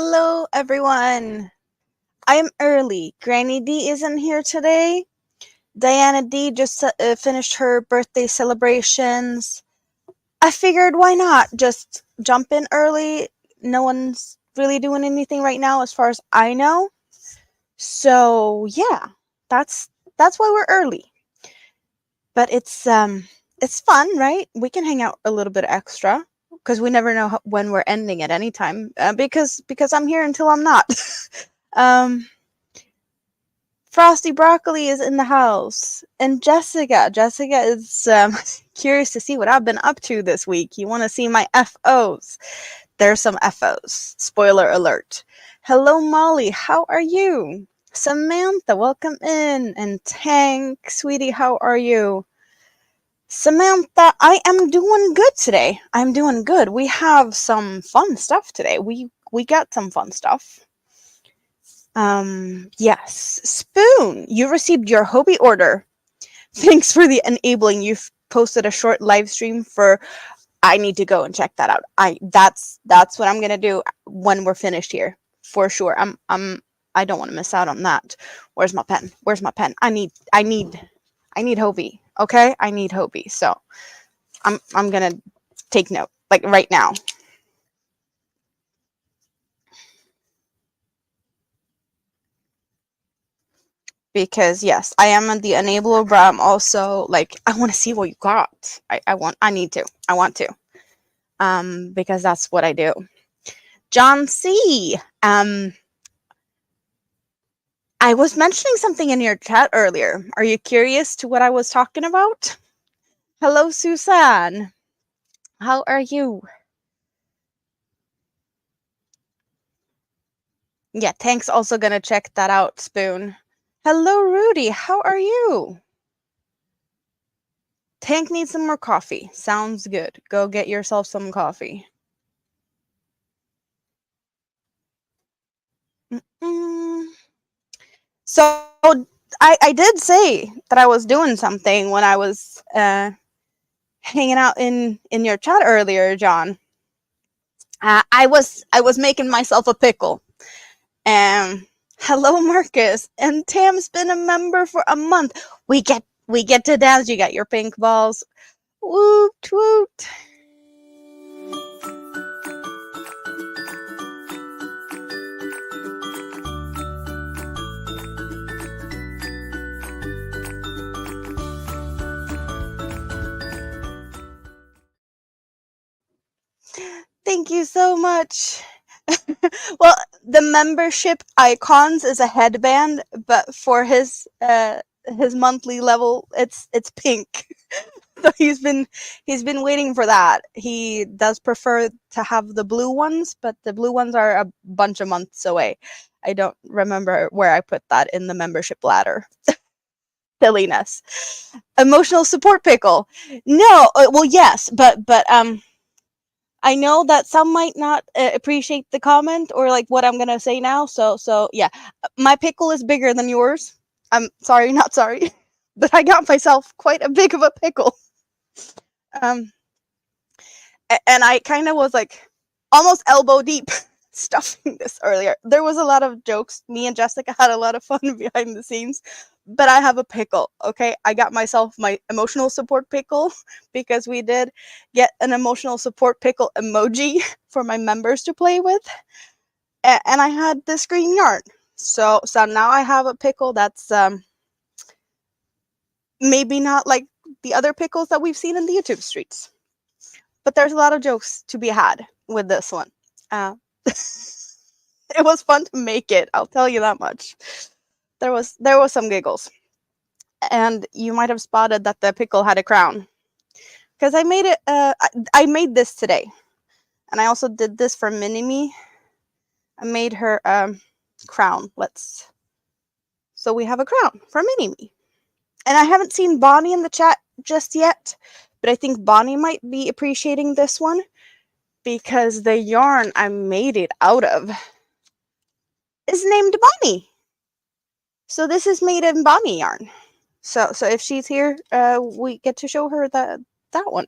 Hello, everyone. I am early. Granny D isn't here today. Diana D just finished her birthday celebrations. I figured why not just jump in early. No one's really doing anything right now as far as I know. So, yeah. That's why we're early. But it's fun, right? We can hang out a little bit extra because we never know when we're ending at any time. Because I'm here until I'm not. um Frosty Broccoli is in the house. And Jessica is curious to see what I've been up to this week. You want to see my FOs? There's some FOs. Spoiler alert. Hello, Molly. How are you? Samantha, welcome in. And Tank, sweetie, how are you? Samantha, I am doing good today. I'm doing good. We have some fun stuff today. We got some fun stuff. Yes. Spoon, you received your Hobie order. Thanks for the enabling. You've posted a short live stream for I need to go and check that out. That's what I'm gonna do when we're finished here. For sure. I don't want to miss out on that. Where's my pen? I need Hobie. Okay? I need Hobie. So I'm gonna take note. Like right now. Because yes, I am the enabler, but I'm also like I want to see what you got. I want to. Because that's what I do. John C. I was mentioning something in your chat earlier. Are you curious to what I was talking about? Hello, Susan. How are you? Yeah, Tank's also gonna check that out, Spoon. Hello, Rudy. How are you? Tank needs some more coffee. Sounds good. Go get yourself some coffee. So I did say that I was doing something when I was hanging out in your chat earlier, John. I was making myself a pickle. Hello, Marcus. And Tam's been a member for a month. We get to dance. You got your pink balls. Woot woot. Thank you so much. Well, the membership icons is a headband, but for his monthly level, it's pink. So he's been waiting for that. He does prefer to have the blue ones, but the blue ones are a bunch of months away. I don't remember where I put that in the membership ladder. Silliness. Emotional support pickle. No, well, yes, but I know that some might not appreciate the comment or like what I'm gonna say now. So yeah, my pickle is bigger than yours. I'm sorry, not sorry, but I got myself quite a big of a pickle. And I kind of was like almost elbow deep stuffing this earlier. There was a lot of jokes. Me and Jessica had a lot of fun behind the scenes, but I have a pickle. Okay, I got myself my emotional support pickle because we did get an emotional support pickle emoji for my members to play with, and I had this green yarn. So now I have a pickle that's maybe not like the other pickles that we've seen in the YouTube streets, but there's a lot of jokes to be had with this one. It was fun to make it, I'll tell you that much. There was some giggles. And you might have spotted that the pickle had a crown. Because I made it, I made this today. And I also did this for Mini-Me. I made her crown. So we have a crown for Mini-Me. And I haven't seen Bonnie in the chat just yet, but I think Bonnie might be appreciating this one because the yarn I made it out of is named Bonnie. So this is made in Bonnie yarn. So if she's here, we get to show her that one.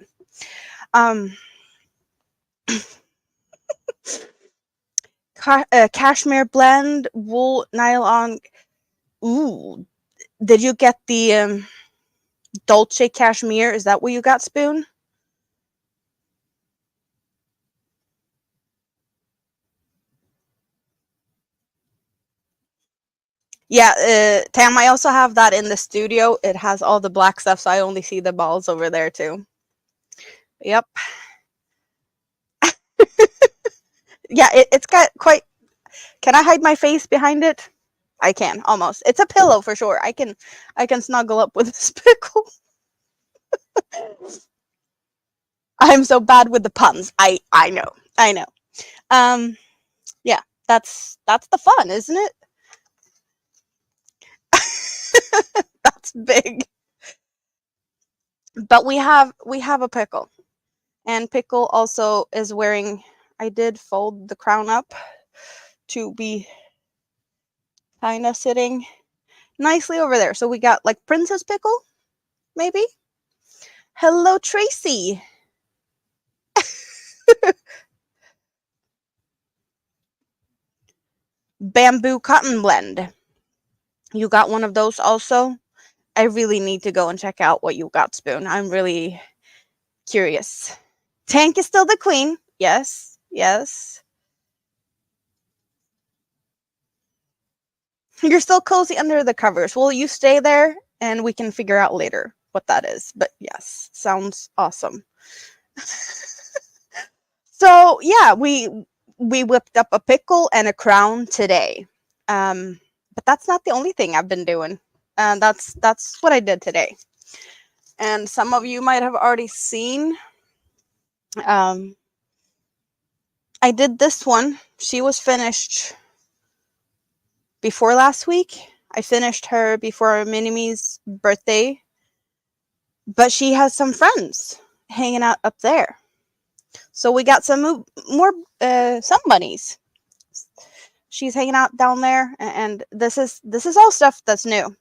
cashmere blend, wool, nylon. Ooh, did you get the Dolce cashmere? Is that what you got, Spoon? Yeah, Tam, I also have that in the studio. It has all the black stuff, so I only see the balls over there too. Yep. Yeah, it's got quite. Can I hide my face behind it? I can almost. It's a pillow for sure. I can snuggle up with this pickle. I'm so bad with the puns. I know. I know. Um yeah, that's the fun, isn't it? That's big. But we have a pickle. And pickle also is wearing, I did fold the crown up to be kind of sitting nicely over there. So we got like Princess Pickle, maybe. Hello, Tracy. Bamboo cotton blend. You got one of those also? I really need to go and check out what you got, Spoon. I'm really curious. Tank is still the queen. Yes, yes. You're still cozy under the covers. Well, you stay there and we can figure out later what that is. But yes, sounds awesome. So yeah, we whipped up a pickle and a crown today. But that's not the only thing I've been doing. That's what I did today. And some of you might have already seen. Um, I did this one. She was finished before last week. I finished her before Minimi's birthday, but she has some friends hanging out up there. So we got some more sun bunnies. She's hanging out down there, and this is all stuff that's new.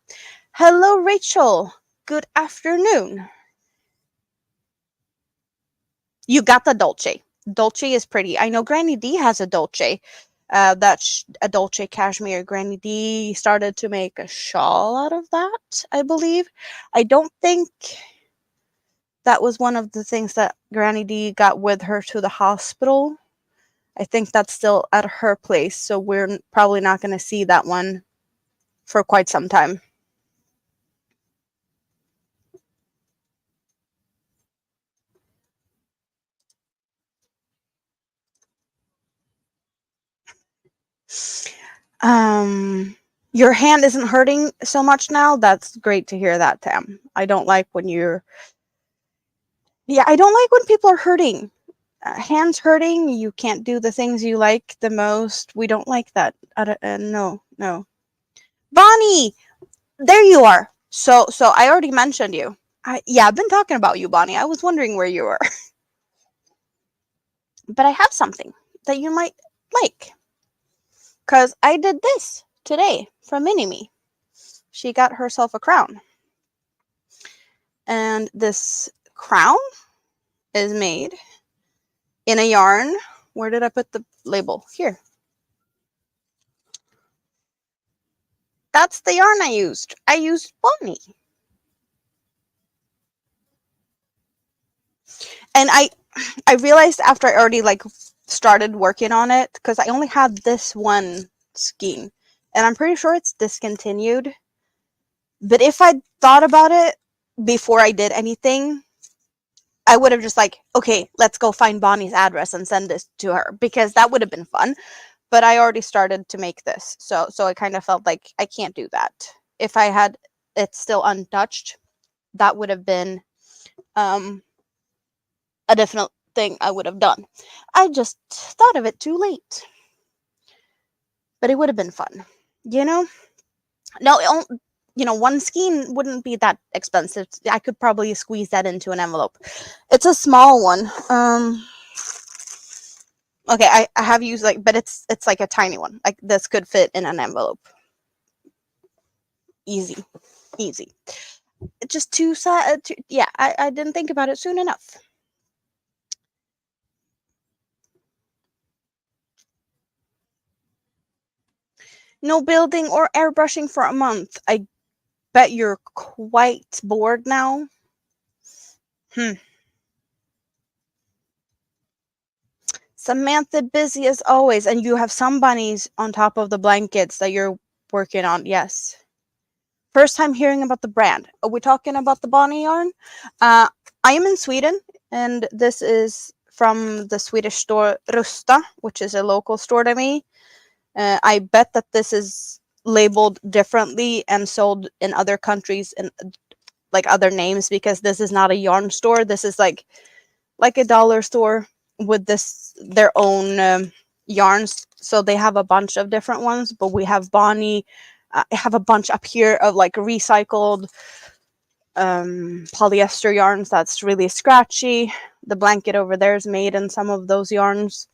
Hello, Rachel. Good afternoon. You got the Dolce. Dolce is pretty. I know Granny D has a Dolce. That's a Dolce cashmere. Granny D started to make a shawl out of that, I believe. I don't think that was one of the things that Granny D got with her to the hospital. I think that's still at her place, so we're probably not going to see that one for quite some time. Um, your hand isn't hurting so much now. That's great to hear that, Tam. I don't like when you're. Yeah, I don't like when people are hurting. Hands hurting, you can't do the things you like the most. We don't like that. No, no. Bonnie, there you are. So I already mentioned you. Yeah, I've been talking about you, Bonnie. I was wondering where you were. But I have something that you might like. Because I did this today from Minimi. She got herself a crown. And this crown is made in a yarn. Where did I put the label? Here. That's the yarn I used. I used Bonnie. And I realized after I already like started working on it, because I only had this one skein. And I'm pretty sure it's discontinued. But if I thought about it before I did anything, I would have just like, okay, let's go find Bonnie's address and send this to her, because that would have been fun. But I already started to make this, so I kind of felt like I can't do that. If I had it still untouched, that would have been a different thing I would have done. I just thought of it too late, but it would have been fun, you know. No, one skein wouldn't be that expensive. I could probably squeeze that into an envelope. It's a small one. Okay, I have used like, but it's like a tiny one. Like this could fit in an envelope. Easy, easy. Just too sad. Yeah, I didn't think about it soon enough. No building or airbrushing for a month. I bet you're quite bored now. Samantha, busy as always, and you have some bunnies on top of the blankets that you're working on. Yes. First time hearing about the brand. Are we talking about the bunny yarn? I am in Sweden, and this is from the Swedish store Rusta, which is a local store to me. I bet that this is labeled differently and sold in other countries and like other names, because this is not a yarn store. This is like a dollar store with their own yarns. So they have a bunch of different ones, but we have Bonnie. I have a bunch up here of like recycled polyester yarns that's really scratchy. The blanket over there is made in some of those yarns.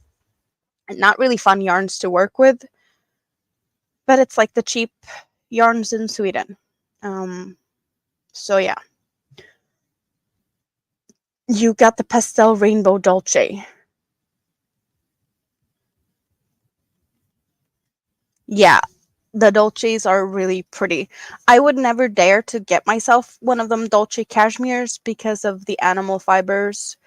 Not really fun yarns to work with, but it's like the cheap yarns in Sweden. So yeah. You got the pastel rainbow dolce. Yeah, the dolces are really pretty. I would never dare to get myself one of them dolce cashmeres because of the animal fibers.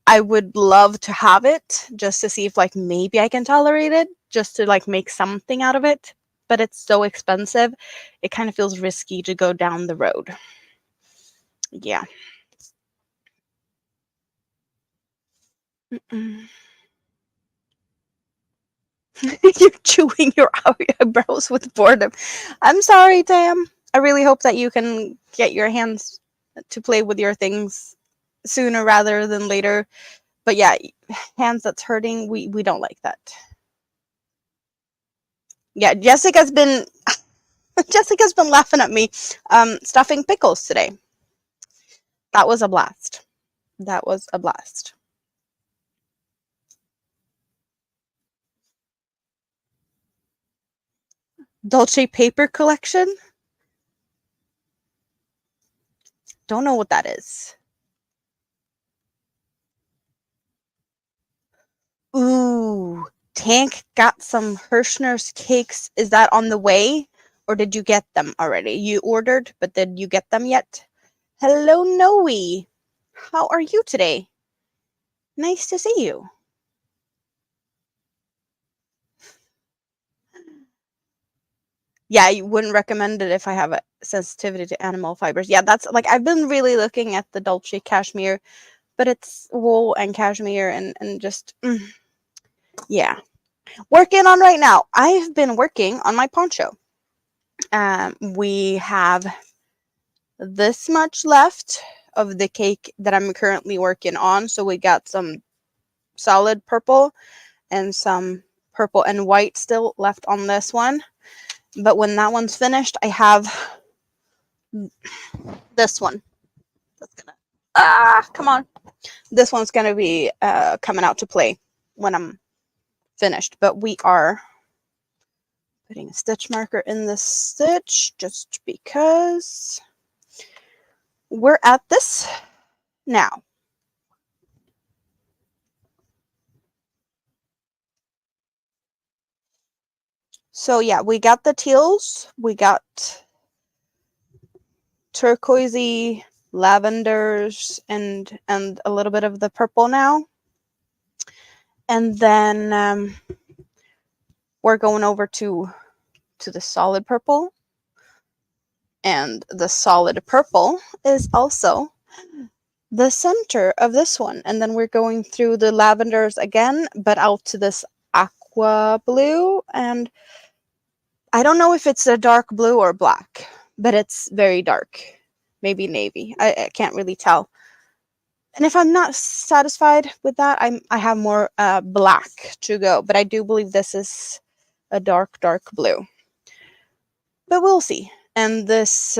I would love to have it just to see if like maybe I can tolerate it, just to like make something out of it. But it's so expensive, it kind of feels risky to go down the road. Yeah. You're chewing your eyebrows with boredom. I'm sorry, Tam. I really hope that you can get your hands to play with your things sooner rather than later. But yeah, hands that's hurting, we don't like that. Yeah, Jessica's been laughing at me stuffing pickles today. That was a blast. That was a blast. Dolce paper collection? Don't know what that is. Ooh, Tank got some Hirschner's cakes. Is that on the way? Or did you get them already? You ordered, but did you get them yet? Hello, Noe. How are you today? Nice to see you. Yeah, you wouldn't recommend it if I have a sensitivity to animal fibers. Yeah, that's like I've been really looking at the Dolce cashmere, but it's wool and cashmere and just yeah. Working on right now. I've been working on my poncho. We have this much left of the cake that I'm currently working on. So we got some solid purple and some purple and white still left on this one. But when that one's finished, I have this one. That's gonna come on. This one's gonna be coming out to play when I'm finished. But we are putting a stitch marker in the stitch just because we're at this now. So yeah, we got the teals, we got turquoisey, lavenders, and a little bit of the purple now. And then we're going over to the solid purple. And the solid purple is also the center of this one. And then we're going through the lavenders again, but out to this aqua blue. And I don't know if it's a dark blue or black, but it's very dark. Maybe navy. I can't really tell. And if I'm not satisfied with that, I have more black to go. But I do believe this is a dark, dark blue. But we'll see. And this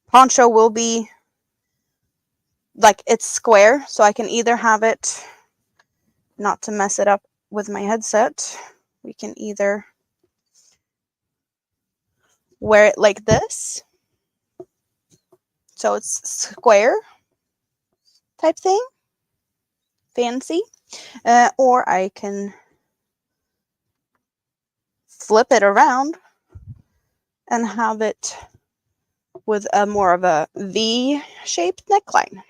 poncho will be like it's square, so I can either have it, not to mess it up with my headset, we can either wear it like this, so it's square type thing, fancy, or I can flip it around and have it with a more of a V-shaped neckline.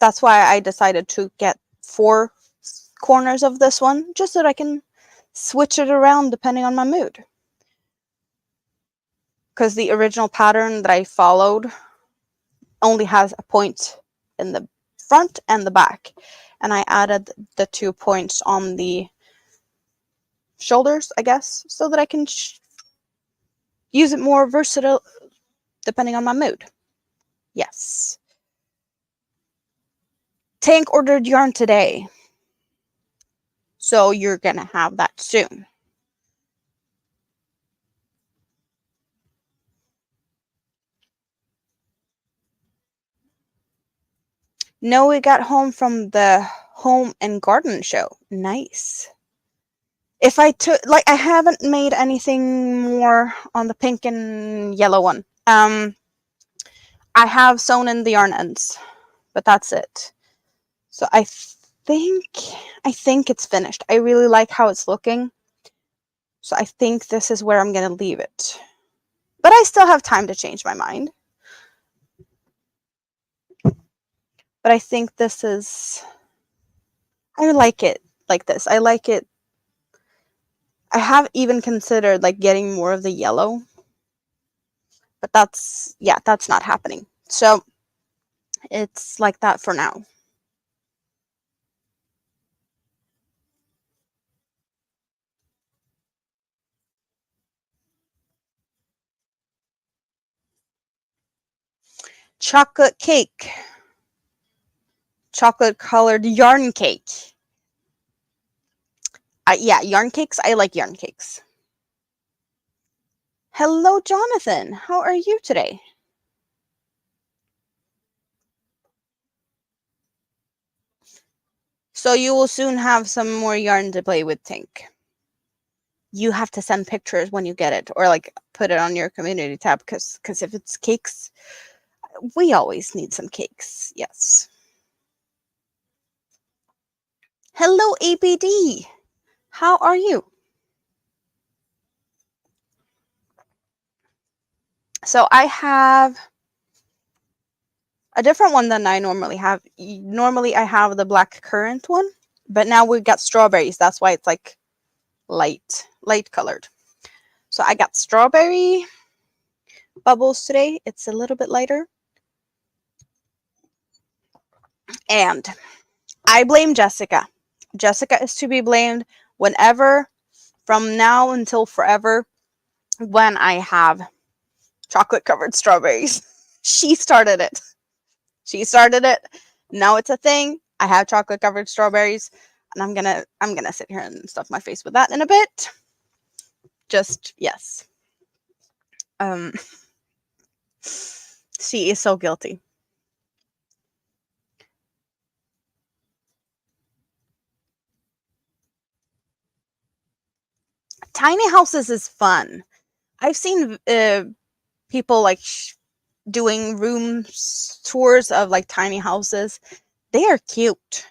That's why I decided to get 4 corners of this one, just so that I can switch it around depending on my mood. Because the original pattern that I followed only has a point in the front and the back, and I added the 2 points on the shoulders, I guess, so that I can use it more versatile depending on my mood. Yes. Tank ordered yarn today, so you're gonna have that soon. No, we got home from the home and garden show. Nice. If I took, like, I haven't made anything more on the pink and yellow one. I have sewn in the yarn ends, but that's it. So I think it's finished. I really like how it's looking. So I think this is where I'm going to leave it. But I still have time to change my mind. But I think this is, I like it like this. I like it. I have even considered like getting more of the yellow. But that's not happening. So it's like that for now. Chocolate cake. Chocolate colored yarn cake. Yeah, yarn cakes. I like yarn cakes. Hello, Jonathan. How are you today? So you will soon have some more yarn to play with, Tink. You have to send pictures when you get it, or like put it on your community tab, because if it's cakes, we always need some cakes. Yes. Hello, ABD. How are you? So I have a different one than I normally have. Normally I have the black currant one, but now we've got strawberries. That's why it's like light colored. So I got strawberry bubbles today. It's a little bit lighter. And I blame Jessica. Jessica is to be blamed whenever, from now until forever, when I have chocolate covered strawberries. She started it. Now it's a thing. I have chocolate covered strawberries, and I'm gonna sit here and stuff my face with that in a bit. Just yes. She is so guilty. Tiny houses is fun. I've seen people like doing room tours of like tiny houses. They are cute.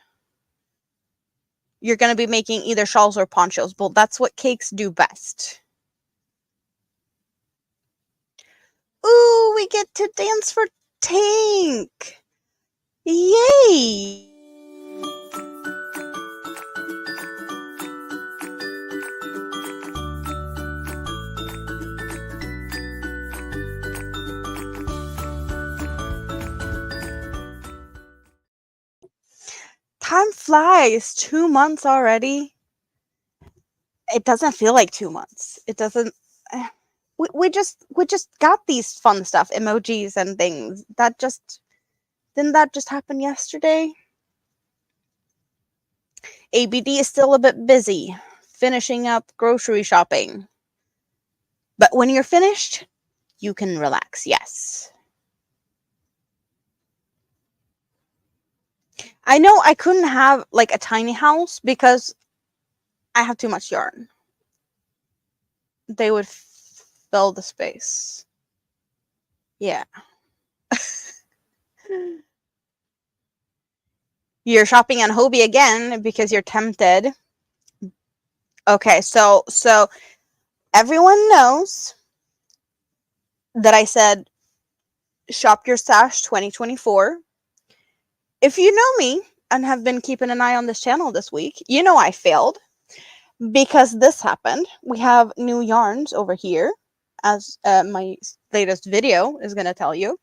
You're going to be making either shawls or ponchos, but that's what cakes do best. Ooh, we get to dance for Tank. Yay! Time flies. 2 months already. It doesn't feel like 2 months. It doesn't. We just got these fun stuff, emojis and things. Didn't that just happen yesterday? ABD is still a bit busy finishing up grocery shopping. But when you're finished, you can relax. Yes. I know I couldn't have like a tiny house because I have too much yarn. They would fill the space. Yeah. You're shopping on Hobie again because you're tempted, Okay, so everyone knows that I said shop your stash 2024. If you know me and have been keeping an eye on this channel this week, you know I failed because this happened. We have new yarns over here, as my latest video is going to tell you.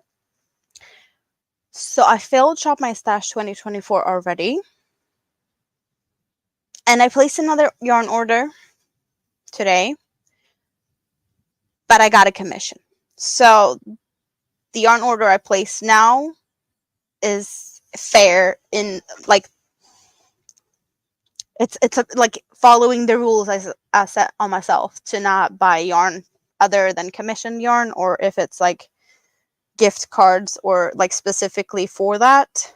So I failed shop my stash 2024 already. And I placed another yarn order today, but I got a commission. So the yarn order I place now is fair in like it's like following the rules I set on myself to not buy yarn other than commissioned yarn, or if it's like gift cards or like specifically for that.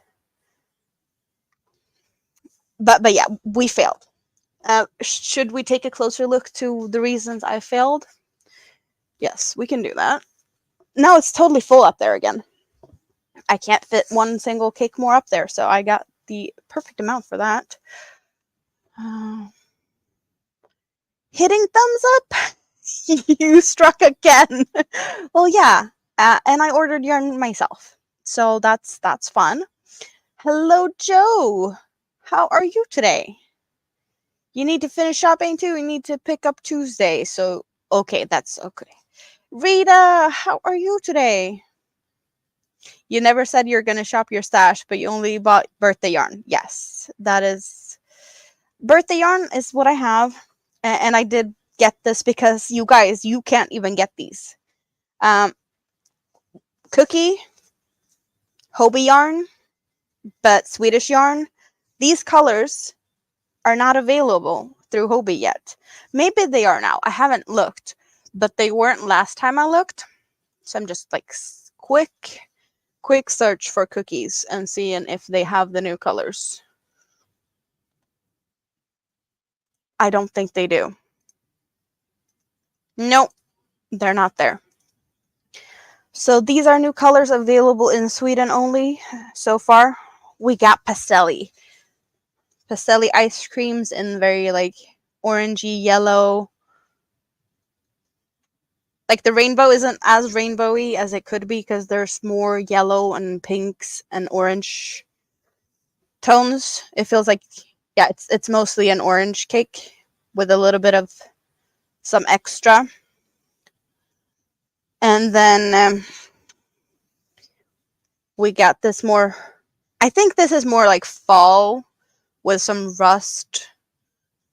But yeah, we failed. Should we take a closer look to the reasons I failed? Yes, we can do that. Now it's totally full up there again. I can't fit one single cake more up there, so I got the perfect amount for that. Hitting thumbs up? You struck again. Well, yeah, and I ordered yarn myself, so that's fun. Hello, Joe. How are you today? You need to finish shopping too. You need to pick up Tuesday, so okay, that's okay. Rita, how are you today? You never said you're going to shop your stash, but you only bought birthday yarn. Yes, that is... Birthday yarn is what I have. And I did get this because you guys, you can't even get these. Cookie, Hobie yarn, but Swedish yarn. These colors are not available through Hobie yet. Maybe they are now. I haven't looked, but they weren't last time I looked. So I'm just like quick search for cookies and seeing if they have the new colors. I don't think they do. Nope, they're not there. So these are new colors available in Sweden only so far. We got Pastelli ice creams in very like orangey yellow. Like the rainbow isn't as rainbowy as it could be because there's more yellow and pinks and orange tones. It feels like, yeah, it's mostly an orange cake with a little bit of some extra. And then we got this more, I think this is more like fall with some rust,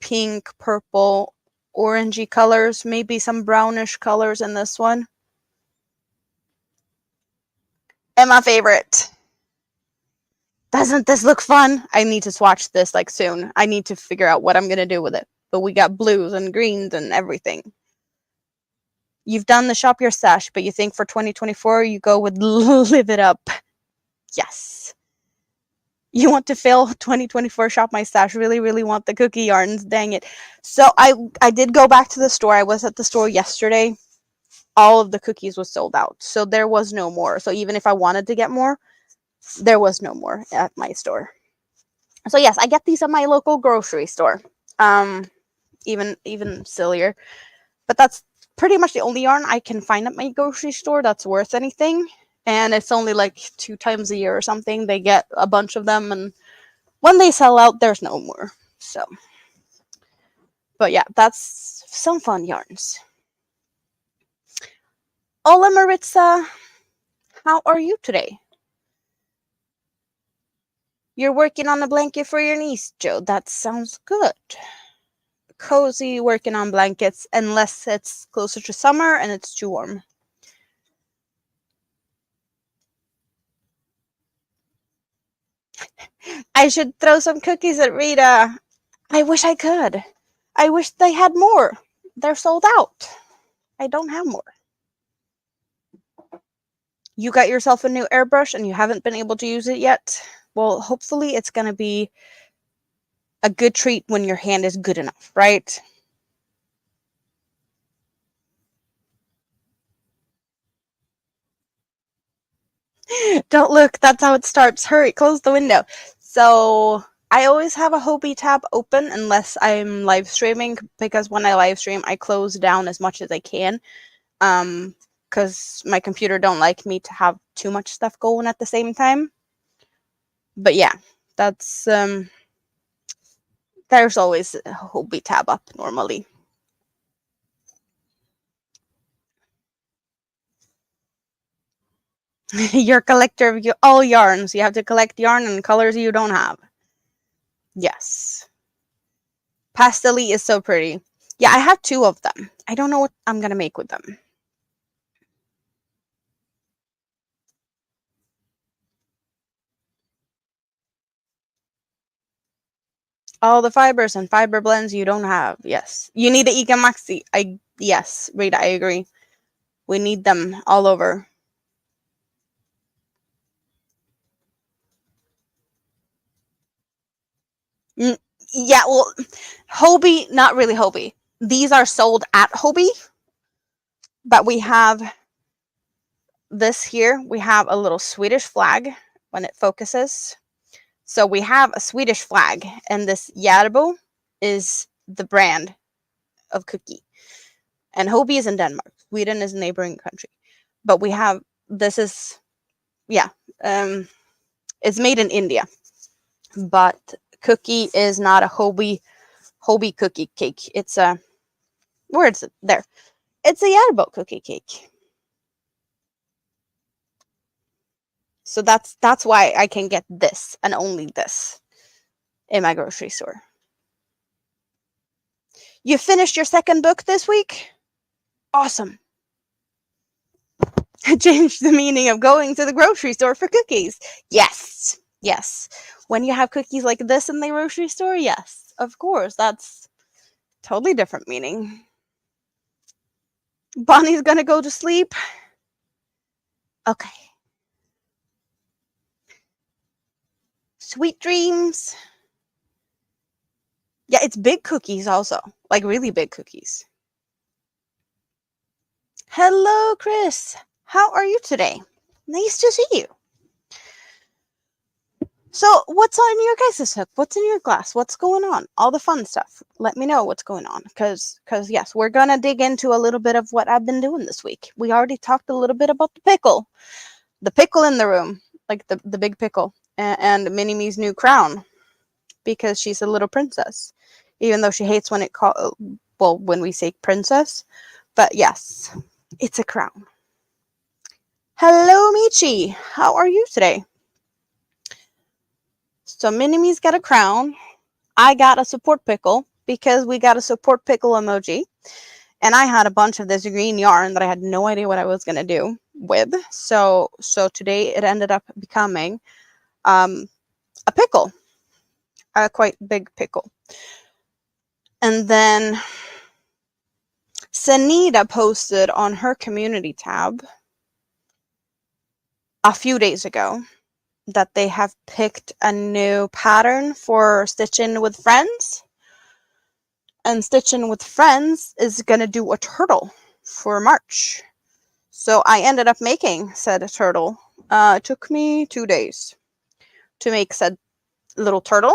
pink, purple, orangey colors, maybe some brownish colors in this one. And my favorite. Doesn't this look fun? I need to swatch this like soon. I need to figure out what I'm going to do with it. But we got blues and greens and everything. You've done the shop your stash, but you think for 2024 you go with live it up. Yes. You want to fail 2024 shop my stash. Really want the cookie yarns. Dang it. So I did go back to the store. I was at the store yesterday. All of the cookies was sold out. So there was no more. So even if I wanted to get more, there was no more at my store. So yes, I get these at my local grocery store. Even sillier. But that's pretty much the only yarn I can find at my grocery store that's worth anything. And it's only like 2 times a year or something. They get a bunch of them, and when they sell out, there's no more. So, but yeah, that's some fun yarns. Hola, Maritza. How are you today? You're working on a blanket for your niece, Joe. That sounds good. Cozy working on blankets, unless it's closer to summer and it's too warm. I should throw some cookies at Rita. I wish I could. I wish they had more. They're sold out. I don't have more. You got yourself a new airbrush and you haven't been able to use it yet? Well, hopefully it's going to be a good treat when your hand is good enough, right? Don't look. That's how it starts. Hurry, close the window. So I always have a Hobie tab open unless I'm live streaming, because when I live stream, I close down as much as I can. Because my computer don't like me to have too much stuff going at the same time. But yeah, that's there's always a Hobie tab up normally. You're a collector of all yarns. You have to collect yarn in colors you don't have. Yes. Pastel is so pretty. Yeah, I have 2 of them. I don't know what I'm gonna make with them. All the fibers and fiber blends you don't have. Yes. You need the Ika Maxi. Yes, Rita, I agree. We need them all over. Mm, yeah, well, Hobie, not really Hobie. These are sold at Hobie, but we have this here. We have a little Swedish flag when it focuses. So we have a Swedish flag, and this Järbo is the brand of cookie. And Hobie is in Denmark. Sweden is a neighboring country. But we have, this is, yeah, it's made in India. But cookie is not a Hobie cookie cake. It's a, where is it? There. It's a Järbo cookie cake. So that's why I can get this and only this in my grocery store. You finished your second book this week? Awesome. Change the meaning of going to the grocery store for cookies. Yes. Yes. When you have cookies like this in the grocery store, yes. Of course. That's totally different meaning. Bonnie's gonna go to sleep. Okay. Sweet dreams. Yeah, it's big cookies also. Like really big cookies. Hello, Chris. How are you today? Nice to see you. So, what's on your guys' hook? What's in your glass? What's going on? All the fun stuff. Let me know what's going on, because yes, we're gonna dig into a little bit of what I've been doing this week. We already talked a little bit about the pickle in the room, like the big pickle, and Minnie Me's new crown, because she's a little princess, even though she hates when when we say princess. But yes, it's a crown. Hello, Michi. How are you today? So Minime's got a crown. I got a support pickle because we got a support pickle emoji. And I had a bunch of this green yarn that I had no idea what I was going to do with. So today it ended up becoming a pickle, a quite big pickle. And then Sanita posted on her community tab a few days ago that they have picked a new pattern for Stitching with Friends. And Stitching with Friends is going to do a turtle for March. So I ended up making said turtle. It took me 2 days to make said little turtle.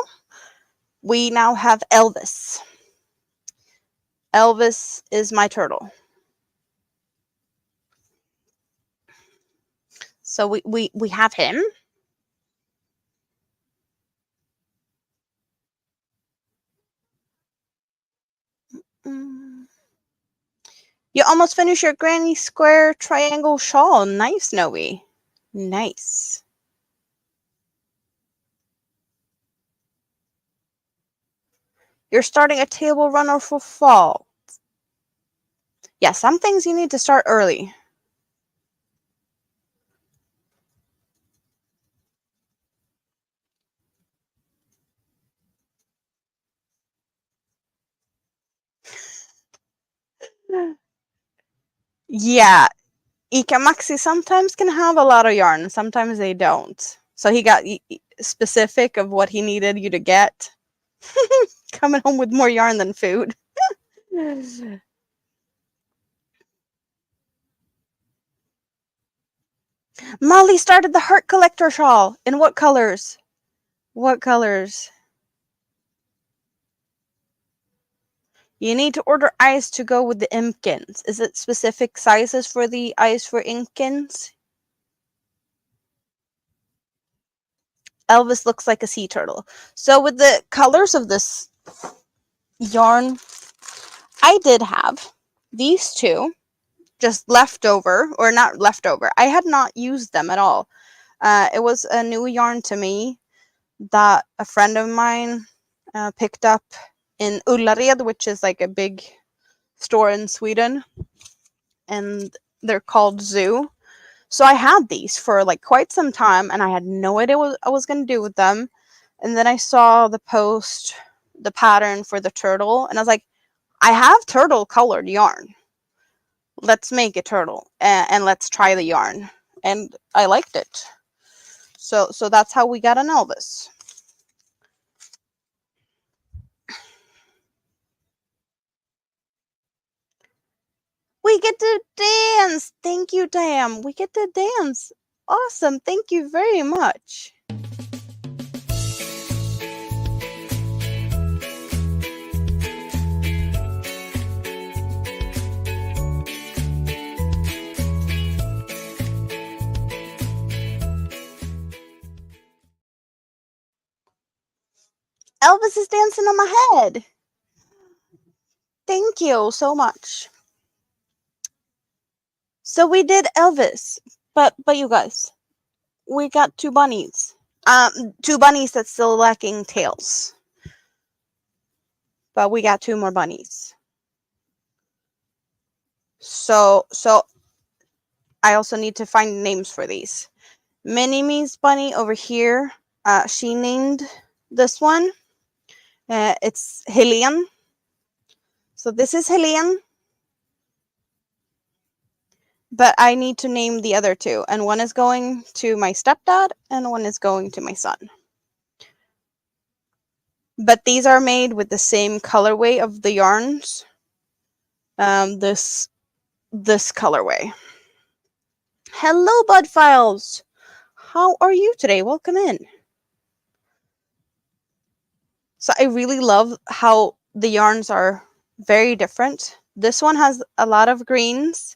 We now have Elvis. Elvis is my turtle. So we have him. You almost finished your granny square triangle shawl. Nice, Noe. Nice. You're starting a table runner for fall. Yeah, some things you need to start early. Yeah, Ika Maxi sometimes can have a lot of yarn, sometimes they don't. So he got specific of what he needed you to get. Coming home with more yarn than food. Molly started the heart collector shawl. In what colors? What colors? You need to order eyes to go with the Imkins. Is it specific sizes for the eyes for Imkins? Elvis looks like a sea turtle. So with the colors of this yarn, I did have these two just leftover, or not leftover. I had not used them at all. It was a new yarn to me that a friend of mine picked up in Ullared, which is like a big store in Sweden, and they're called Zoo. So I had these for like quite some time, and I had no idea what I was going to do with them. And then I saw the post, the pattern for the turtle, and I was like, I have turtle colored yarn. Let's make a turtle and let's try the yarn. And I liked it. So that's how we got an Elvis. We get to dance. Thank you, Tam. We get to dance. Awesome. Thank you very much. Elvis is dancing on my head. Thank you so much. So we did Elvis, but you guys, we got two bunnies. Two bunnies that's still lacking tails. But we got two more bunnies. So I also need to find names for these. Mini-Me's bunny over here, she named this one. It's Helene. So this is Helene. But I need to name the other two. And one is going to my stepdad and one is going to my son. But these are made with the same colorway of the yarns. This colorway. Hello, Bud Files. How are you today? Welcome in. So I really love how the yarns are very different. This one has a lot of greens.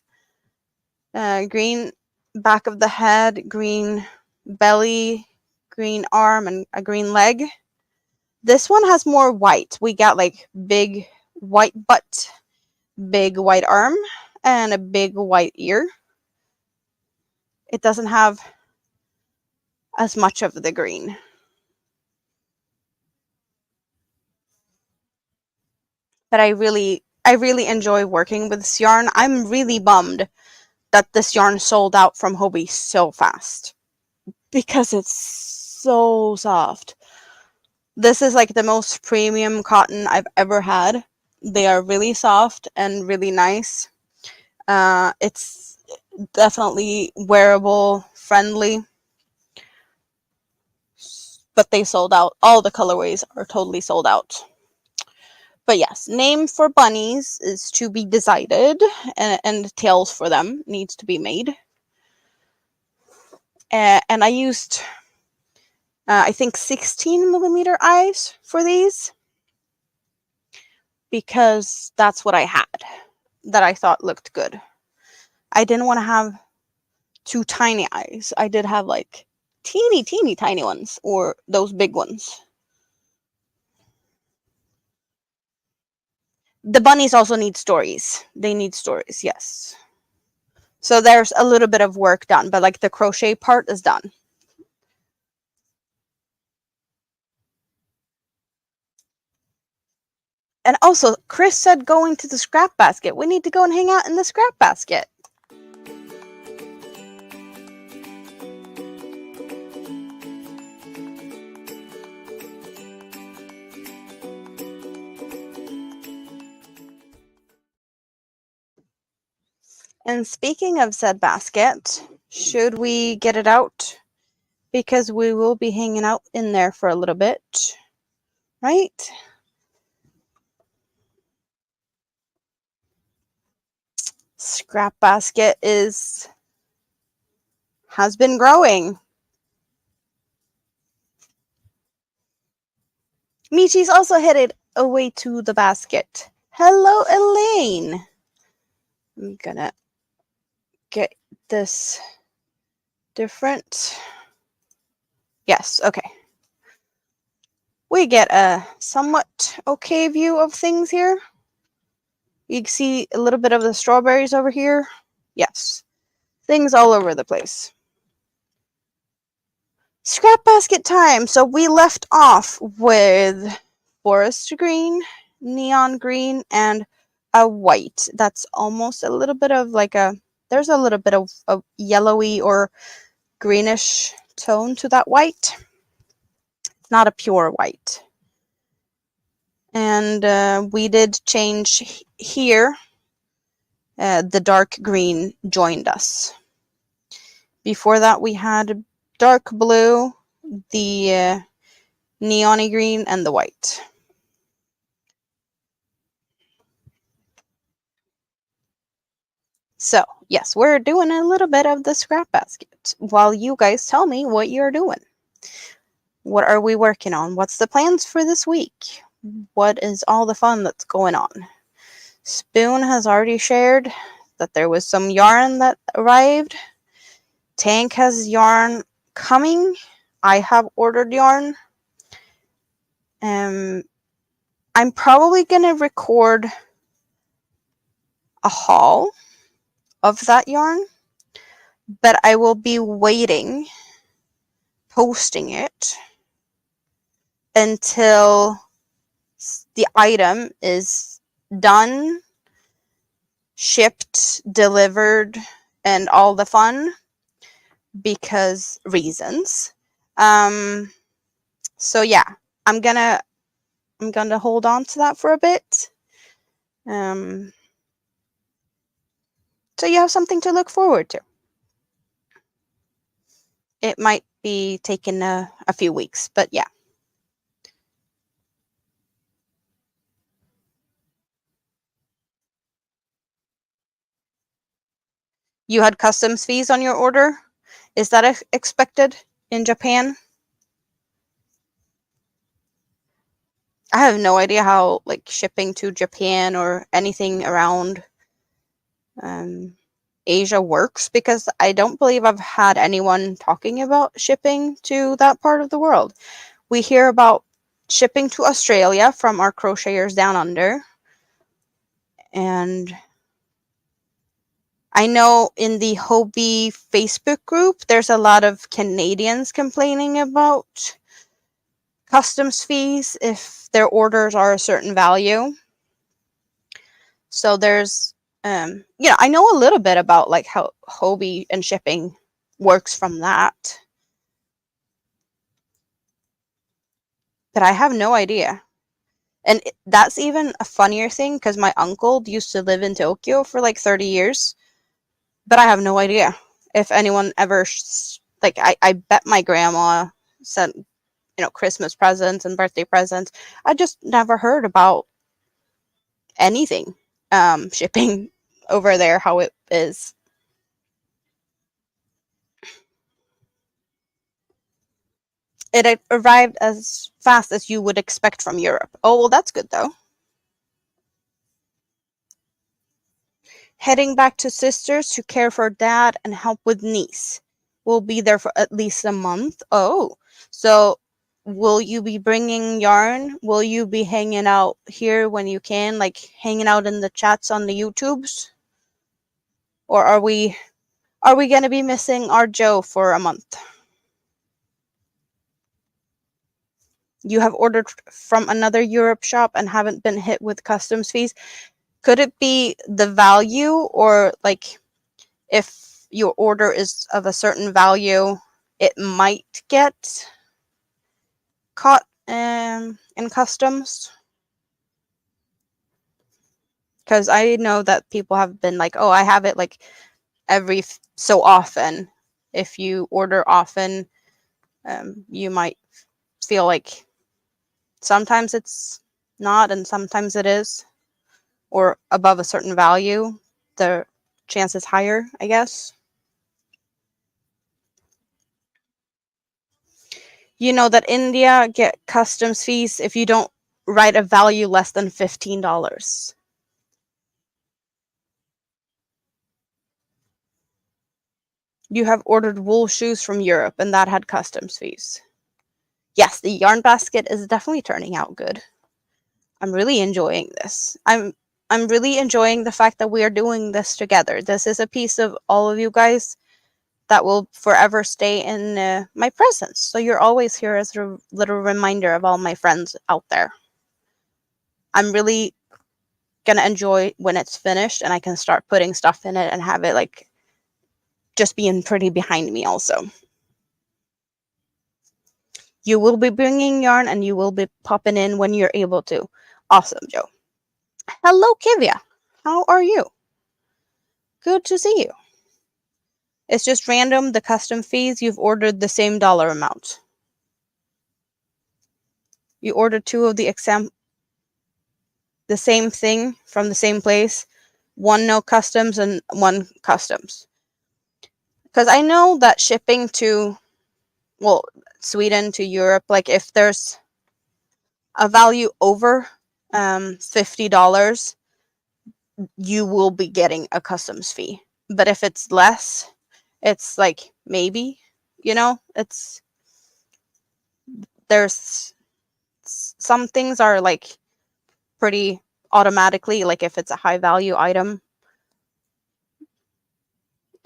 Green back of the head, green belly, green arm, and a green leg. This one has more white. We got like big white butt, big white arm, and a big white ear. It doesn't have as much of the green. But I really enjoy working with this yarn. I'm really bummed that this yarn sold out from Hobbii so fast because it's so soft. This is like the most premium cotton I've ever had. They are really soft and really nice. It's definitely wearable friendly, but they sold out. All the colorways are totally sold out. But yes, name for bunnies is to be decided, and tails for them needs to be made. And I used, I think 16mm eyes for these because that's what I had that I thought looked good. I didn't want to have too tiny eyes. I did have like teeny tiny ones, or those big ones. The bunnies also need stories. They need stories, yes. So there's a little bit of work done, but like the crochet part is done. And also, Chris said going to the scrap basket. We need to go and hang out in the scrap basket. And speaking of said basket, should we get it out? Because we will be hanging out in there for a little bit, right? Scrap basket has been growing. Michi's also headed away to the basket. Hello, Elaine. I'm gonna get this different. Yes, okay. We get a somewhat okay view of things here. You can see a little bit of the strawberries over here. Yes, things all over the place. Scrap basket time. So we left off with forest green, neon green, and a white. That's almost a little bit of like there's a little bit of a yellowy or greenish tone to that white. It's not a pure white. And we did change here. The dark green joined us. Before that, we had dark blue, the neon green, and the white. So, yes, we're doing a little bit of the scrap basket while you guys tell me what you're doing. What are we working on? What's the plans for this week? What is all the fun that's going on? Spoon has already shared that there was some yarn that arrived. Tank has yarn coming. I have ordered yarn. I'm probably going to record a haul of that yarn, but I will be waiting, posting it, until the item is done, shipped, delivered, and all the fun, because reasons. So yeah, I'm gonna hold on to that for a bit. So you have something to look forward to. It might be taking a few weeks, but yeah. You had customs fees on your order? Is that expected in Japan? I have no idea how like shipping to Japan or anything around Asia works, because I don't believe I've had anyone talking about shipping to that part of the world. We hear about shipping to Australia from our crocheters down under, and I know in the Hobby Facebook group there's a lot of Canadians complaining about customs fees if their orders are a certain value. So there's I know a little bit about like how Hobby and shipping works from that, but I have no idea. And that's even a funnier thing, because my uncle used to live in Tokyo for like 30 years, but I have no idea if anyone ever like I bet my grandma sent Christmas presents and birthday presents. I just never heard about anything shipping over there, how it is. It arrived as fast as you would expect from Europe. Oh, well, that's good though. Heading back to sisters to care for dad and help with niece. We'll be there for at least a month. Oh, so will you be bringing yarn? Will you be hanging out here when you can, like hanging out in the chats on the YouTubes? Or are we going to be missing our Joe for a month? You have ordered from another Europe shop and haven't been hit with customs fees. Could it be the value, or like if your order is of a certain value, it might get caught in customs? Because I know that people have been like, oh, I have it like every so often. If you order often, you might feel like sometimes it's not and sometimes it is, or above a certain value, the chance is higher, I guess. You know that India get customs fees if you don't write a value less than $15. You have ordered wool shoes from Europe, and that had customs fees. Yes, the yarn basket is definitely turning out good. I'm really enjoying this. I'm really enjoying the fact that we are doing this together. This is a piece of all of you guys that will forever stay in my presence. So you're always here as a little reminder of all my friends out there. I'm really gonna enjoy when it's finished and I can start putting stuff in it and have it like just being pretty behind me also. You will be bringing yarn and you will be popping in when you're able to. Awesome, Joe. Hello, Kivia. How are you? Good to see you. It's just random, the custom fees. You've ordered the same dollar amount. You ordered two of the same thing from the same place. One no customs and one customs. Because I know that shipping to, well, Sweden to Europe, like if there's a value over $50, you will be getting a customs fee. But if it's less, it's like maybe, it's there's some things are like pretty automatically, like if it's a high value item,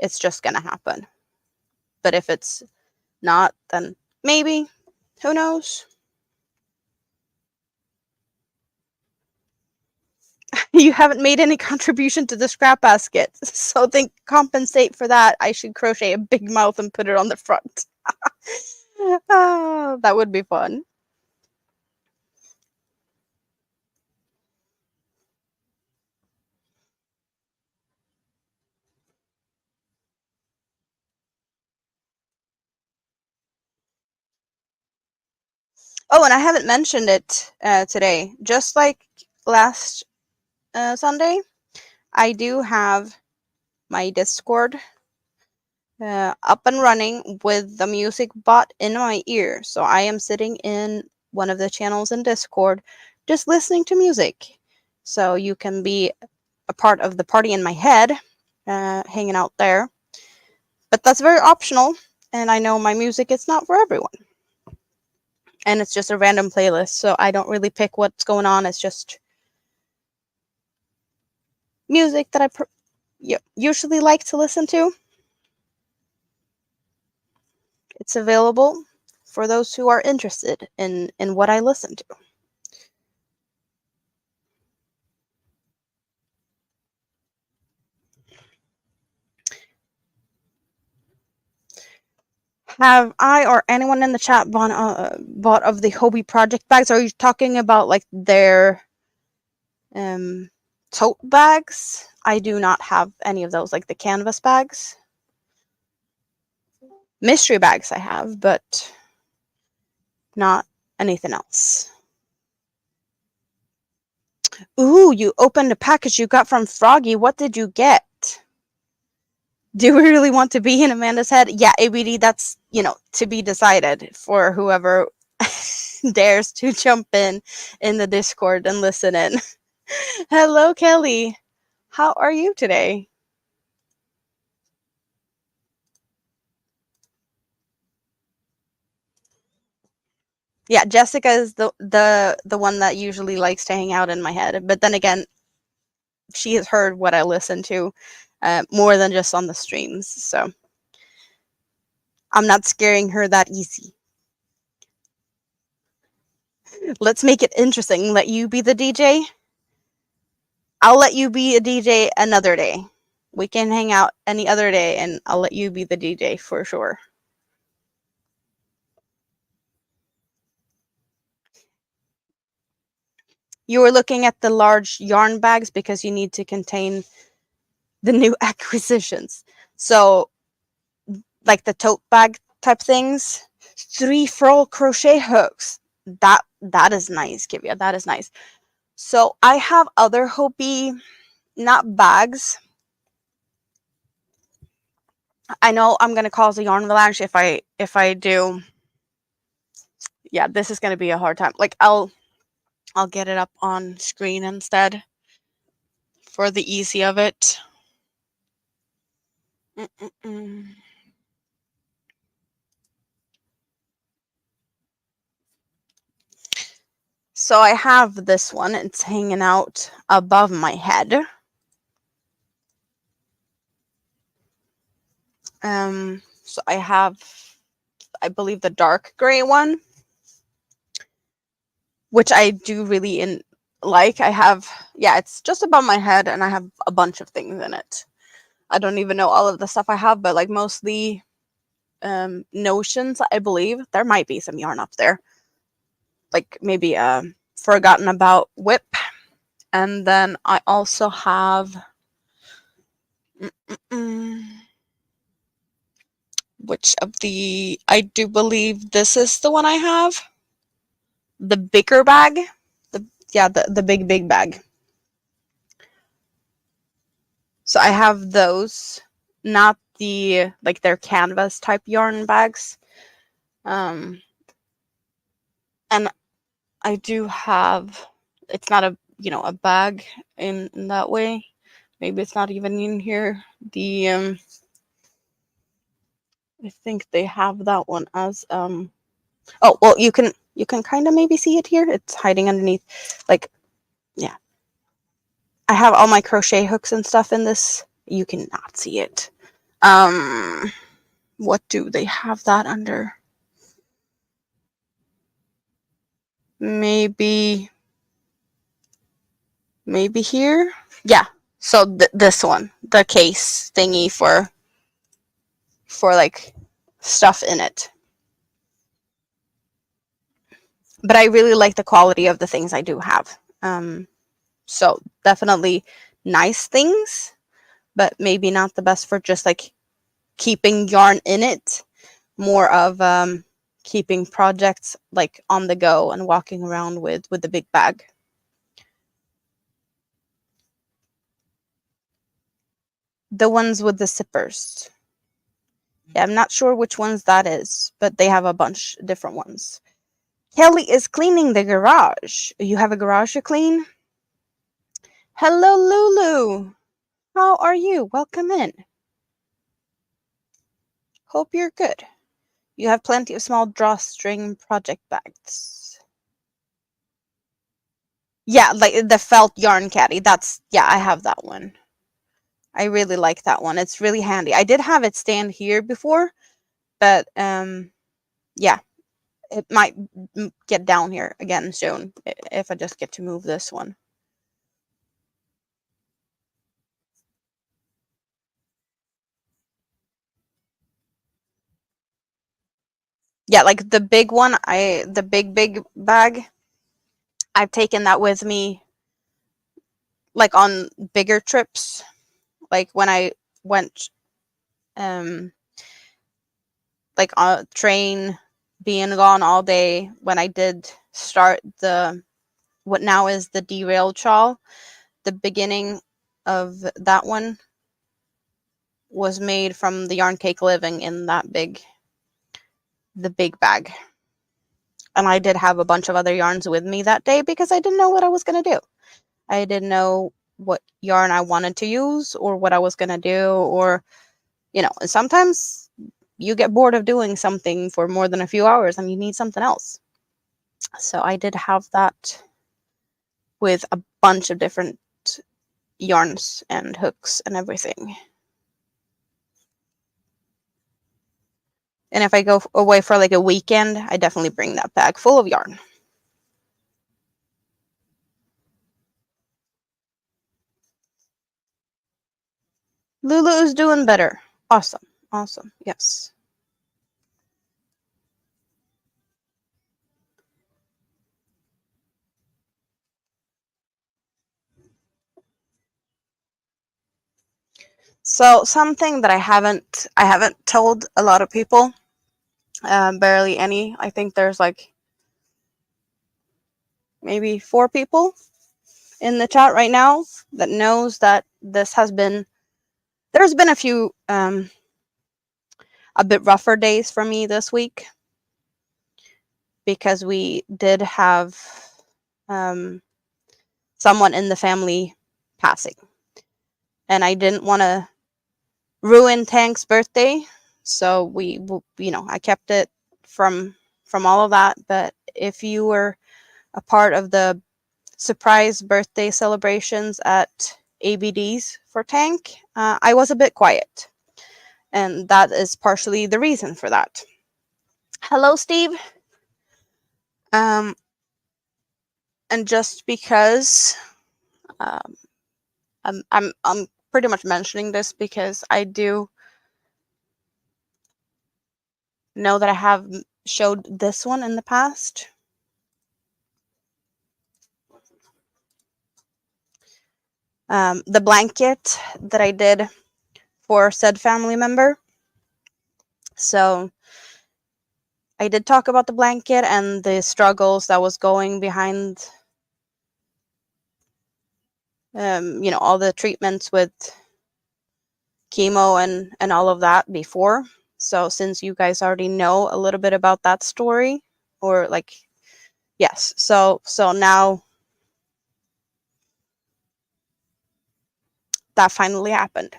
it's just gonna happen. But if it's not, then maybe, who knows? You haven't made any contribution to the scrap basket, so think compensate for that. I should crochet a big mouth and put it on the front. Oh, that would be fun. Oh, and I haven't mentioned it today. Just like last Sunday, I do have my Discord up and running with the music bot in my ear. So I am sitting in one of the channels in Discord just listening to music. So you can be a part of the party in my head, hanging out there. But that's very optional. And I know my music is not for everyone. And it's just a random playlist. So I don't really pick what's going on. It's just music that I usually like to listen to. It's available for those who are interested in what I listen to. Have I or anyone in the chat bought of the Hobie project bags? Are you talking about like their tote bags? I do not have any of those, like the canvas bags. Mystery bags I have, but not anything else. Ooh, you opened a package you got from Froggy. What did you get? Do we really want to be in Amanda's head? Yeah, ABD, that's, to be decided for whoever dares to jump in the Discord and listen in. Hello, Kelly. How are you today? Yeah, Jessica is the one that usually likes to hang out in my head. But then again, she has heard what I listen to more than just on the streams. So I'm not scaring her that easy. Let's make it interesting. Let you be the DJ. I'll let you be a DJ another day. We can hang out any other day and I'll let you be the DJ for sure. You were looking at the large yarn bags because you need to contain the new acquisitions. So like the tote bag type things, 3 furl crochet hooks. That is nice, Kivia. That is nice. So I have other Hopi, not bags. I know I'm gonna cause a yarn avalanche if I do. Yeah, this is gonna be a hard time. Like I'll get it up on screen instead for the easy of it. So I have this one. It's hanging out above my head. So I have, I believe, the dark gray one, which I do really like. I have, yeah, it's just above my head, and I have a bunch of things in it. I don't even know all of the stuff I have, but like mostly notions, I believe. There might be some yarn up there, like maybe forgotten about whip. And then I also have which of the, I do believe this is the one I have, the bigger bag, the big bag. So I have those, not the, like, their canvas type yarn bags. And I do have, it's not a, a bag in that way. Maybe it's not even in here. The I think they have that one as oh, well, you can kind of maybe see it here. It's hiding underneath, like, yeah. I have all my crochet hooks and stuff in this. You cannot see it. What do they have that under? Maybe here. Yeah. So this one, the case thingy for like stuff in it. But I really like the quality of the things I do have. So definitely nice things, but maybe not the best for just like keeping yarn in it. More of keeping projects like on the go and walking around with the big bag. The ones with the zippers. Yeah, I'm not sure which ones that is, but they have a bunch of different ones. Kelly is cleaning the garage. You have a garage to clean? Hello, Lulu. How are you? Welcome in. Hope you're good. You have plenty of small drawstring project bags. Yeah, like the felt yarn caddy. Yeah, I have that one. I really like that one. It's really handy. I did have it stand here before, but yeah, it might get down here again soon if I just get to move this one. Yeah, like the big one, the big bag, I've taken that with me like on bigger trips, like when I went like on a train, being gone all day, when I did start what now is the derailed shawl. The beginning of that one was made from the yarn cake living in the big bag. And I did have a bunch of other yarns with me that day because I didn't know what I was going to do. I didn't know what yarn I wanted to use or what I was going to do, or, sometimes you get bored of doing something for more than a few hours and you need something else. So I did have that with a bunch of different yarns and hooks and everything. And if I go away for like a weekend, I definitely bring that bag full of yarn. Lulu is doing better. Awesome. Awesome. Yes. So something that I haven't told a lot of people, barely any. I think there's like maybe 4 people in the chat right now that knows that there's been a few a bit rougher days for me this week, because we did have someone in the family passing, and I didn't want to ruin Tank's birthday, so I kept it from all of that. But if you were a part of the surprise birthday celebrations at ABD's for Tank, I was a bit quiet. And that is partially the reason for that. Hello, Steve. And just because um, I'm pretty much mentioning this because I do know that I have showed this one in the past. The blanket that I did for said family member. So I did talk about the blanket and the struggles that was going behind, all the treatments with chemo and all of that before. So since you guys already know a little bit about that story, or like, yes, so now that finally happened.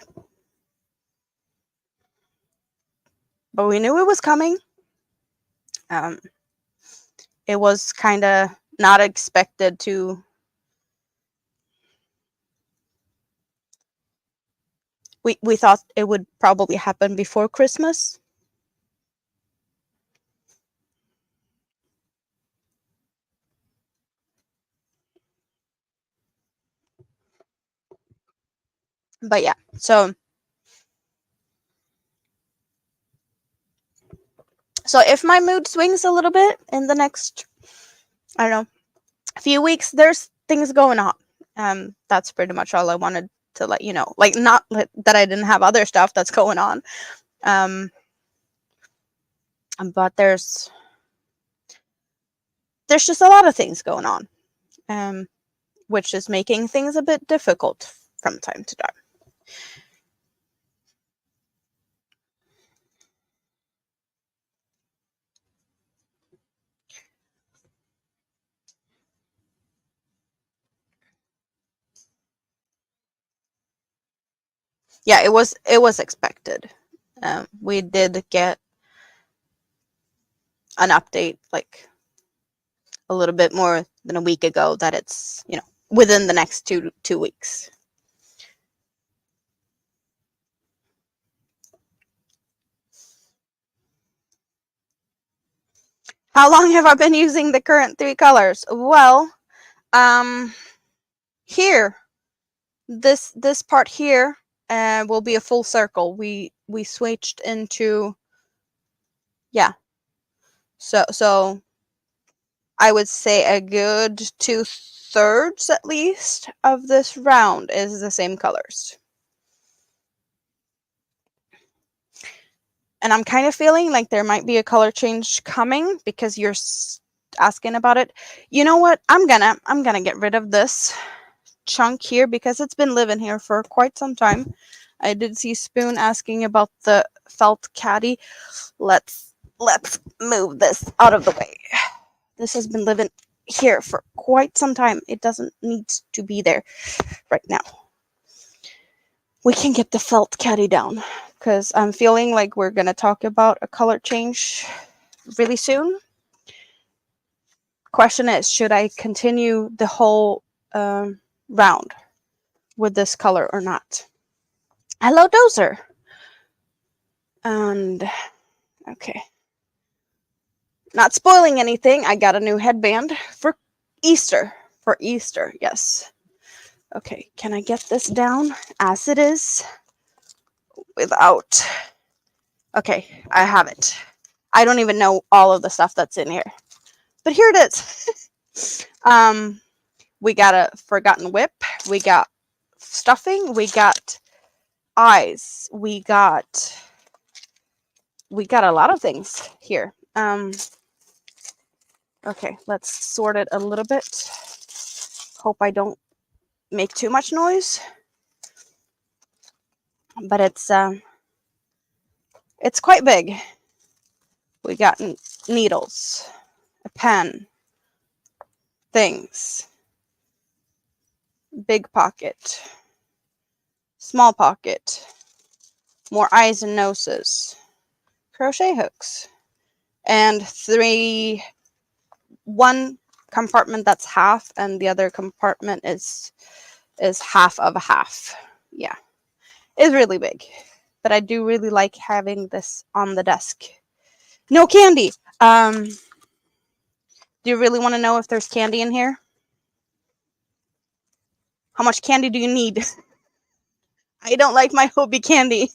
But we knew it was coming. It was kind of not expected to. We thought it would probably happen before Christmas. But yeah, so if my mood swings a little bit in the next, I don't know, few weeks, there's things going on. That's pretty much all I wanted to let you know. Like, not that I didn't have other stuff that's going on. But there's just a lot of things going on, which is making things a bit difficult from time to time. Yeah, it was expected. We did get an update like a little bit more than a week ago that it's within the next two weeks. How long have I been using the current 3 colors? Well, here, this part here will be a full circle. We switched into, yeah. So I would say a good 2/3 at least of this round is the same colors. And I'm kind of feeling like there might be a color change coming because you're asking about it. You know what? I'm gonna get rid of this chunk here because it's been living here for quite some time. I did see Spoon asking about the felt caddy. Let's move this out of the way. This has been living here for quite some time. It doesn't need to be there right now. We can get the felt caddy down because I'm feeling like we're gonna talk about a color change really soon. Question is, should I continue the whole round with this color or not? Hello, Dozer. And okay, not spoiling anything. I got a new headband for Easter. For Easter, yes. Okay, can I get this down as it is without? Okay, I have it. I don't even know all of the stuff that's in here, but here it is. We got a forgotten whip. We got stuffing. We got eyes. We got a lot of things here. Okay, let's sort it a little bit. Hope I don't make too much noise. But it's quite big. We got needles, a pen, things, big pocket, small pocket, more eyes and noses, crochet hooks, and one compartment that's half, and the other compartment is half of a half. Yeah, it's really big, but I do really like having this on the desk. No candy. Do you really want to know if there's candy in here? How much candy do you need? I don't like my Hobie candy.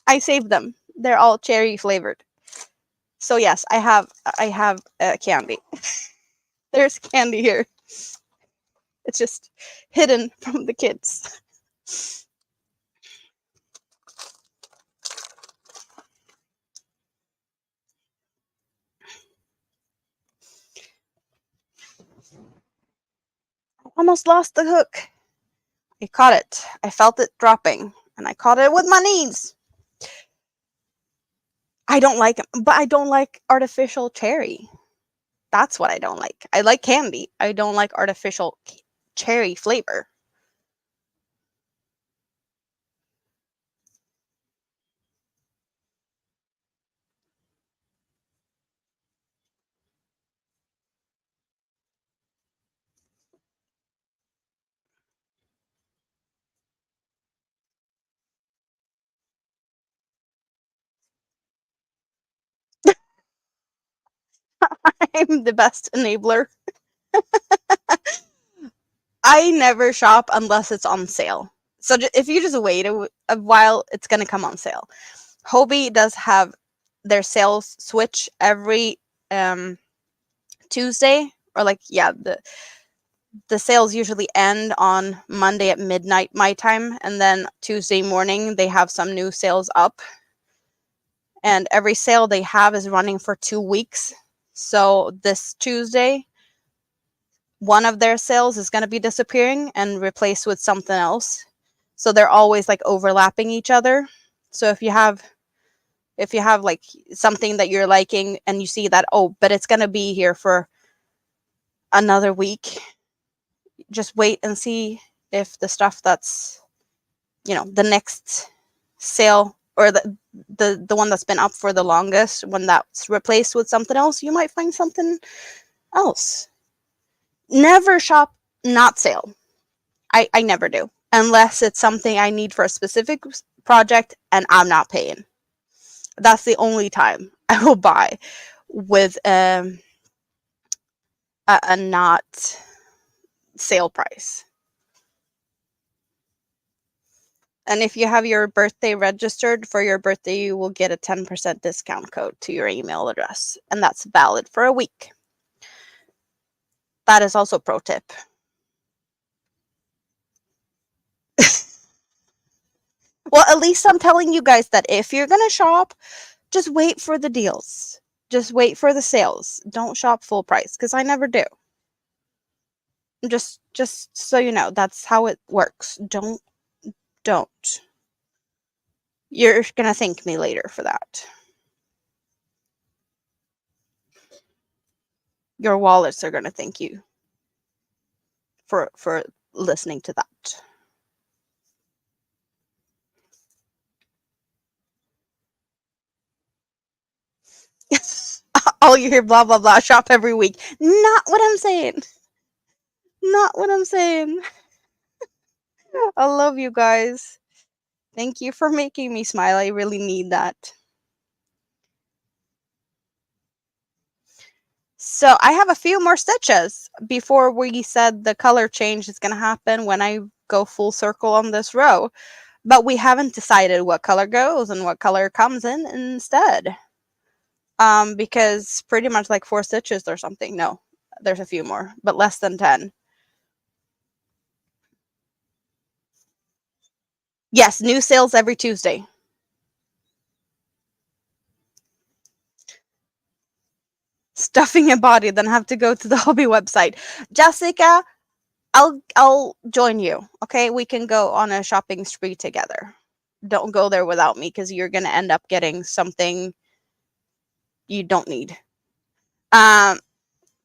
I saved them. They're all cherry flavored. So yes, I have candy. There's candy here. It's just hidden from the kids. I almost lost the hook. I caught it. I felt it dropping, and I caught it with my knees. I don't like, but I don't like artificial cherry. That's what I don't like. I like candy. I don't like artificial cherry flavor. I'm the best enabler. I never shop unless it's on sale. So if you just wait a while, it's going to come on sale. Hobie does have their sales switch every Tuesday, or like, yeah, the sales usually end on Monday at midnight my time, and then Tuesday morning they have some new sales up. And every sale they have is running for 2 weeks. So this Tuesday, one of their sales is going to be disappearing and replaced with something else. So they're always like overlapping each other. So if you have like something that you're liking and you see that, oh, but it's going to be here for another week, just wait and see if the stuff that's, the next sale, or the one that's been up for the longest, when that's replaced with something else, you might find something else. Never shop not sale. I never do, unless it's something I need for a specific project and I'm not paying. That's the only time I will buy with a not sale price. And if you have your birthday registered for your birthday, you will get a 10% discount code to your email address, and that's valid for a week. That is also pro tip. Well, at least I'm telling you guys that if you're going to shop, just wait for the deals. Just wait for the sales. Don't shop full price, because I never do. Just so you know, that's how it works. Don't. You're going to thank me later for that. Your wallets are going to thank you for listening to that. All you hear, blah blah blah, shop every week. Not what I'm saying. Not what I'm saying. I love you guys. Thank you for making me smile. I really need that. So I have a few more stitches before we said the color change is going to happen when I go full circle on this row. But we haven't decided what color goes and what color comes in instead. Because pretty much like 4 stitches or something. No, there's a few more, but less than 10. Yes, new sales every Tuesday. Stuffing a body, then have to go to the Hobie website. Jessica, I'll join you. Okay, we can go on a shopping spree together. Don't go there without me, because you're gonna end up getting something you don't need.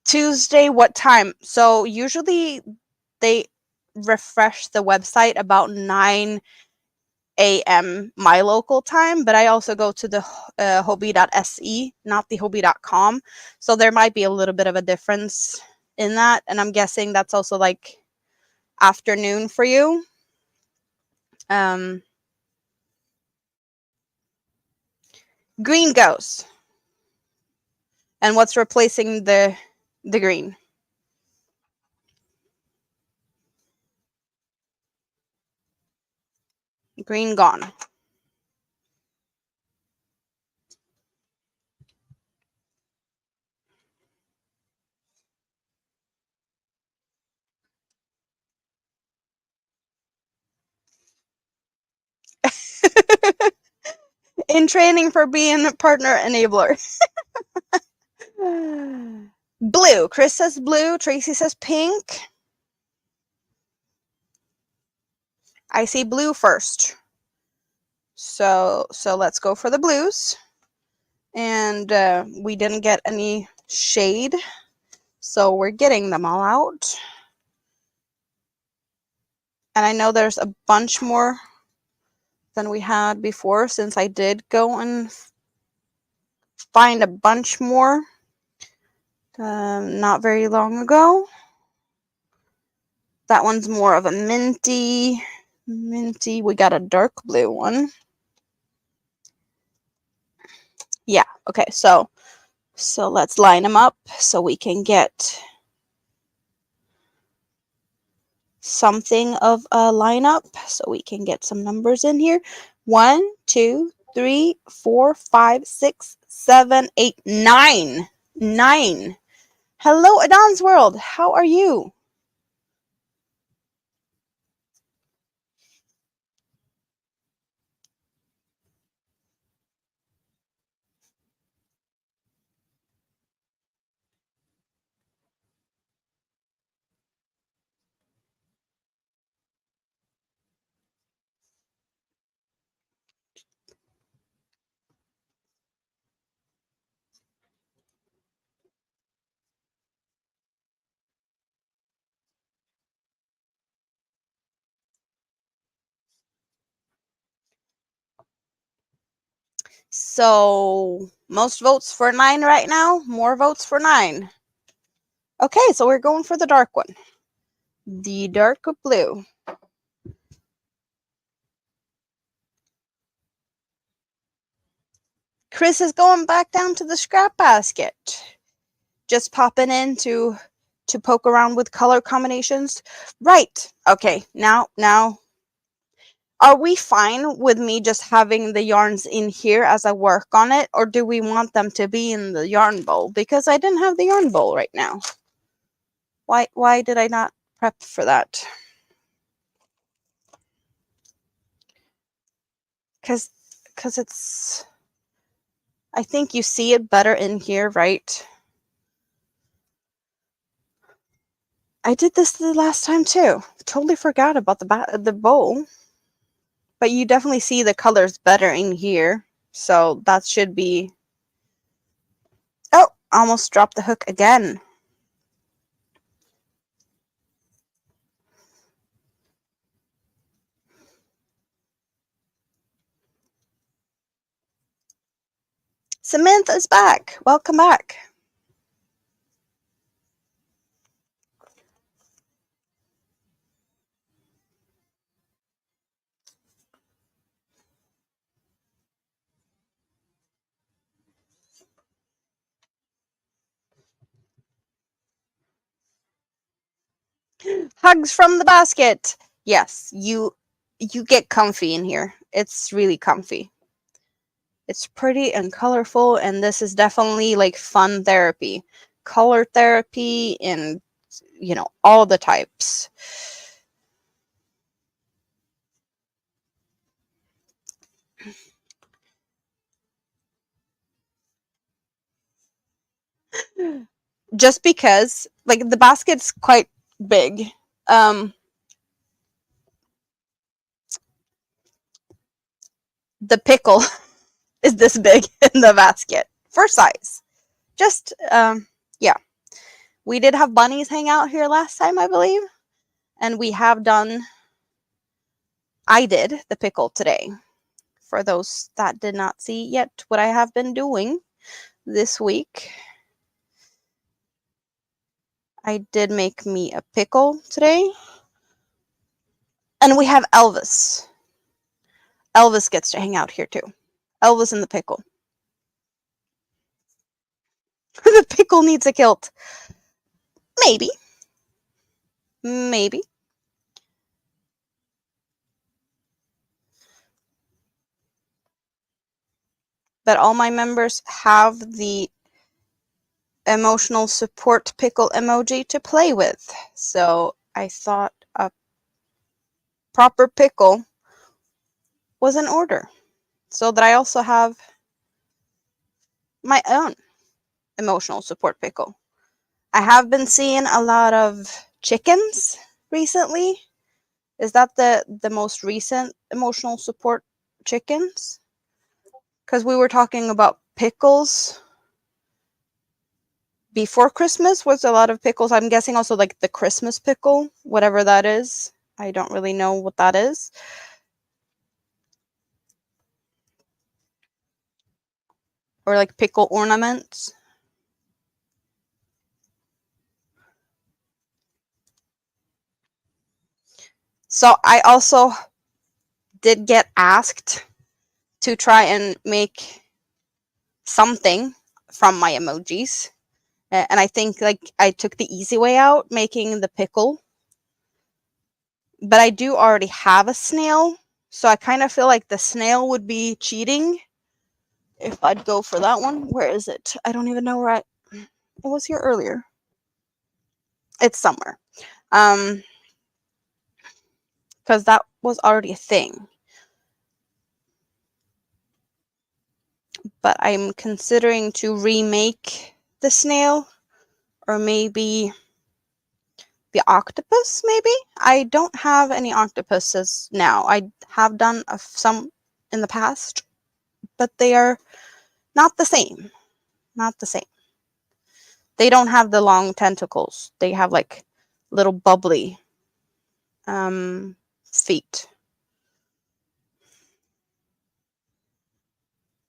Tuesday, what time? So usually they refresh the website about 9 a.m. my local time, but I also go to the hobby.se, not the hobby.com. So there might be a little bit of a difference in that. And I'm guessing that's also like afternoon for you. Green goes. And what's replacing the green? Green gone. In training for being a partner enabler. Blue. Chris says blue. Tracy says pink. I see blue first. So let's go for the blues. And we didn't get any shade, so we're getting them all out. And I know there's a bunch more than we had before, since I did go and find a bunch more not very long ago. That one's more of a minty. We got a dark blue one. Yeah, okay, so let's line them up so we can get something of a lineup, so we can get some numbers in here. 1, 2, 3, 4, 5, 6, 7, 8, 9. 9. Hello, Adon's World. How are you? So, most votes for 9 right now. More votes for 9. Okay, so we're going for the dark one. The dark blue. Chris is going back down to the scrap basket. Just popping in to poke around with color combinations. Right. Okay, now are we fine with me just having the yarns in here as I work on it, or do we want them to be in the yarn bowl? Because I didn't have the yarn bowl right now. Why did I not prep for that? Because it's, I think you see it better in here, right? I did this the last time too. Totally forgot about the bowl. But you definitely see the colors better in here. So that should be... Oh, almost dropped the hook again. Samantha's back. Welcome back. Hugs from the basket. Yes, you get comfy in here. It's really comfy. It's pretty and colorful, and this is definitely like fun therapy. Color therapy and, you know, all the types. Just because, like, the basket's quite big. The pickle is this big in the basket for size. Just, yeah. We did have bunnies hang out here last time, I believe. And we have done I did the pickle today. For those that did not see yet what I have been doing this week, I did make me a pickle today. And we have Elvis. Elvis gets to hang out here too. Elvis and the pickle. The pickle needs a kilt. Maybe. Maybe. But all my members have the emotional support pickle emoji to play with. So I thought a proper pickle was in order. So that I also have my own emotional support pickle. I have been seeing a lot of chickens recently. Is that the most recent emotional support chickens? Because we were talking about pickles before Christmas. Was a lot of pickles. I'm guessing also like the Christmas pickle, whatever that is. I don't really know what that is. Or like pickle ornaments. So I also did get asked to try and make something from my emojis. And I think like I took the easy way out making the pickle. But I do already have a snail, so I kind of feel like the snail would be cheating if I'd go for that one. Where is it? I don't even know where it was here earlier. It's somewhere. Because that was already a thing. But I'm considering to remake the snail, or maybe the octopus, maybe? I don't have any octopuses now. I have done some in the past, but they are not the same. Not the same. They don't have the long tentacles. They have like little bubbly feet.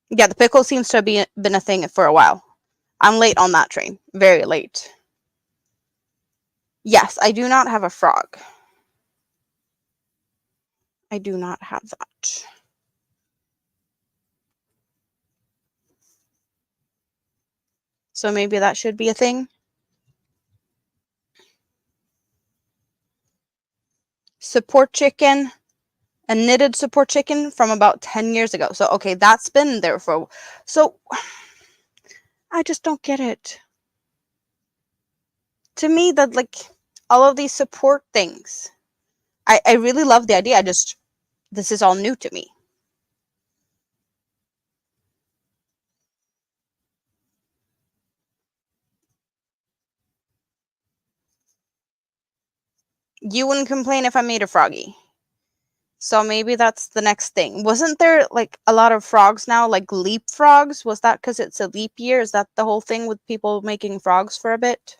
Yeah, the pickle seems to have been a thing for a while. I'm late on that train. Very late. Yes, I do not have a frog. I do not have that. So maybe that should be a thing. Support chicken, a knitted support chicken from about 10 years ago. So, okay, that's been there for. So, I just don't get it. To me, that like all of these support things, I really love the idea. This is all new to me. You wouldn't complain if I made a froggy. So maybe that's the next thing. Wasn't there like a lot of frogs now, like leap frogs? Was that because it's a leap year? Is that the whole thing with people making frogs for a bit?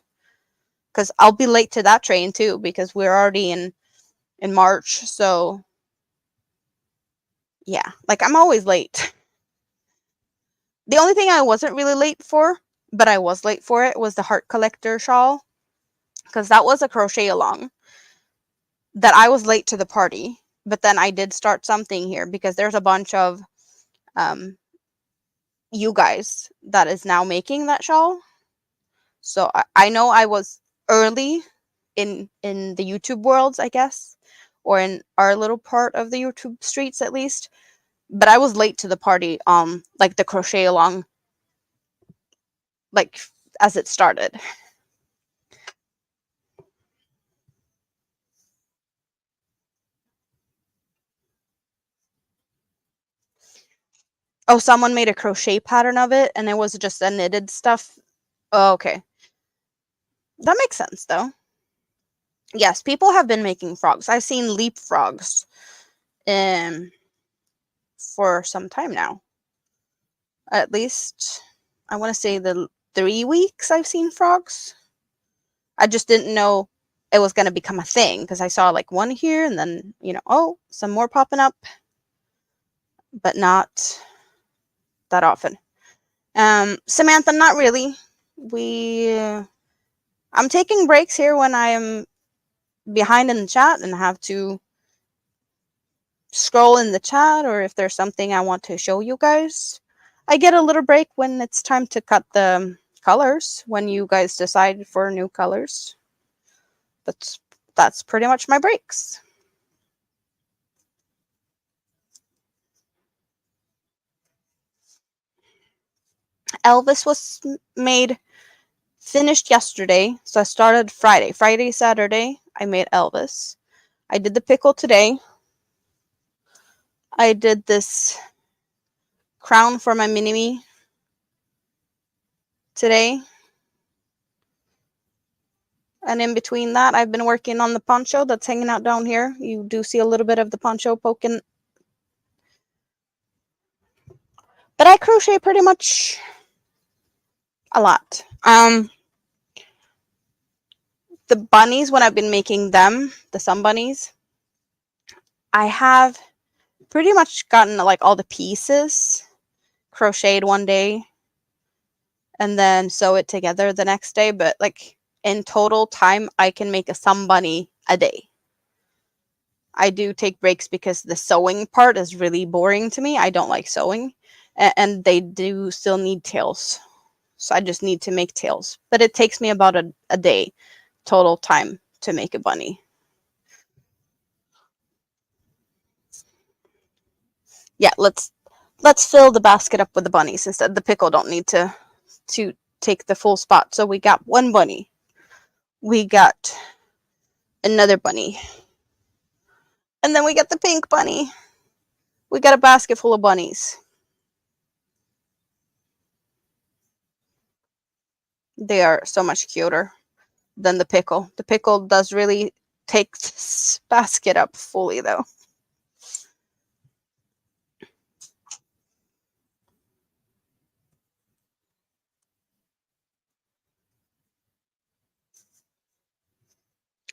Because I'll be late to that train too, because we're already in March. So yeah, like I'm always late. The only thing I wasn't really late for, but I was late for it, was the heart collector shawl, because that was a crochet along that I was late to the party. But then I did start something here because there's a bunch of you guys that is now making that shawl. So I know I was early in the YouTube worlds, I guess, or in our little part of the YouTube streets at least. But I was late to the party, like the crochet along, like as it started. Oh, someone made a crochet pattern of it, and it was just a knitted stuff. Oh, okay, that makes sense though. Yes, people have been making frogs. I've seen leap frogs, for some time now. At least, I want to say the 3 weeks I've seen frogs. I just didn't know it was going to become a thing, because I saw like one here and then, oh, some more popping up, but not that often. Samantha, not really. I'm taking breaks here when I am behind in the chat and have to scroll in the chat, or if there's something I want to show you guys. I get a little break when it's time to cut the colors, when you guys decide for new colors. But that's pretty much my breaks. Elvis was finished yesterday, so I started Friday, Saturday. I made Elvis. I did the pickle today. I did this crown for my mini-me today. And in between that, I've been working on the poncho that's hanging out down here. You do see a little bit of the poncho poking. But I crochet pretty much a lot. The bunnies, when I've been making them, the sun bunnies, I have pretty much gotten like all the pieces crocheted one day and then sew it together the next day. But like in total time, I can make a sun bunny a day. I do take breaks because the sewing part is really boring to me. I don't like sewing, and they do still need tails. So I just need to make tails. But it takes me about a day total time to make a bunny. Yeah, let's fill the basket up with the bunnies instead. The pickle don't need to take the full spot. So we got one bunny. We got another bunny. And then we got the pink bunny. We got a basket full of bunnies. They are so much cuter than the pickle. The pickle does really take this basket up fully, though.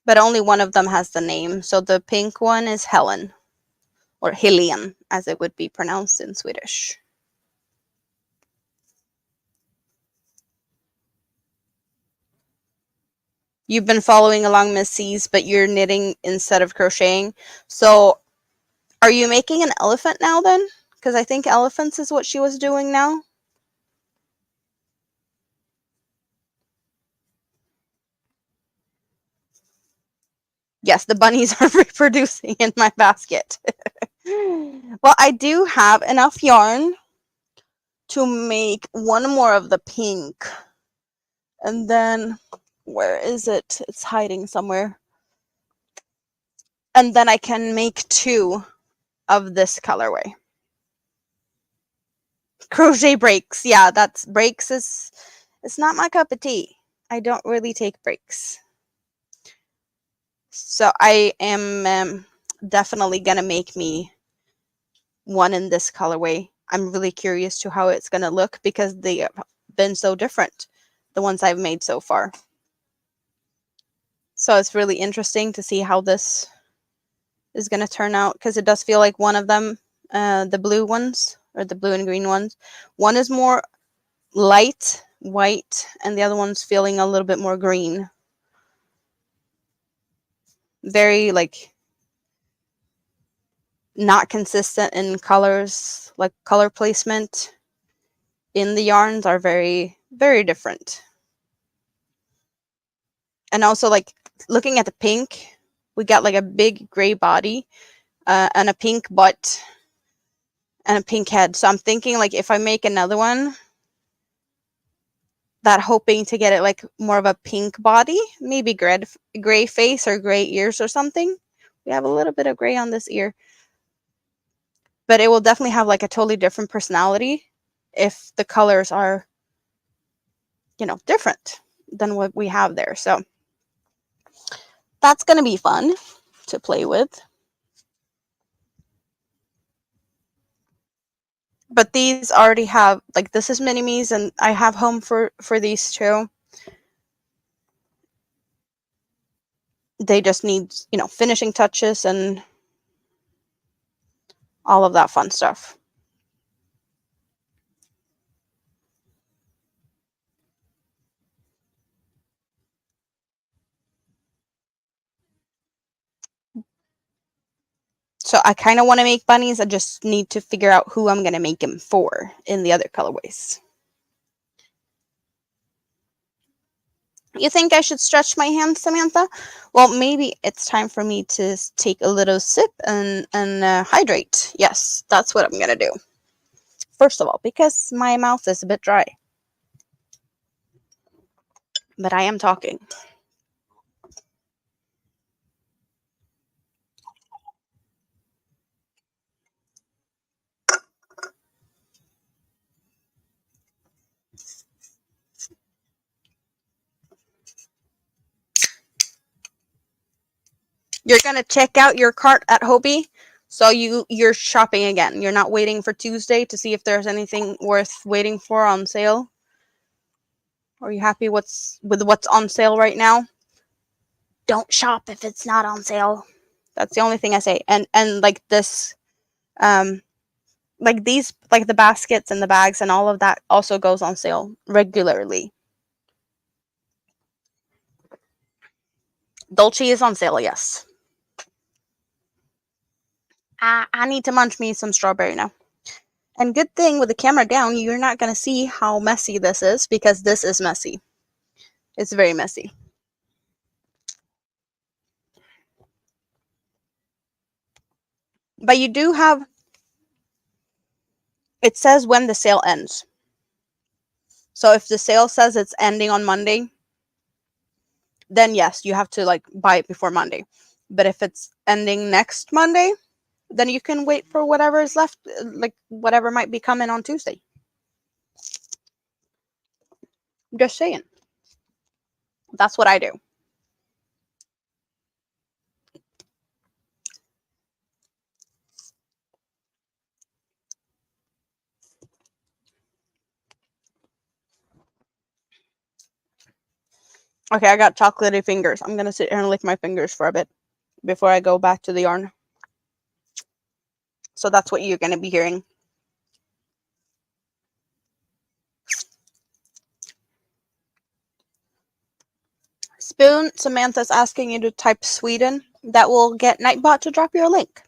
But only one of them has the name. So the pink one is Helen, or Helene, as it would be pronounced in Swedish. You've been following along Miss C's, but you're knitting instead of crocheting. So are you making an elephant now then? Because I think elephants is what she was doing now. Yes, the bunnies are reproducing in my basket. Well, I do have enough yarn to make one more of the pink. And then, where is it? It's hiding somewhere. And then I can make two of this colorway. Crochet breaks. Yeah, that's breaks it's not my cup of tea. I don't really take breaks. So I am definitely gonna make me one in this colorway. I'm really curious to how it's gonna look because they have been so different, the ones I've made so far. So it's really interesting to see how this is gonna turn out, because it does feel like one of them, the blue ones, or the blue and green ones, one is more light white and the other one's feeling a little bit more green. Very like not consistent in colors, like color placement in the yarns are very, very different. And also, like, looking at the pink, we got like a big gray body and a pink butt and a pink head. So I'm thinking, like, if I make another one, that hoping to get it like more of a pink body, maybe gray face or gray ears or something. We have a little bit of gray on this ear, but it will definitely have like a totally different personality if the colors are, different than what we have there. So that's going to be fun to play with. But these already have, like, this is mini-me's and I have home for these two. They just need, finishing touches and all of that fun stuff. So I kind of want to make bunnies. I just need to figure out who I'm going to make them for in the other colorways. You think I should stretch my hands, Samantha? Well, maybe it's time for me to take a little sip and hydrate. Yes, that's what I'm going to do. First of all, because my mouth is a bit dry. But I am talking. You're going to check out your cart at Hobie. So you're shopping again. You're not waiting for Tuesday to see if there's anything worth waiting for on sale. Are you happy with what's on sale right now? Don't shop if it's not on sale. That's the only thing I say. And like this, like these, like the baskets and the bags and all of that also goes on sale regularly. Dolce is on sale, yes. I need to munch me some strawberry now. And good thing with the camera down, you're not going to see how messy this is because this is messy. It's very messy. But you do have, it says when the sale ends. So if the sale says it's ending on Monday, then yes, you have to like buy it before Monday. But if it's ending next Monday, then you can wait for whatever is left, like whatever might be coming on Tuesday. Just saying. That's what I do. Okay, I got chocolatey fingers. I'm going to sit here and lick my fingers for a bit before I go back to the yarn. So that's what you're going to be hearing. Spoon, Samantha's asking you to type Sweden. That will get Nightbot to drop your link.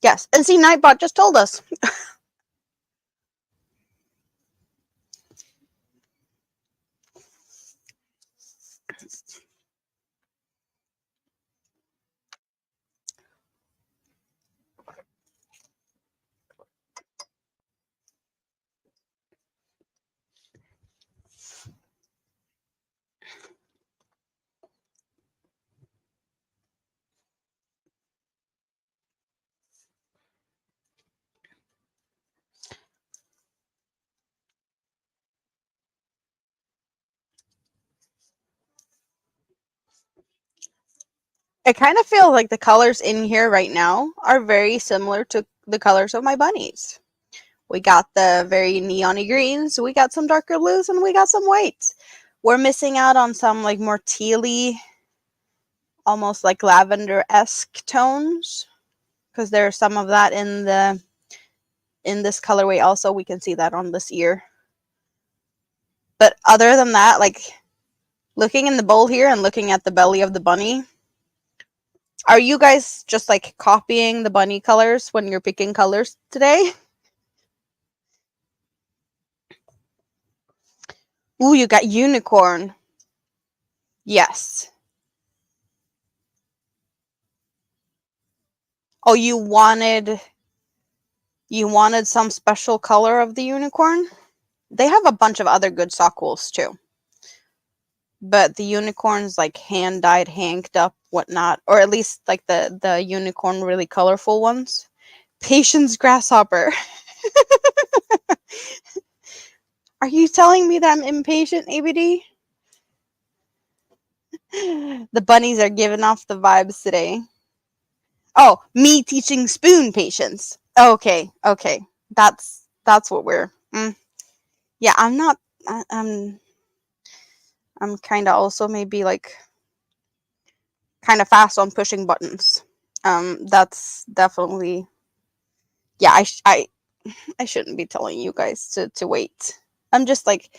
Yes, and see, Nightbot just told us. I kind of feel like the colors in here right now are very similar to the colors of my bunnies. We got the very neon greens, we got some darker blues, and we got some whites. We're missing out on some like more tealy, almost like lavender-esque tones, because there's some of that in this colorway also. We can see that on this ear. But other than that, like looking in the bowl here and looking at the belly of the bunny, are you guys just like copying the bunny colors when you're picking colors today? Ooh, you got unicorn. Yes. Oh, you wanted some special color of the unicorn? They have a bunch of other good sock wools too. But the unicorns like hand dyed, hanked up, whatnot, or at least like the unicorn really colorful ones. Patience grasshopper. Are you telling me that I'm impatient, ABD? The bunnies are giving off the vibes today. Oh, me teaching Spoon patience. Okay. That's what we're. Yeah, I'm not. I'm kind of also maybe like kind of fast on pushing buttons. That's definitely, yeah, I shouldn't be telling you guys to wait. I'm just like,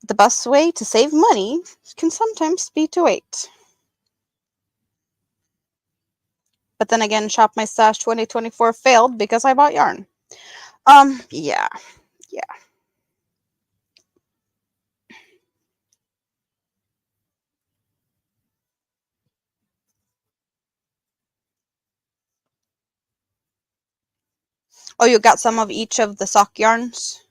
the best way to save money can sometimes be to wait. But then again, Shop My Stash 2024 failed because I bought yarn. Yeah. Oh, you got some of each of the sock yarns?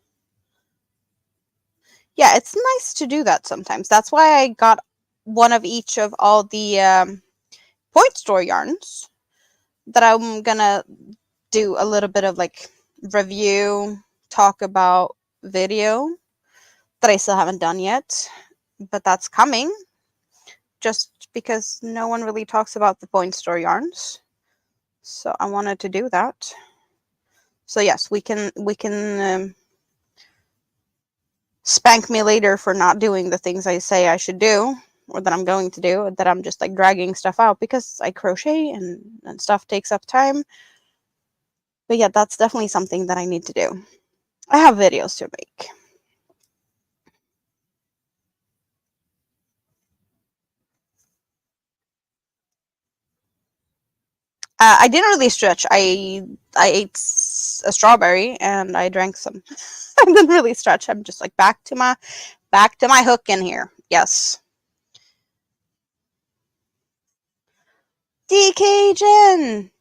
Yeah, it's nice to do that sometimes. That's why I got one of each of all the point store yarns that I'm gonna do a little bit of like review, talk about video that I still haven't done yet, but that's coming just because no one really talks about the point store yarns. So I wanted to do that. So yes, we can spank me later for not doing the things I say I should do or that I'm going to do, that I'm just like dragging stuff out because I crochet and stuff takes up time. But yeah, that's definitely something that I need to do. I have videos to make. I didn't really stretch. I ate a strawberry and I drank some. I didn't really stretch. I'm just like back to my hook in here. Yes. DK Jen,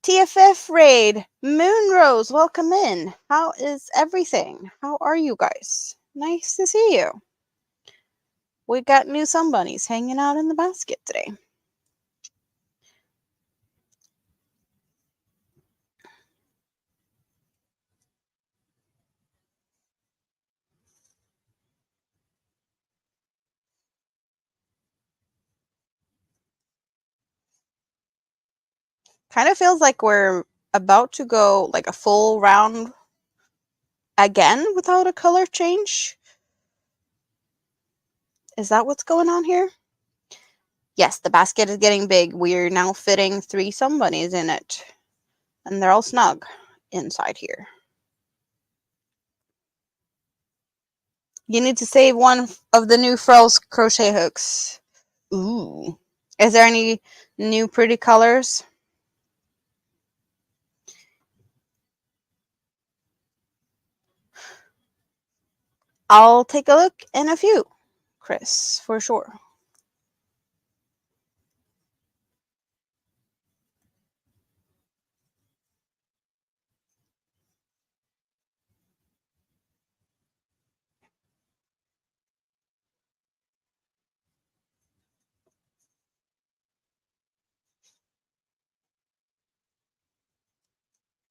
TFF Raid, Moonrose, welcome in. How is everything? How are you guys? Nice to see you. We got new sun bunnies hanging out in the basket today. Kind of feels like we're about to go like a full round again without a color change. Is that what's going on here? Yes, the basket is getting big. We're now fitting 3 sun bunnies in it. And they're all snug inside here. You need to save one of the new Frills crochet hooks. Ooh. Is there any new pretty colors? I'll take a look in a few, Chris, for sure.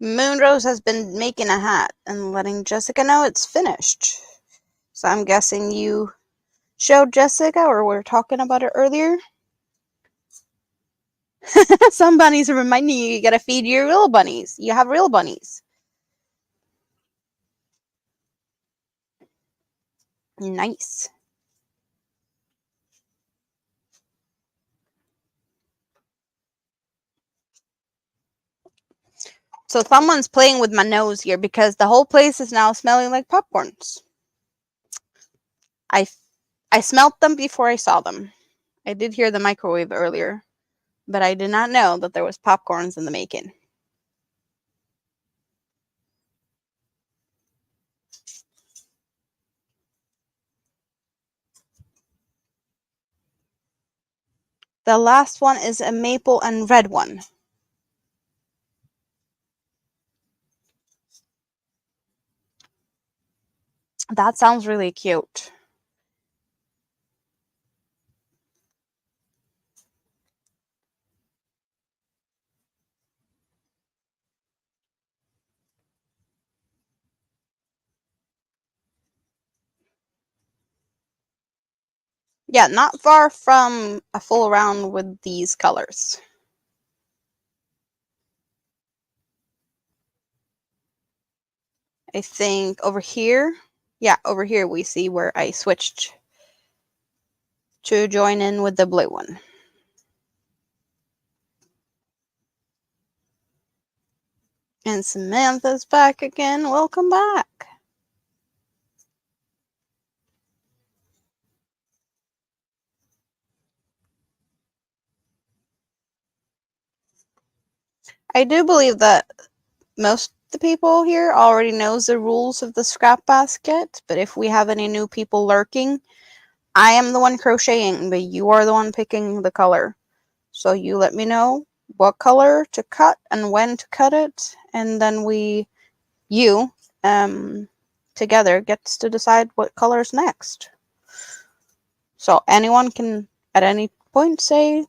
Moonrose has been making a hat and letting Jessica know it's finished. So I'm guessing you showed Jessica or were talking about it earlier. Some bunnies are reminding you gotta feed your real bunnies. You have real bunnies. Nice. So someone's playing with my nose here because the whole place is now smelling like popcorns. I I smelt them before I saw them. I did hear the microwave earlier, but I did not know that there was popcorns in the making. The last one is a maple and red one. That sounds really cute. Yeah, not far from a full round with these colors. I think over here, yeah, over here we see where I switched to join in with the blue one. And Samantha's back again. Welcome back. I do believe that most of the people here already knows the rules of the scrap basket, but if we have any new people lurking, I am the one crocheting, but you are the one picking the color. So you let me know what color to cut and when to cut it, and then you, together gets to decide what color is next. So anyone can at any point say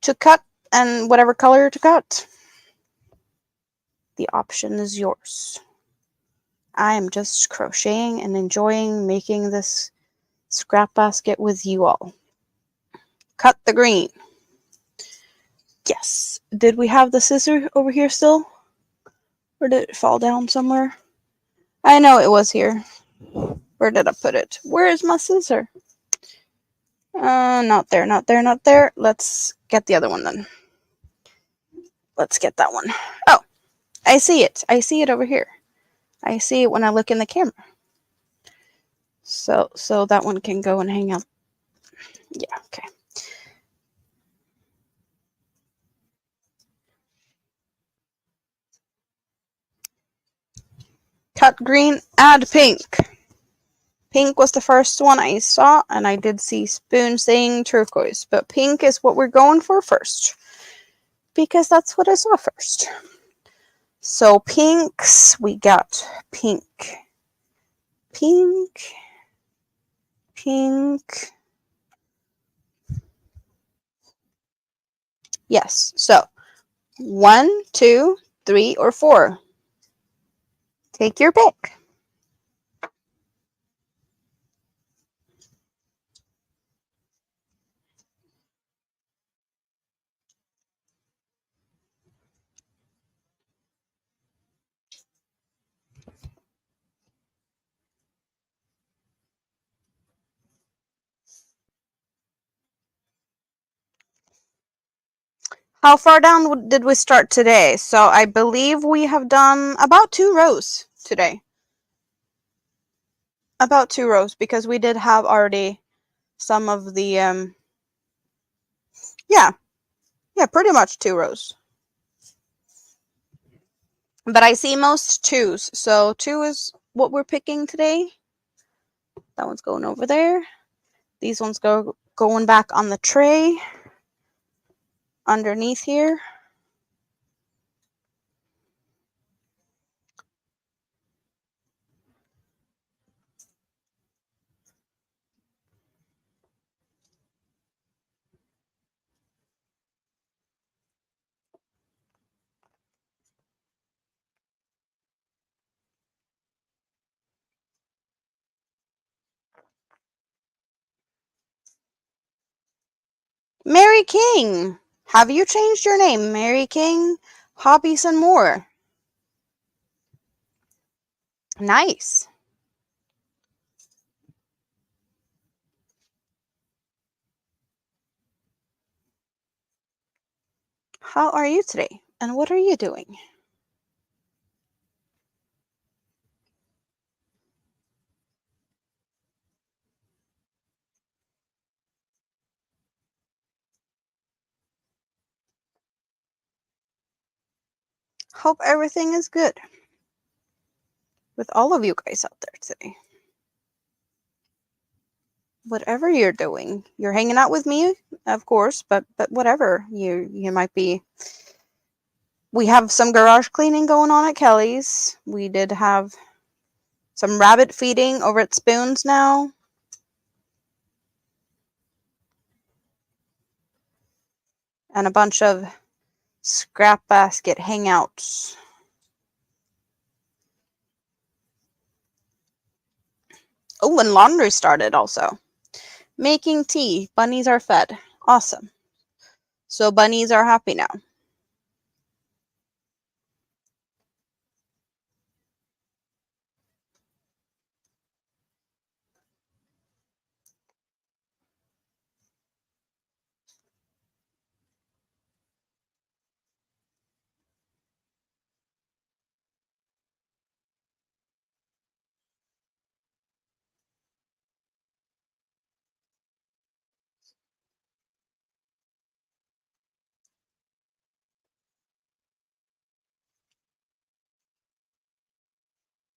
to cut and whatever color to cut. The option is yours. I am just crocheting and enjoying making this scrap basket with you all. Cut the green. Yes. Did we have the scissor over here still? Or did it fall down somewhere? I know it was here. Where did I put it? Where is my scissor? Not there, not there, not there. Let's get the other one then. Let's get that one. Oh, I see it. I see it over here. I see it when I look in the camera. So that one can go and hang up. Yeah, okay. Cut green, add pink. Pink was the first one I saw, and I did see Spoon saying turquoise, but pink is what we're going for first, because that's what I saw first. So pinks, we got pink, pink, pink. Yes, so 1, 2, 3, or 4. Take your pick. How far down did we start today? So I believe we have done about 2 rows today. About 2 rows, because we did have already some of the, yeah, pretty much 2 rows. But I see most 2s, so 2 is what we're picking today. That one's going over there. These ones going back on the tray underneath here. Mary King! Have you changed your name? Mary King, Hobbies and More. Nice. How are you today? And what are you doing? Hope everything is good with all of you guys out there today. Whatever you're doing, you're hanging out with me, of course, but whatever you might be. We have some garage cleaning going on at Kelly's. We did have some rabbit feeding over at Spoon's now. And a bunch of scrap basket hangouts. Oh, and laundry started also. Making tea. Bunnies are fed. Awesome. So bunnies are happy now.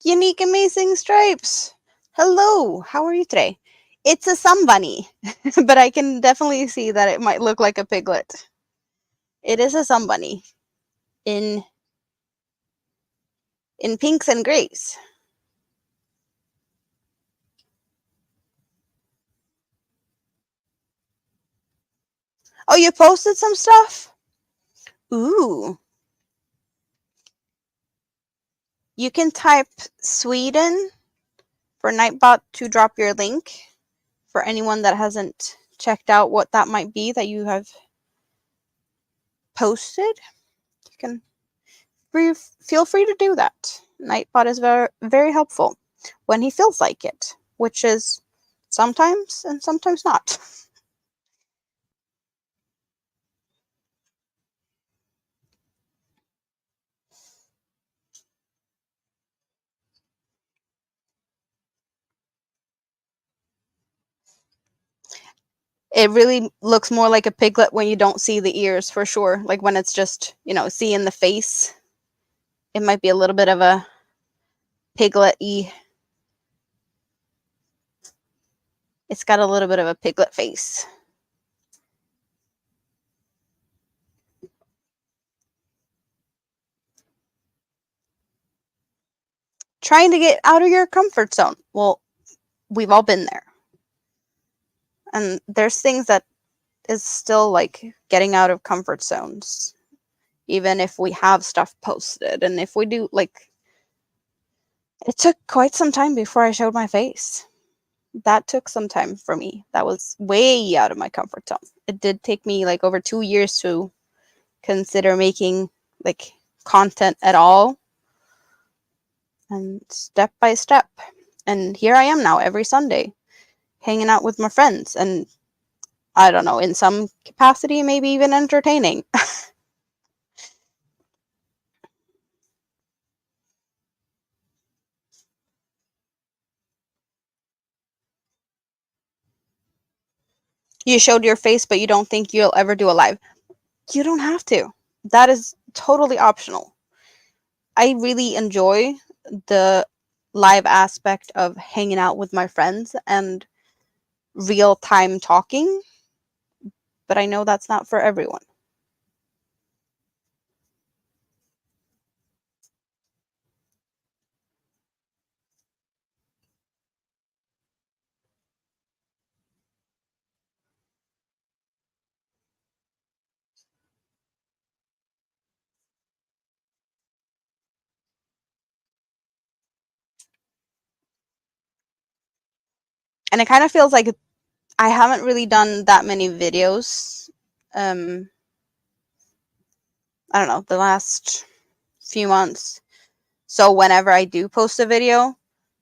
Unique Amazing Stripes. Hello, how are you today? It's a sun bunny, but I can definitely see that it might look like a piglet. It is a sun bunny in pinks and grays. Oh, you posted some stuff? Ooh. You can type Sweden for Nightbot to drop your link for anyone that hasn't checked out what that might be that you have posted. You can feel free to do that. Nightbot is very, very helpful when he feels like it, which is sometimes and sometimes not. It really looks more like a piglet when you don't see the ears, for sure. Like when it's just, seeing the face, it might be a little bit of a piglet-y. It's got a little bit of a piglet face. Trying to get out of your comfort zone. Well, we've all been there. And there's things that is still like getting out of comfort zones. Even if we have stuff posted. And if we do, like, it took quite some time before I showed my face. That took some time for me. That was way out of my comfort zone. It did take me like over 2 years to consider making like content at all. And step by step. And here I am now every Sunday, hanging out with my friends. And I don't know, in some capacity, maybe even entertaining. You showed your face, but you don't think you'll ever do a live. You don't have to. That is totally optional. I really enjoy the live aspect of hanging out with my friends and real time talking, but I know that's not for everyone. And it kind of feels like I haven't really done that many videos. Um, I don't know, the last few months. So whenever I do post a video,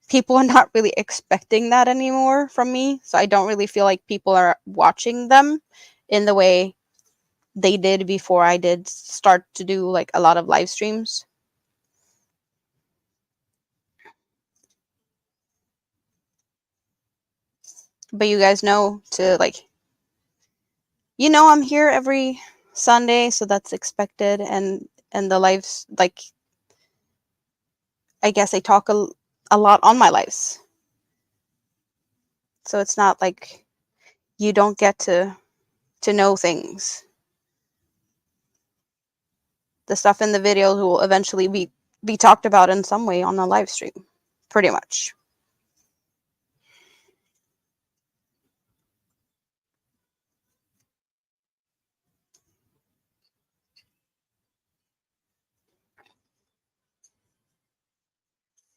people are not really expecting that anymore from me. So I don't really feel like people are watching them in the way they did before I did start to do like a lot of live streams. But you guys know to like, I'm here every Sunday, so that's expected. And the lives, like, I guess I talk a lot on my lives. So it's not like you don't get to know things. The stuff in the videos will eventually be talked about in some way on a live stream, pretty much.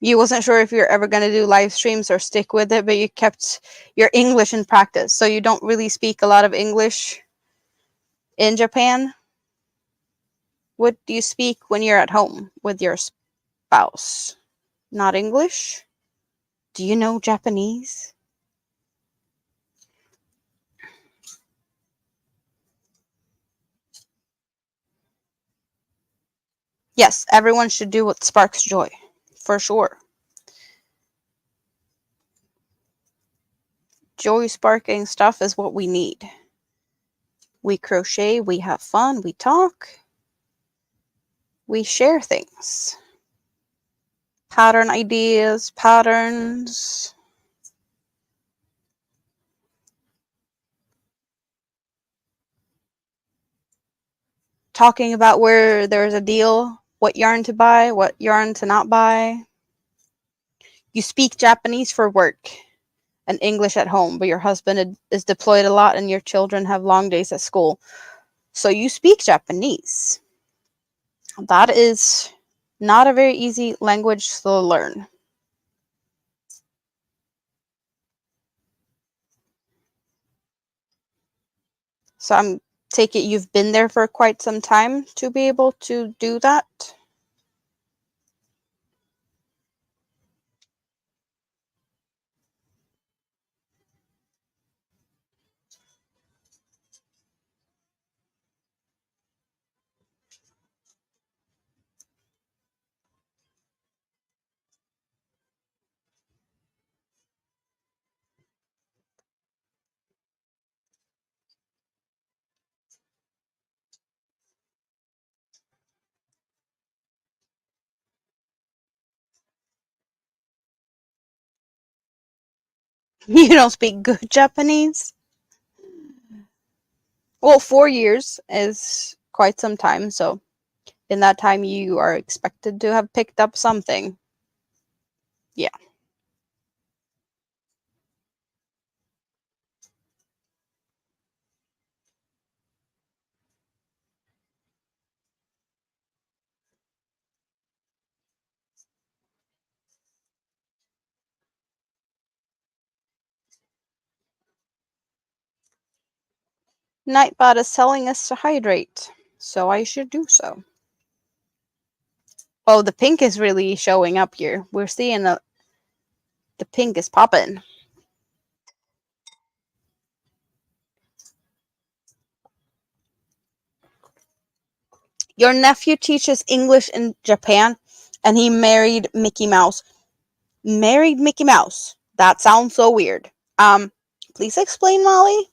You wasn't sure if you're ever going to do live streams or stick with it, but you kept your English in practice. So you don't really speak a lot of English in Japan. What do you speak when you're at home with your spouse? Not English? Do you know Japanese? Yes, everyone should do what sparks joy, for sure. Joy sparking stuff is what we need. We crochet, we have fun, we talk, we share things. pattern ideas, patterns. Talking about where there's a deal, what yarn to buy, what yarn to not buy. You speak Japanese for work and English at home, but your husband is deployed a lot and your children have long days at school. So you speak Japanese. That is not a very easy language to learn. So I'm take it you've been there for quite some time to be able to do that. You don't speak good Japanese? Well, 4 years is quite some time, so in that time you are expected to have picked up something. Yeah. Nightbot is telling us to hydrate, so I should do so. Oh, the pink is really showing up here. We're seeing the pink is popping. Your nephew teaches English in Japan, and he married Mickey Mouse. Married Mickey Mouse. That sounds so weird. Please explain, Molly.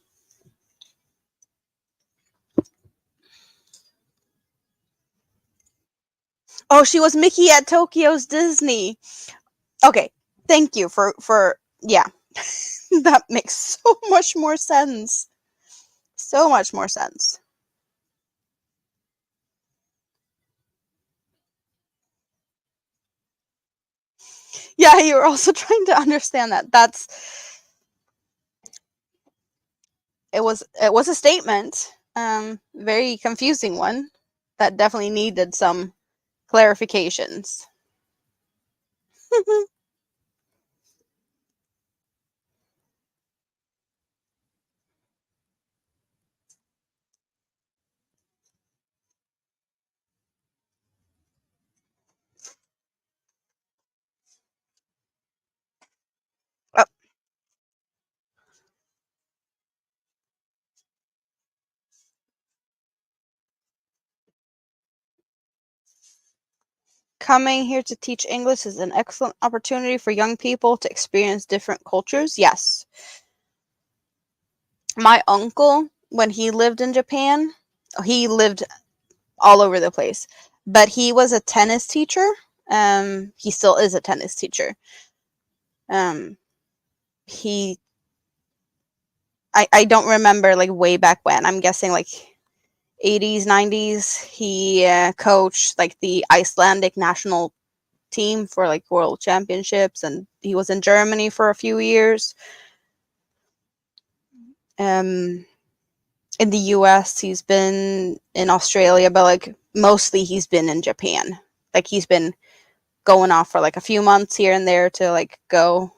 Oh, she was Mickey at Tokyo's Disney. Okay, thank you for yeah. That makes so much more sense. So much more sense. Yeah, you were also trying to understand that. It was a statement. Very confusing one that definitely needed some clarifications. Oh, coming here to teach English is an excellent opportunity for young people to experience different cultures. Yes. My uncle, when he lived in Japan, he lived all over the place, but he was a tennis teacher. He still is a tennis teacher. Um, he, I don't remember like way back when. I'm guessing like 80s, 90s. He coached like the Icelandic national team for like world championships, and he was in Germany for a few years. Um, in the US, he's been in Australia, but like mostly he's been in Japan. Like he's been going off for like a few months here and there to like go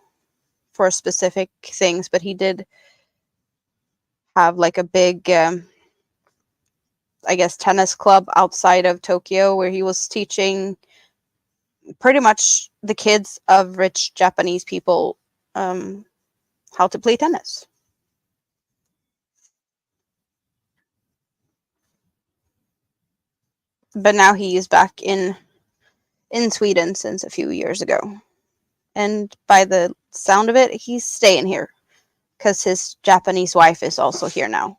for specific things, but he did have like a big I guess tennis club outside of Tokyo where he was teaching pretty much the kids of rich Japanese people um, how to play tennis. But now he is back in Sweden since a few years ago. And by the sound of it, he's staying here because his Japanese wife is also here now.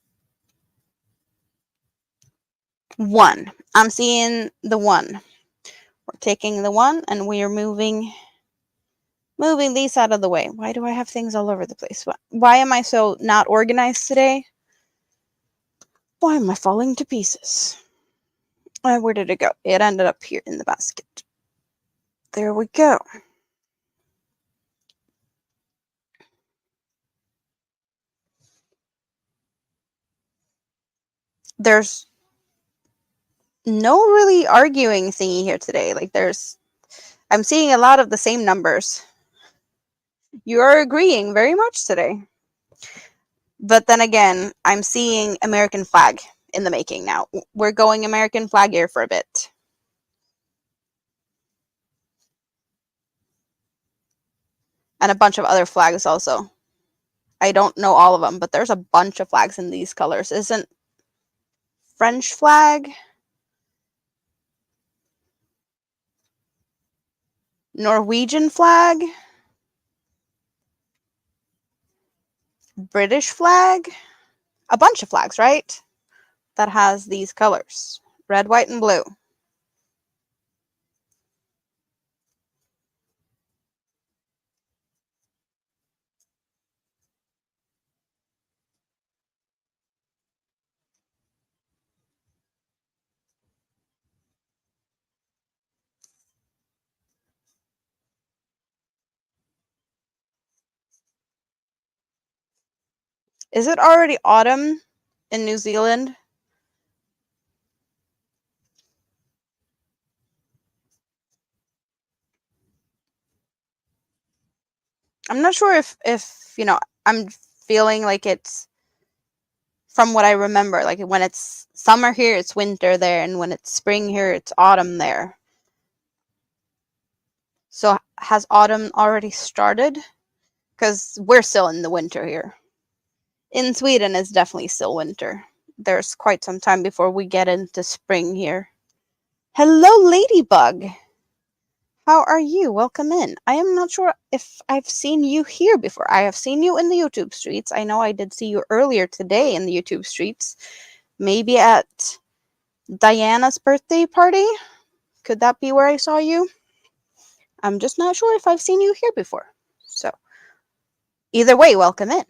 1. I'm seeing the 1. We're taking the 1 and we are moving these out of the way. Why do I have things all over the place? Why am I so not organized today? Why am I falling to pieces? Where did it go? It ended up here in the basket. There we go. There's no really arguing thingy here today. Like I'm seeing a lot of the same numbers. You are agreeing very much today. But then again, I'm seeing American flag in the making now. We're going American flag here for a bit. And a bunch of other flags also. I don't know all of them, but there's a bunch of flags in these colors. Isn't French flag, Norwegian flag, British flag, a bunch of flags, right? That has these colors, red, white, and blue. Is it already autumn in New Zealand? I'm not sure if I'm feeling like it's from what I remember, like when it's summer here, it's winter there, and when it's spring here, it's autumn there. So has autumn already started? Because we're still in the winter here. In Sweden, it's definitely still winter. There's quite some time before we get into spring here. Hello, Ladybug. How are you? Welcome in. I am not sure if I've seen you here before. I have seen you in the YouTube streets. I know I did see you earlier today in the YouTube streets. Maybe at Diana's birthday party? Could that be where I saw you? I'm just not sure if I've seen you here before. So, either way, welcome in.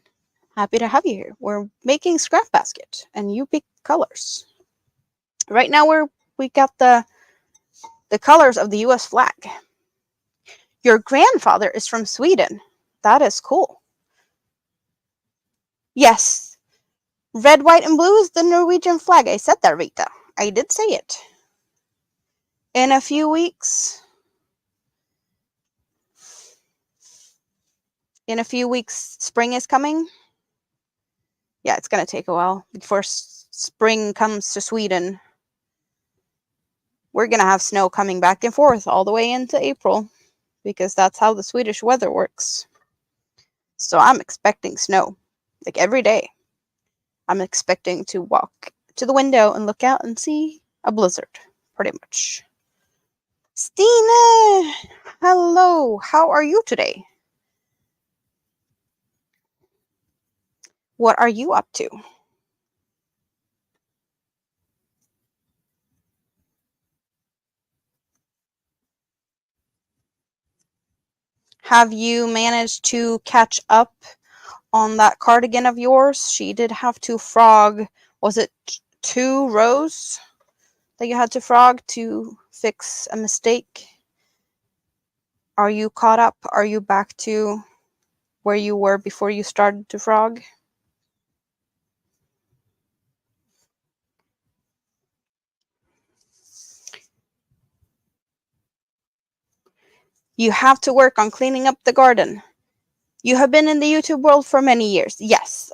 Happy to have you here. We're making scrap basket, and you pick colors. Right now, we got the colors of the U.S. flag. Your grandfather is from Sweden. That is cool. Yes, red, white, and blue is the Norwegian flag. I said that, Rita. I did say it. In a few weeks. Spring is coming. Yeah, it's going to take a while before spring comes to Sweden. We're going to have snow coming back and forth all the way into April because that's how the Swedish weather works. So I'm expecting snow, like every day. I'm expecting to walk to the window and look out and see a blizzard, pretty much. Stina! Hello, how are you today? What are you up to? Have you managed to catch up on that cardigan of yours? She did have to frog, was it 2 rows that you had to frog to fix a mistake? Are you caught up? Are you back to where you were before you started to frog? You have to work on cleaning up the garden. You have been in the YouTube world for many years. Yes,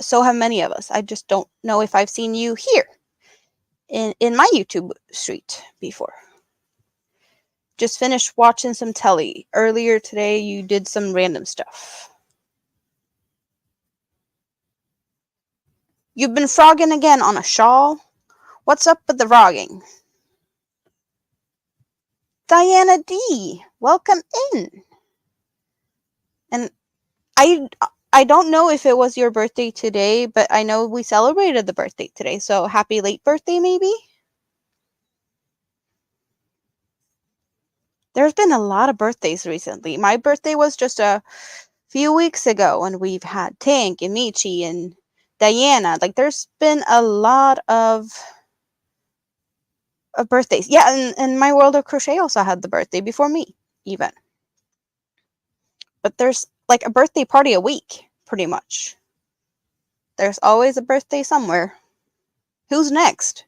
so have many of us. I just don't know if I've seen you here in my YouTube street before. Just finished watching some telly. Earlier today, you did some random stuff. You've been frogging again on a shawl? What's up with the frogging? Diana D, welcome in. And I I don't know if it was your birthday today, but I know we celebrated the birthday today. So happy late birthday, maybe? There's been a lot of birthdays recently. My birthday was just a few weeks ago, and we've had Tank and Michi and Diana. Like, there's been a lot of birthdays. Yeah, and my World of Crochet also had the birthday before me, even. But there's like a birthday party a week, pretty much. There's always a birthday somewhere. Who's next?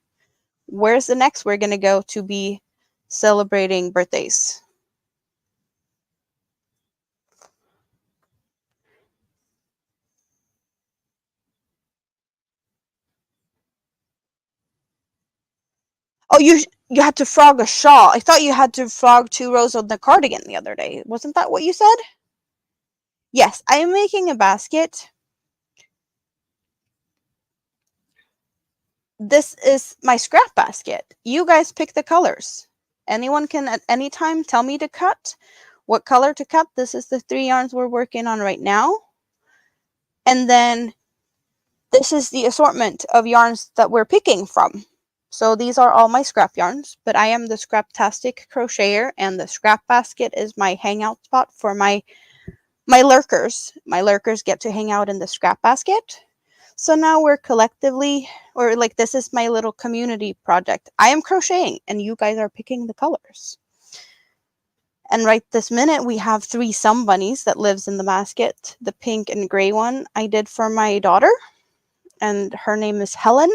Where's the next we're gonna go to be celebrating birthdays? Oh, you had to frog a shawl. I thought you had to frog 2 rows on the cardigan the other day. Wasn't that what you said? Yes, I am making a basket. This is my scrap basket. You guys pick the colors. Anyone can at any time tell me to cut, what color to cut. This is the 3 yarns we're working on right now. And then this is the assortment of yarns that we're picking from. So these are all my scrap yarns, but I am the Scraptastic Crocheter, and the scrap basket is my hangout spot for my lurkers. My lurkers get to hang out in the scrap basket. So now we're collectively, or like, this is my little community project. I am crocheting and you guys are picking the colors. And right this minute we have 3 sun bunnies that lives in the basket. The pink and gray one I did for my daughter, and her name is Helen,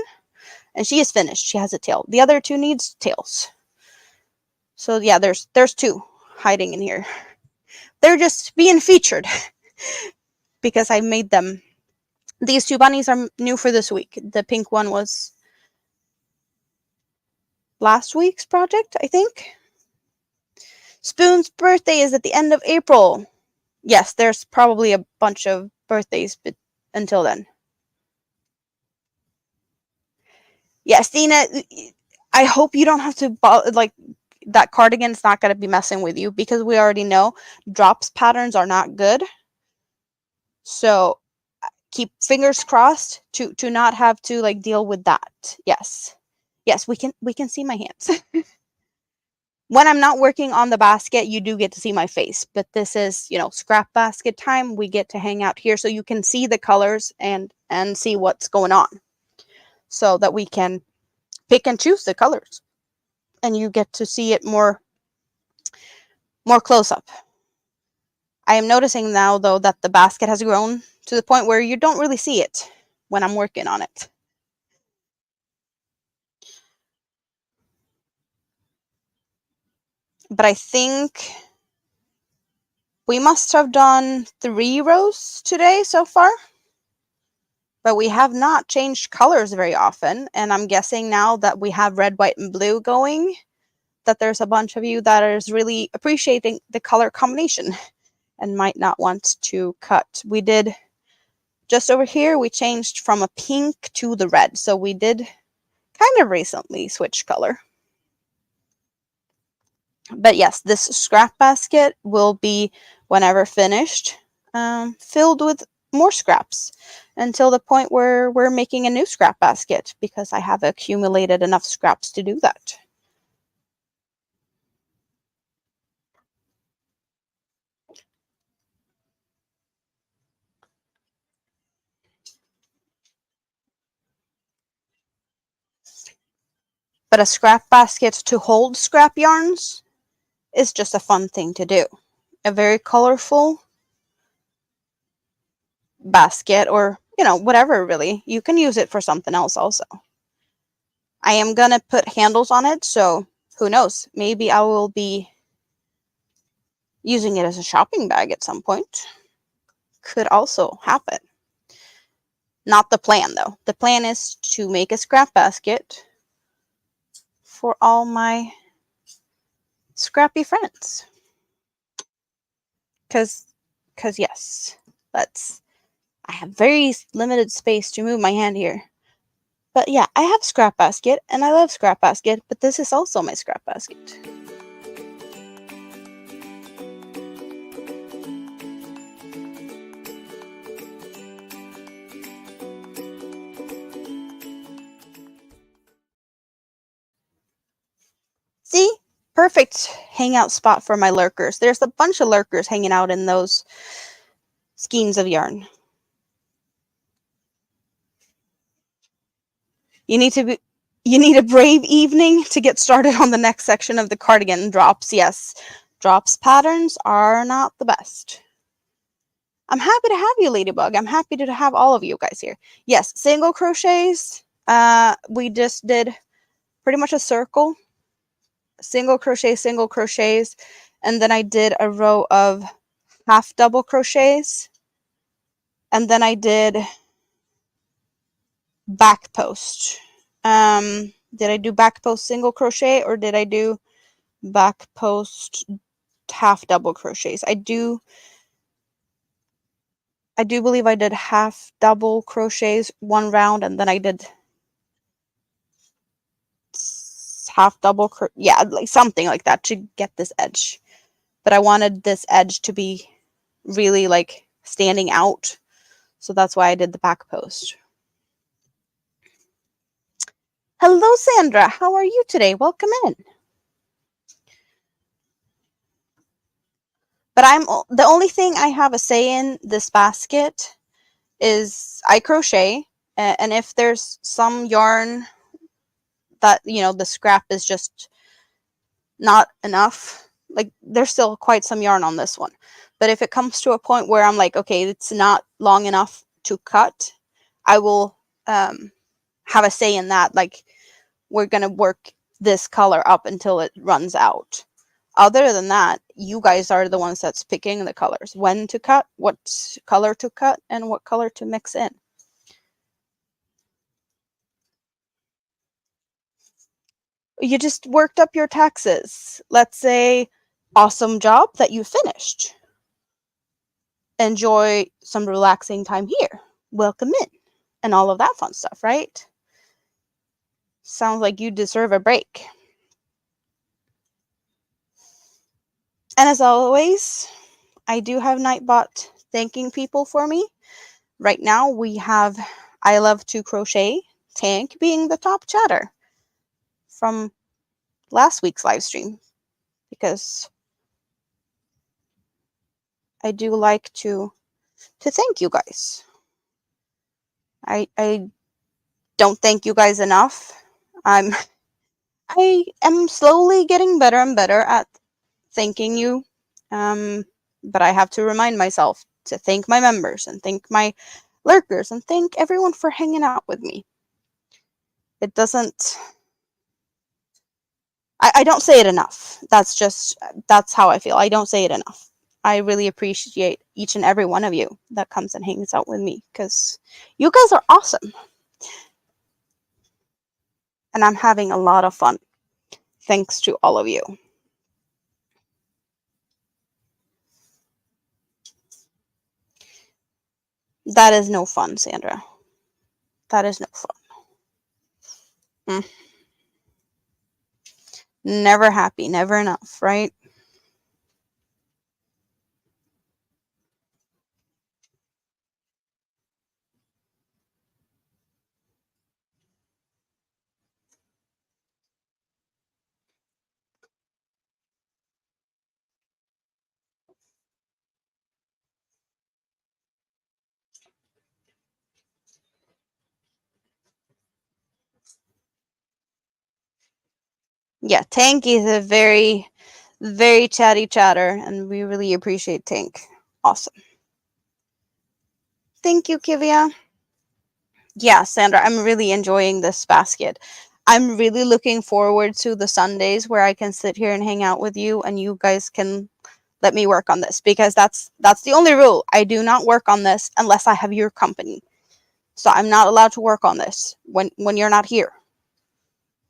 and she is finished. She has a tail. The other 2 needs tails. So yeah, there's 2 hiding in here. They're just being featured because I made them. These 2 bunnies are new for this week. The pink one was last week's project, I think. Spoon's birthday is at the end of April. Yes, there's probably a bunch of birthdays until then. Yes, Dina, I hope you don't have to, like, that cardigan's not going to be messing with you, because we already know drops patterns are not good. So keep fingers crossed to not have to like deal with that. Yes, we can see my hands. When I'm not working on the basket, you do get to see my face, but this is, scrap basket time. We get to hang out here so you can see the colors and see what's going on, so that we can pick and choose the colors and you get to see it more close up. I am noticing now, though, that the basket has grown to the point where you don't really see it when I'm working on it. But I think we must have done 3 rows today so far. But we have not changed colors very often. And I'm guessing now that we have red, white, and blue going, that there's a bunch of you that is really appreciating the color combination and might not want to cut. We did, just over here, we changed from a pink to the red. So we did kind of recently switch color. But yes, this scrap basket will be, whenever finished, filled with more scraps until the point where we're making a new scrap basket, because I have accumulated enough scraps to do that. But a scrap basket to hold scrap yarns is just a fun thing to do. A very colorful basket, or whatever, really. You can use it for something else also. I am gonna put handles on it, so who knows, maybe I will be using it as a shopping bag at some point. Could also happen. Not the plan, though. The plan is to make a scrap basket for all my scrappy friends. Cause yes, I have very limited space to move my hand here. But yeah, I have scrap basket and I love scrap basket, but this is also my scrap basket. perfect hangout spot for my lurkers. There's a bunch of lurkers hanging out in those skeins of yarn. You need a brave evening to get started on the next section of the cardigan. Drops, yes. Drops patterns are not the best. I'm happy to have you, Ladybug. I'm happy to have all of you guys here. Yes, single crochets. We just did pretty much a circle. Single crochets, and then I did a row of half double crochets, and then I did back post. Did I do back post single crochet, or did I do back post half double crochets? I do believe I did half double crochets one round, and then I did half double yeah, like something like that to get this edge. But I wanted this edge to be really like standing out, so that's why I did the back post. Hello, Sandra. How are you today? Welcome in. But the only thing I have a say in this basket is I crochet, and if there's some yarn that, you know, the scrap is just not enough, like there's still quite some yarn on this one. But if it comes to a point where I'm like, okay, it's not long enough to cut, I will have a say in that. Like, we're going to work this color up until it runs out. Other than that, you guys are the ones that's picking the colors, when to cut, what color to cut, and what color to mix in. You just worked up your taxes. Let's say, awesome job that you finished. Enjoy some relaxing time here. Welcome in. And all of that fun stuff, right? Sounds like you deserve a break. And as always, I do have Nightbot thanking people for me. Right now we have I Love to Crochet Tank being the top chatter from last week's live stream, because I do like to thank you guys. I don't thank you guys enough. I am slowly getting better and better at thanking you. But I have to remind myself to thank my members and thank my lurkers and thank everyone for hanging out with me. It doesn't, I don't say it enough. That's how I feel. I don't say it enough. I really appreciate each and every one of you that comes and hangs out with me, because you guys are awesome. And I'm having a lot of fun. Thanks to all of you. That is no fun, Sandra. That is no fun. Never happy, never enough, right? Yeah, Tank is a very, very chatty chatter, and we really appreciate Tank. Awesome. Thank you, Kivia. Yeah, Sandra, I'm really enjoying this basket. I'm really looking forward to the Sundays where I can sit here and hang out with you, and you guys can let me work on this, because that's the only rule. I do not work on this unless I have your company. So I'm not allowed to work on this when you're not here.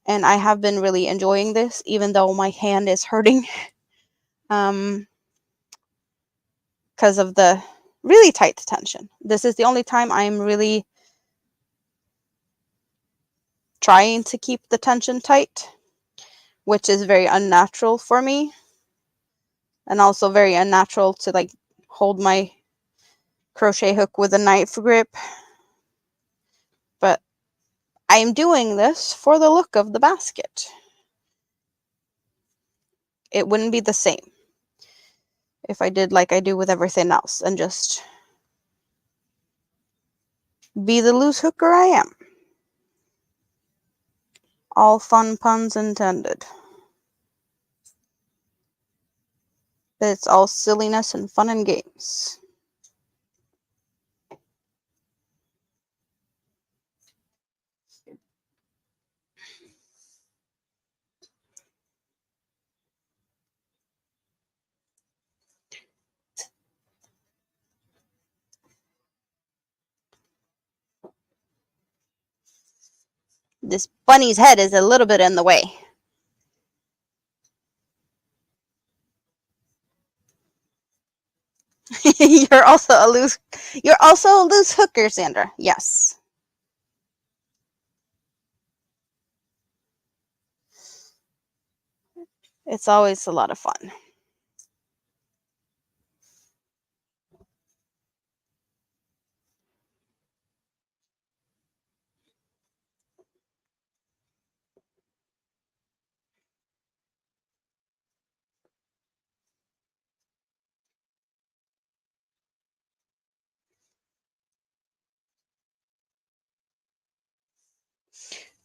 And I have been really enjoying this, even though my hand is hurting. Because of the really tight tension. This is the only time I'm really trying to keep the tension tight, which is very unnatural for me, and also very unnatural to like hold my crochet hook with a knife grip. But I'm doing this for the look of the basket. It wouldn't be the same if I did like I do with everything else and just be the loose hooker I am. All fun puns intended. But it's all silliness and fun and games. This bunny's head is a little bit in the way. You're also a loose hooker, Sandra. Yes. It's always a lot of fun.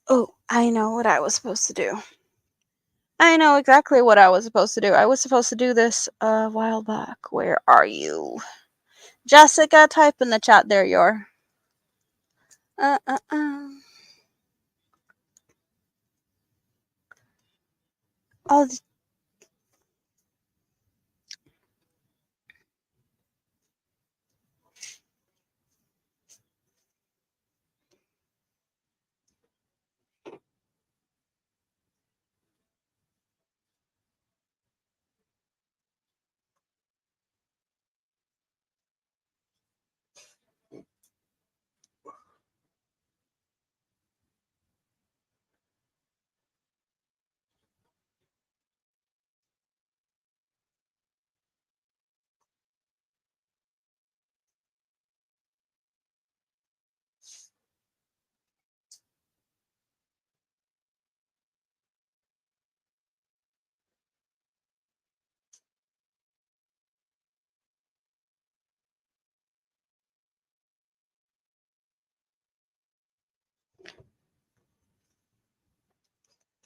Oh, I know what I was supposed to do. I know exactly what I was supposed to do. I was supposed to do this a while back. Where are you? Jessica, type in the chat. There you are. Oh,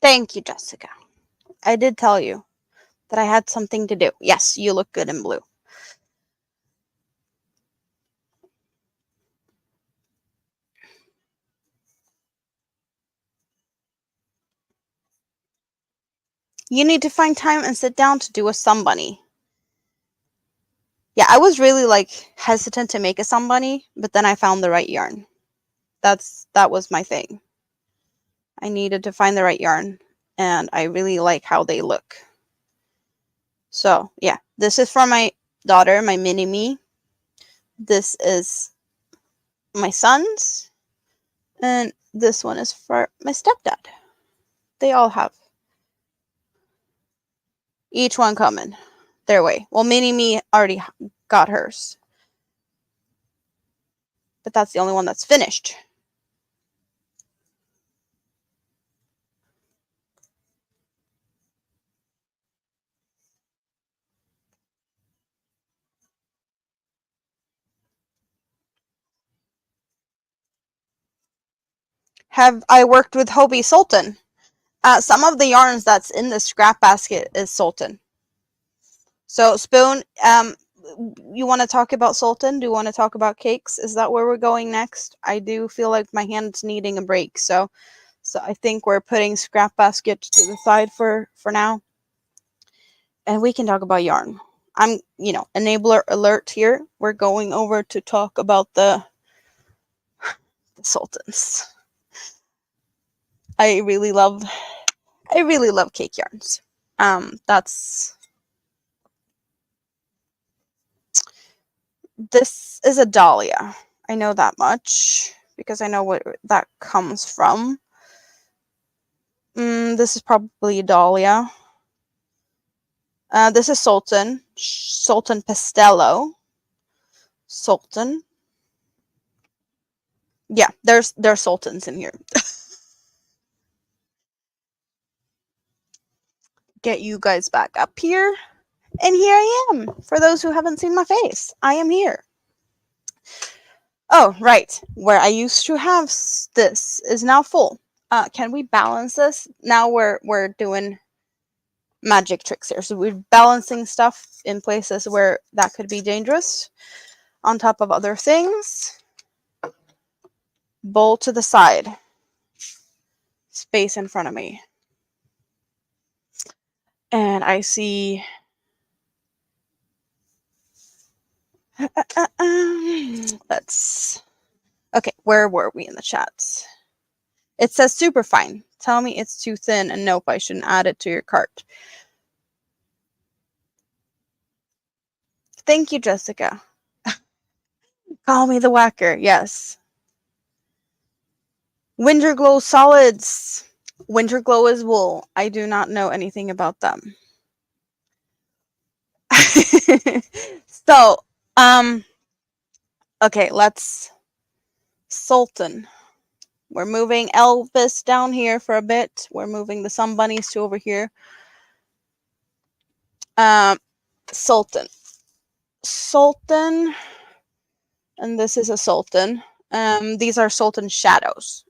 thank you, Jessica. I did tell you that I had something to do. Yes, you look good in blue. You need to find time and sit down to do a sunbunny. Yeah, I was really like hesitant to make a sunbunny, but then I found the right yarn. That was my thing. I needed to find the right yarn, and I really like how they look. So yeah, this is for my daughter, my mini me. This is my son's, and this one is for my stepdad. They all have each one coming their way. Well, mini me already got hers, but that's the only one that's finished. Have I worked with Hobie Sultan? Some of the yarns that's in the scrap basket is Sultan. So Spoon, you want to talk about Sultan? Do you want to talk about cakes? Is that where we're going next? I do feel like my hand's needing a break, so I think we're putting scrap basket to the side for now, and we can talk about yarn. I'm, enabler alert here. We're going over to talk about the Sultans. I really love cake yarns. This is a dahlia. I know that much because I know what that comes from. This is probably a dahlia. This is Sultan. Sultan Pastello. Sultan. Yeah, there's sultans in here. get you guys back up here. And here I am. For those who haven't seen my face, I am here. Oh, right. Where I used to have this is now full. Can we balance this? Now we're doing magic tricks here. So we're balancing stuff in places where that could be dangerous on top of other things. Bowl to the side. Space in front of me. And I see let's okay, where were we in the chats? It says super fine. Tell me it's too thin and nope, I shouldn't add it to your cart. Thank you, Jessica. Call me the whacker, yes. Winter Glow solids. Winter Glow is wool. I do not know anything about them. So, okay, let's Sultan. We're moving Elvis down here for a bit. We're moving the Sun Bunnies to over here. Sultan. Sultan, and this is a Sultan. These are Sultan shadows.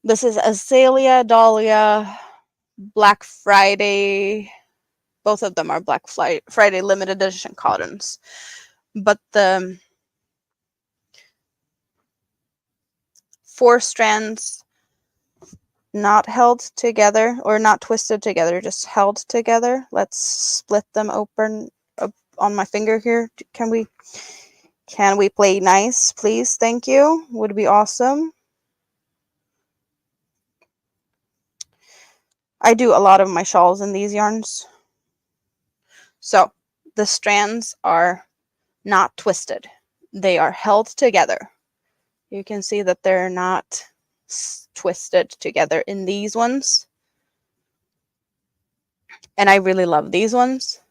This is Azalea, Dahlia, Black Friday. Both of them are Black Friday limited edition cottons. But the 4 strands not held together or not twisted together, just held together. Let's split them open on my finger here. Can we play nice, please? Thank you. Would be awesome. I do a lot of my shawls in these yarns. So the strands are not twisted. They are held together. You can see that they're not twisted together in these ones. And I really love these ones.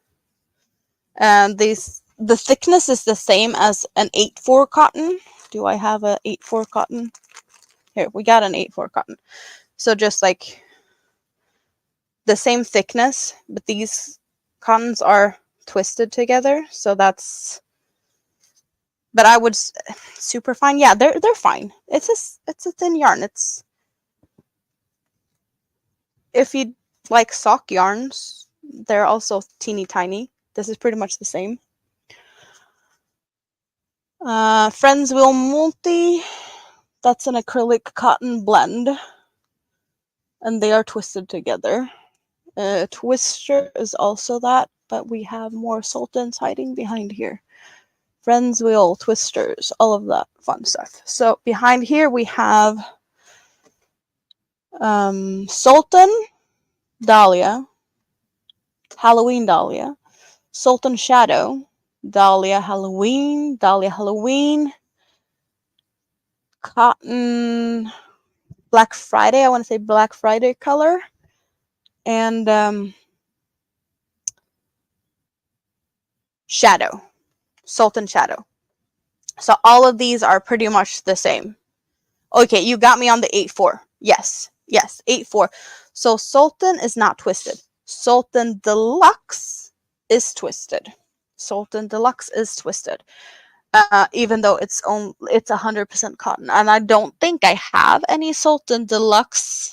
The thickness is the same as an 8/4 cotton. Do I have a 8/4 cotton? Here, we got an 8/4 cotton. So just like the same thickness, but these cottons are twisted together. So that's, but I would super fine. Yeah, they're fine. It's a thin yarn. It's, if you like sock yarns, they're also teeny tiny. This is pretty much the same. Friends Will Multi, that's an acrylic cotton blend, and they are twisted together. Twister is also that, but we have more sultans hiding behind here. Friends Will, twisters, all of that fun stuff. So behind here we have Sultan, Dahlia, Halloween Dahlia, Sultan Shadow, Dahlia Halloween, Cotton Black Friday, I want to say Black Friday color, and Shadow, Sultan Shadow. So all of these are pretty much the same. Okay, you got me on the 8/4. Yes, 8/4. So Sultan is not twisted. Sultan Deluxe is twisted. Sultan Deluxe is twisted. Even though it's 100% cotton, and I don't think I have any Sultan Deluxe.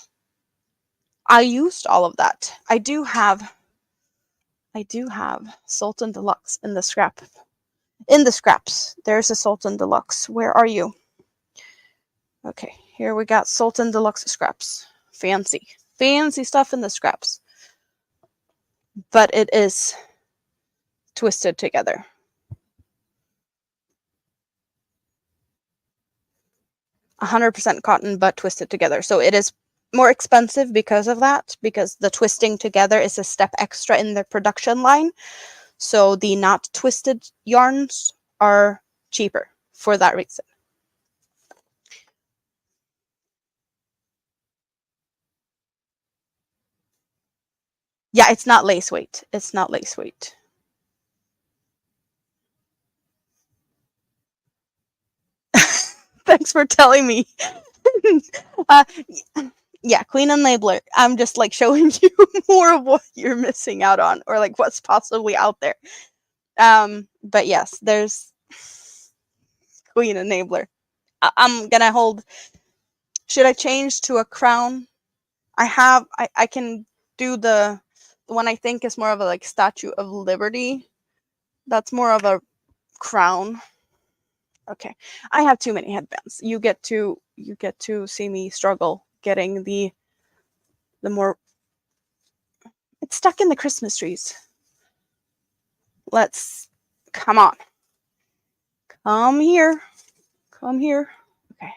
I used all of that. I do have Sultan Deluxe in the scraps. There's a Sultan Deluxe. Where are you? Okay, here we got Sultan Deluxe scraps. Fancy stuff in the scraps. But it is twisted together. 100% cotton, but twisted together. So it is more expensive because of that, because the twisting together is a step extra in the production line. So the not twisted yarns are cheaper for that reason. Yeah, it's not lace weight. It's not lace weight. Thanks for telling me. Yeah, Queen Enabler. I'm just like showing you more of what you're missing out on, or like what's possibly out there. But yes, there's Queen Enabler. I'm gonna hold. Should I change to a crown? I can do the one I think is more of a like Statue of Liberty. That's more of a crown. Okay. I have too many headbands. You get to see me struggle getting the more. It's stuck in the Christmas trees. Let's come on. Come here. Come here. Okay.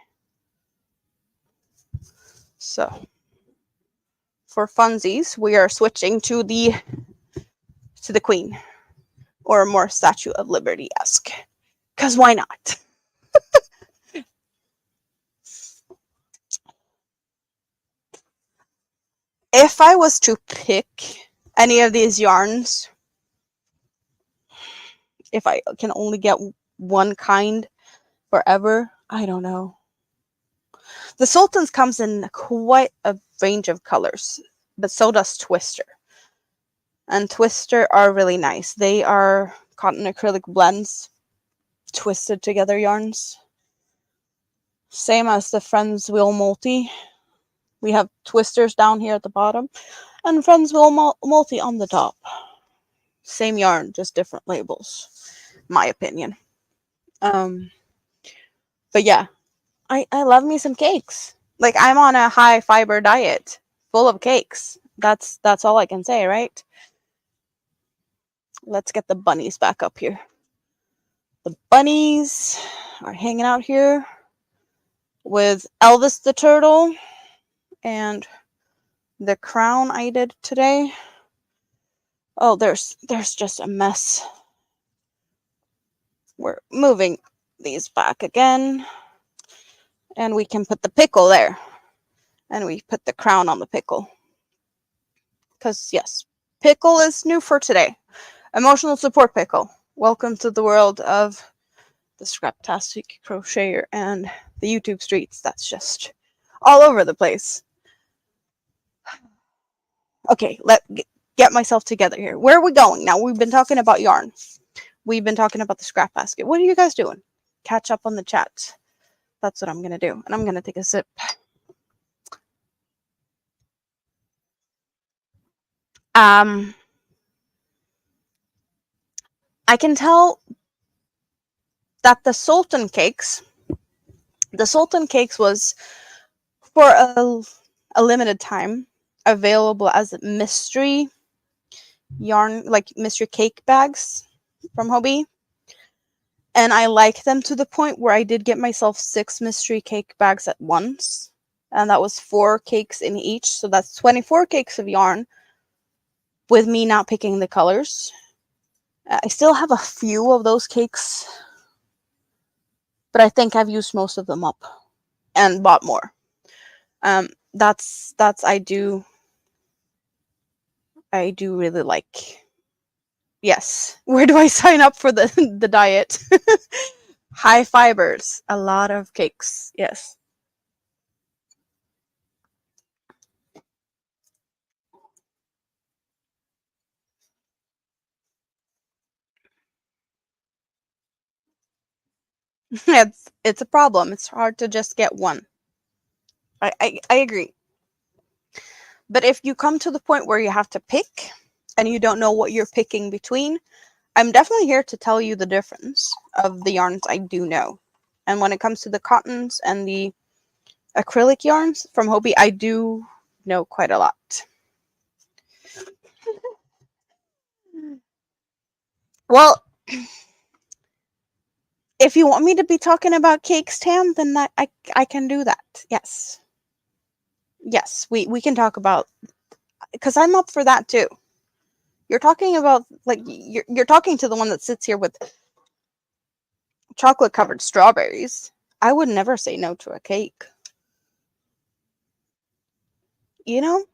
So for funsies, we are switching to the Queen, or more Statue of Liberty-esque. Cause why not? If I was to pick any of these yarns, if I can only get one kind forever, I don't know. The Sultans comes in quite a range of colors, but so does Twister. And Twister are really nice. They are cotton acrylic blends, twisted together yarns. Same as the Friends Wheel Multi. We have Twisters down here at the bottom, and Friends Wheel Multi on the top. Same yarn, just different labels, my opinion. But yeah, I love me some cakes. Like, I'm on a high fiber diet, full of cakes. That's all I can say, right? Let's get the bunnies back up here. The bunnies are hanging out here with Elvis the turtle and the crown I did today. Oh, there's just a mess. We're moving these back again, and we can put the pickle there, and we put the crown on the pickle. Because yes, pickle is new for today. Emotional support pickle. Welcome to the world of the Scraptastic Crocheter and the YouTube streets. That's just all over the place. Okay, get myself together here. Where are we going now? We've been talking about yarn. We've been talking about the scrap basket. What are you guys doing? Catch up on the chat. That's what I'm gonna do, and I'm gonna take a sip. I can tell that the Sultan cakes was for a limited time available as mystery yarn, like mystery cake bags from Hobby. And I like them to the point where I did get myself 6 mystery cake bags at once. And that was 4 cakes in each. So that's 24 cakes of yarn with me not picking the colors. I still have a few of those cakes, but I think I've used most of them up and bought more. That's I do really like. Yes. Where do I sign up for the diet? High fibers, a lot of cakes. Yes. It's a problem. It's hard to just get one. I agree. But if you come to the point where you have to pick and you don't know what you're picking between, I'm definitely here to tell you the difference of the yarns I do know. And when it comes to the cottons and the acrylic yarns from Hobby, I do know quite a lot. Well, if you want me to be talking about cakes, Tam, then I can do that. Yes. Yes, we can talk about, because I'm up for that too. You're talking about, like, you're talking to the one that sits here with chocolate covered strawberries. I would never say no to a cake. You know?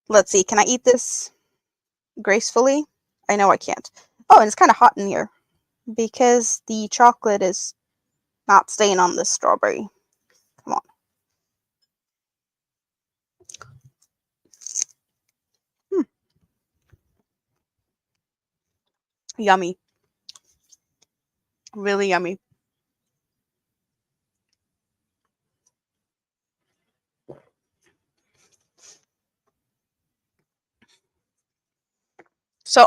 Let's see, can I eat this gracefully? I know I can't. Oh, and it's kind of hot in here because the chocolate is not staying on this strawberry. Come on. Hmm. Yummy. Really yummy. So,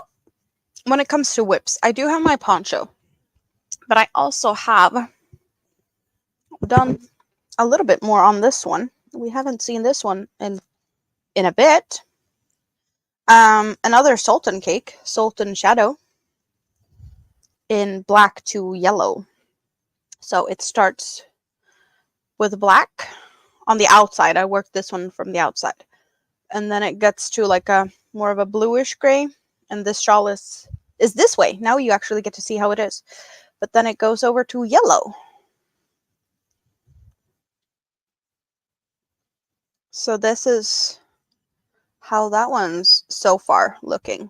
when it comes to whips, I do have my poncho, but I also have done a little bit more on this one. We haven't seen this one in a bit. Another Sultan cake, Sultan Shadow, in black to yellow. So it starts with black on the outside. I worked this one from the outside. And then it gets to like a more of a bluish gray. And this shawl is this way. Now you actually get to see how it is. But then it goes over to yellow. So this is how that one's so far looking.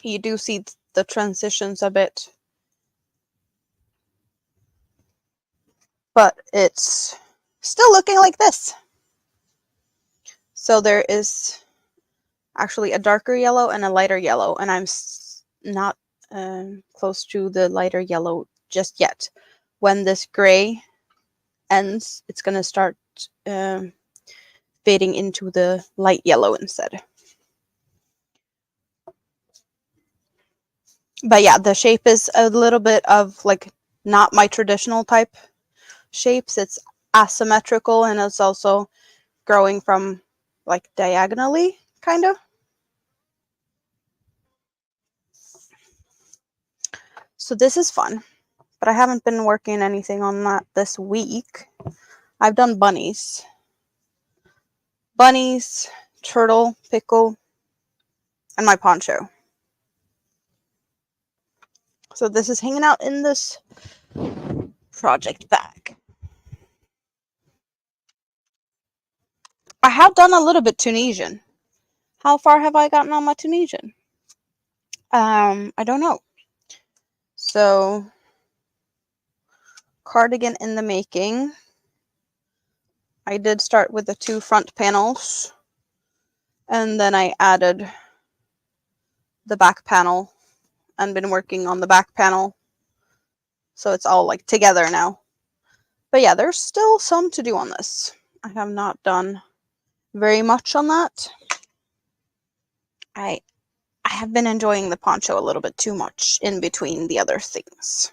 You do see the transitions a bit. But it's still looking like this. So there is actually a darker yellow and a lighter yellow, and I'm not close to the lighter yellow just yet. When this gray ends, it's going to start fading into the light yellow instead. But yeah, the shape is a little bit of like not my traditional type shapes. It's asymmetrical, and it's also growing from like diagonally, kind of. So this is fun, but I haven't been working anything on that this week. I've done bunnies, turtle, pickle, and my poncho. So this is hanging out in this project bag. I have done a little bit Tunisian. How far have I gotten on my Tunisian? I don't know. So, cardigan in the making. I did start with the 2 front panels, and then I added the back panel and been working on the back panel. So it's all like together now. But yeah, there's still some to do on this. I have not done very much on that. I have been enjoying the poncho a little bit too much in between the other things.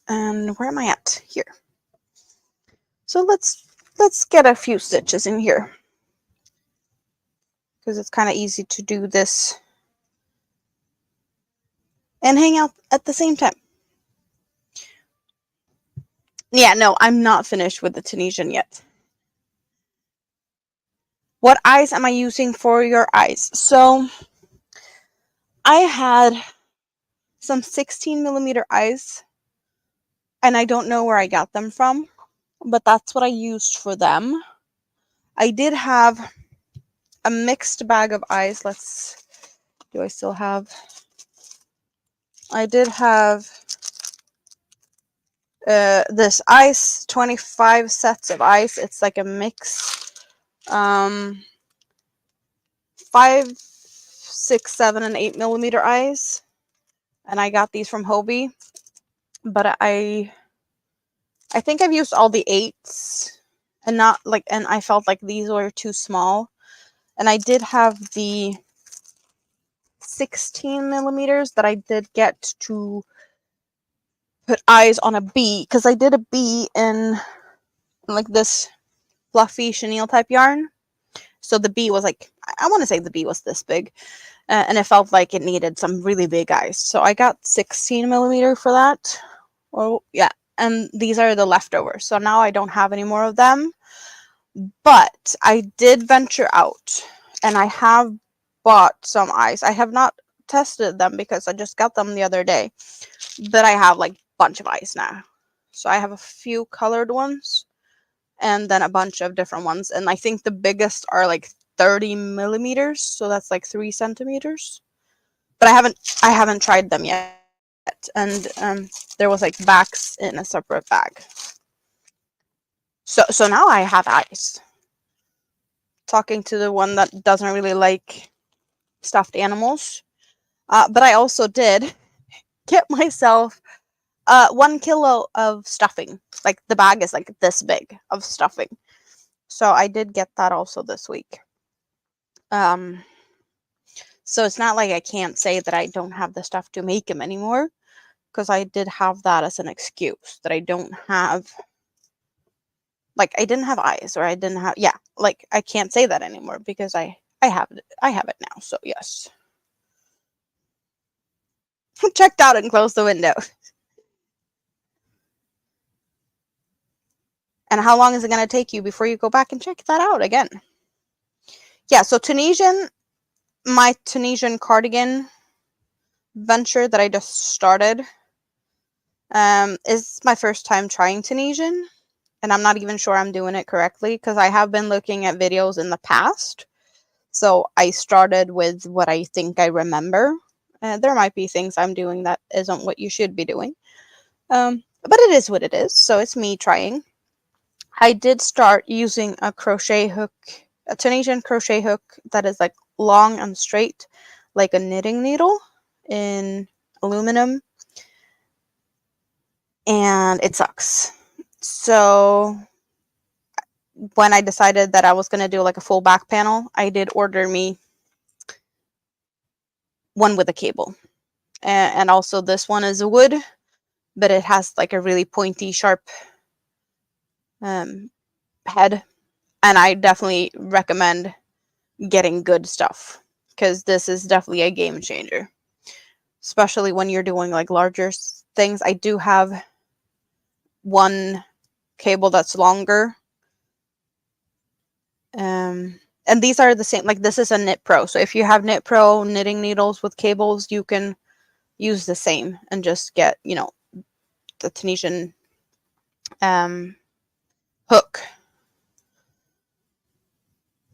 And where am I at? Here. So let's get a few stitches in here, because it's kind of easy to do this and hang out at the same time. Yeah, no, I'm not finished with the Tunisian yet. What eyes am I using for your eyes? So I had some 16mm eyes, and I don't know where I got them from, but that's what I used for them. I did have a mixed bag of eyes. Do I still have? I did have this ice, 25 sets of ice. It's like a mix. 5, 6, 7, and 8mm eyes. And I got these from Hobie. But I think I've used all the 8s. And I felt like these were too small. And I did have the 16mm that I did get to put eyes on a bee, because I did a bee in like this fluffy chenille type yarn. So the bee was like, I want to say the bee was this big, and it felt like it needed some really big eyes. So I got 16mm for that. Oh yeah, and these are the leftovers. So now I don't have any more of them. But I did venture out, and I have bought some eyes. I have not tested them because I just got them the other day. But I have like a bunch of eyes now. So I have a few colored ones. and then a bunch of different ones. And I think the biggest are like 30 millimeters, so that's like 3 centimeters. But I haven't tried them yet. And there was like backs in a separate bag. So now I have eyes. Talking to the one that doesn't really like stuffed animals. But I also did get myself 1 kilo of stuffing. Like the bag is like this big of stuffing. So I did get that also this week. So it's not like I can't say that I don't have the stuff to make them anymore, because I did have that as an excuse that I don't have, like I didn't have eyes, or I didn't have, yeah, like I can't say that anymore because I have it now. So yes. Checked out and closed the window. And how long is it going to take you before you go back and check that out again? Yeah, so my Tunisian cardigan venture that I just started is my first time trying Tunisian, and I'm not even sure I'm doing it correctly because I have been looking at videos in the past. So I started with what I think I remember. There might be things I'm doing that isn't what you should be doing. But it is what it is, so it's me trying. I did start using a crochet hook, a Tunisian crochet hook that is like long and straight, like a knitting needle in aluminum, and it sucks. So when I decided that I was going to do like a full back panel, I did order me one with a cable. And also this one is a wood, but it has like a really pointy, sharp head. And I definitely recommend getting good stuff, because this is definitely a game changer, especially when you're doing like larger things. I do have one cable that's longer. And these are the same, like this is a Knit Pro. So if you have Knit Pro knitting needles with cables, you can use the same and just get, the Tunisian hook.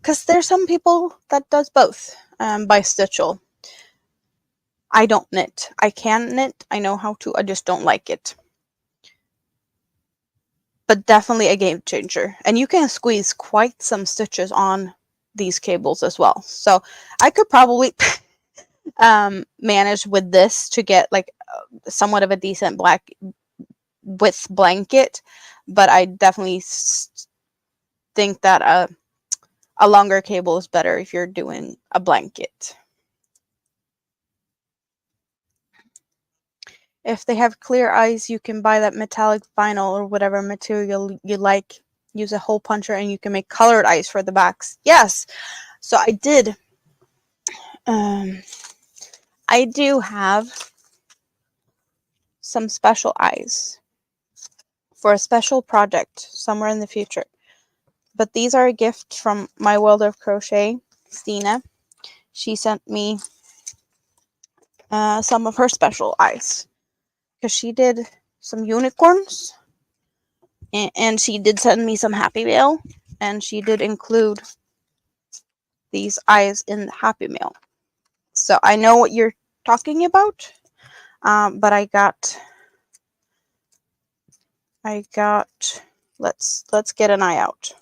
Because there's some people that does both by Stitchel. I don't knit. I can knit. I know how to. I just don't like it. But definitely a game changer. And you can squeeze quite some stitches on these cables as well. So I could probably manage with this to get like somewhat of a decent black width blanket. But I definitely think that a longer cable is better if you're doing a blanket. If they have clear eyes, you can buy that metallic vinyl or whatever material you like. Use a hole puncher and you can make colored eyes for the backs. Yes. So I did. I do have some special eyes for a special project somewhere in the future. But these are a gift from my world of crochet, Stina. She sent me some of her special eyes because she did some unicorns, and she did send me some Happy Mail, and she did include these eyes in the Happy Mail. So I know what you're talking about, but I got. Let's get an eye out,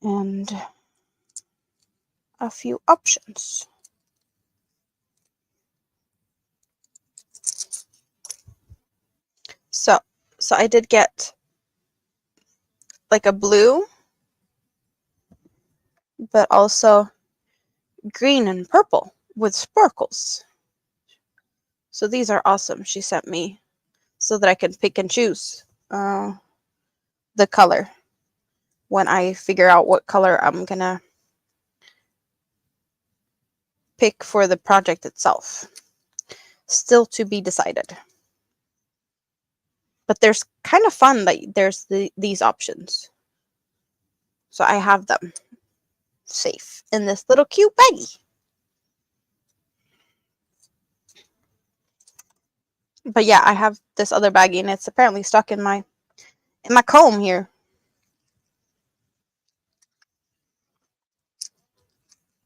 and a few options. So I did get like a blue, but also green and purple with sparkles. So these are awesome. She sent me so that I can pick and choose the color when I figure out what color I'm gonna pick for the project itself. Still to be decided. But there's kind of fun that there's these options. So I have them safe in this little cute baggie. But yeah, I have this other baggie and it's apparently stuck in my in my comb here.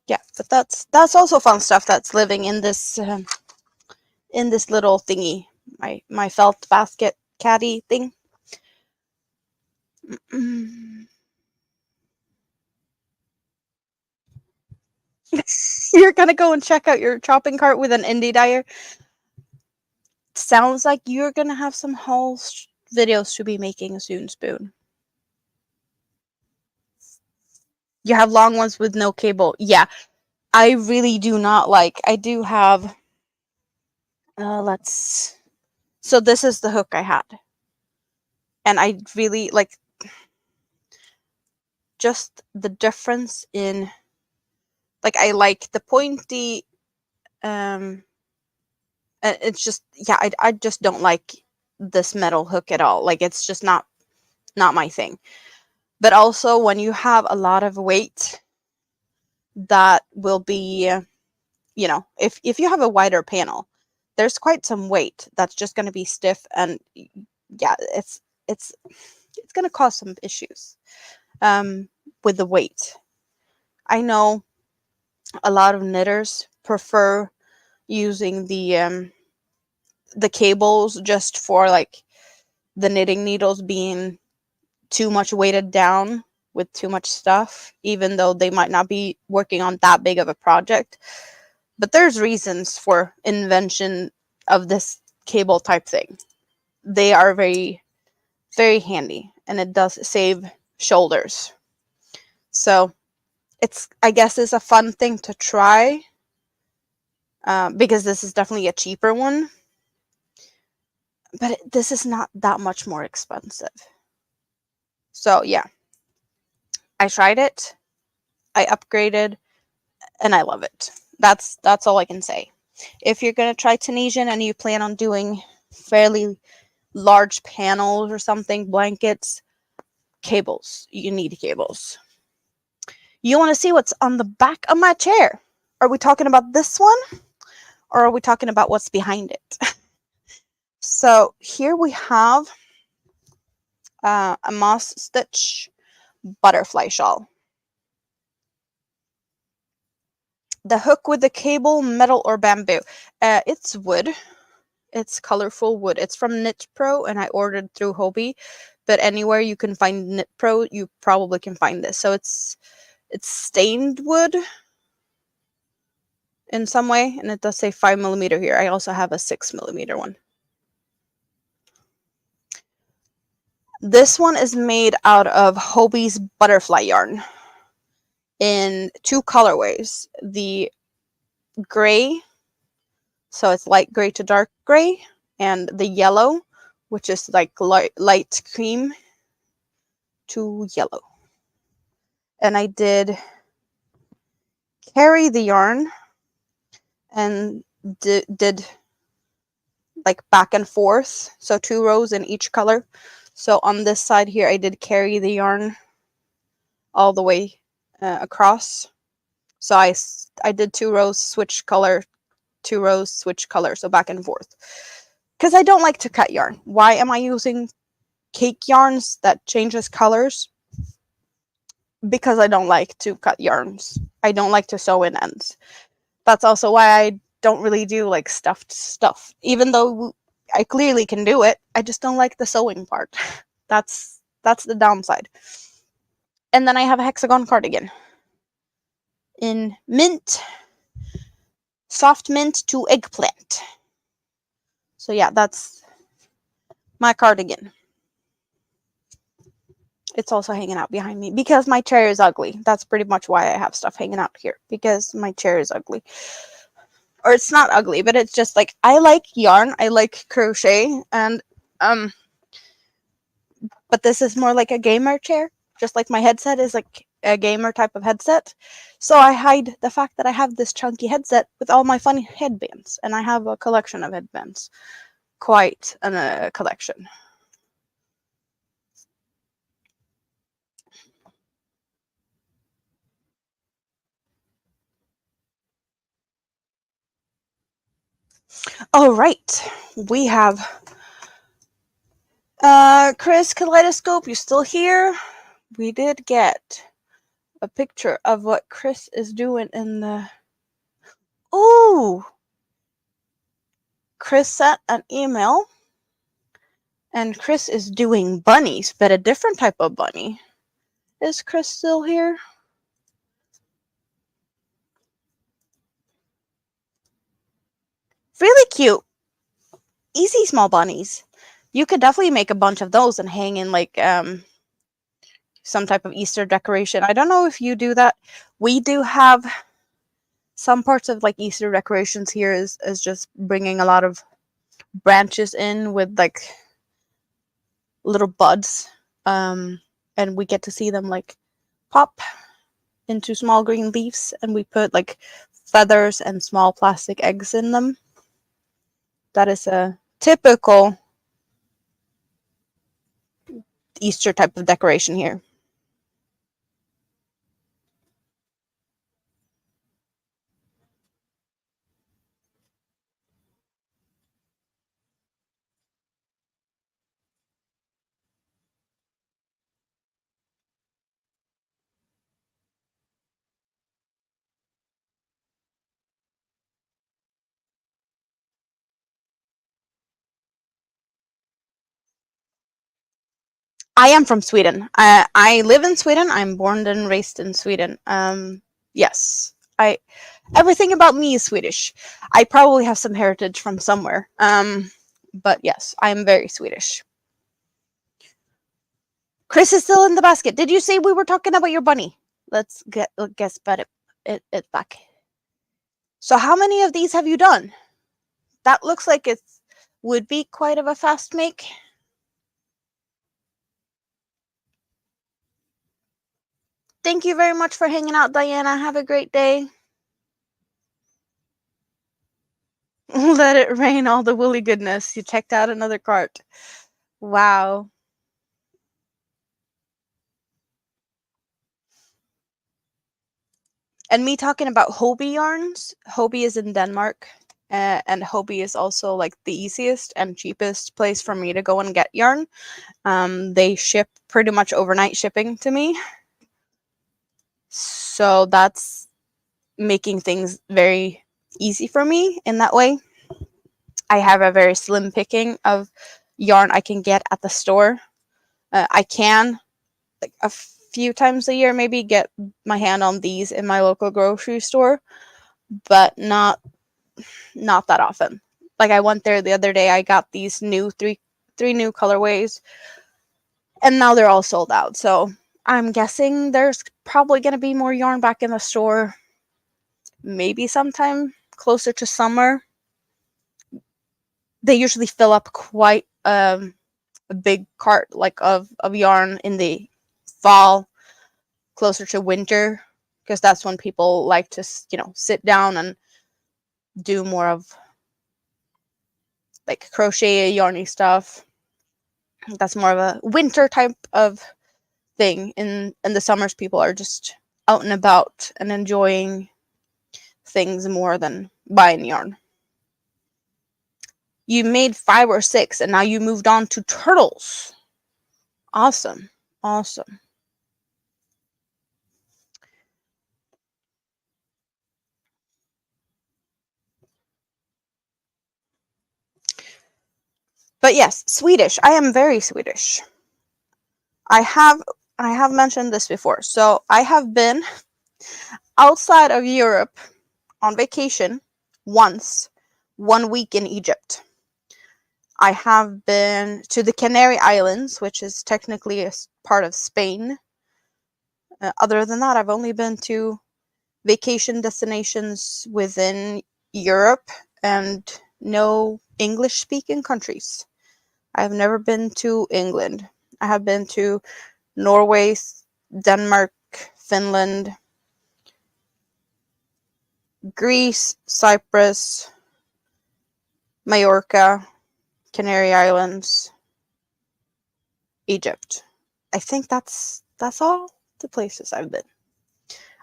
Yeah, but that's also fun stuff that's living in this little thingy, my felt basket caddy thing. You're gonna go and check out your shopping cart with an indie dyer. Sounds like you're gonna have some videos to be making soon, Spoon. You have long ones with no cable. Yeah, I really do not like. I do have. Let's. So this is the hook I had, and I really like just the difference in. Like I like the pointy. It's just yeah. I just don't like this metal hook at all. Like it's just not my thing. But also when you have a lot of weight, that will be if you have a wider panel, there's quite some weight that's just going to be stiff, and yeah, it's it's going to cause some issues with the weight. I know a lot of knitters prefer using the cables just for like the knitting needles being too much weighted down with too much stuff, even though they might not be working on that big of a project. But there's reasons for invention of this cable type thing. They are very, very handy, and it does save shoulders. So I guess it's a fun thing to try, because this is definitely a cheaper one, but this is not that much more expensive. So yeah, I tried it, I upgraded, and I love it. That's all I can say. If you're gonna try Tunisian and you plan on doing fairly large panels or something, blankets, cables. You need cables. You want to see what's on the back of my chair? Are we talking about this one, or are we talking about what's behind it? So here we have a moss stitch butterfly shawl. The hook with the cable, metal or bamboo? It's wood. It's colorful wood. It's from Knit Pro, and I ordered through Hobby. But anywhere you can find Knit Pro, you probably can find this. So it's stained wood in some way, and it does say 5mm here. I also have a 6mm one. This one is made out of Hobie's butterfly yarn in two colorways. The gray, so it's light gray to dark gray, and the yellow, which is like light cream to yellow. And I did carry the yarn and did like back and forth, so 2 rows in each color. So on this side here, I did carry the yarn all the way across. So I did 2 rows, switch color, 2 rows, switch color, so back and forth. Because I don't like to cut yarn. Why am I using cake yarns that changes colors? Because I don't like to cut yarns. I don't like to sew in ends. That's also why I don't really do like stuffed stuff. Even though I clearly can do it, I just don't like the sewing part. That's the downside. And then I have a hexagon cardigan in mint, soft mint to eggplant. So yeah, that's my cardigan. It's also hanging out behind me because my chair is ugly. That's pretty much why I have stuff hanging out here, because my chair is ugly. Or it's not ugly, but it's just like, I like yarn, I like crochet, and but this is more like a gamer chair, just like my headset is like a gamer type of headset. So I hide the fact that I have this chunky headset with all my funny headbands, and I have a collection of headbands. Quite a collection. All right, we have Chris Kaleidoscope, you still here? We did get a picture of what Chris is doing in the... Ooh! Chris sent an email, and Chris is doing bunnies, but a different type of bunny. Is Chris still here? Really cute. Easy small bunnies. You could definitely make a bunch of those and hang in like some type of Easter decoration. I don't know if you do that. We do have some parts of like Easter decorations here is just bringing a lot of branches in with like little buds, and we get to see them like pop into small green leaves, and we put like feathers and small plastic eggs in them. That is a typical Easter type of decoration here. I am from Sweden. I live in Sweden. I'm born and raised in Sweden. Yes, I everything about me is Swedish. I probably have some heritage from somewhere. But yes, I am very Swedish. Chris is still in the basket. Did you say we were talking about your bunny? Let's guess bet it back. So how many of these have you done? That looks like it would be quite of a fast make. Thank you very much for hanging out, Diana. Have a great day. Let it rain all the woolly goodness. You checked out another cart. Wow. And me talking about Hobie yarns. Hobie is in Denmark. And Hobie is also like the easiest and cheapest place for me to go and get yarn. They ship pretty much overnight shipping to me. So that's making things very easy for me in that way. I have a very slim picking of yarn I can get at the store. I can, like a few times a year, maybe get my hand on these in my local grocery store, but not that often. Like I went there the other day, I got these new three new colorways, and now they're all sold out. So I'm guessing there's probably going to be more yarn back in the store, maybe sometime closer to summer. They usually fill up quite a big cart like of yarn in the fall, closer to winter, because that's when people like to sit down and do more of like crochet yarny stuff. That's more of a winter type of thing. In the summers, people are just out and about and enjoying things more than buying yarn. You made 5 or 6 and now you moved on to turtles. Awesome. Awesome. But yes, Swedish. I am very Swedish. I have mentioned this before. So I have been outside of Europe on vacation once, 1 week in Egypt. I have been to the Canary Islands, which is technically a part of Spain. Other than that, I've only been to vacation destinations within Europe and no English speaking countries. I've never been to England. I have been to Norway, Denmark, Finland, Greece, Cyprus, Majorca, Canary Islands, Egypt. I think that's all the places I've been.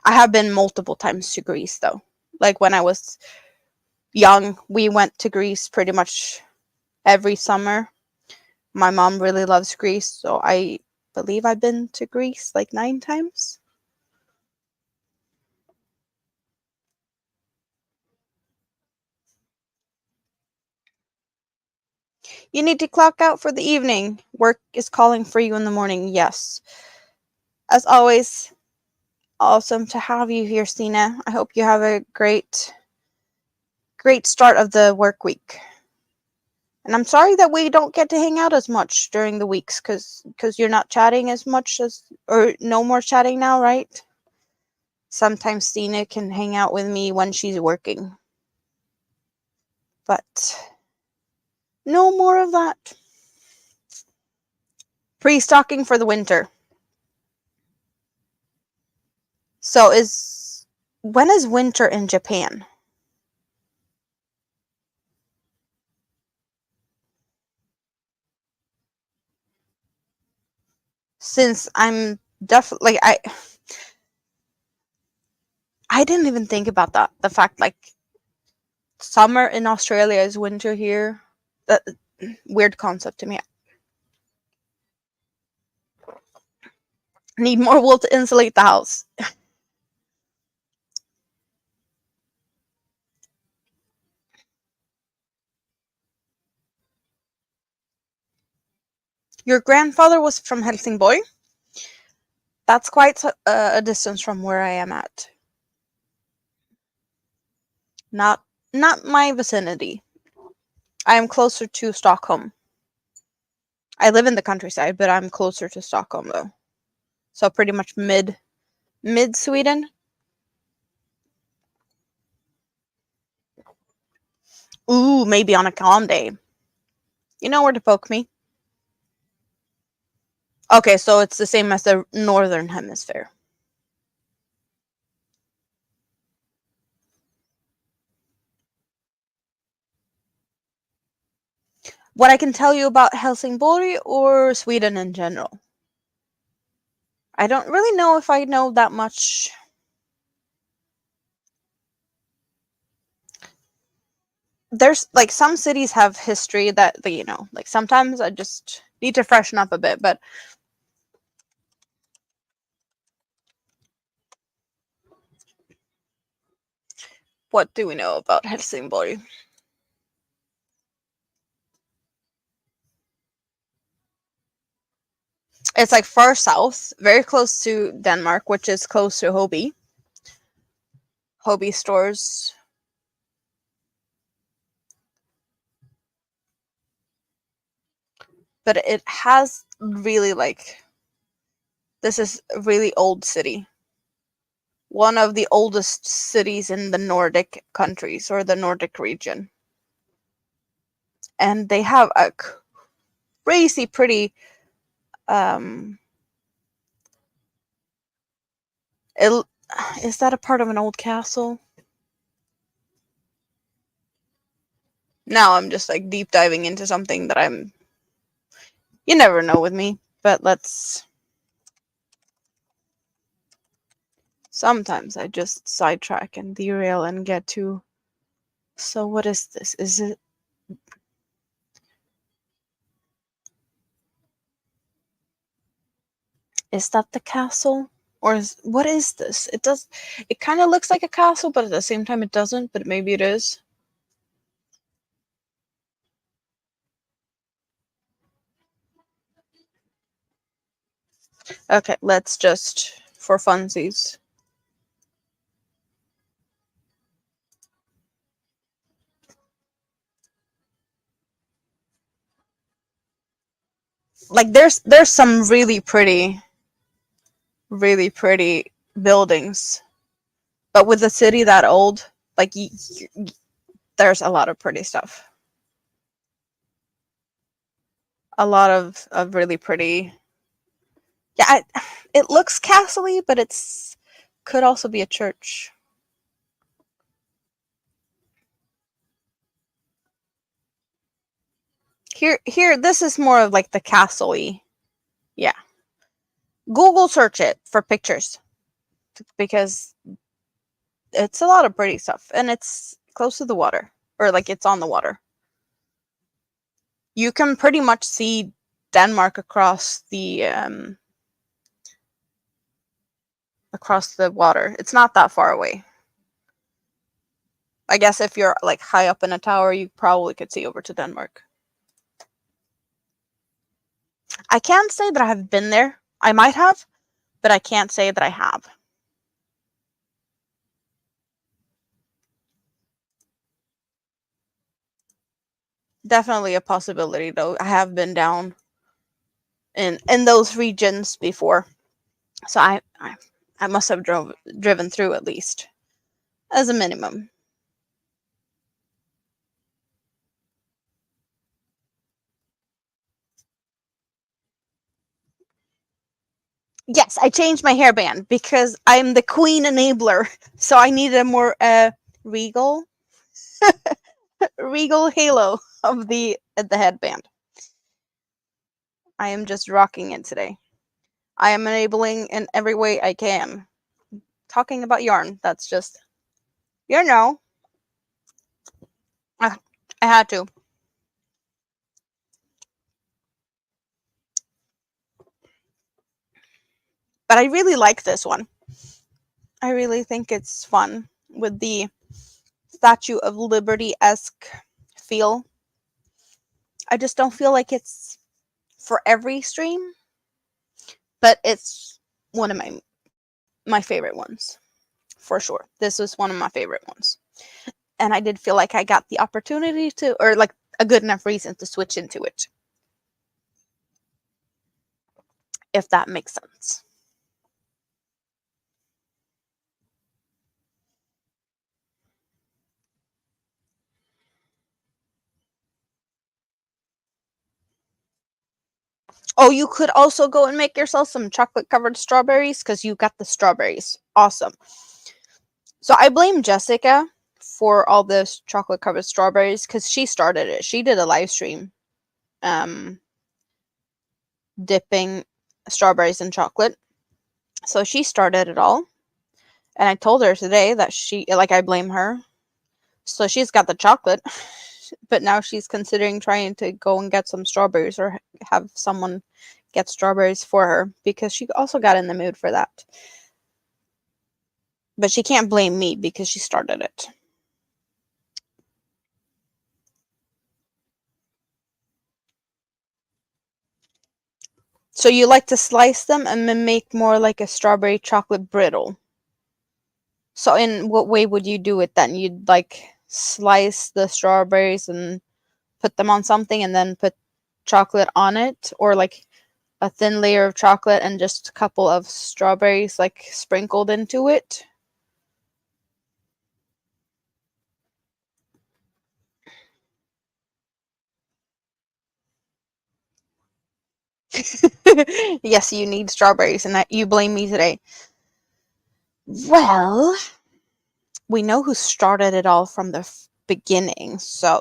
I have been multiple times to Greece though. Like when I was young, we went to Greece pretty much every summer. My mom really loves Greece, so I believe I've been to Greece like 9 times. You need to clock out for the evening. Work is calling for you in the morning. Yes. As always, awesome to have you here, Sina. I hope you have a great start of the work week. And I'm sorry that we don't get to hang out as much during the weeks because you're not chatting as much as, or no more chatting now, right? Sometimes Stina can hang out with me when she's working. But no more of that. Pre-stocking for the winter. So when is winter in Japan? Since I'm definitely I didn't even think about that. The fact like summer in Australia is winter here. That weird concept to me. Need more wool to insulate the house. Your grandfather was from Helsingborg. That's quite a distance from where I am at. Not not my vicinity. I am closer to Stockholm. I live in the countryside, but I'm closer to Stockholm though. So pretty much mid Sweden. Ooh, maybe on a calm day. You know where to poke me. Okay, so it's the same as the northern hemisphere. What I can tell you about Helsingborg or Sweden in general. I don't really know if I know that much. There's like some cities have history that like sometimes I just need to freshen up a bit, but what do we know about Helsingborg? It's like far south, very close to Denmark, which is close to Hobie. Hobie stores. But it has really like this is a really old city. One of the oldest cities in the Nordic countries or the Nordic region. And they have a crazy pretty um it, is that a part of an old castle? Now I'm just like deep diving into something that you never know with me, but let's sometimes I just sidetrack and derail and get to so what is this? Is that the castle? Or what is this? It kind of looks like a castle, but at the same time it doesn't, but maybe it is. Okay, let's just for funsies. Like there's some really pretty buildings, but with a city that old, like there's a lot of pretty stuff. A lot of really pretty. Yeah, it looks castle-y, but it's could also be a church. Here, this is more of like the castle-y. Yeah. Google search it for pictures because it's a lot of pretty stuff and it's close to the water or like it's on the water. You can pretty much see Denmark across the water. It's not that far away. I guess if you're like high up in a tower, you probably could see over to Denmark. I can't say that I have been there. I might have, but I can't say that I have. Definitely a possibility, though. I have been down in those regions before, so I must have driven through at least, as a minimum. Yes, I changed my hairband because I'm the queen enabler, so I needed a more regal halo of the headband. I am just rocking it today. I am enabling in every way I can. Talking about yarn, that's just, you know, I had to. But I really like this one. I really think it's fun with the Statue of Liberty-esque feel. I just don't feel like it's for every stream, but it's one of my favorite ones, for sure. This was one of my favorite ones. And I did feel like I got the opportunity to, or like a good enough reason to switch into it. If that makes sense. Oh, you could also go and make yourself some chocolate covered strawberries because you got the strawberries. Awesome. So I blame Jessica for all this chocolate covered strawberries because she started it. She did a live stream dipping strawberries in chocolate. So she started it all. And I told her today that I blame her. So she's got the chocolate, but now she's considering trying to go and get some strawberries or have someone get strawberries for her because she also got in the mood for that. But she can't blame me because she started it. So you like to slice them and then make more like a strawberry chocolate brittle. So in what way would you do it then? You'd like slice the strawberries and put them on something and then put chocolate on it, or like a thin layer of chocolate and just a couple of strawberries like sprinkled into it? Yes, you need strawberries and that you blame me today. Well, we know who started it all from the beginning. So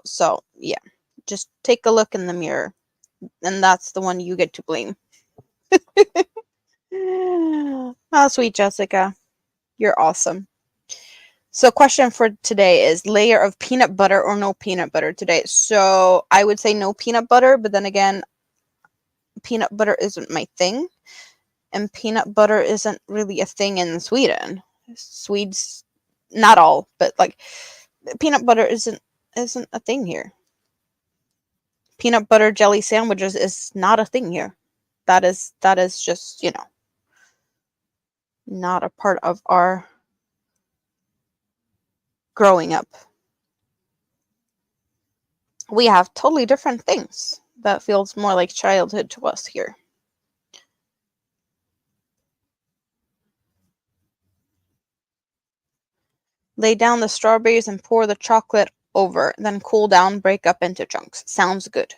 yeah, just take a look in the mirror, and that's the one you get to blame. Oh, sweet Jessica, you're awesome. So, question for today is layer of peanut butter or no peanut butter today. So, I would say no peanut butter, but then again, peanut butter isn't my thing, and peanut butter isn't really a thing in Sweden. Swedes, not all, but like peanut butter isn't a thing here. Peanut butter jelly sandwiches is not a thing here. That is just, not a part of our growing up. We have totally different things that feels more like childhood to us here. Lay down the strawberries and pour the chocolate over, then cool down, break up into chunks. Sounds good.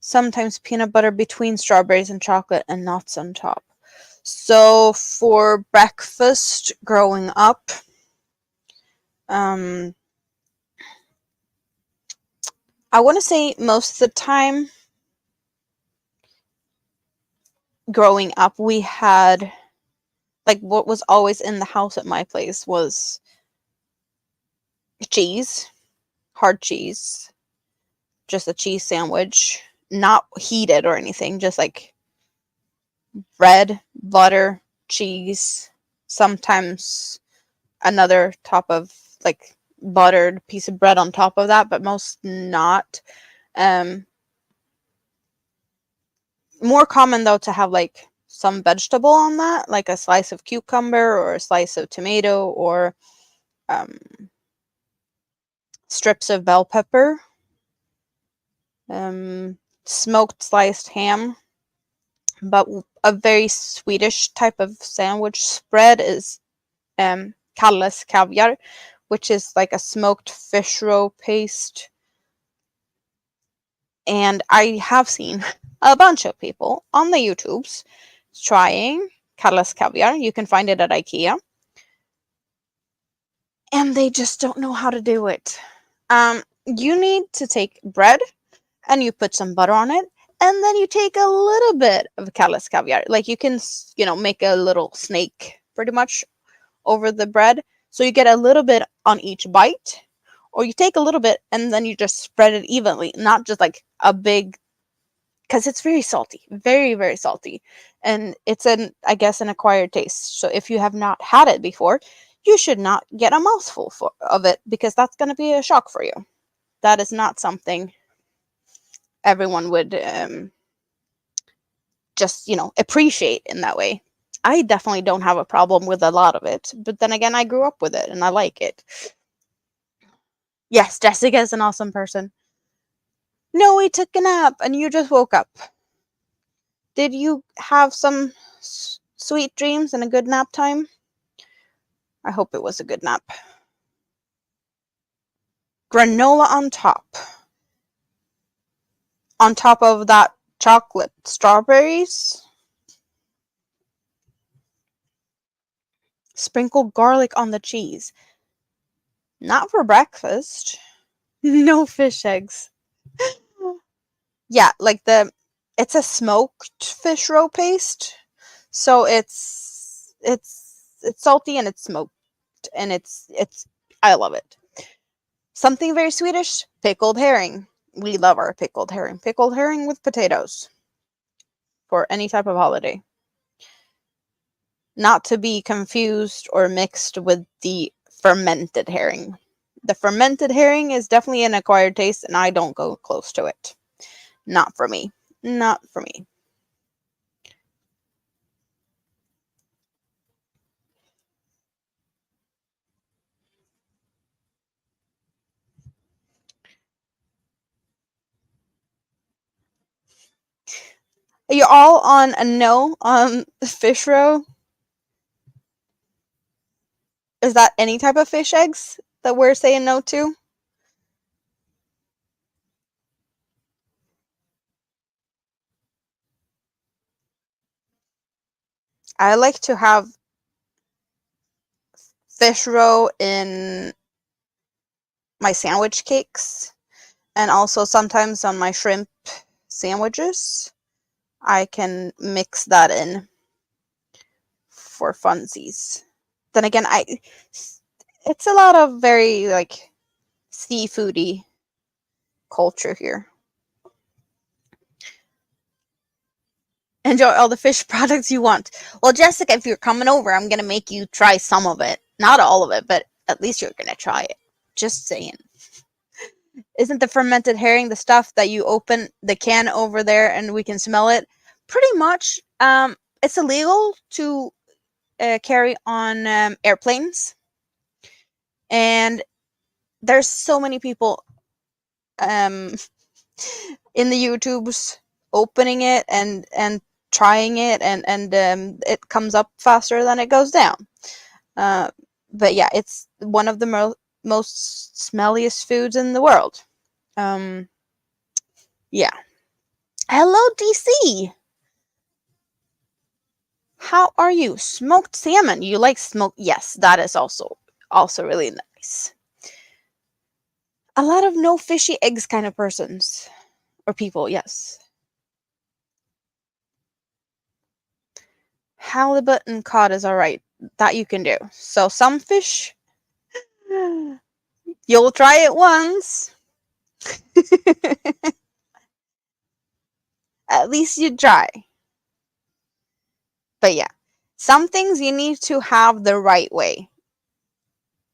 Sometimes peanut butter between strawberries and chocolate and nuts on top. So for breakfast growing up, I want to say most of the time growing up, we had, like, what was always in the house at my place was cheese, hard cheese, just a cheese sandwich, not heated or anything, just like bread, butter, cheese, sometimes another top of like buttered piece of bread on top of that, but most not. Um, More common though to have like some vegetable on that, like a slice of cucumber or a slice of tomato or um, strips of bell pepper, smoked sliced ham. But a very Swedish type of sandwich spread is Kalles caviar, which is like a smoked fish roe paste. And I have seen a bunch of people on the YouTubes trying Kalles caviar. You can find it at IKEA. And they just don't know how to do it. You need to take bread and you put some butter on it, and then you take a little bit of Kalles caviar. Like you can, make a little snake pretty much over the bread. So you get a little bit on each bite, or you take a little bit and then you just spread it evenly, not just like a big, because it's very salty, very, very salty. And it's I guess, an acquired taste. So if you have not had it before, you should not get a mouthful of it, because that's going to be a shock for you. That is not something everyone would just, appreciate in that way. I definitely don't have a problem with a lot of it, but then again, I grew up with it and I like it. Yes, Jessica is an awesome person. No, we took a nap and you just woke up. Did you have some sweet dreams and a good nap time? I hope it was a good nap. Granola on top. On top of that chocolate strawberries. Sprinkle garlic on the cheese. Not for breakfast. No fish eggs. Yeah, like it's a smoked fish roe paste. So it's salty and it's smoked, and it's I love it. Something very Swedish, pickled herring. We love our pickled herring. Pickled herring with potatoes for any type of holiday. Not to be confused or mixed with the fermented herring. The fermented herring is definitely an acquired taste, and I don't go close to it. Not for me. Not for me. You're all on a no on fish roe. Is that any type of fish eggs that we're saying no to? I like to have fish roe in my sandwich cakes, and also sometimes on my shrimp sandwiches. I can mix that in for funsies. Then again, it's a lot of very like seafoody culture here. Enjoy all the fish products you want. Well, Jessica, if you're coming over, I'm gonna make you try some of it. Not all of it, but at least you're gonna try it. Just saying. Isn't the fermented herring the stuff that you open the can over there and we can smell it? Pretty much. It's illegal to carry on airplanes, and there's so many people um, in the YouTubes opening it and trying it, and it comes up faster than it goes down. Uh, but yeah, it's one of the most smelliest foods in the world. Yeah. Hello, DC. How are you? Smoked salmon. You like smoked? Yes, that is also really nice. A lot of no fishy eggs kind of persons or people. Yes. Halibut and cod is all right. That you can do. So some fish, you'll try it once. At least you try. But yeah, some things you need to have the right way.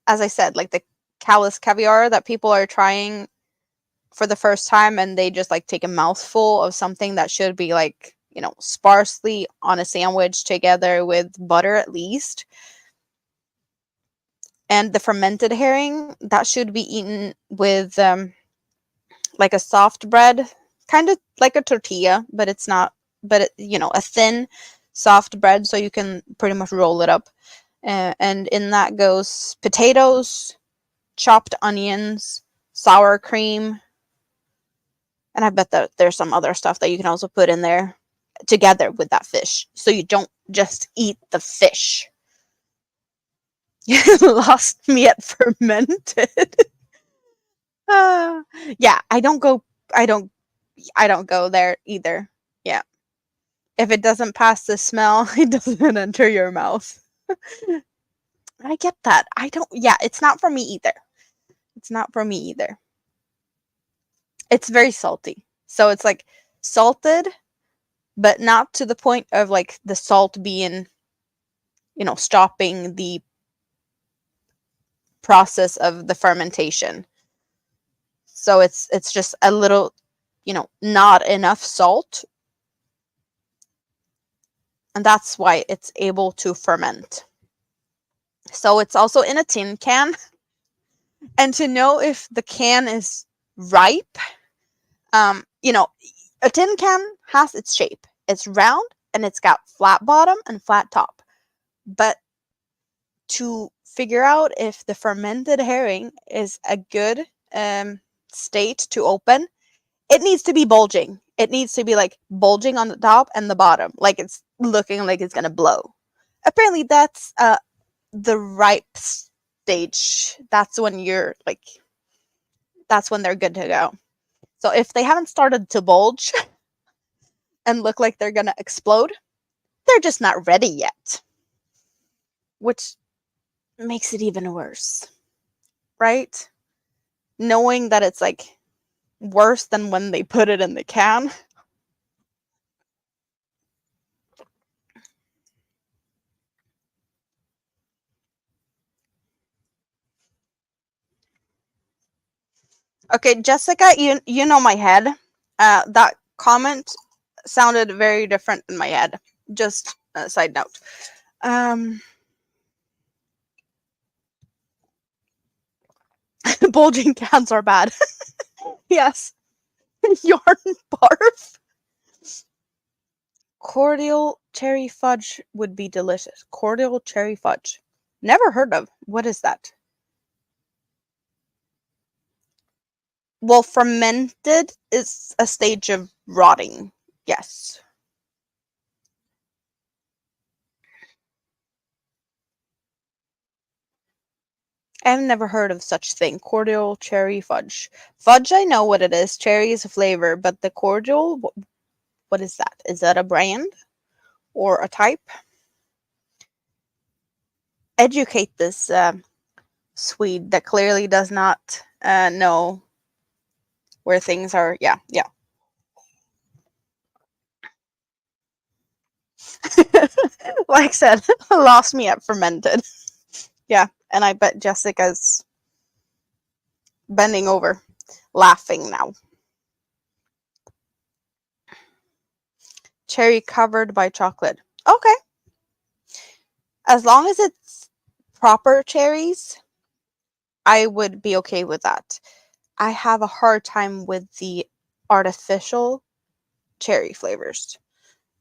As I said, like the callus caviar that people are trying for the first time, and they just like take a mouthful of something that should be like, you know, sparsely on a sandwich together with butter at least. And the fermented herring, that should be eaten with like a soft bread, kind of like a tortilla, but it's not, but it, you know, a thin soft bread, so you can pretty much roll it up. And in that goes potatoes, chopped onions, sour cream, and I bet that there's some other stuff that you can also put in there together with that fish, so you don't just eat the fish. You lost me at fermented. uh, yeah, I don't I don't go there either. Yeah. If it doesn't pass the smell, it doesn't enter your mouth. I get that. I don't, yeah, it's not for me either. It's not for me either. It's very salty. So it's like salted, but not to the point of like the salt being, you know, stopping the process of the fermentation. So it's just a little, you know, not enough salt. And that's why it's able to ferment. So it's also in a tin can. And to know if the can is ripe, you know, a tin can has its shape. It's round and it's got flat bottom and flat top. But to figure out if the fermented herring is a good state to open, it needs to be bulging. It needs to be like bulging on the top and the bottom, like it's looking like it's gonna blow. Apparently, that's the ripe stage. That's when you're like, that's when they're good to go. So if they haven't started to bulge and look like they're gonna explode, they're just not ready yet. Which makes it even worse, right? Knowing that it's like worse than when they put it in the can. Okay, Jessica, you know my head. That comment sounded very different in my head. Just a side note. Bulging cans are bad. Yes. Yarn barf. Cordial cherry fudge would be delicious. Cordial cherry fudge. Never heard of. What is that? Well, fermented is a stage of rotting. Yes. I've never heard of such thing. Cordial cherry fudge. Fudge, I know what it is. Cherry is a flavor, but the cordial, what is that? Is that a brand or a type? Educate this Swede that clearly does not know where things are. Yeah, yeah. Like I said, lost me at fermented. Yeah, and I bet Jessica's bending over, laughing now. Cherry covered by chocolate. Okay. As long as it's proper cherries, I would be okay with that. I have a hard time with the artificial cherry flavors.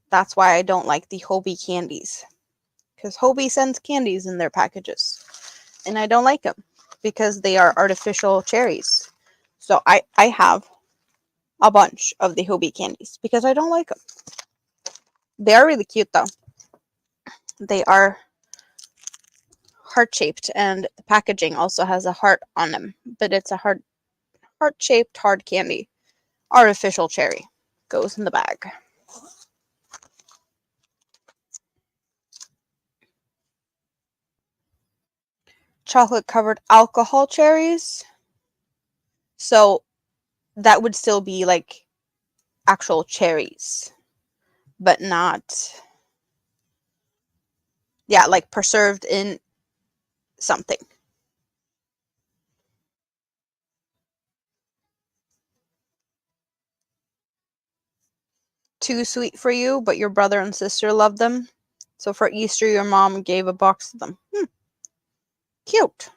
That's why I don't like the Hobie candies. Because Hobie sends candies in their packages. And I don't like them because they are artificial cherries. So I have a bunch of the Hobie candies because I don't like them. They are really cute though. They are heart-shaped, and the packaging also has a heart on them, but it's a heart-shaped hard candy. Artificial cherry goes in the bag. Chocolate covered alcohol cherries. So that would still be like actual cherries. but not, yeah, like preserved in something. Too sweet for you, but your brother and sister love them. So for Easter, your mom gave a box of them. Cute.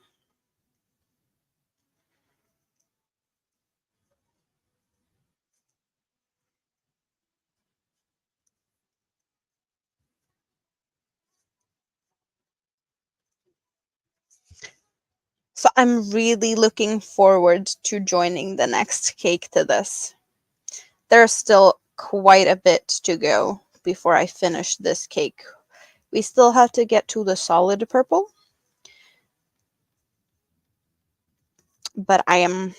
So I'm really looking forward to joining the next cake to this. There's still quite a bit to go before I finish this cake. We still have to get to the solid purple, but I'm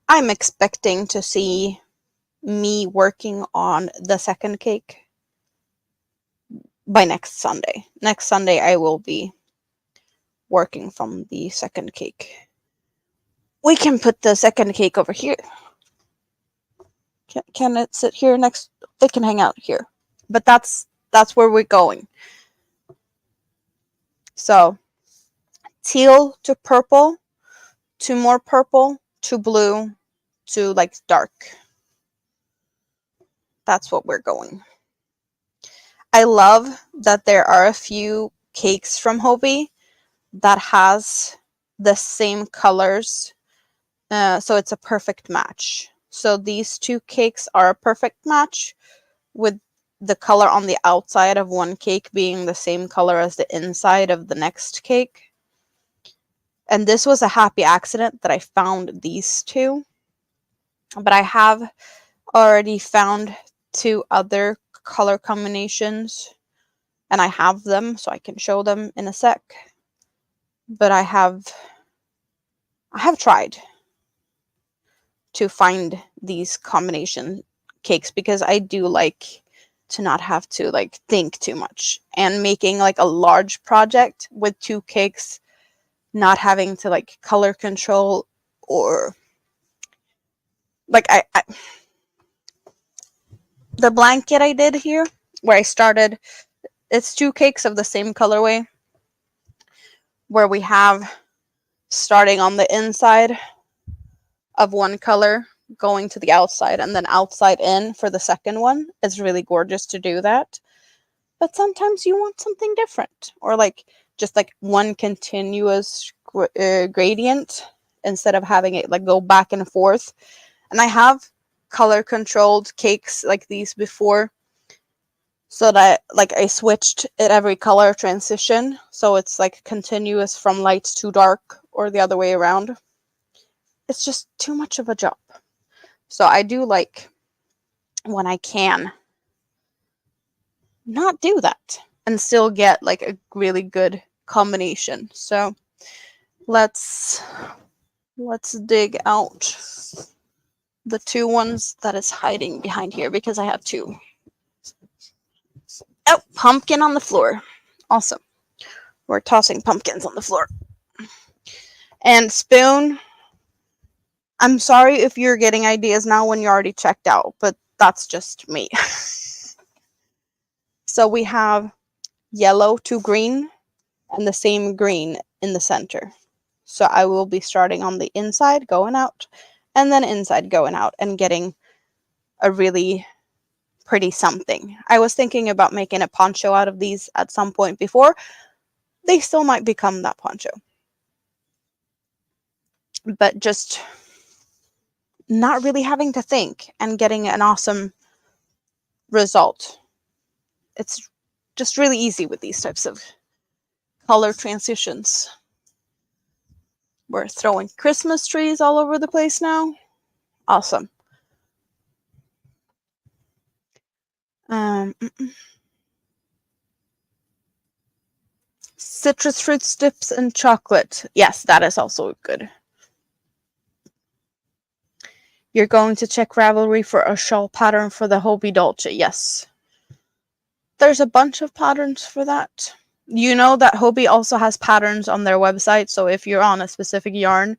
expecting to see me working on the second cake by next Sunday. Next Sunday I will be working from the second cake. We can put the second cake over here. Can it sit here next? It can hang out here. But that's where we're going. So teal to purple, to more purple, to blue, to like dark. That's what we're going. I love that there are a few cakes from Hobie that has the same colors, so it's a perfect match. So these two cakes are a perfect match, with the color on the outside of one cake being the same color as the inside of the next cake. And this was a happy accident that I found these two, but I have already found two other color combinations, and I have them, so I can show them in a sec. But I have tried to find these combination cakes because I do like to not have to like think too much, and making like a large project with two cakes, not having to like color control, or like I the blanket I did here where I started, it's two cakes of the same colorway, where we have starting on the inside of one color, going to the outside, and then outside in for the second one. It's really gorgeous to do that. But sometimes you want something different, or like just like one continuous gradient instead of having it like go back and forth. And I have color controlled cakes like these before, so that like I switched at every color transition, so it's like continuous from light to dark or the other way around. It's just too much of a job. So I do like when I can not do that and still get like a really good combination. So let's dig out the two ones that is hiding behind here, because I have two. Oh, pumpkin on the floor. Awesome. We're tossing pumpkins on the floor. And spoon, I'm sorry if you're getting ideas now when you're already checked out, but that's just me. So we have yellow to green and the same green in the center. So I will be starting on the inside, going out, and then inside, going out, and getting a really pretty something. I was thinking about making a poncho out of these at some point before. They still might become that poncho. But just not really having to think and getting an awesome result. It's just really easy with these types of color transitions. We're throwing Christmas trees all over the place now. Awesome. Citrus fruit sticks and chocolate. Yes, that is also good. You're going to check Ravelry for a shawl pattern for the Hobie Dolce. Yes. There's a bunch of patterns for that. You know that Hobie also has patterns on their website, so if you're on a specific yarn,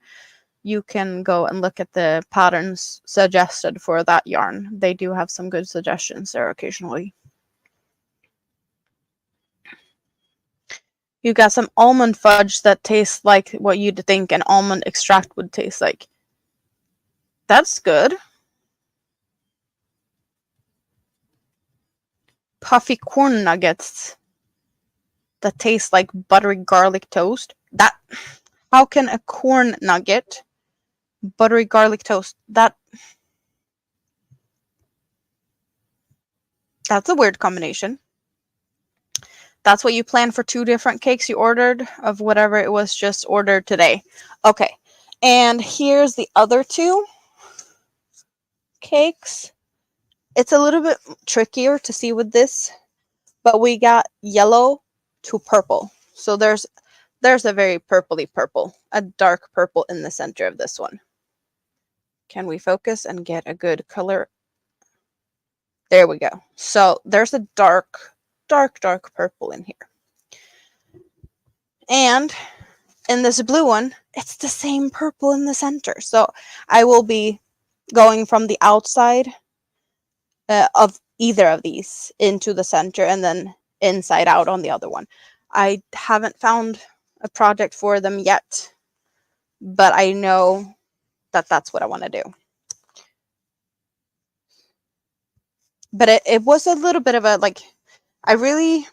you can go and look at the patterns suggested for that yarn. They do have some good suggestions there occasionally. You got some almond fudge that tastes like what you'd think an almond extract would taste like. That's good. Puffy corn nuggets that taste like buttery garlic toast. That, how can a corn nugget, buttery garlic toast, that's a weird combination. That's what you planned for 2 different cakes you ordered of whatever it was just ordered today. Okay, and here's the other 2 cakes. It's a little bit trickier to see with this, but we got yellow to purple. So there's a very purpley purple, a dark purple in the center of this one. Can we focus and get a good color? There we go. So there's a dark purple in here. And in this blue one, it's the same purple in the center. So I will be going from the outside of either of these into the center and then inside out on the other one. I haven't found a project for them yet, but I know that that's what I want to do. But it was a little bit of a, like, I really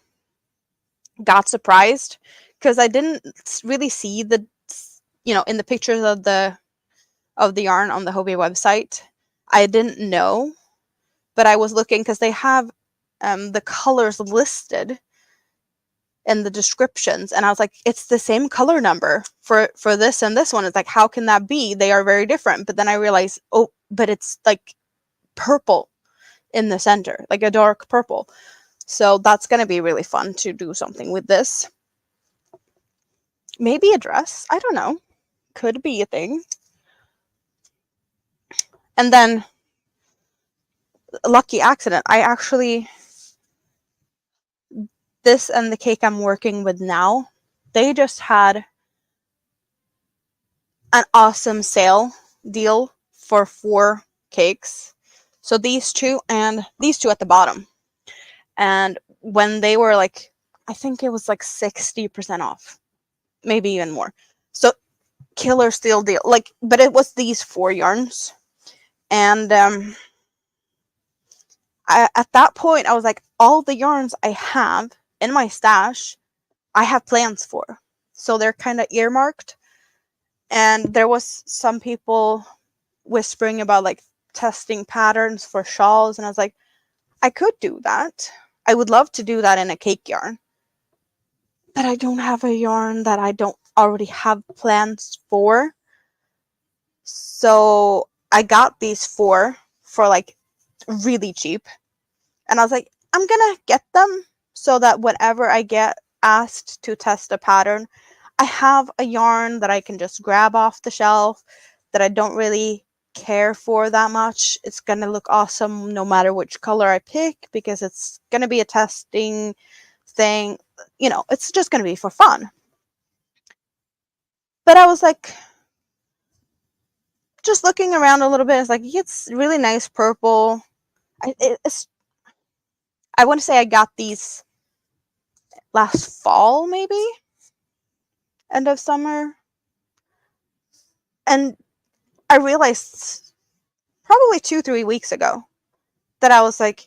got surprised because I didn't really see the, in the pictures of the yarn on the Hobie website. I didn't know, but I was looking because they have the colors listed in the descriptions, and I was like, it's the same color number for this and this one. It's like, how can that be? They are very different. But then I realized, oh, but it's like purple in the center, like a dark purple. So that's going to be really fun to do something with this. Maybe a dress. I don't know. Could be a thing. And then, lucky accident, I actually, this and the cake I'm working with now, they just had an awesome sale deal for 4 cakes. So these 2 and these 2 at the bottom. And when they were like, I think it was like 60% off, maybe even more. So killer steal deal. Like, but it was these 4 yarns. And at that point, I was like, all the yarns I have in my stash, I have plans for. So they're kind of earmarked. And there was some people whispering about like testing patterns for shawls. And I was like, I could do that. I would love to do that in a cake yarn. But I don't have a yarn that I don't already have plans for. So I got these 4 for like really cheap. And I was like, I'm gonna get them so that whenever I get asked to test a pattern, I have a yarn that I can just grab off the shelf that I don't really care for that much. It's gonna look awesome no matter which color I pick because it's gonna be a testing thing. It's just gonna be for fun. But I was like, just looking around a little bit, it's like, it's really nice purple. I want to say I got these last fall, maybe end of summer, and I realized probably 2-3 weeks ago that I was like,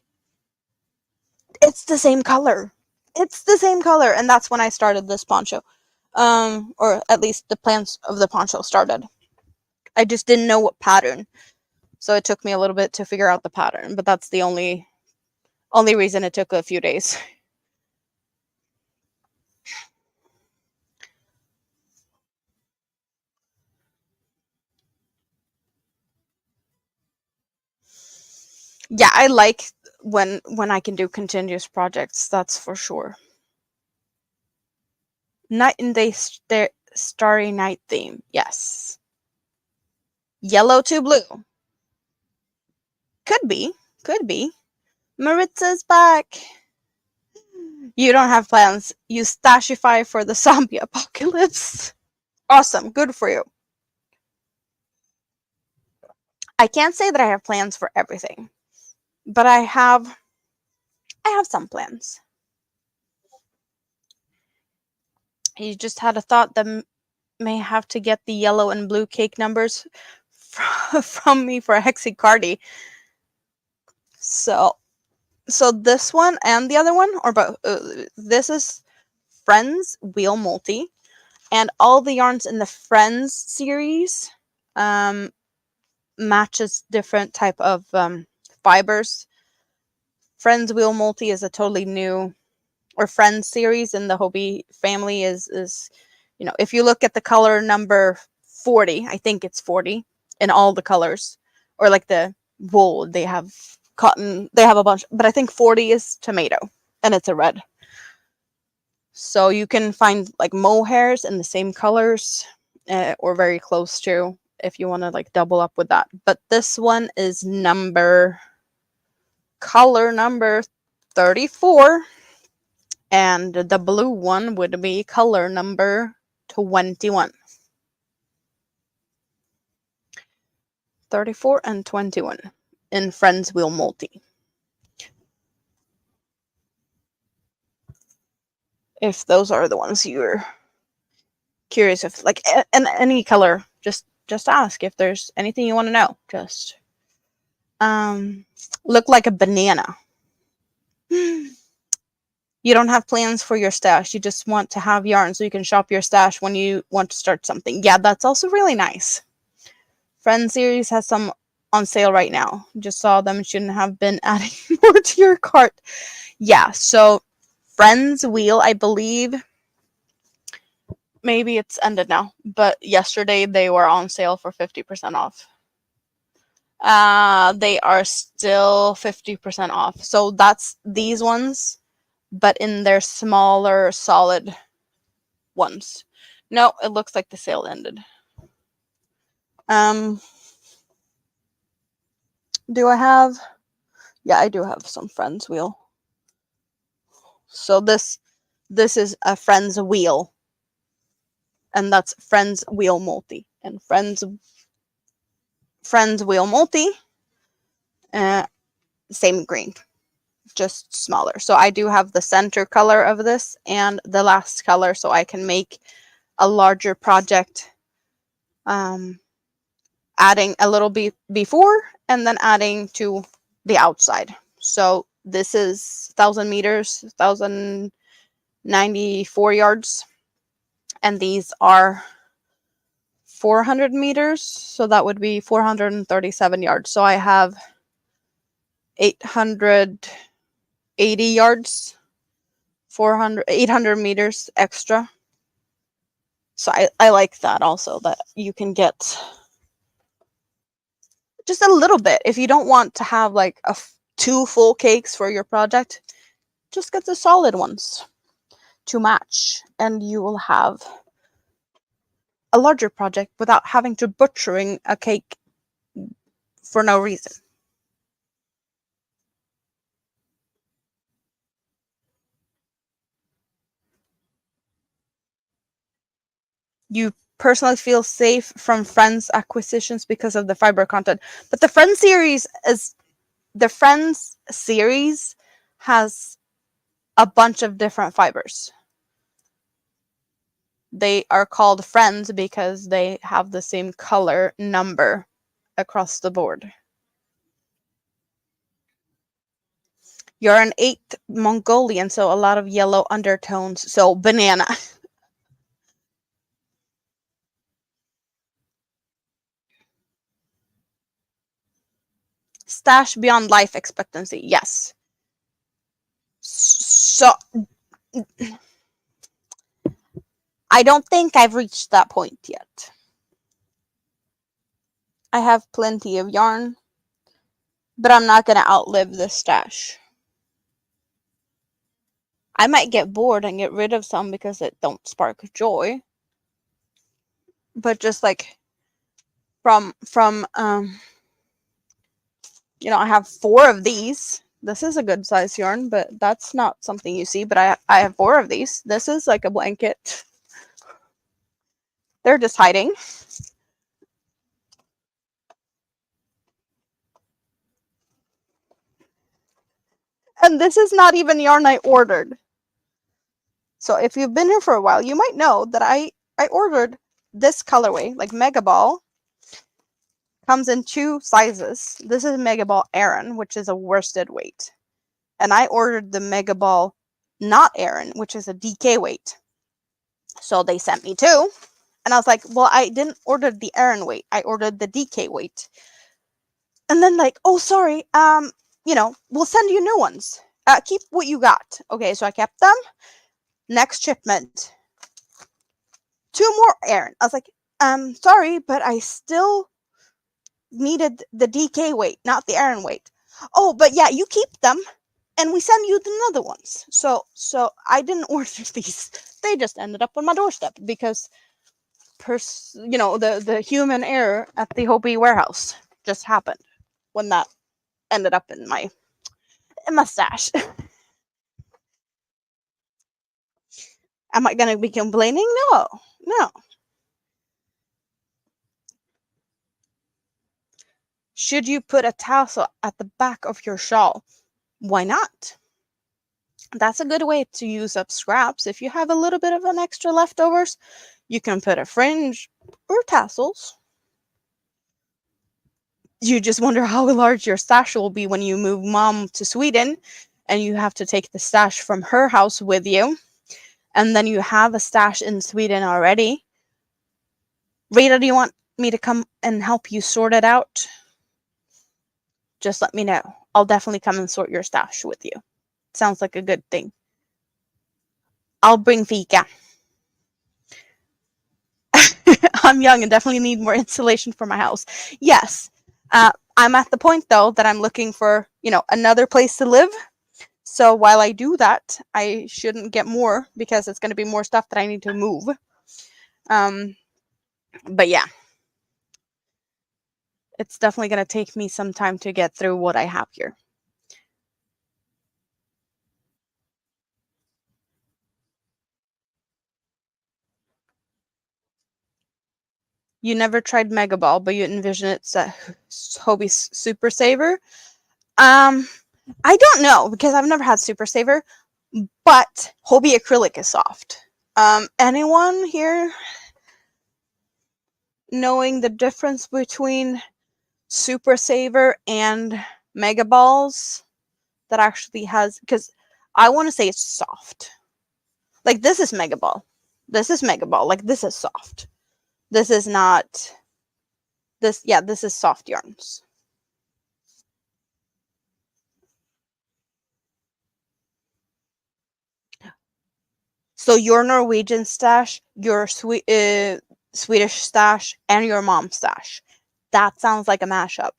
it's the same color. It's the same color, and that's when I started this poncho, or at least the plans of the poncho started. I just didn't know what pattern, so it took me a little bit to figure out the pattern. But that's the only reason it took a few days. Yeah, I like when I can do continuous projects. That's for sure. Night and Day Starry Night theme. Yes. Yellow to blue. Could be. Could be. Maritza's back. You don't have plans. You stashify for the zombie apocalypse. Awesome. Good for you. I can't say that I have plans for everything, but I have some plans. You just had a thought that may have to get the yellow and blue cake numbers from me for Hexicardi. So this one and the other one, or both. This is Friends Wheel Multi, and all the yarns in the Friends series matches different type of fibers. Friends Wheel Multi is a totally new, or Friends series in the Hobie family is, you know, if you look at the color number 40, I think it's 40 in all the colors, or like the wool, they have cotton, they have a bunch, but I think 40 is tomato, and it's a red. So you can find like mohairs in the same colors, or very close to, if you want to like double up with that. But this one is color number 34, and the blue one would be color number 21. 34 and 21 in Friends Wheel Multi. If those are the ones you're curious if, like, and any color, just ask if there's anything you want to know. Just look like a banana. You don't have plans for your stash. You just want to have yarn so you can shop your stash when you want to start something. Yeah, that's also really nice. Friends series has some on sale right now. Just saw them. Shouldn't have been adding more to your cart. Yeah, so Friends Wheel, I believe, maybe it's ended now, but yesterday they were on sale for 50% off. They are still 50% off. So that's these ones, but in their smaller solid ones. No, it looks like the sale ended. Do I have? Yeah, I do have some Friends Wheel. So this is a Friends Wheel, and that's Friends Wheel Multi, and Friends Wheel Multi, same green, just smaller. So I do have the center color of this and the last color, so I can make a larger project, adding a little bit before and then adding to the outside. So this is 1,000 meters, 1,094 yards, and these are 400 meters, so that would be 437 yards. So I have 880 yards, 800 meters extra. So I like that also, that you can get just a little bit. If you don't want to have like 2 full cakes for your project, just get the solid ones to match, and you will have a larger project without having to butchering a cake for no reason. You personally feel safe from Friends acquisitions because of the fiber content, but the Friends series has a bunch of different fibers. They are called Friends because they have the same color number across the board. You're an 8th Mongolian, so a lot of yellow undertones. So banana. Stash beyond life expectancy. Yes. So I don't think I've reached that point yet. I have plenty of yarn, but I'm not going to outlive this stash. I might get bored and get rid of some because it don't spark joy. But just like from you know, I have 4 of these. This is a good size yarn, but that's not something you see. But I have 4 of these. This is like a blanket. They're just hiding. And this is not even yarn I ordered. So if you've been here for a while, you might know that I ordered this colorway, like Mega Ball. Comes in 2 sizes. This is Mega Ball Aran, which is a worsted weight. And I ordered the Mega Ball not Aran, which is a DK weight. So they sent me 2. And I was like, well, I didn't order the Aran weight. I ordered the DK weight. And then like, oh, sorry. We'll send you new ones. Keep what you got. Okay, so I kept them. Next shipment. 2 more Aran. I was like, sorry, but I still needed the DK weight, not the Aran weight. Oh, but yeah, you keep them, and we send you the other ones. So I didn't order these. They just ended up on my doorstep because, the human error at the Hobie warehouse just happened when that ended up in my stash. Am I gonna be complaining? No. Should you put a tassel at the back of your shawl? Why not? That's a good way to use up scraps. If you have a little bit of an extra leftovers, you can put a fringe or tassels. You just wonder how large your stash will be when you move mom to Sweden and you have to take the stash from her house with you. And then you have a stash in Sweden already. Rita, do you want me to come and help you sort it out? Just let me know. I'll definitely come and sort your stash with you. Sounds like a good thing. I'll bring fika. I'm young and definitely need more insulation for my house. Yes. I'm at the point, though, that I'm looking for, another place to live. So while I do that, I shouldn't get more because it's going to be more stuff that I need to move. But yeah. It's definitely going to take me some time to get through what I have here. You never tried Mega Ball, but you envision it's a Hobie Super Saver. I don't know because I've never had Super Saver, but Hobie acrylic is soft. Anyone here knowing the difference between Super Saver and Mega Balls that actually has, because I want to say it's soft. Like this is Mega Ball. This is Mega Ball. Like this is soft. This is not this. Yeah, this is soft yarns. So your Norwegian stash, your Swedish stash, and your mom's stash. That sounds like a mashup.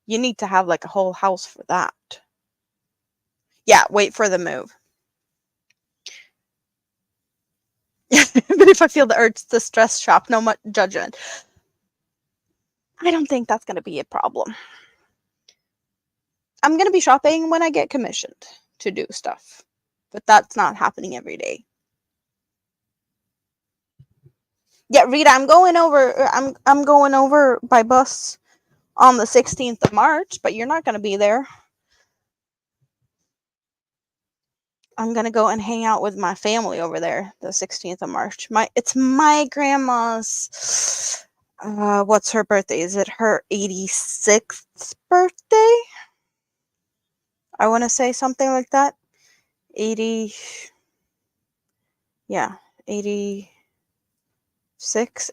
You need to have like a whole house for that. Yeah, wait for the move. But if I feel the urge to stress shop, no much judgment. I don't think that's going to be a problem. I'm going to be shopping when I get commissioned to do stuff, but that's not happening every day. Yeah, Rita, I'm going over by bus on the 16th of March, but you're not going to be there. I'm going to go and hang out with my family over there the 16th of March. It's my grandma's what's her birthday? Is it her 86th birthday? I want to say something like that. 80 yeah, 86,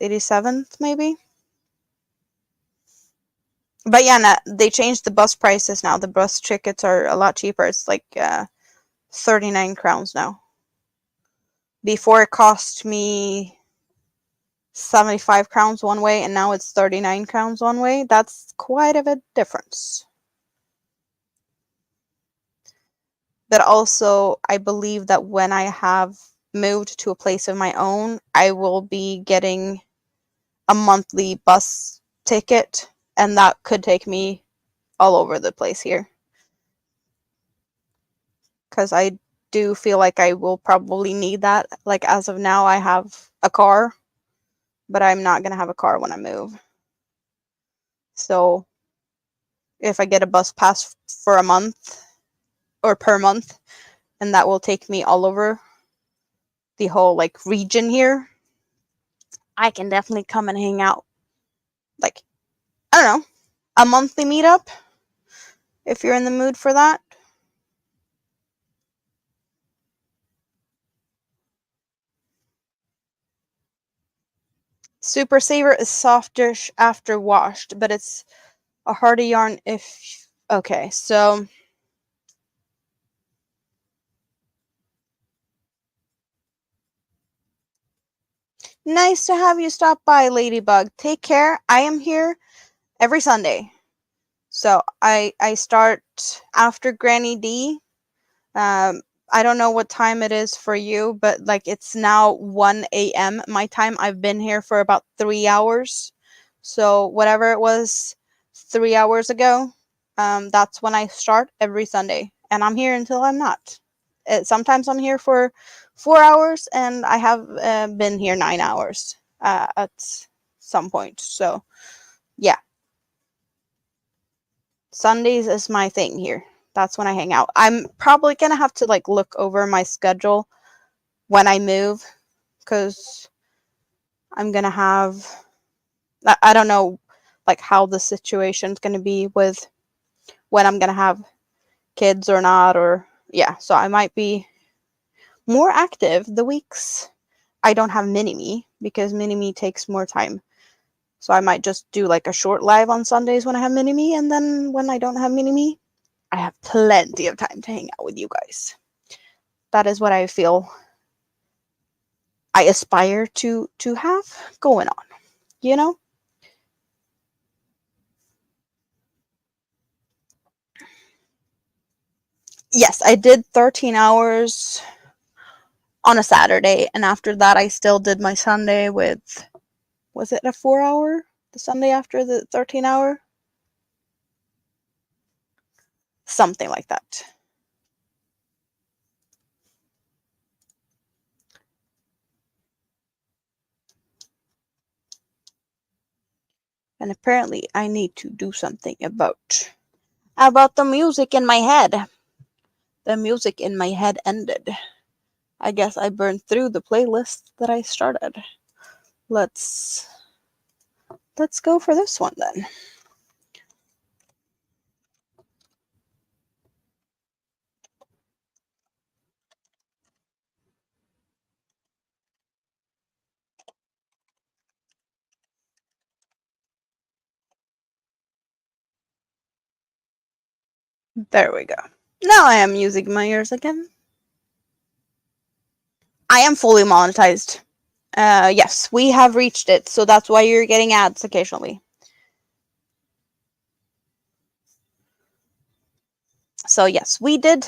87th maybe. But yeah, no, they changed the bus prices now. The bus tickets are a lot cheaper. It's like 39 crowns now. Before it cost me 75 crowns one way, and now it's 39 crowns one way. That's quite of a difference. But also, I believe that when I have moved to a place of my own, I will be getting a monthly bus ticket, and that could take me all over the place here. Because I do feel like I will probably need that. Like as of now, I have a car, but I'm not going to have a car when I move. So if I get a bus pass for a month, or per month, and that will take me all over the whole like region here, I can definitely come and hang out. Like, I don't know, a monthly meetup if you're in the mood for that. Super Saver is softish after washed, but it's a harder yarn if. Okay, so. Nice to have you stop by, Ladybug. Take care. I am here every Sunday. So I start after Granny D. Um, I don't know what time it is for you, but like it's now 1 a.m. my time. I've been here for about 3 hours. So whatever it was 3 hours ago, that's when I start every Sunday. And I'm here until I'm not. Sometimes I'm here for 4 hours, and I have been here 9 hours at some point. So yeah, Sundays is my thing here. That's when I hang out. I'm probably gonna have to like look over my schedule when I move, because I'm gonna have, I don't know like how the situation's gonna be with when I'm gonna have kids or not, or yeah, so I might be more active the weeks I don't have mini-me, because mini-me takes more time. So I might just do like a short live on Sundays when I have mini-me, and then when I don't have mini-me, I have plenty of time to hang out with you guys. That is what I feel I aspire to have going on, you know? Yes, I did 13 hours on a Saturday, and after that I still did my Sunday with, was it a 4 hour? The Sunday after the 13 hour? Something like that. And apparently I need to do something about the music in my head. The music in my head ended. I guess I burned through the playlist that I started. Let's go for this one then. There we go. Now I am using my ears again. I am fully monetized. Yes, we have reached it, so that's why you're getting ads occasionally. So yes, we did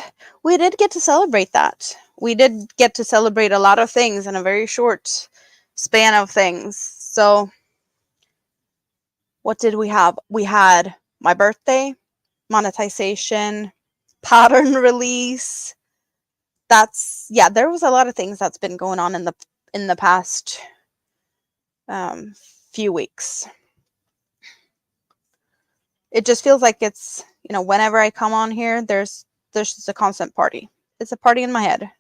get to celebrate that. We did get to celebrate a lot of things in a very short span of things. So what did we have? We had my birthday, monetization, pattern release. That's, yeah, there was a lot of things that's been going on in the past um, few weeks. It just feels like it's, whenever I come on here, there's just a constant party. It's a party in my head.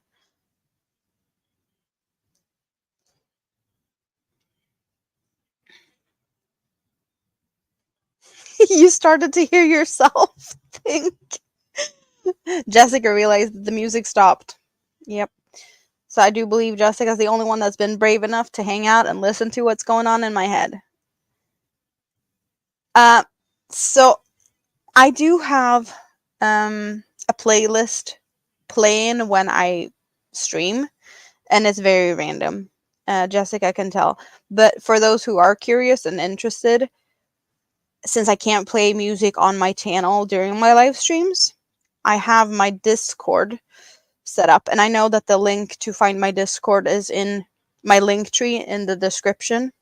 You started to hear yourself think. Jessica realized that the music stopped. Yep. So I do believe Jessica's the only one that's been brave enough to hang out and listen to what's going on in my head. Uh, so I do have a playlist playing when I stream, and it's very random. Jessica can tell. But for those who are curious and interested, since I can't play music on my channel during my live streams, I have my Discord set up, and I know that the link to find my Discord is in my link tree in the description.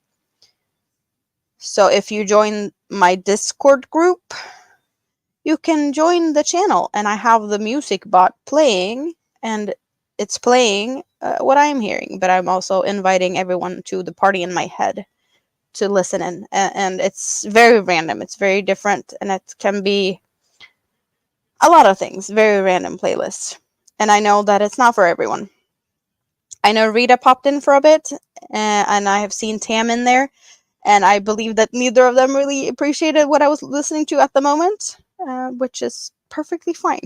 So if you join my Discord group, you can join the channel, and I have the music bot playing, and it's playing what I'm hearing, but I'm also inviting everyone to the party in my head to listen in, and it's very random, it's very different, and it can be, a lot of things, very random playlists. And I know that it's not for everyone. I know Rita popped in for a bit, and I have seen Tam in there, and I believe that neither of them really appreciated what I was listening to at the moment, which is perfectly fine.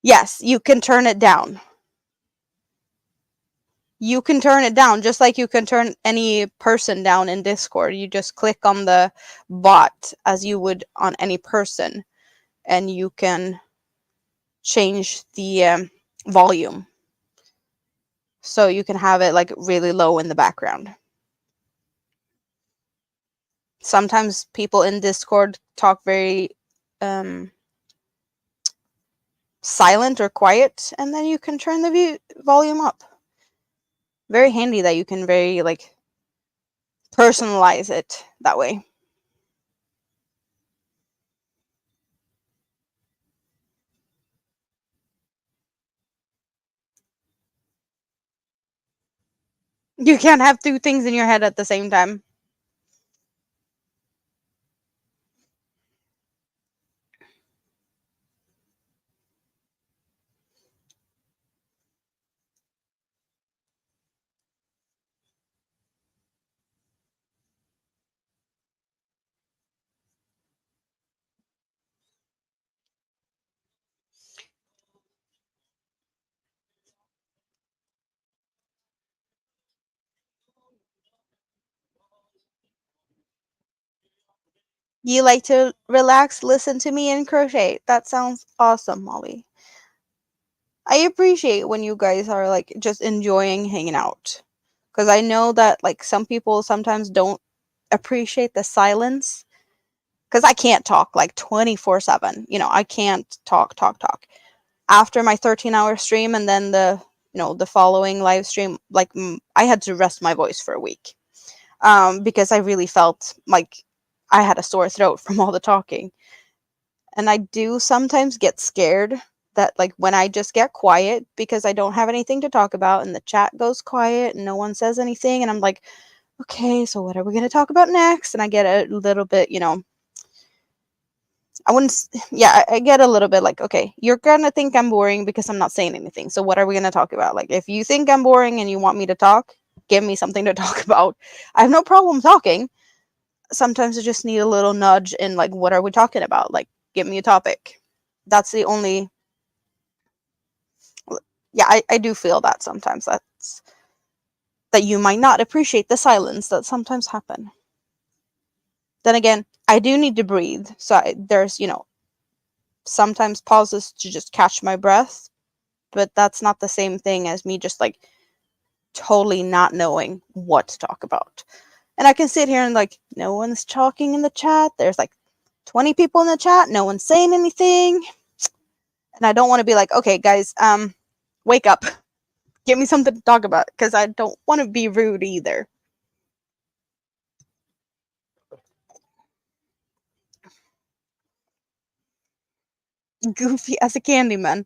Yes, you can turn it down. You can turn it down just like you can turn any person down in Discord. You just click on the bot as you would on any person, and you can change the volume so you can have it like really low in the background. Sometimes people in Discord talk very silent or quiet, and then you can turn the volume up. Very handy that you can very like personalize it that way. You can't have two things in your head at the same time. You like to relax, listen to me, and crochet. That sounds awesome, Molly. I appreciate when you guys are like just enjoying hanging out. Because I know that like some people sometimes don't appreciate the silence. Because I can't talk like 24/7. I can't talk. After my 13-hour stream and then the following live stream, like I had to rest my voice for a week. Because I really felt like I had a sore throat from all the talking. And I do sometimes get scared that like when I just get quiet because I don't have anything to talk about and the chat goes quiet and no one says anything and I'm like, okay, so what are we going to talk about next? And I get a little bit, I wouldn't, yeah, I get a little bit like, okay, you're going to think I'm boring because I'm not saying anything. So what are we going to talk about? Like, if you think I'm boring and you want me to talk, give me something to talk about. I have no problem talking. Sometimes I just need a little nudge in like, what are we talking about? Like, give me a topic. That's the only, yeah, I do feel that sometimes that you might not appreciate the silence that sometimes happen. Then again, I do need to breathe. So there's, sometimes pauses to just catch my breath, but that's not the same thing as me just like totally not knowing what to talk about. And I can sit here and like, no one's talking in the chat. There's like 20 people in the chat. No one's saying anything. And I don't want to be like, okay, guys, wake up. Give me something to talk about because I don't want to be rude either. Goofy as a Candyman.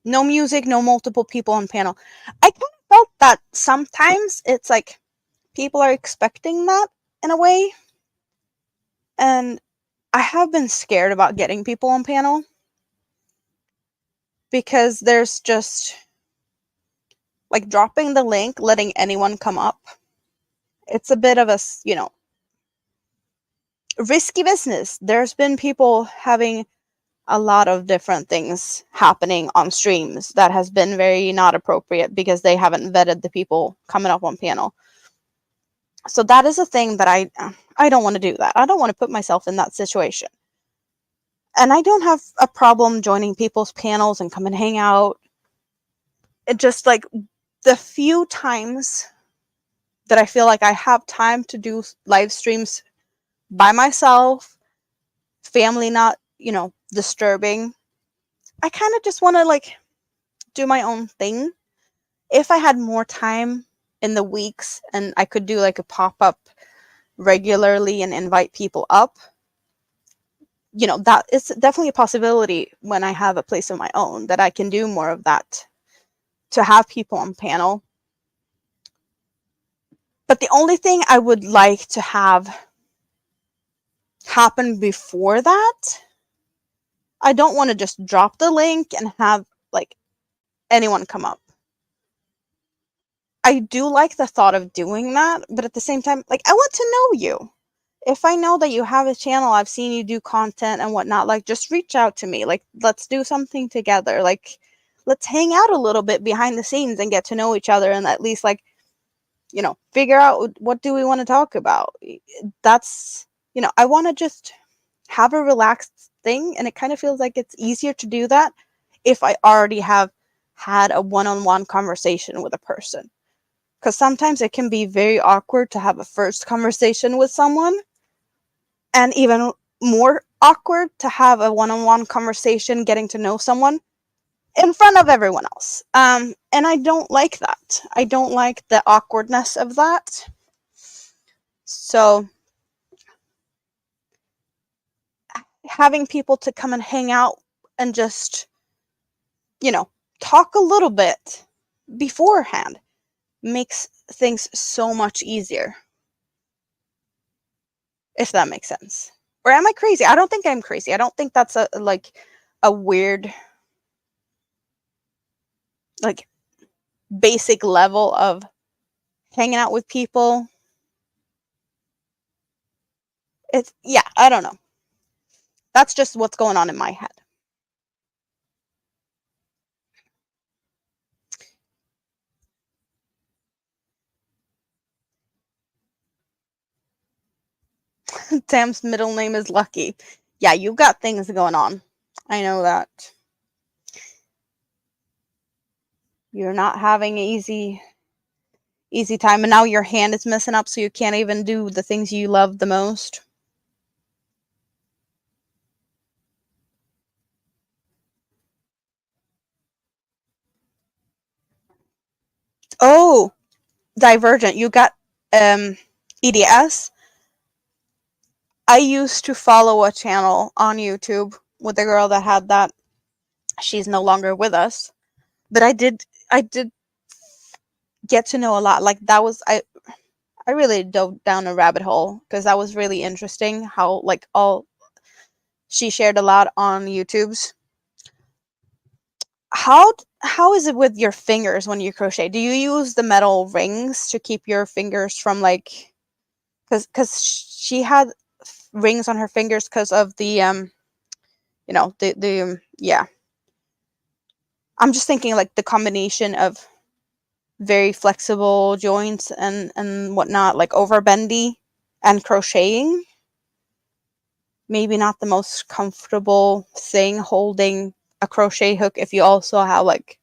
No music, no multiple people on panel. I kind of felt that sometimes it's like people are expecting that in a way. And I have been scared about getting people on panel because there's just like dropping the link, letting anyone come up. It's a bit of a, risky business. There's been people having a lot of different things happening on streams that has been very not appropriate because they haven't vetted the people coming up on panel. So that is a thing that I don't want to do that. I don't want to put myself in that situation. And I don't have a problem joining people's panels and come and hang out. It just like the few times that I feel like I have time to do live streams by myself, family not, disturbing, I kind of just want to like do my own thing. If I had more time in the weeks and I could do like a pop-up regularly and invite people up, that is definitely a possibility when I have a place of my own that I can do more of that to have people on panel. But the only thing I would like to have happen before that. I don't want to just drop the link and have like anyone come up. I do like the thought of doing that, but at the same time, like, I want to know you. If I know that you have a channel, I've seen you do content and whatnot, like, just reach out to me. Like, let's do something together. Like, let's hang out a little bit behind the scenes and get to know each other and at least, like, figure out what do we want to talk about. That's, I want to just have a relaxed thing, and it kind of feels like it's easier to do that if I already have had a one-on-one conversation with a person. Because sometimes it can be very awkward to have a first conversation with someone, and even more awkward to have a one-on-one conversation getting to know someone in front of everyone else. And I don't like that. I don't like the awkwardness of that. So having people to come and hang out and just, talk a little bit beforehand makes things so much easier. If that makes sense. Or am I crazy? I don't think I'm crazy. I don't think that's a weird, like, basic level of hanging out with people. Yeah, I don't know. That's just what's going on in my head. Sam's middle name is Lucky. Yeah, you've got things going on. I know that. You're not having an easy time, and now your hand is messing up so you can't even do the things you love the most. Oh, Divergent. You got EDS. I used to follow a channel on YouTube with a girl that had that. She's no longer with us, but I did get to know a lot. Like, that was I really dove down a rabbit hole because that was really interesting how, like, all she shared a lot on YouTube's. How is it with your fingers when you crochet? Do you use the metal rings to keep your fingers from, like, because she had rings on her fingers because of the yeah. I'm just thinking, like, the combination of very flexible joints and whatnot, like overbendy and crocheting. Maybe not the most comfortable thing holding a crochet hook if you also have, like,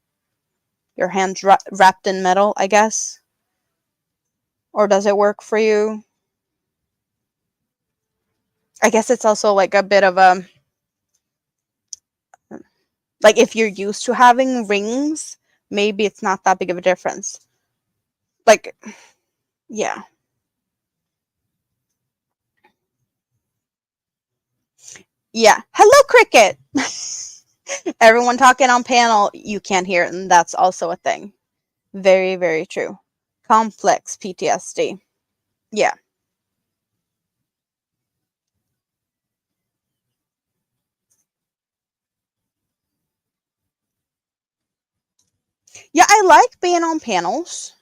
your hands wrapped in metal, I guess. Or does it work for you? I guess it's also like a bit of a, like, if you're used to having rings, maybe it's not that big of a difference. Like, yeah. Yeah. Hello, Cricket! Everyone talking on panel, you can't hear it, and that's also a thing. Very, very true. Complex PTSD. Yeah. Yeah, I like being on panels.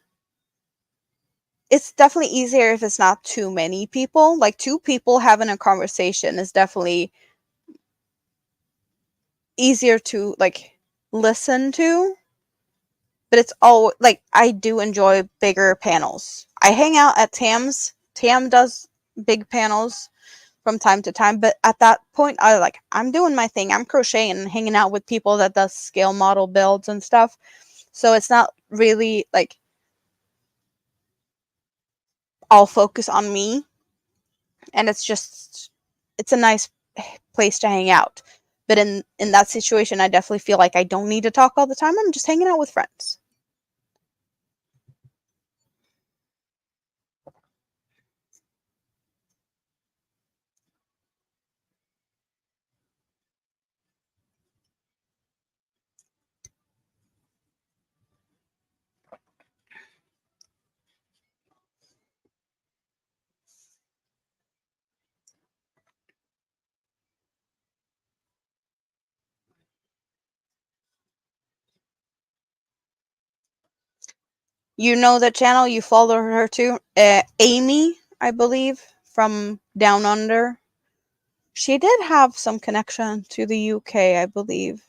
It's definitely easier if it's not too many people. Like, two people having a conversation is definitely easier to, like, listen to. But it's all, like, I do enjoy bigger panels. I hang out at Tam's. Tam does big panels from time to time, but at that point I'm doing my thing. I'm crocheting and hanging out with people that does scale model builds and stuff. So it's not really like all focus on me, and it's a nice place to hang out. But in that situation, I definitely feel like I don't need to talk all the time. I'm just hanging out with friends. You know the channel, you follow her too. Amy, I believe, from Down Under. She did have some connection to the UK, I believe.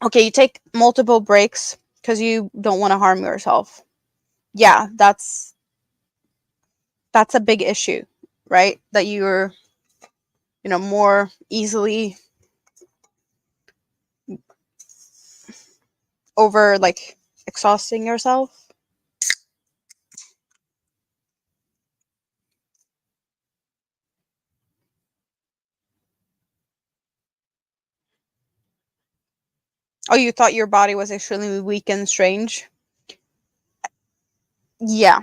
Okay, you take multiple breaks because you don't want to harm yourself. Yeah, that's a big issue, right? That you're, more easily over like exhausting yourself. Oh, you thought your body was extremely weak and strange? Yeah.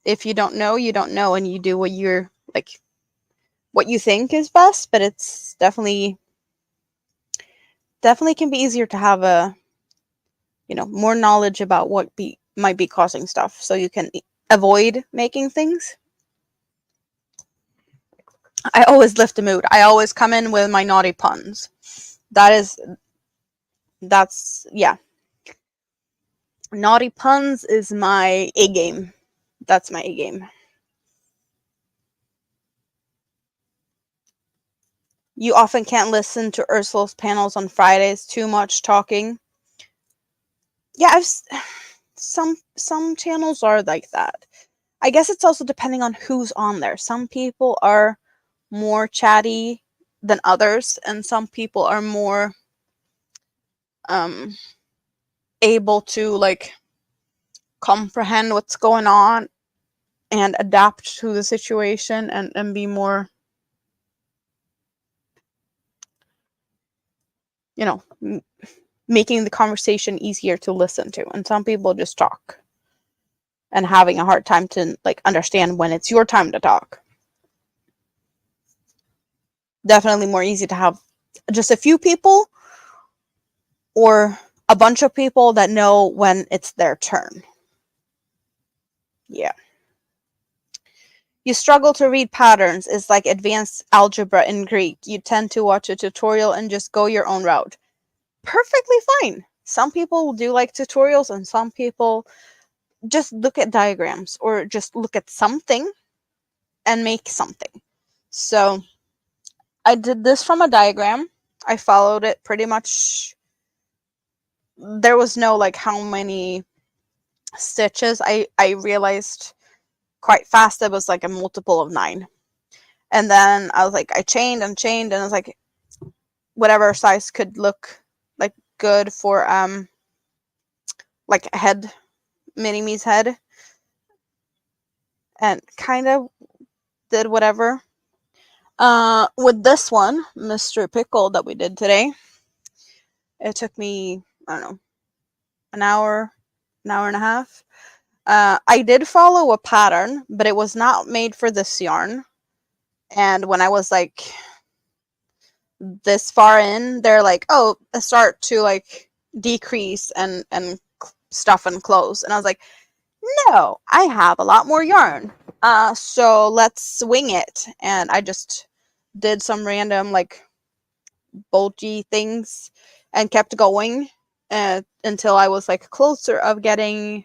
If you don't know, you don't know, and you do what you're like, what you think is best. But it's definitely can be easier to have a, more knowledge about what might be causing stuff, so you can avoid making things. I always lift the mood. I always come in with my naughty puns. That's yeah. Naughty puns is my A game. That's my A game. You often can't listen to Ursula's panels on Fridays. Too much talking. Yeah, some channels are like that. I guess it's also depending on who's on there. Some people are more chatty than others, and some people are more able to like comprehend what's going on and adapt to the situation, and be more, making the conversation easier to listen to. And some people just talk and having a hard time to like understand when it's your time to talk. Definitely more easy to have just a few people or a bunch of people that know when it's their turn. Yeah. You struggle to read patterns. It's like advanced algebra in Greek. You tend to watch a tutorial and just go your own route. Perfectly fine. Some people do like tutorials, and some people just look at diagrams or just look at something and make something. So I did this from a diagram. I followed it pretty much. There was no like how many stitches. I realized quite fast it was like a multiple of 9. And then I was like, I chained and chained, and I was like, whatever size could look like good for like a head, mini me's head, and kind of did whatever. With this one, Mr. Pickle, that we did today, it took me, I don't know, an hour and a half. I did follow a pattern, but it was not made for this yarn. And when I was like this far in, they're like, oh, start to like decrease and stuff and close. And I was like, no, I have a lot more yarn. So let's wing it. And I just did some random like bulgy things and kept going until I was like closer of getting,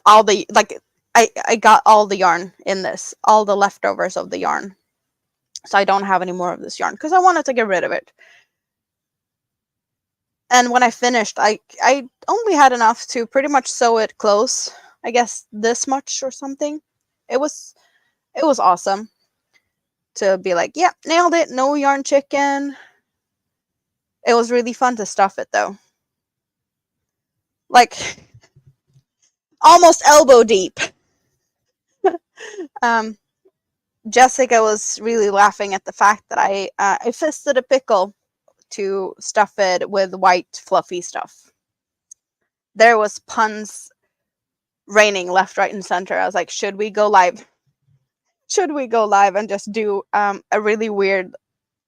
all the like I got all the yarn in this, all the leftovers of the yarn. So I don't have any more of this yarn because I wanted to get rid of it. And when I finished, I only had enough to pretty much sew it close. I guess this much or something. It was awesome to be like, yep, yeah, nailed it. No yarn chicken. It was really fun to stuff it though. Like almost elbow deep. Jessica was really laughing at the fact that I fisted a pickle to stuff it with white fluffy stuff. There was puns raining left, right, and center. I was like, should we go live? Should we go live and just do a really weird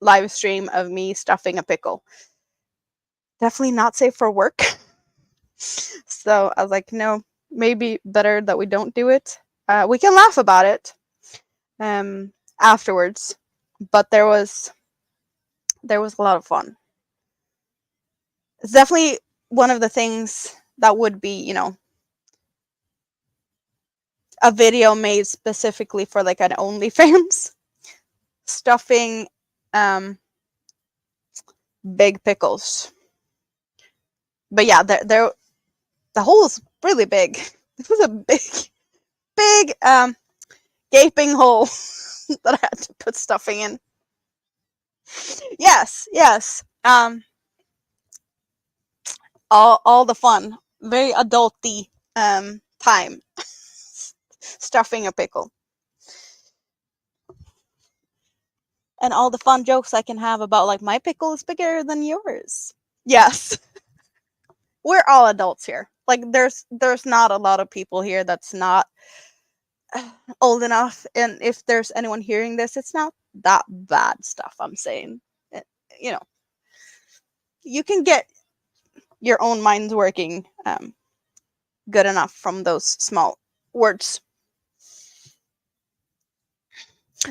live stream of me stuffing a pickle? Definitely not safe for work. So I was like, no, maybe better that we don't do it. We can laugh about it afterwards. But there was there was a lot of fun. It's definitely one of the things that would be, a video made specifically for like an OnlyFans. Stuffing big pickles. But yeah, the hole is really big. This was a big gaping hole that I had to put stuffing in. Yes. All the fun, very adulty time stuffing a pickle, and all the fun jokes I can have about like my pickle is bigger than yours. Yes, we're all adults here. Like there's not a lot of people here that's not old enough, and if there's anyone hearing this, it's not that bad stuff I'm saying. Eh, You know, you can get your own minds working good enough from those small words.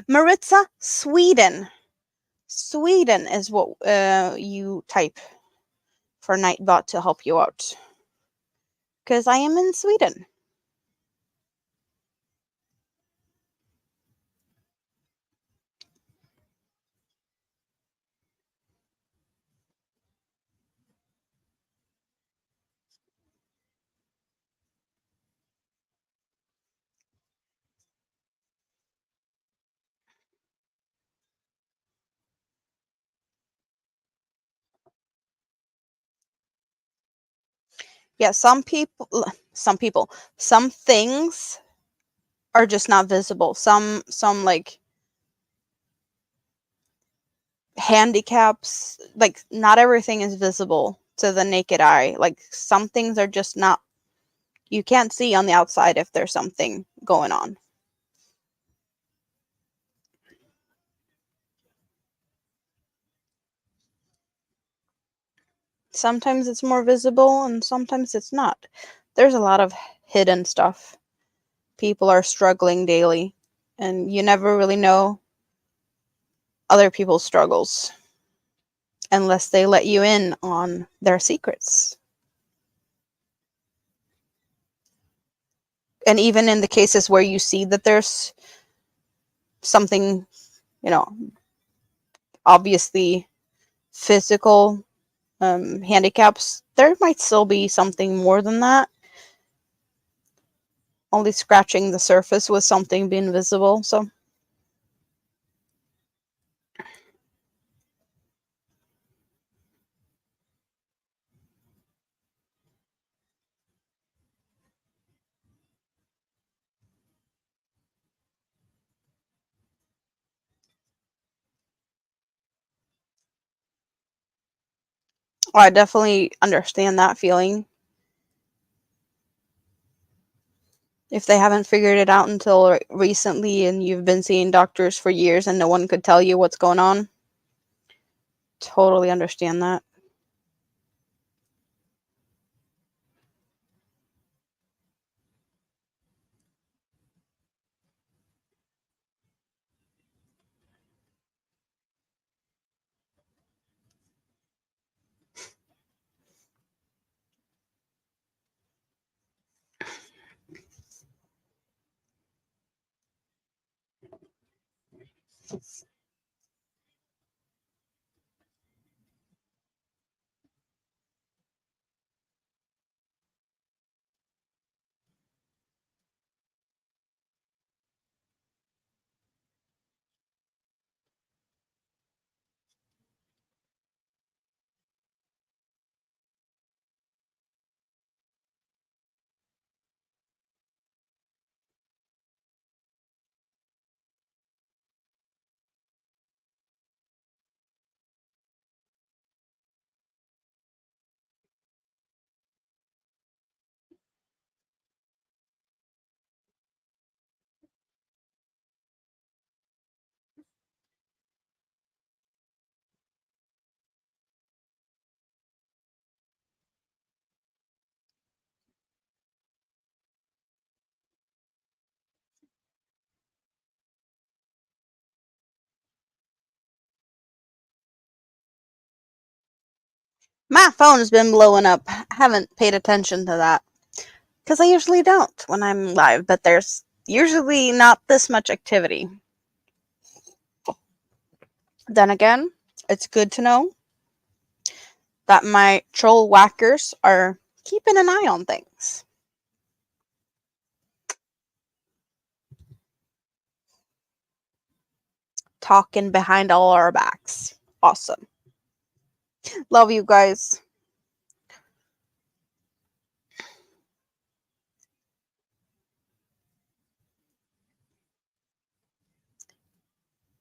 Maritza, Sweden. Sweden is what you type for Nightbot to help you out. Because I am in Sweden. Yeah, some things are just not visible. Some like handicaps, like not everything is visible to the naked eye. Like some things are just not, you can't see on the outside if there's something going on. Sometimes it's more visible and sometimes it's not. There's a lot of hidden stuff. People are struggling daily, and you never really know other people's struggles unless they let you in on their secrets. And even in the cases where you see that there's something, you know, obviously physical handicaps, there might still be something more than that. Only scratching the surface with something being visible. So I definitely understand that feeling. If they haven't figured it out until recently and you've been seeing doctors for years and no one could tell you what's going on, totally understand that. My phone's been blowing up. I haven't paid attention to that. Because I usually don't when I'm live, but there's usually not this much activity. Then again, it's good to know that my troll whackers are keeping an eye on things. Talking behind all our backs. Awesome. Love you guys.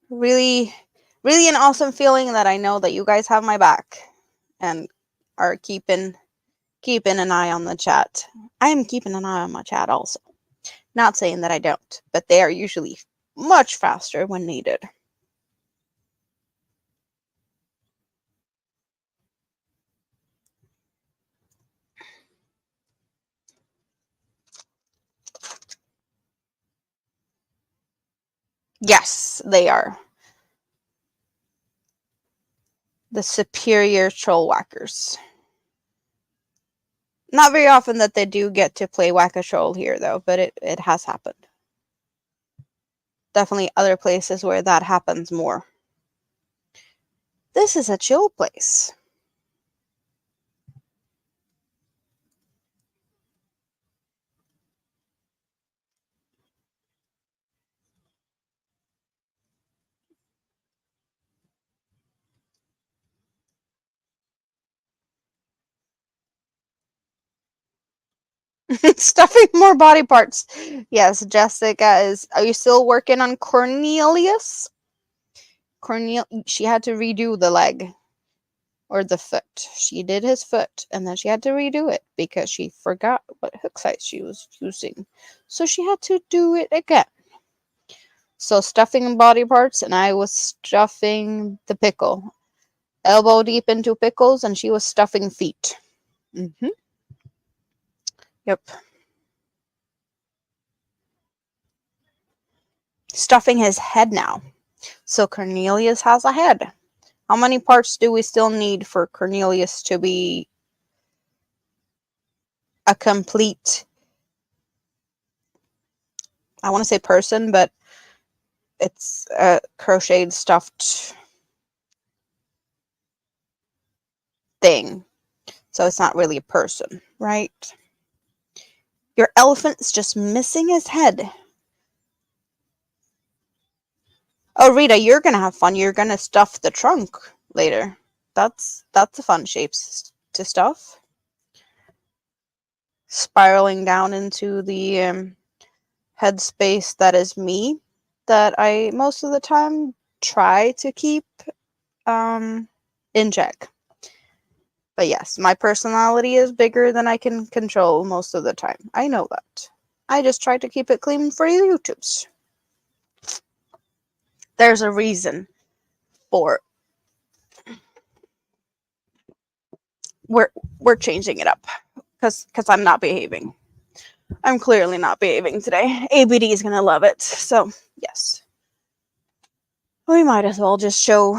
Really, really an awesome feeling that I know that you guys have my back and are keeping an eye on the chat. I am keeping an eye on my chat also. Not saying that I don't, but they are usually much faster when needed. Yes, they are. The superior troll whackers. Not very often that they do get to play whack a troll here, though, but it has happened. Definitely other places where that happens more. This is a chill place. Stuffing more body parts. Yes, Jessica is. Are you still working on Cornelius? She had to redo the leg or the foot. She did his foot and then she had to redo it because she forgot what hook size she was using. So she had to do it again. So stuffing body parts and I was stuffing the pickle. Elbow deep into pickles and she was stuffing feet. Yep. Stuffing his head now. So Cornelius has a head. How many parts do we still need for Cornelius to be a complete, I want to say person, but it's a crocheted stuffed thing. So it's not really a person, right? Your elephant's just missing his head. Oh, Rita, you're going to have fun. You're going to stuff the trunk later. That's a fun shape to stuff. Spiraling down into the headspace that is me, that I most of the time try to keep in check. But yes, my personality is bigger than I can control most of the time. I know that. I just try to keep it clean for you YouTubes. There's a reason for we're changing it up because I'm not behaving. I'm clearly not behaving today. ABD is gonna love it. So yes, we might as well just show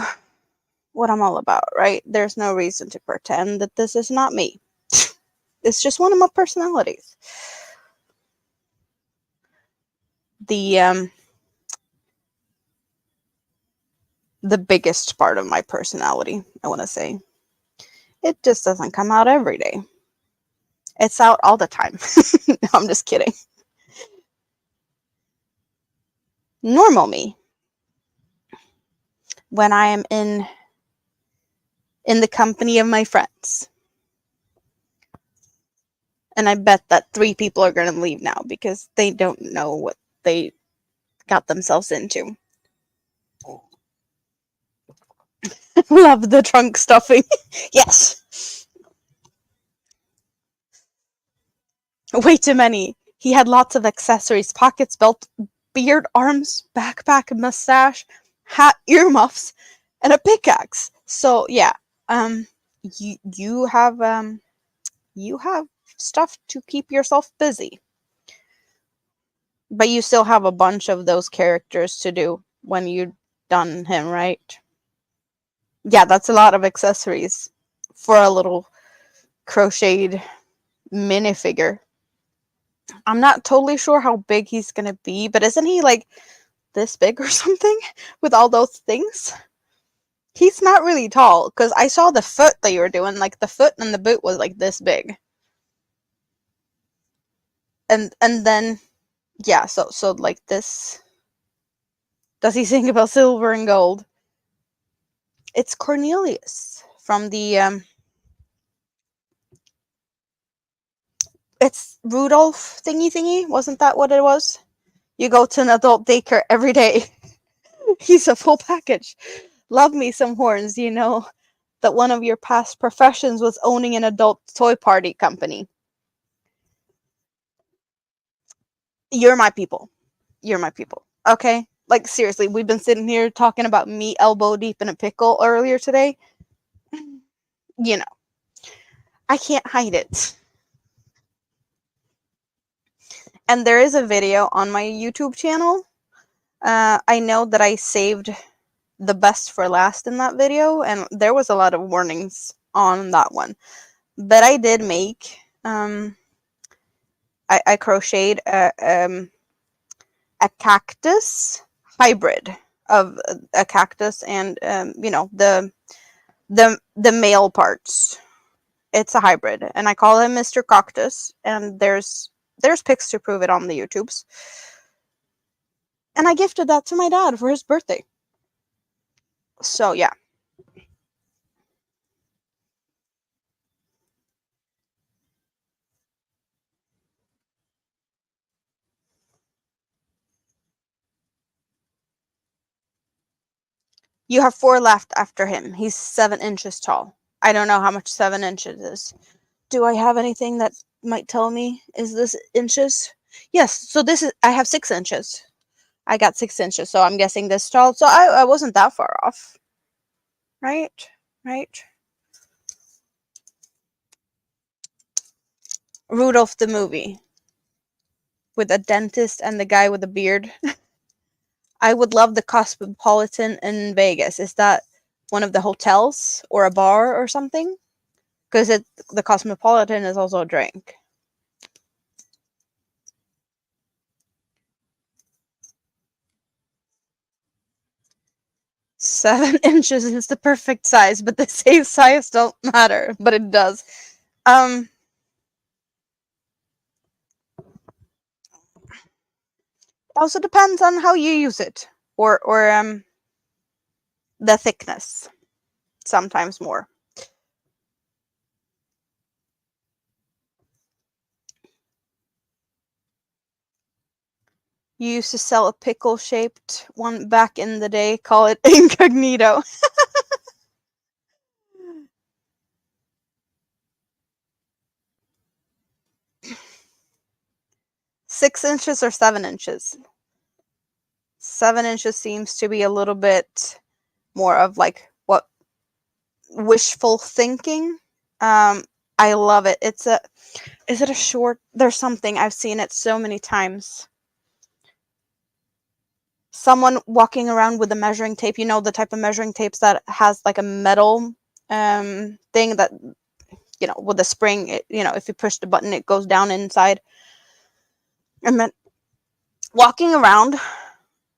what I'm all about, right? There's no reason to pretend that this is not me. It's just one of my personalities. The biggest part of my personality, I want to say. It just doesn't come out every day. It's out all the time. No, I'm just kidding. Normal me, when I am in the company of my friends. And I bet that 3 people are going to leave now because they don't know what they got themselves into. Love the trunk stuffing. Yes. Way too many. He had lots of accessories: pockets, belt, beard, arms, backpack, mustache, hat, earmuffs, and a pickaxe. So yeah, you have stuff to keep yourself busy, but you still have a bunch of those characters to do when you've done him, right? Yeah, that's a lot of accessories for a little crocheted minifigure. I'm not totally sure how big he's gonna be, but isn't he like this big or something with all those things? He's not really tall, because I saw the foot that you were doing, like the foot and the boot was like this big. And then yeah, so like this. Does he sing about silver and gold? It's Cornelius from the it's Rudolph thingy. Wasn't that what it was? You go to an adult daycare every day. He's a full package. Love me some horns, you know that one of your past professions was owning an adult toy party company. You're my people. You're my people. Okay? Like, seriously, we've been sitting here talking about me elbow deep in a pickle earlier today. You know, I can't hide it. And there is a video on my YouTube channel. I know that I saved the best for last in that video, and there was a lot of warnings on that one. But I did make, I crocheted a cactus hybrid of a cactus and, the male parts. It's a hybrid, and I call him Mr. Cactus, and there's pics to prove it on the YouTubes. And I gifted that to my dad for his birthday. So yeah. You have 4 left after him. He's 7 inches tall. I don't know how much 7 inches is. Do I have anything that might tell me? Is this inches? Yes, so this is, I have 6 inches. I got 6 inches, so I'm guessing this tall. So I wasn't that far off. Right? Rudolph the movie. With a dentist and the guy with the beard. I would love the Cosmopolitan in Vegas. Is that one of the hotels or a bar or something? Because the Cosmopolitan is also a drink. Seven inches is the perfect size, but the safe size don't matter, but it does. It also depends on how you use it, or the thickness. Sometimes more. You used to sell a pickle-shaped one back in the day. Call it incognito. 6 inches or 7 inches? 7 inches seems to be a little bit more of like what wishful thinking. I love it. Is it a short? There's something, I've seen it so many times. Someone walking around with a measuring tape, the type of measuring tapes that has like a metal thing that, with a spring, if you push the button, it goes down inside. And then walking around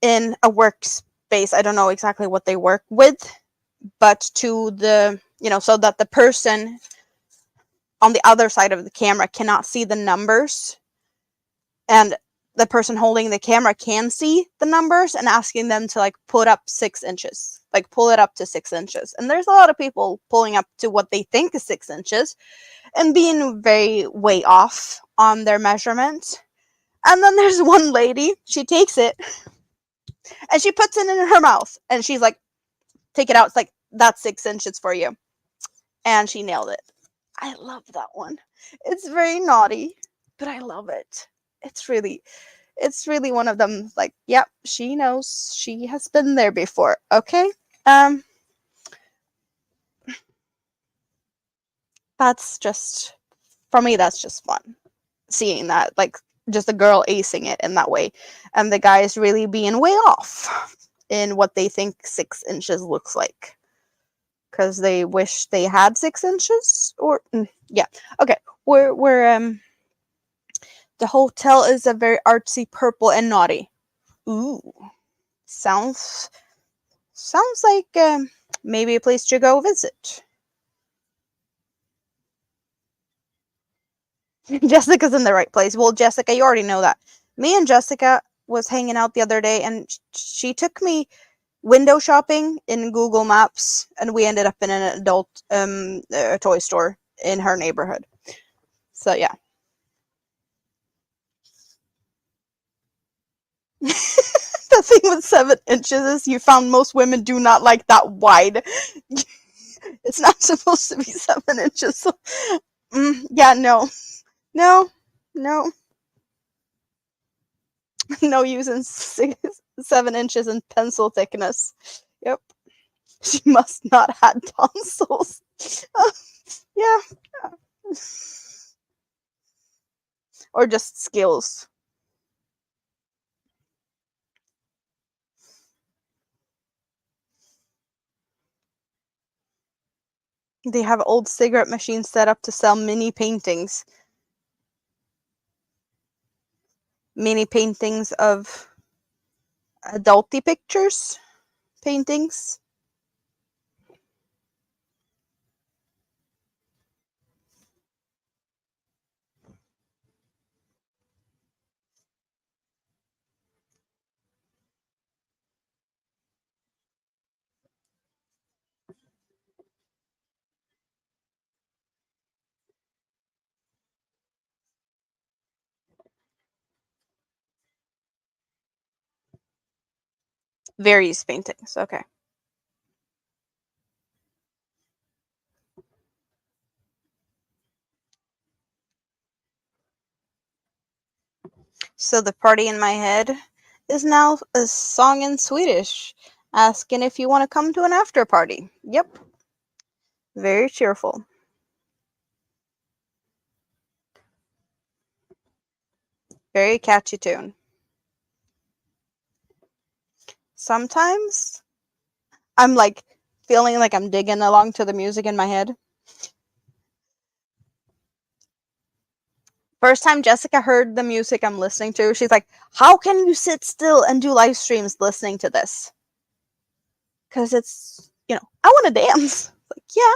in a workspace, I don't know exactly what they work with, but to the, so that the person on the other side of the camera cannot see the numbers, and the person holding the camera can see the numbers, and asking them to like put up 6 inches, like pull it up to 6 inches. And there's a lot of people pulling up to what they think is 6 inches and being very way off on their measurement. And then there's one lady, she takes it and she puts it in her mouth, and she's like, take it out. It's like, that's 6 inches for you. And she nailed it. I love that one. It's very naughty, but I love it. It's really one of them, like, yep, she knows. She has been there before. Okay. That's just, for me, that's just fun. Seeing that, like, just a girl acing it in that way, and the guys really being way off in what they think 6 inches looks like. because they wish they had 6 inches. Or yeah, okay. We're the hotel is a very artsy purple and naughty. Ooh, sounds like maybe a place to go visit. Jessica's in the right place. Well, Jessica, you already know that. Me and Jessica was hanging out the other day, and she took me window shopping in Google Maps, and we ended up in an adult toy store in her neighborhood. So yeah. The thing with 7 inches is you found most women do not like that wide. It's not supposed to be 7 inches. So, yeah, no, no, no, no using 7 inches in pencil thickness. Yep. She must not have tonsils. Yeah. Or just skills. They have old cigarette machines set up to sell mini paintings. Mini paintings of adulty pictures. Paintings. Various paintings. Okay. So the party in my head is now a song in Swedish asking if you want to come to an after party. Yep. Very cheerful. Very catchy tune. Sometimes I'm like feeling like I'm digging along to the music in my head. First time Jessica heard the music I'm listening to, she's like, "How can you sit still and do live streams listening to this?" Because it's, I want to dance. Like, yeah,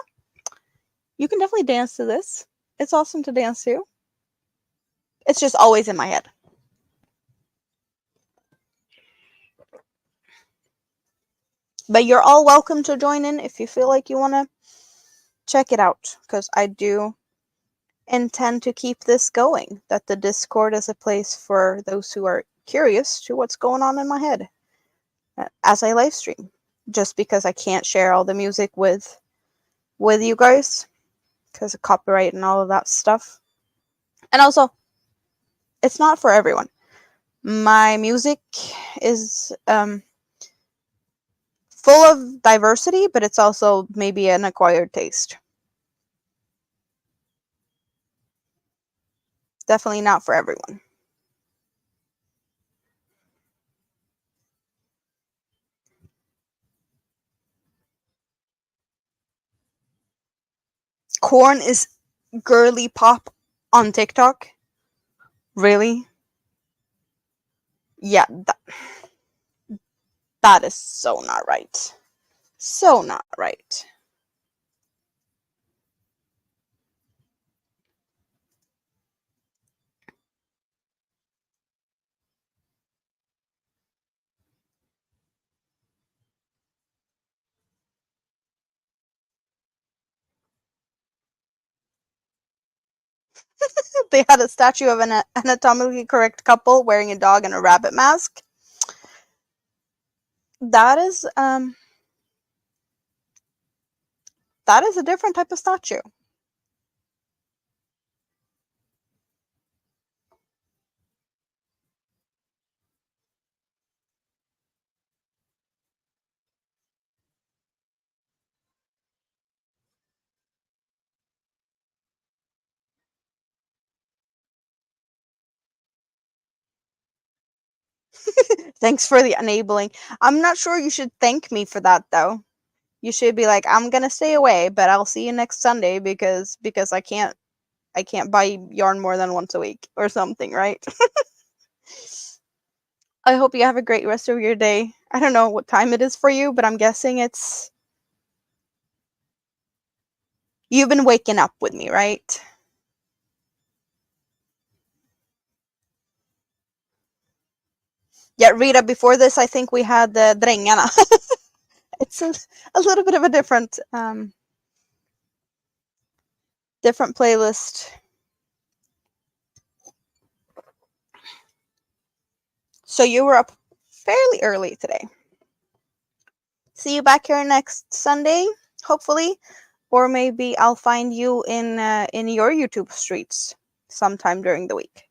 you can definitely dance to this. It's awesome to dance to. It's just always in my head. But you're all welcome to join in if you feel like you want to check it out, because I do intend to keep this going. That the Discord is a place for those who are curious to what's going on in my head as I live stream. Just because I can't share all the music with you guys because of copyright and all of that stuff. And also, it's not for everyone. My music is full of diversity, but it's also maybe an acquired taste. Definitely not for everyone. Corn is girly pop on TikTok. Really? Yeah, that is so not right. So not right. They had a statue of an anatomically correct couple wearing a dog and a rabbit mask. That is a different type of statue. Thanks for the enabling. I'm not sure you should thank me for that though. You should be like, I'm gonna stay away, but I'll see you next Sunday because I can't buy yarn more than once a week or something, right? I hope you have a great rest of your day. I don't know what time it is for you, but I'm guessing it's you've been waking up with me, right? Yeah, Rita, before this, I think we had the Drängarna. It's a little bit of a different playlist. So you were up fairly early today. See you back here next Sunday, hopefully, or maybe I'll find you in your YouTube streets sometime during the week,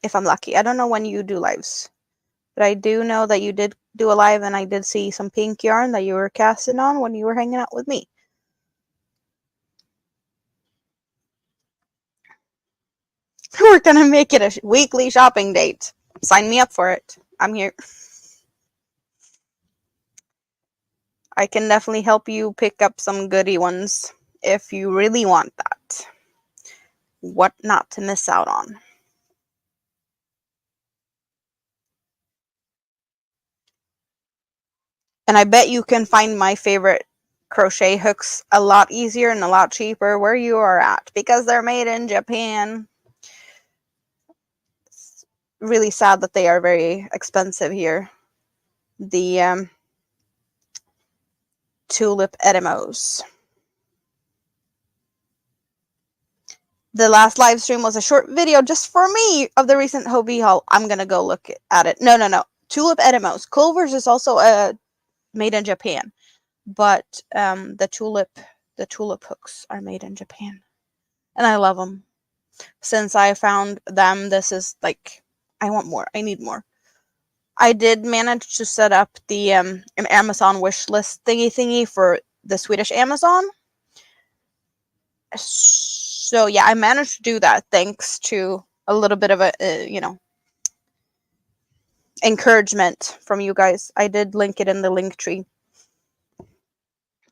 if I'm lucky. I don't know when you do lives, but I do know that you did do a live, and I did see some pink yarn that you were casting on when you were hanging out with me. We're gonna make it a weekly shopping date. Sign me up for it. I'm here. I can definitely help you pick up some goodie ones if you really want that. What not to miss out on. And I bet you can find my favorite crochet hooks a lot easier and a lot cheaper where you are at because they're made in Japan. It's really sad that they are very expensive here. The tulip edemos. The last live stream was a short video just for me of the recent Hobie haul. I'm gonna go look at it. No. Tulip edemos. Clovers is also made in Japan, but the tulip hooks are made in Japan, and I love them. Since I found them, this is like I want more. I need more. I did manage to set up the an Amazon wish list thingy for the Swedish Amazon. So yeah, I managed to do that thanks to a little bit of a encouragement from you guys. I did link it in the link tree,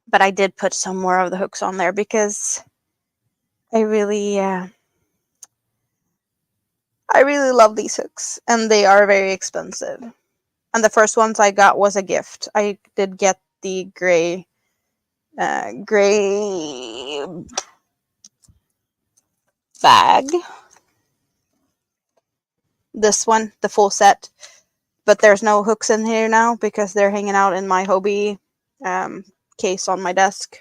but I did put some more of the hooks on there because I really love these hooks, and they are very expensive. And the first ones I got was a gift. I did get the gray bag. This one, the full set. But there's no hooks in here now because they're hanging out in my Hobie case on my desk.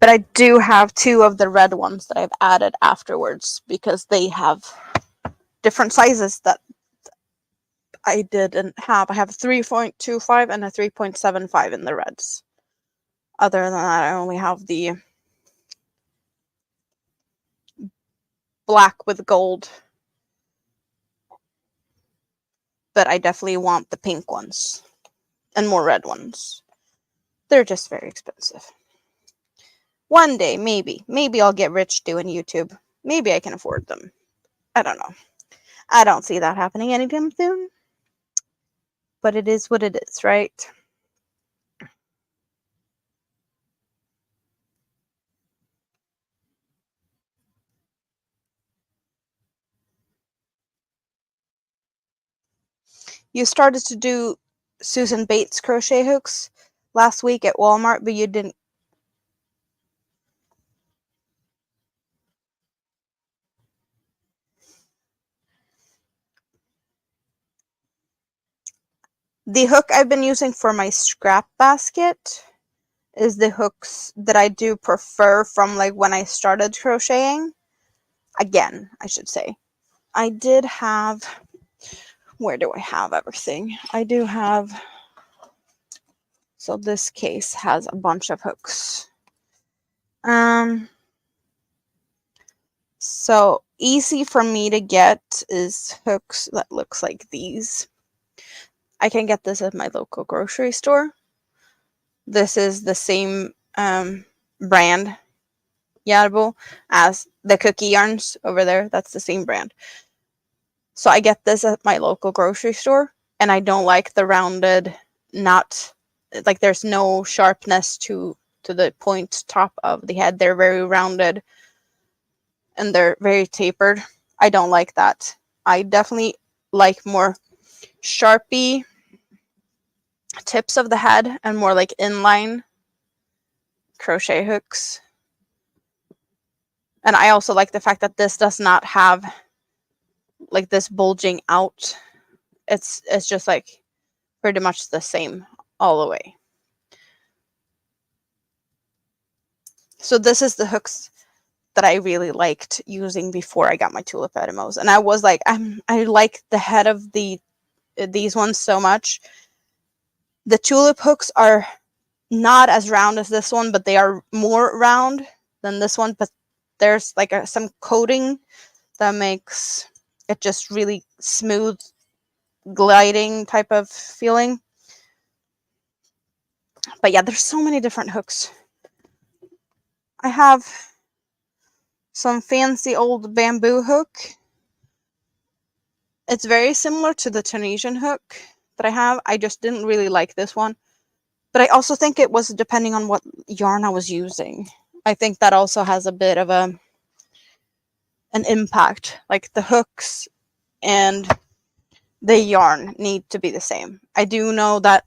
But I do have two of the red ones that I've added afterwards because they have different sizes that I didn't have. I have a 3.25 and a 3.75 in the reds. Other than that, I only have the black with gold. But I definitely want the pink ones and more red ones. They're just very expensive. One day, maybe I'll get rich doing YouTube. Maybe I can afford them. I don't know. I don't see that happening anytime soon. But it is what it is, right? You started to do Susan Bates crochet hooks last week at Walmart, but you didn't. The hook I've been using for my scrap basket is the hooks that I do prefer from like when I started crocheting. Again, I should say. I did have, where do I have everything? I do have, so this case has a bunch of hooks. So easy for me to get is hooks that looks like these. I can get this at my local grocery store. This is the same brand, Yarbo, as the cookie yarns over there. That's the same brand. So I get this at my local grocery store, and I don't like the rounded not like there's no sharpness to the point top of the head. They're very rounded and they're very tapered. I don't like that. I definitely like more sharpy tips of the head and more like inline crochet hooks. And I also like the fact that this does not have like this bulging out. It's just like pretty much the same all the way. So this is the hooks that I really liked using before I got my tulip Edimos. And I was like, I like the head of these ones so much. The tulip hooks are not as round as this one, but they are more round than this one. But there's like some coating that makes it just really smooth, gliding type of feeling. But yeah, there's so many different hooks. I have some fancy old bamboo hook. It's very similar to the Tunisian hook that I have. I just didn't really like this one. But I also think it was depending on what yarn I was using. I think that also has a bit of an impact. Like the hooks and the yarn need to be the same. I do know that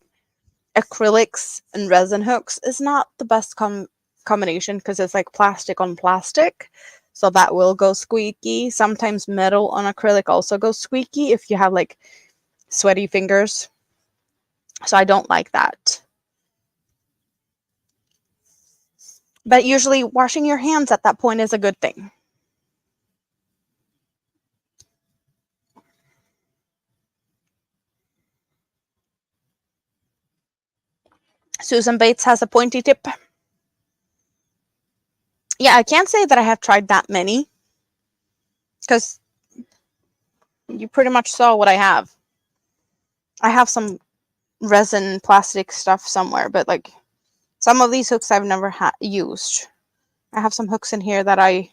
acrylics and resin hooks is not the best combination because it's like plastic on plastic. So that will go squeaky. Sometimes metal on acrylic also goes squeaky if you have like sweaty fingers. So I don't like that. But usually washing your hands at that point is a good thing. Susan Bates has a pointy tip. Yeah, I can't say that I have tried that many because you pretty much saw what I have. I have some resin plastic stuff somewhere, but like some of these hooks I've never used. I have some hooks in here that I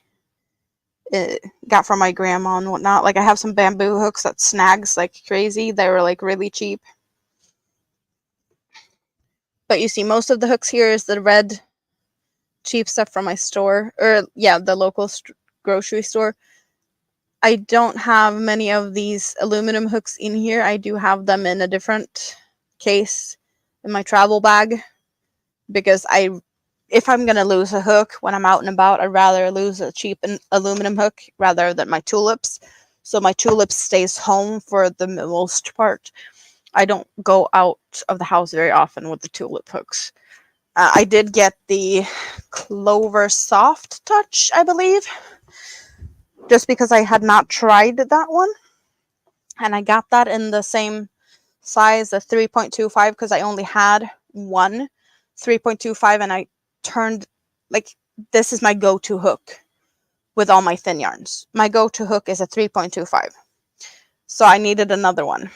got from my grandma and whatnot. Like I have some bamboo hooks that snags like crazy. They were like really cheap. But you see, most of the hooks here is the red cheap stuff from my store, or yeah, the local grocery store. I don't have many of these aluminum hooks in here. I do have them in a different case in my travel bag because if I'm gonna lose a hook when I'm out and about, I'd rather lose a cheap aluminum hook rather than my tulips. So my tulips stays home for the most part. I don't go out of the house very often with the tulip hooks. I did get the Clover Soft Touch, I believe, just because I had not tried that one. And I got that in the same size, a 3.25, because I only had one 3.25, and I turned, like, this is my go-to hook with all my thin yarns. My go-to hook is a 3.25. So I needed another one.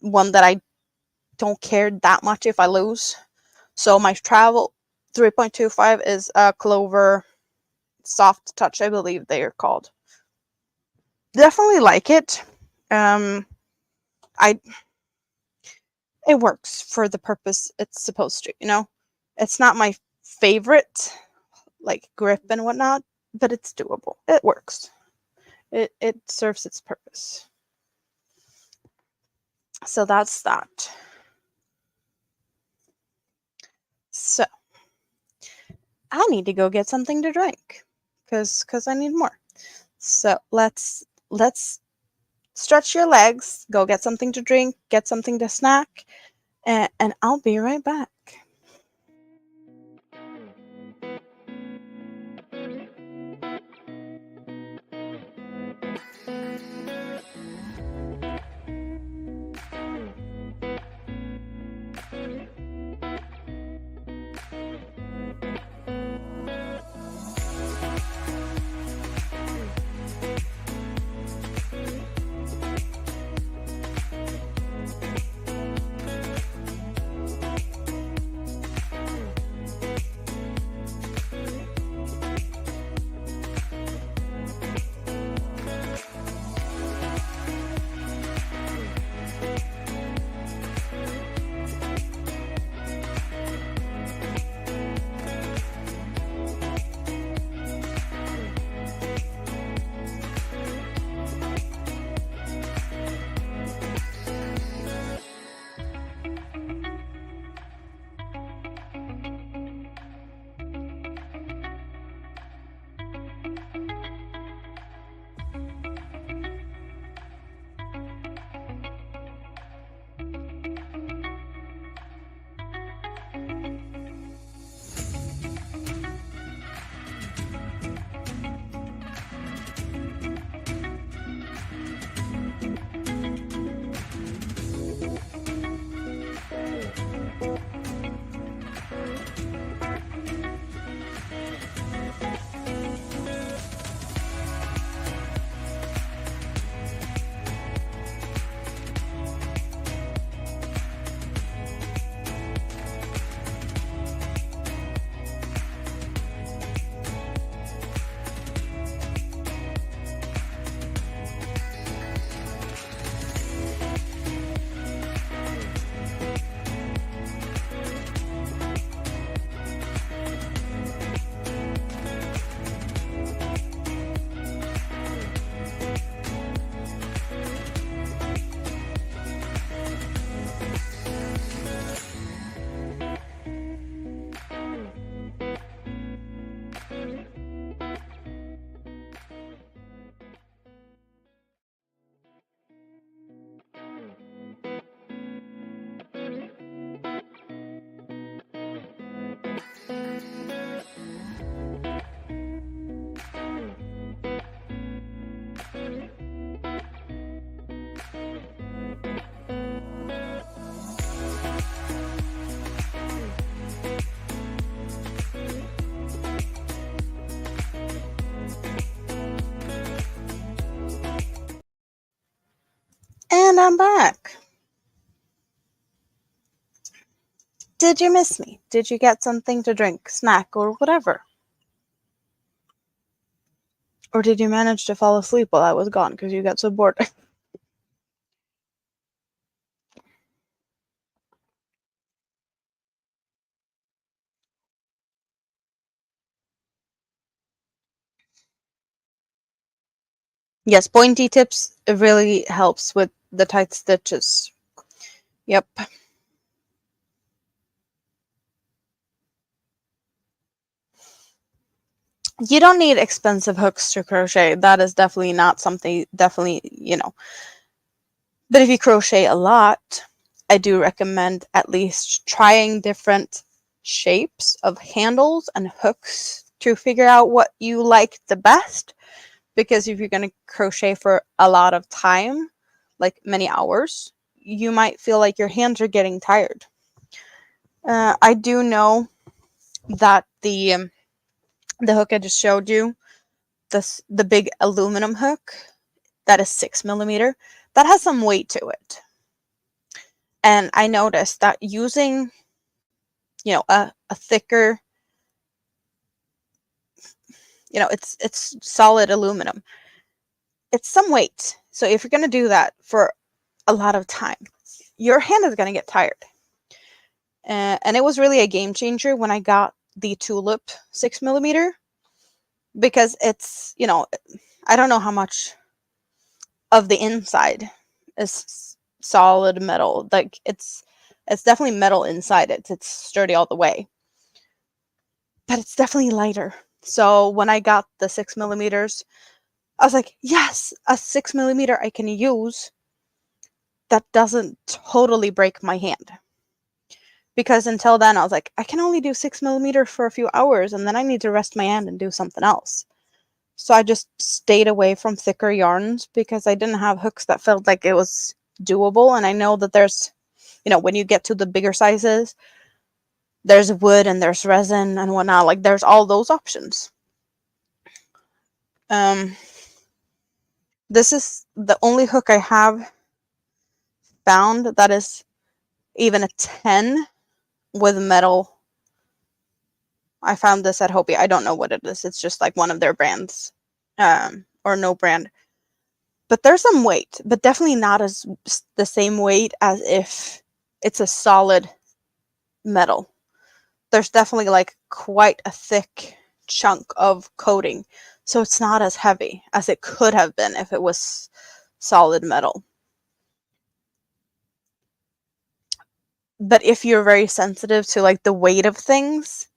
One that I don't care that much if I lose. So my travel 3.25 is a Clover Soft Touch, I believe they are called. Definitely like it. It works for the purpose it's supposed to, you know. It's not my favorite, like grip and whatnot, but it's doable. It works. It serves its purpose. So that's that. So I need to go get something to drink because I need more. So let's stretch your legs, go get something to drink, get something to snack, and I'll be right back. And I'm back. Did you miss me? Did you get something to drink, snack, or whatever? Or did you manage to fall asleep while I was gone because you got so bored? Yes, pointy tips, it really helps with the tight stitches. Yep. You don't need expensive hooks to crochet. That is definitely not something, But if you crochet a lot, I do recommend at least trying different shapes of handles and hooks to figure out what you like the best. Because if you're going to crochet for a lot of time, like many hours, you might feel like your hands are getting tired. I do know that the hook I just showed you, the big aluminum hook that is 6mm, that has some weight to it. And I noticed that using, a thicker, it's solid aluminum. It's some weight. So if you're going to do that for a lot of time, your hand is going to get tired. And it was really a game changer when I got the tulip 6mm, because it's, I don't know how much of the inside is solid metal. Like it's definitely metal inside it. It's sturdy all the way, but it's definitely lighter. So when I got the 6mm, I was like, yes, a 6mm I can use that doesn't totally break my hand. Because until then, I was like, I can only do 6mm for a few hours, and then I need to rest my hand and do something else. So I just stayed away from thicker yarns because I didn't have hooks that felt like it was doable. And I know that there's, when you get to the bigger sizes, there's wood and there's resin and whatnot. Like there's all those options. This is the only hook I have found that is even a 10 with metal. I found this at Hobie. I don't know what it is. It's just like one of their brands, or no brand. But there's some weight, but definitely not as the same weight as if it's a solid metal. There's definitely like quite a thick chunk of coating, so it's not as heavy as it could have been if it was solid metal. But if you're very sensitive to like the weight of things,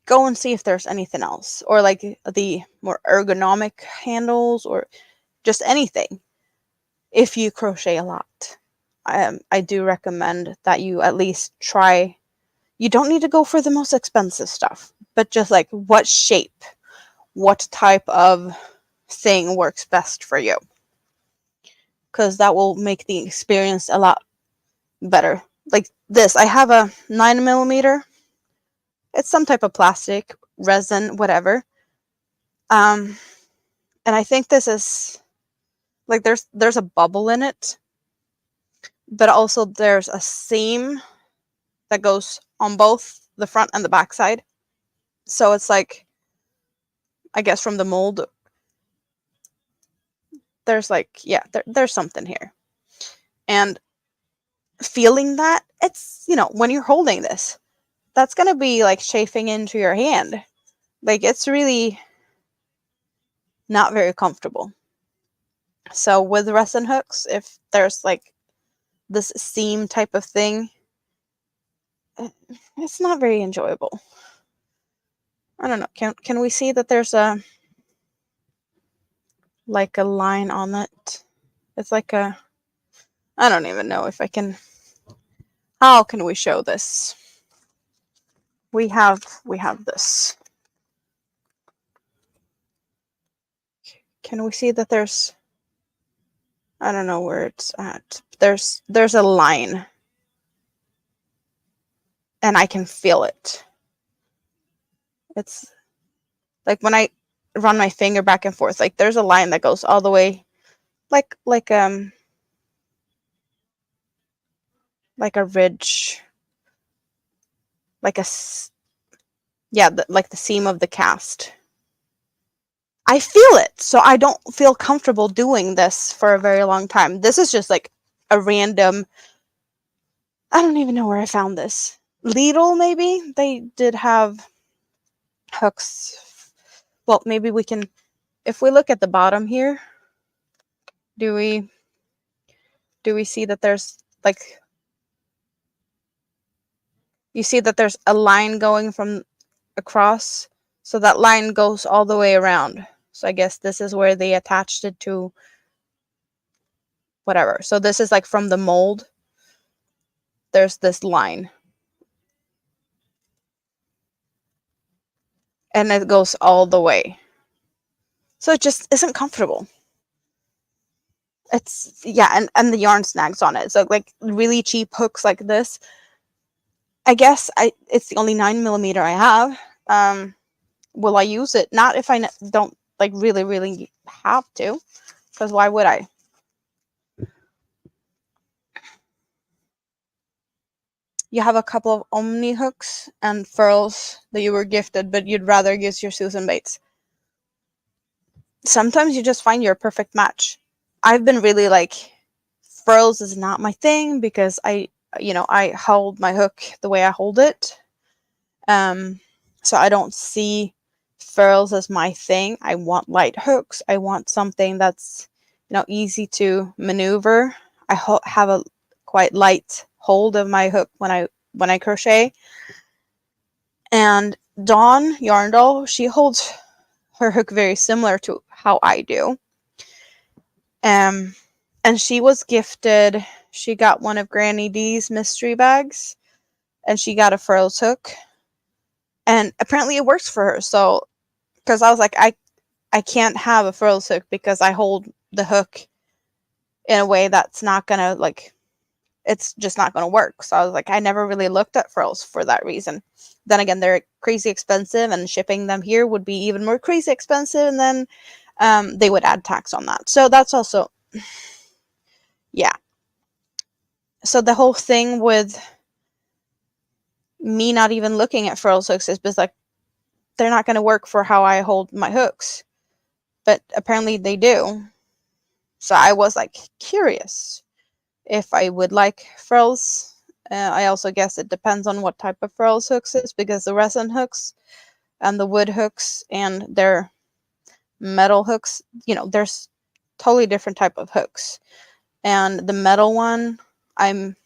go and see if there's anything else, or like the more ergonomic handles, or just anything. If you crochet a lot, I do recommend that you at least try. You don't need to go for the most expensive stuff, but just like what shape, what type of thing works best for you, because that will make the experience a lot better. Like this, I have a 9mm. It's some type of plastic, resin, whatever. And I think this is like there's a bubble in it, but also there's a seam that goes on both the front and the back side. So it's like, I guess from the mold, there's like, yeah, there's something here. And feeling that, it's, when you're holding this, that's going to be like chafing into your hand. Like it's really not very comfortable. So with resin hooks, if there's like this seam type of thing, it's not very enjoyable. I don't know. Can we see that there's a line on it? It's like a, I don't even know if I can. How can we show this? We have this. Can we see that there's, I don't know where it's at. There's a line, and I can feel it. It's like when I run my finger back and forth, like there's a line that goes all the way like like a ridge, like yeah, like the seam of the cast. I feel it, so I don't feel comfortable doing this for a very long time. This is just like a random. I don't even know where I found this. Lidl, maybe they did have hooks. Well, maybe we can, if we look at the bottom here. Do we see that there's like, you see that there's a line going from across, so that line goes all the way around. So I guess this is where they attached it to whatever. So this is like from the mold. There's this line. And it goes all the way. So it just isn't comfortable. It's, yeah, and the yarn snags on it. So like really cheap hooks like this. I guess it's the only 9mm I have. Will I use it? Not if I don't like really have to, because why would I? You have a couple of Omni hooks and furls that you were gifted, but you'd rather use your Susan Bates. Sometimes you just find your perfect match. I've been really like, furls is not my thing because I hold my hook the way I hold it. So I don't see furls as my thing. I want light hooks. I want something that's, easy to maneuver. I have a quite light hold of my hook when I crochet. And Dawn Yarndall, she holds her hook very similar to how I do. And she was gifted, she got one of Granny D's mystery bags, and she got a furls hook. And apparently it works for her. So, because I was like, I can't have a furls hook because I hold the hook in a way that's not gonna it's just not gonna work. So I was like, I never really looked at furls for that reason. Then again, they're crazy expensive, and shipping them here would be even more crazy expensive, and then they would add tax on that. So that's also, yeah. So the whole thing with me not even looking at furls hooks is because like they're not going to work for how I hold my hooks, but apparently they do. So I was like curious if I would like furls. I also guess it depends on what type of furls hooks is, because the resin hooks and the wood hooks and their metal hooks, there's totally different type of hooks. And the metal one, I'm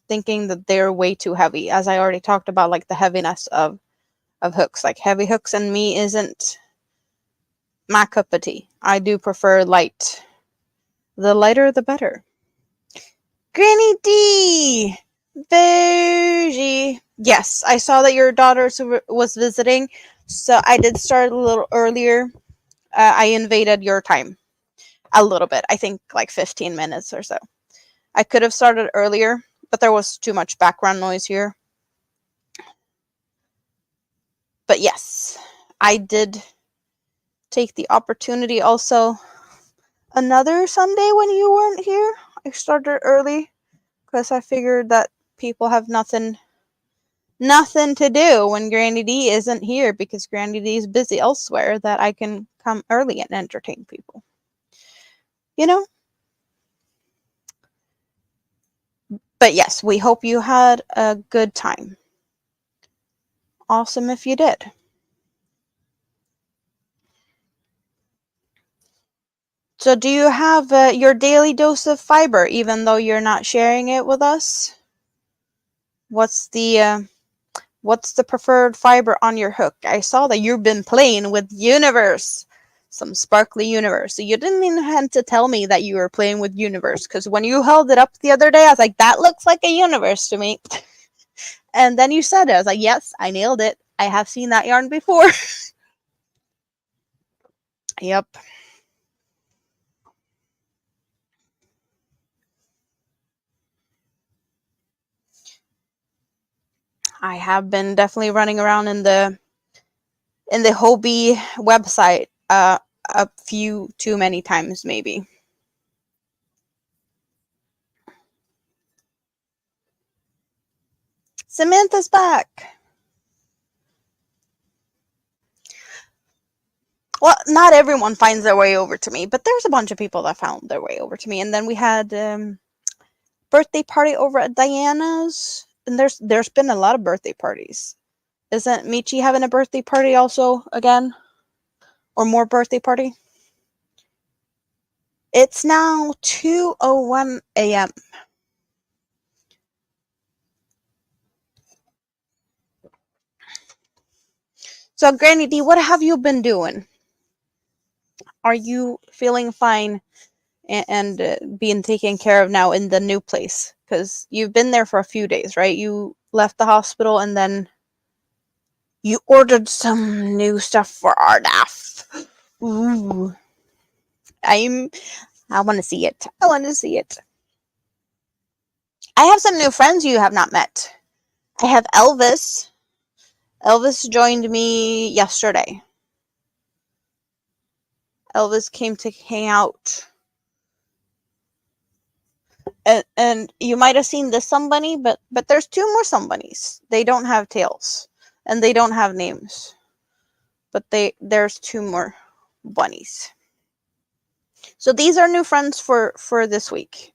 thinking that they're way too heavy, as I already talked about, like the heaviness of hooks. Like heavy hooks and me isn't my cup of tea. I do prefer light. The lighter the better. Granny D! Bougie! Yes, I saw that your daughter was visiting, so I did start a little earlier. I invaded your time a little bit. I think like 15 minutes or so. I could have started earlier, but there was too much background noise here. But yes, I did take the opportunity also. Another Sunday when you weren't here, I started early because I figured that people have nothing to do when Granny D isn't here, because Granny D is busy elsewhere, that I can come early and entertain people. But yes, we hope you had a good time. Awesome if you did. So do you have your daily dose of fiber, even though you're not sharing it with us? What's the preferred fiber on your hook? I saw that you've been playing with Universe, some sparkly Universe. So you didn't even have to tell me that you were playing with Universe, because when you held it up the other day, I was like, that looks like a Universe to me. And then you said it. I was like, yes, I nailed it. I have seen that yarn before. Yep. I have been definitely running around in the Hobie website a few too many times, maybe. Samantha's back. Well, not everyone finds their way over to me, but there's a bunch of people that found their way over to me. And then we had birthday party over at Diana's, and there's been a lot of birthday parties. Isn't Michi having a birthday party also again? Or more birthday party? It's now 2:01 a.m. So, Granny D, what have you been doing? Are you feeling fine and being taken care of now in the new place? Because you've been there for a few days, right? You left the hospital and then you ordered some new stuff for Ardaf. Ooh. I want to see it. I want to see it. I have some new friends you have not met. I have Elvis. Elvis joined me yesterday. Elvis came to hang out. And you might have seen this somebody, but there's two more somebodies. They don't have tails. And they don't have names. But there's two more bunnies. So these are new friends for this week.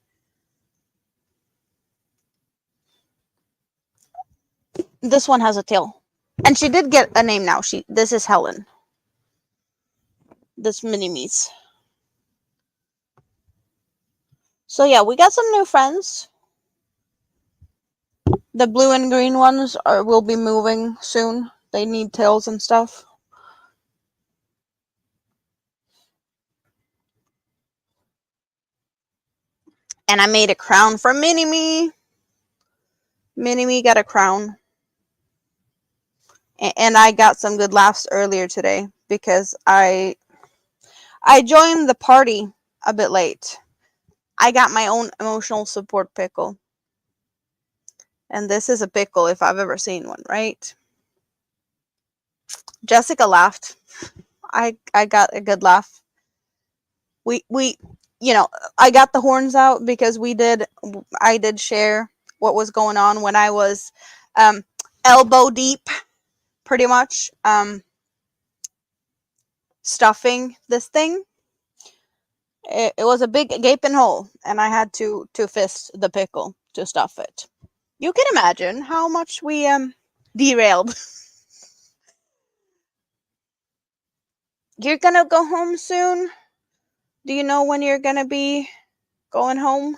This one has a tail. And she did get a name now. This is Helen. This mini-me's. So yeah, we got some new friends. The blue and green ones will be moving soon. They need tails and stuff. And I made a crown for Mini-Me. Mini-Me got a crown. And I got some good laughs earlier today because I joined the party a bit late. I got my own emotional support pickle. And this is a pickle if I've ever seen one, right? Jessica laughed. I got a good laugh. We I got the horns out because I did share what was going on when I was elbow deep pretty much stuffing this thing. It was a big gaping hole and I had to fist the pickle to stuff it. You can imagine how much we derailed. You're gonna go home soon? Do you know when you're gonna be going home?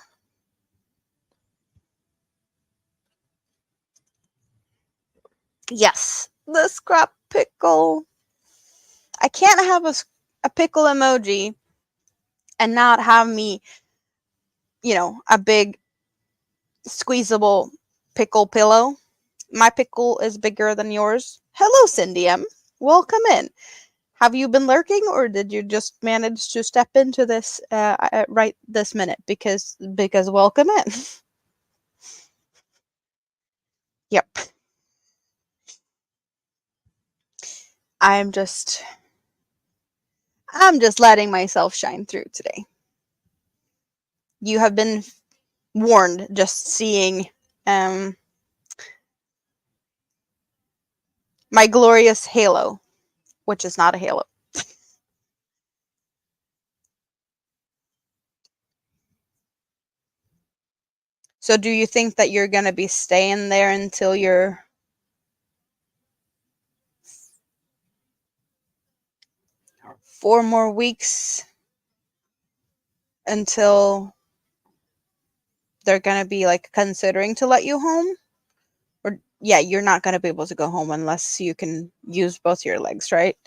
Yes, the scrap pickle. I can't have a pickle emoji and not have me, a big squeezable pickle pillow. My pickle is bigger than yours. Hello, Cindy M. Welcome in. Have you been lurking, or did you just manage to step into this right this minute? Because welcome in. Yep. I'm just letting myself shine through today. You have been warned just seeing my glorious halo, which is not a halo. So do you think that you're going to be staying there until you're 4 more weeks until they're going to be like considering to let you home? Or yeah, you're not going to be able to go home unless you can use both your legs, right?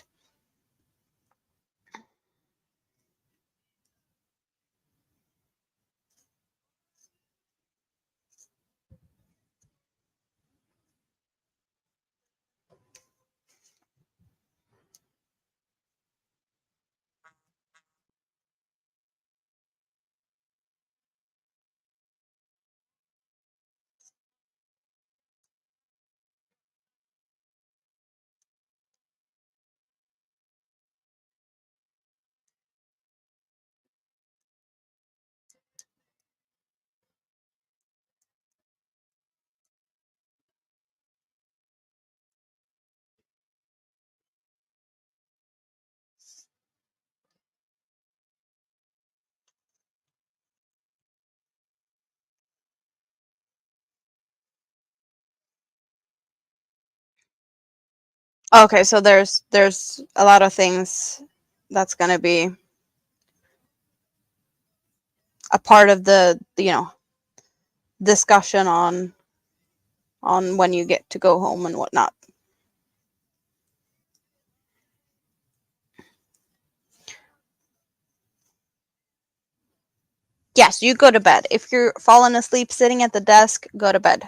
Okay, so there's a lot of things that's going to be a part of the, discussion on when you get to go home and whatnot. Yes, you go to bed. If you're falling asleep sitting at the desk, go to bed.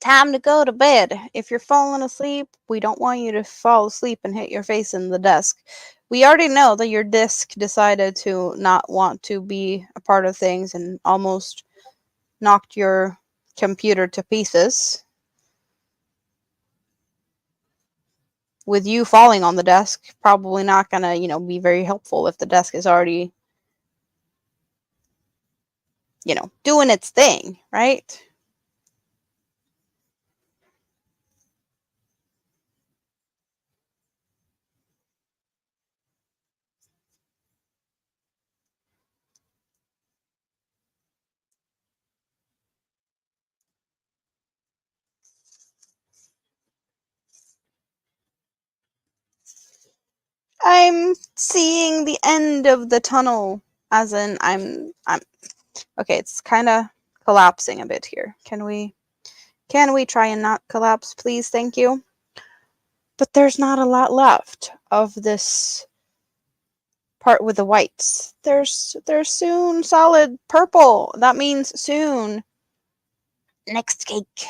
Time to go to bed. If you're falling asleep, we don't want you to fall asleep and hit your face in the desk. We already know that your disk decided to not want to be a part of things and almost knocked your computer to pieces. With you falling on the desk, probably not gonna, be very helpful if the desk is already, doing its thing, right? I'm seeing the end of the tunnel, as in I'm okay, it's kind of collapsing a bit here. Can we try and not collapse, please? Thank you. But there's not a lot left of this part with the whites. There's soon solid purple. That means soon. Next cake.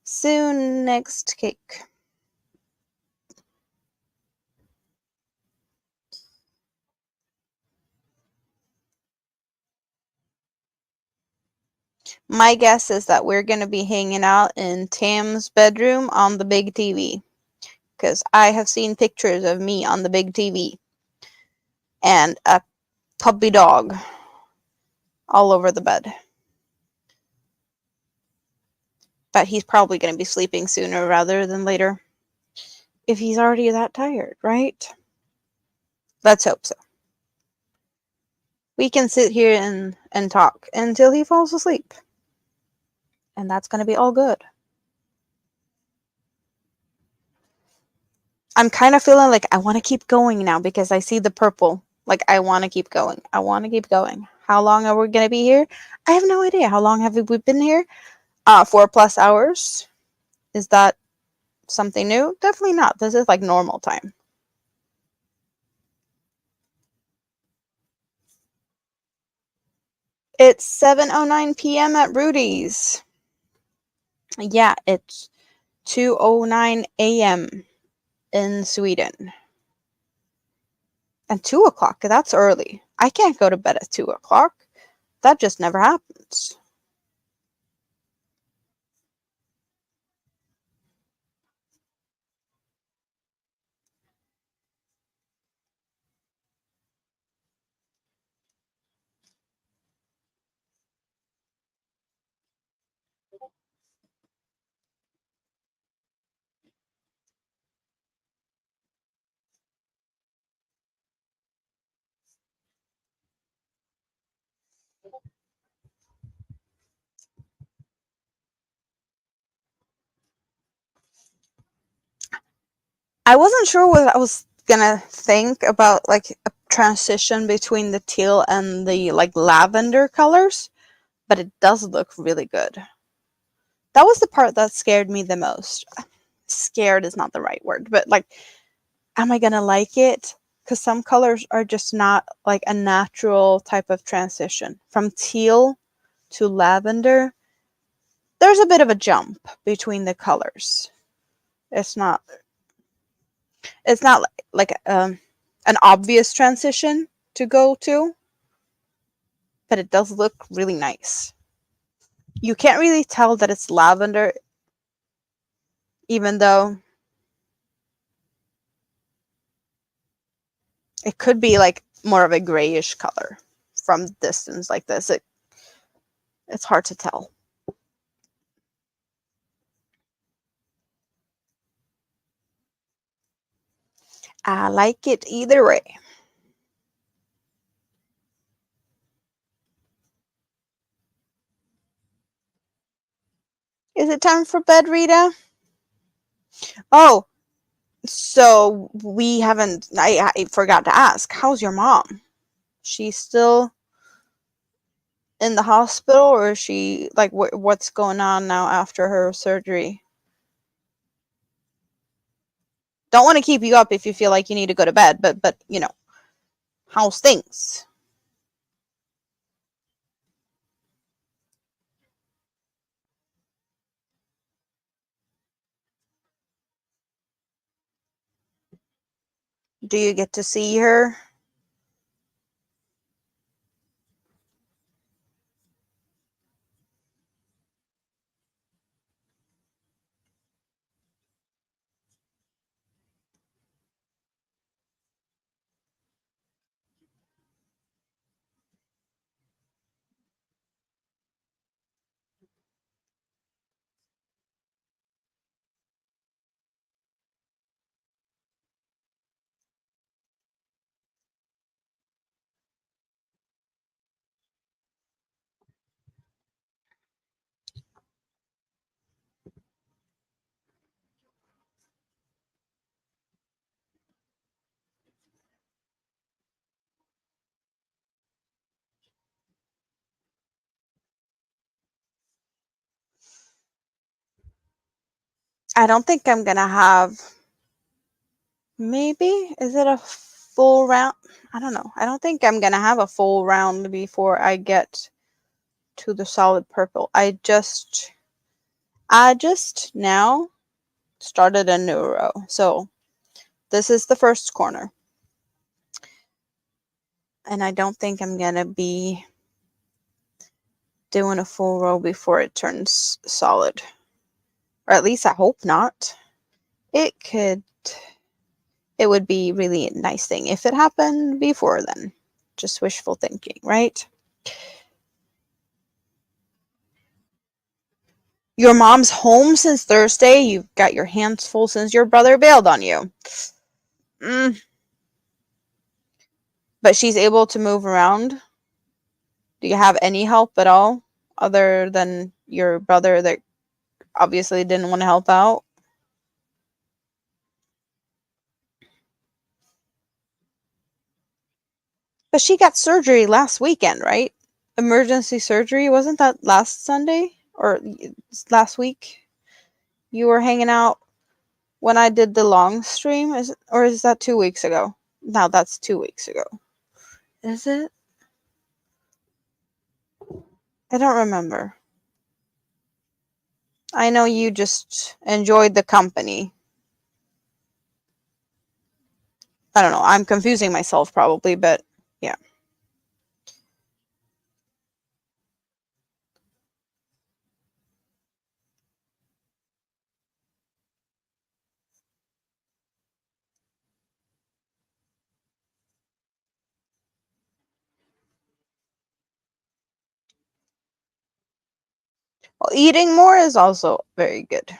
Soon next cake. My guess is that we're going to be hanging out in Tam's bedroom on the big TV. Because I have seen pictures of me on the big TV. And a puppy dog all over the bed. But he's probably going to be sleeping sooner rather than later. If he's already that tired, right? Let's hope so. We can sit here and talk until he falls asleep. And that's going to be all good. I'm kind of feeling like I want to keep going now because I see the purple. Like, I want to keep going. I want to keep going. How long are we going to be here? I have no idea. How long have we been here? 4+ hours. Is that something new? Definitely not. This is like normal time. It's 7:09 p.m. at Rudy's. Yeah, it's 2:09 a.m. in Sweden. And 2 o'clock, that's early. I can't go to bed at 2 o'clock. That just never happens. I wasn't sure what I was gonna think about, like a transition between the teal and the like lavender colors, but it does look really good. That was the part that scared me the most. Scared is not the right word, but like, am I gonna like it? Because some colors are just not like a natural type of transition. From teal to lavender, there's a bit of a jump between the colors. It's not it's not an obvious transition to go to, but it does look really nice. You can't really tell that it's lavender, even though It could be like more of a grayish color from distance like this. It's hard to tell. I like it either way. Is it time for bed, Rita? Oh, so we haven't. I forgot to ask. How's your mom? She's still in the hospital, or is she like what's going on now after her surgery? Don't want to keep you up if you feel like you need to go to bed, but how's things? Do you get to see her? I don't think I'm gonna have. Maybe is it a full round? I don't know. I don't think I'm gonna have a full round before I get to the solid purple. I just now started a new row. So this is the first corner. And I don't think I'm gonna be doing a full row before it turns solid. Or at least I hope not. It would be really a nice thing if it happened before then. Just wishful thinking, right? Your mom's home since Thursday. You've got your hands full since your brother bailed on you. Mm. But she's able to move around. Do you have any help at all other than your brother that obviously didn't want to help out? But she got surgery last weekend, right? Emergency surgery. Wasn't that last Sunday or last week? You were hanging out when I did the long stream, or is that 2 weeks ago? No, that's 2 weeks ago. Is it? I don't remember. I know you just enjoyed the company. I don't know. I'm confusing myself probably, but yeah. Well, eating more is also very good.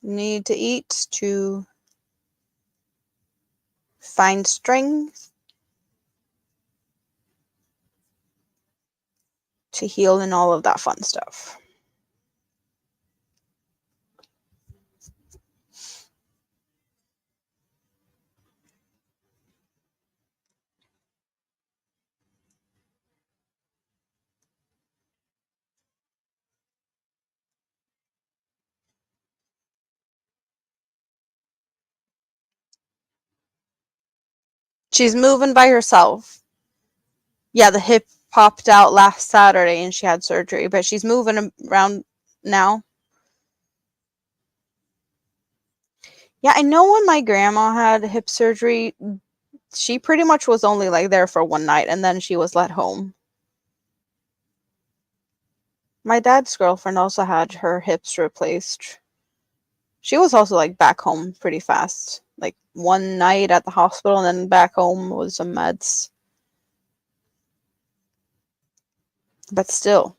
You need to eat to find strength, to heal, and all of that fun stuff. She's moving by herself. Yeah, the hip popped out last Saturday and she had surgery, but she's moving around now. Yeah, I know when my grandma had hip surgery, she pretty much was only like there for one night and then she was let home. My dad's girlfriend also had her hips replaced. She was also like back home pretty fast. like one night at the hospital and then back home with some meds. But still.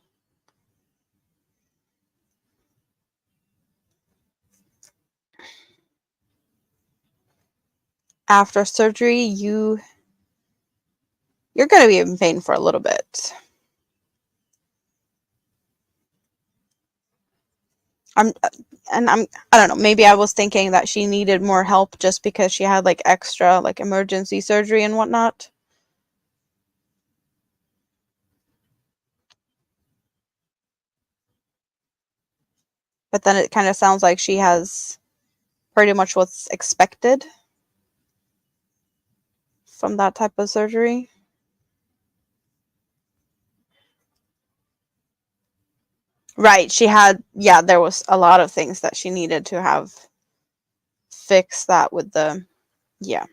After surgery, you're going to be in pain for a little bit. I don't know, maybe I was thinking that she needed more help just because she had like extra like emergency surgery and whatnot. But then it kind of sounds like she has pretty much what's expected from that type of surgery. Right, she had, yeah, there was a lot of things that she needed to have fixed that with the, yeah.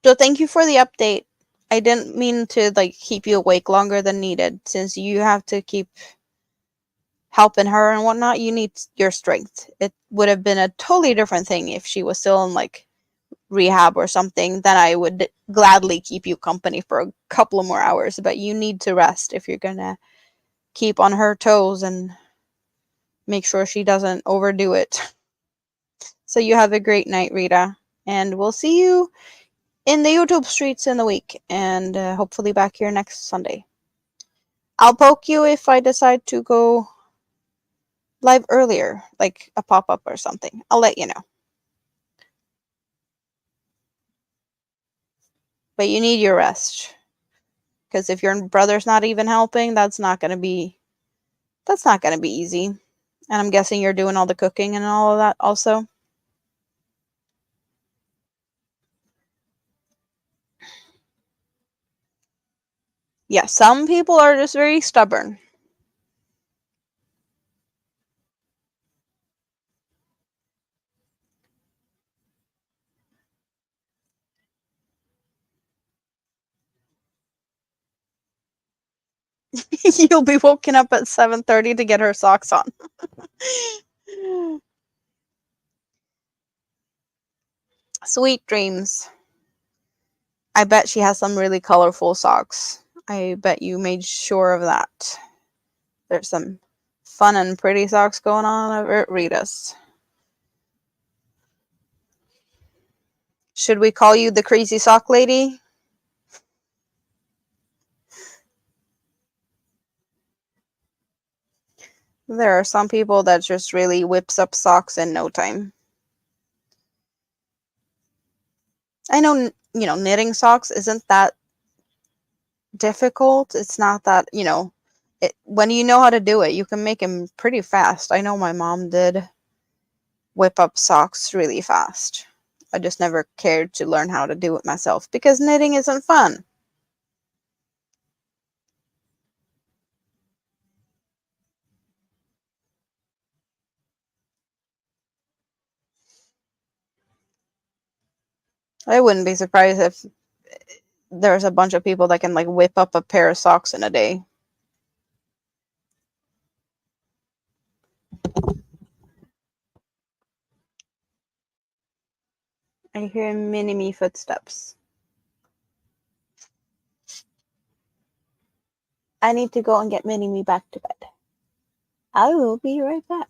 So thank you for the update. I didn't mean to like keep you awake longer than needed since you have to keep helping her and whatnot. You need your strength. It would have been a totally different thing if she was still in like rehab or something. Then I would gladly keep you company for a couple of more hours. But you need to rest if you're gonna keep on her toes and make sure she doesn't overdo it. So you have a great night, Rita, and we'll see you in the YouTube streets in the week, and hopefully back here next Sunday. I'll poke you if I decide to go live earlier, like a pop-up or something. I'll let you know. But you need your rest. Because if your brother's not even helping, that's not gonna be easy. And I'm guessing you're doing all the cooking and all of that also. Yeah, some people are just very stubborn. You'll be woken up at 7:30 to get her socks on. Sweet dreams. I bet she has some really colorful socks. I bet you made sure of that. There's some fun and pretty socks going on over at Rita's. Should we call you the crazy sock lady? There are some people that just really whips up socks in no time. I know, knitting socks isn't that difficult. It's not that, when you know how to do it, you can make them pretty fast. I know my mom did whip up socks really fast. I just never cared to learn how to do it myself because knitting isn't fun. I wouldn't be surprised if there's a bunch of people that can like whip up a pair of socks in a day. I hear mini me footsteps. I need to go and get mini me back to bed. I will be right back.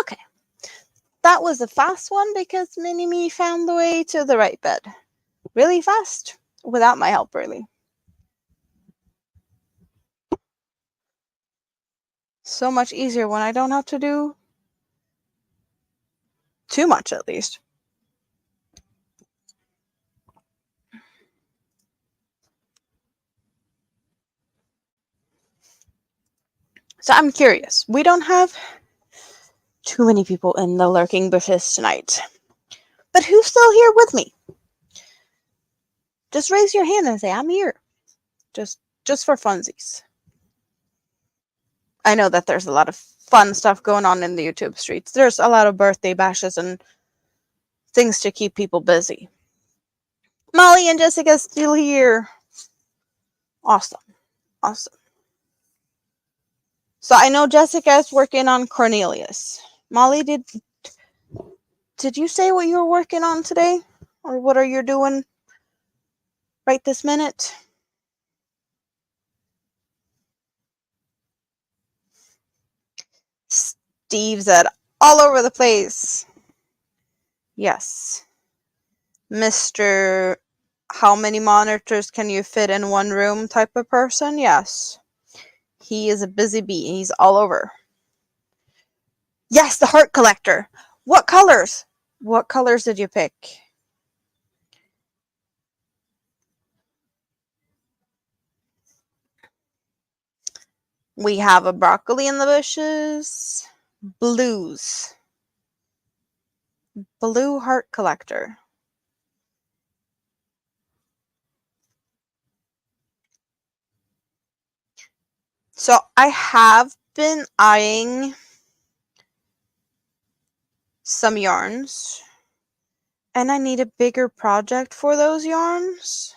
Okay, that was a fast one because mini me found the way to the right bed. Really fast, without my help, really. So much easier when I don't have to do too much, at least. So I'm curious. We don't have too many people in the lurking bushes tonight. But who's still here with me? Just raise your hand and say, I'm here. Just for funsies. I know that there's a lot of fun stuff going on in the YouTube streets. There's a lot of birthday bashes and things to keep people busy. Molly and Jessica's still here. Awesome. Awesome. So I know Jessica is working on Cornelius. Molly, did you say what you were working on today? Or what are you doing right this minute? Steve's at all over the place. Yes. Mr. How many monitors can you fit in one room type of person? Yes. He is a busy bee. He's all over. Yes, the heart collector. What colors? What colors did you pick? We have a broccoli in the bushes. Blues. Blue heart collector. So I have been eyeing some yarns. And I need a bigger project for those yarns.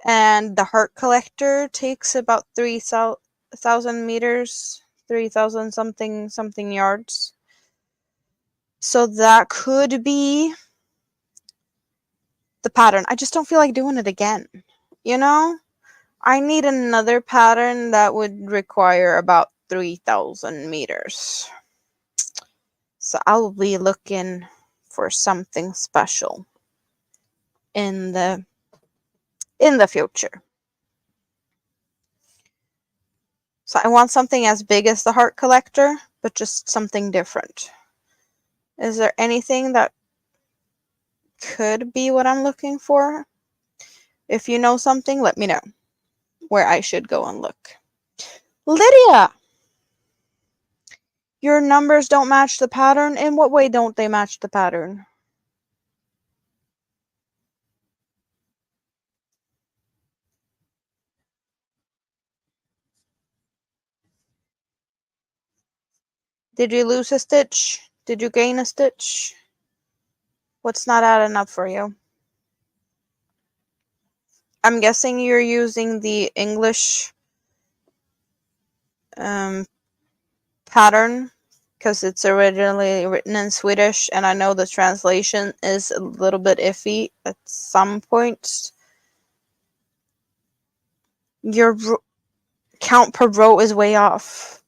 And the heart collector takes about 3,000 meters, 3,000 something yards. So that could be the pattern. I just don't feel like doing it again. You know? I need another pattern that would require about 3,000 meters. So I'll be looking for something special in the future. So I want something as big as the heart collector, but just something different. Is there anything that could be what I'm looking for? If you know something, let me know where I should go and look. Lydia! Your numbers don't match the pattern? In what way don't they match the pattern? Did you lose a stitch? Did you gain a stitch? What's not adding up for you? I'm guessing you're using the English pattern because it's originally written in Swedish, and I know the translation is a little bit iffy at some points. Your count per row is way off.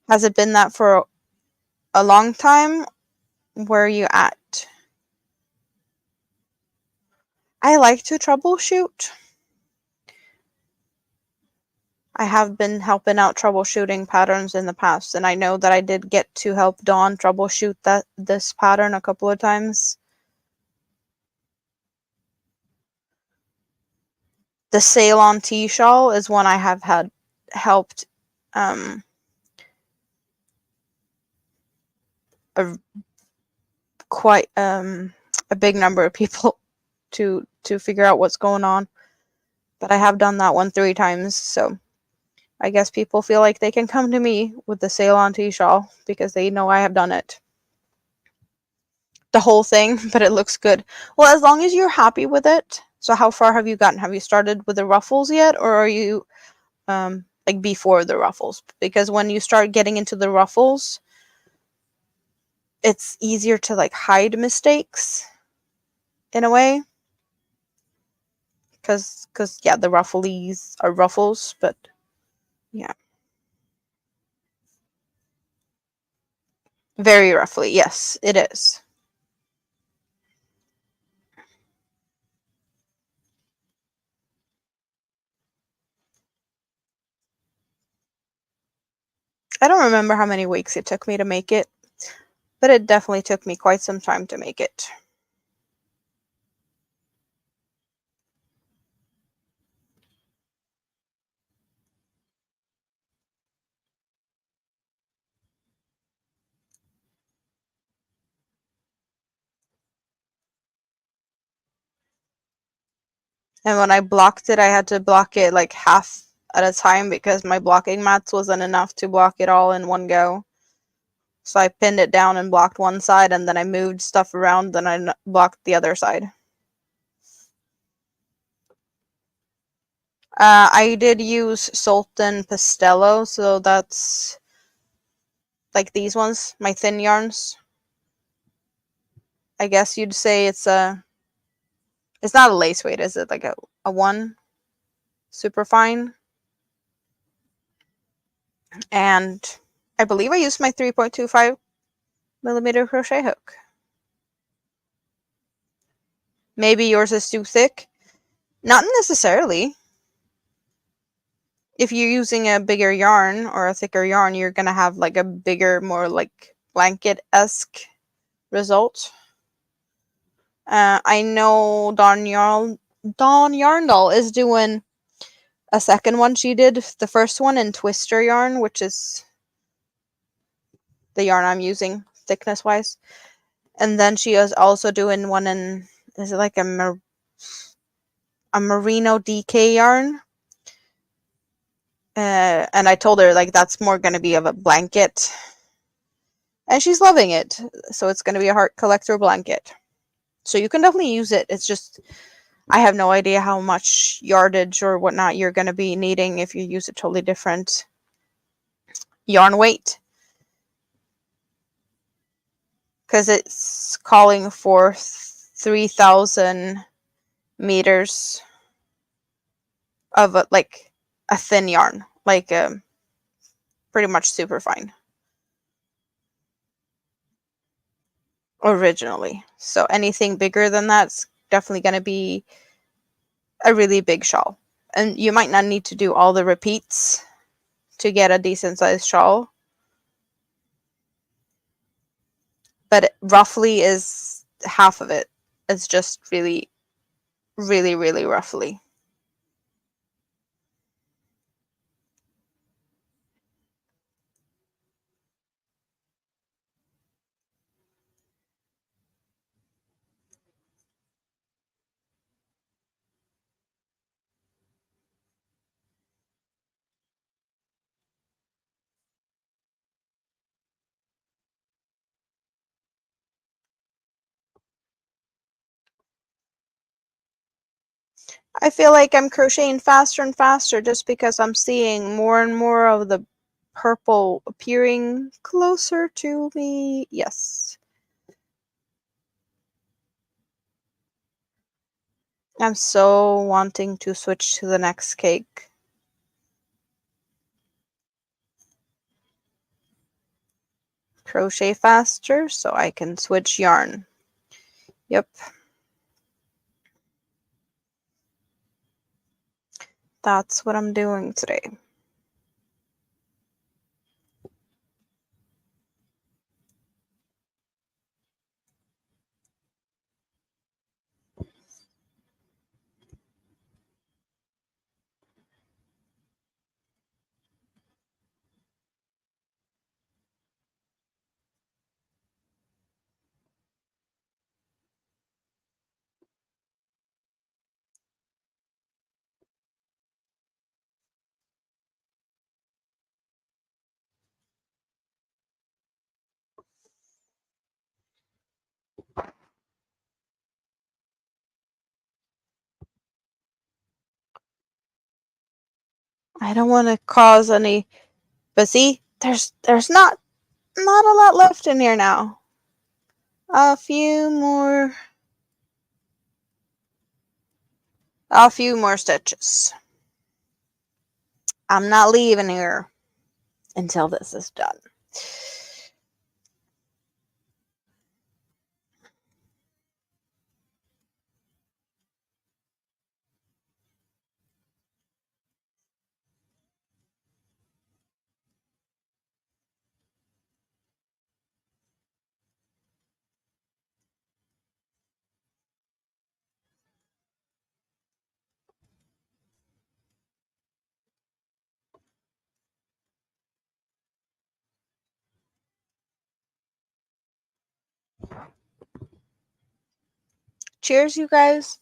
Has it been that for a long time? Where are you at? I like to troubleshoot. I have been helping out troubleshooting patterns in the past, and I know that I did get to help Dawn troubleshoot this pattern a couple of times. The Sail on Tea shawl is one I have had helped a quite a big number of people to figure out what's going on. But I have done that one 3 times, so I guess people feel like they can come to me with the Sail on Tea shawl because they know I have done it. The whole thing, but it looks good. Well, as long as you're happy with it. So how far have you gotten? Have you started with the ruffles yet, or are you like before the ruffles? Because when you start getting into the ruffles, it's easier to like hide mistakes in a way. Because yeah, the rufflies are ruffles, but yeah. Very roughly, yes, it is. I don't remember how many weeks it took me to make it, but it definitely took me quite some time to make it. And when I blocked it, I had to block it like half at a time because my blocking mats wasn't enough to block it all in one go. So I pinned it down and blocked one side, and then I moved stuff around, then I blocked the other side. I did use Sultan Pastello, so that's like these ones, my thin yarns. I guess you'd say it's not a lace weight, is it? Like a 1 super fine. And I believe I used my 3.25mm crochet hook. Maybe yours is too thick. Not necessarily. If you're using a bigger yarn or a thicker yarn, you're gonna have like a bigger, more like blanket-esque result. I know Dawn Yarndall is doing a second one. She did the first one in Twister yarn, which is the yarn I'm using thickness wise, and then she is also doing one in, is it like a merino DK yarn? And I told her like that's more going to be of a blanket, and she's loving it. So it's going to be a heart collector blanket. So you can definitely use it. It's just I have no idea how much yardage or whatnot you're going to be needing if you use a totally different yarn weight, because it's calling for 3,000 meters of like a thin yarn, like pretty much super fine originally. So anything bigger than that's definitely going to be a really big shawl. And you might not need to do all the repeats to get a decent sized shawl, but it roughly is half of it. It's just really, really, really roughly. I feel like I'm crocheting faster and faster just because I'm seeing more and more of the purple appearing closer to me. Yes. I'm so wanting to switch to the next cake. Crochet faster so I can switch yarn. Yep. That's what I'm doing today. I don't want to cause any, but see, there's not a lot left in here now. A few more stitches. I'm not leaving here until this is done. Cheers, you guys.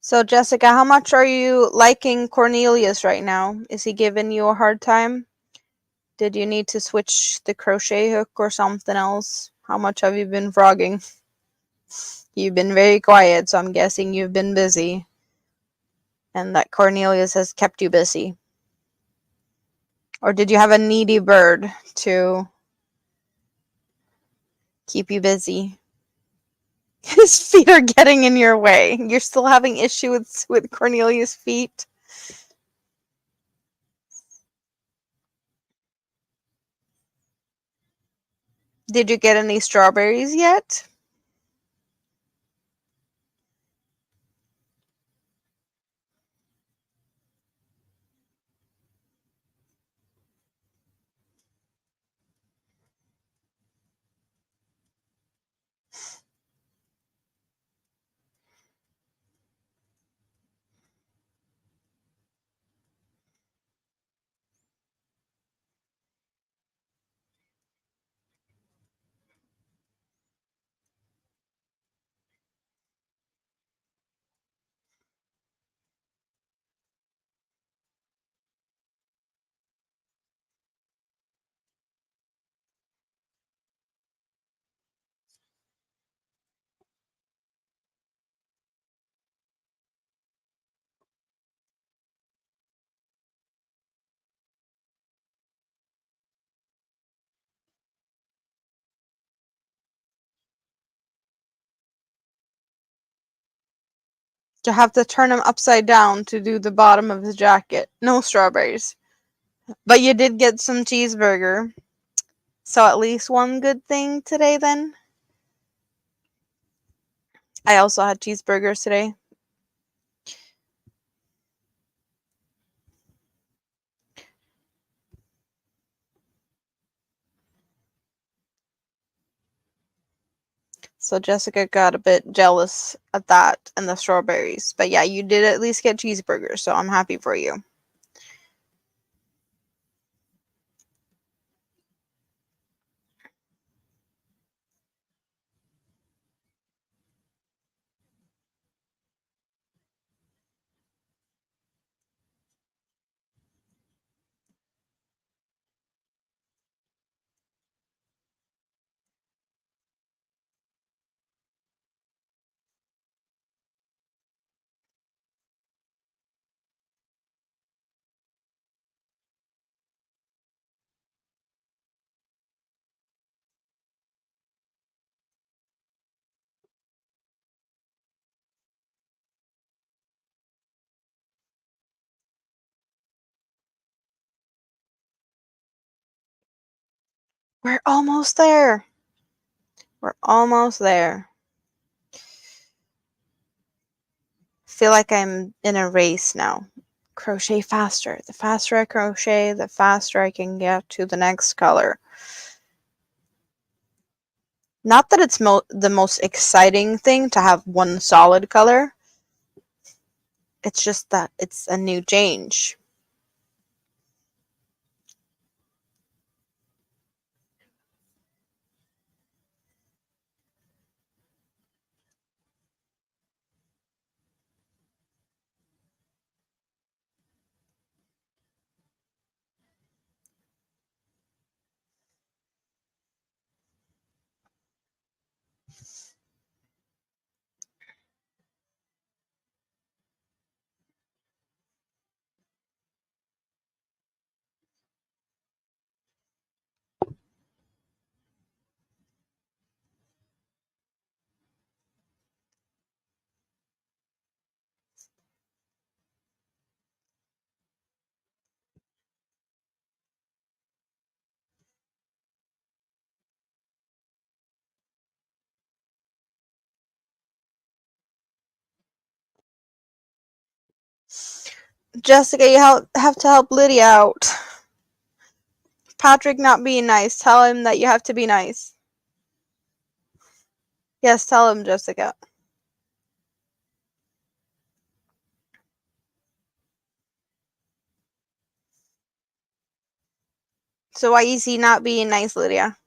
So, Jessica, how much are you liking Cornelius right now? Is he giving you a hard time? Did you need to switch the crochet hook or something else? How much have you been frogging? You've been very quiet, so I'm guessing you've been busy. And that Cornelius has kept you busy. Or did you have a needy bird to keep you busy? His feet are getting in your way. You're still having issue with Cornelius' feet? Did you get any strawberries yet? You have to turn him upside down to do the bottom of his jacket. No strawberries. But you did get some cheeseburger. So at least one good thing today then. I also had cheeseburgers today. So Jessica got a bit jealous at that and the strawberries. But yeah, you did at least get cheeseburgers, so I'm happy for you. We're almost there. We're almost there. I feel like I'm in a race now. Crochet faster. The faster I crochet, the faster I can get to the next color. Not that it's the most exciting thing to have one solid color. It's just that it's a new change. Jessica, you have to help Lydia out. Patrick not being nice. Tell him that you have to be nice. Yes, tell him, Jessica. So why is he not being nice, Lydia?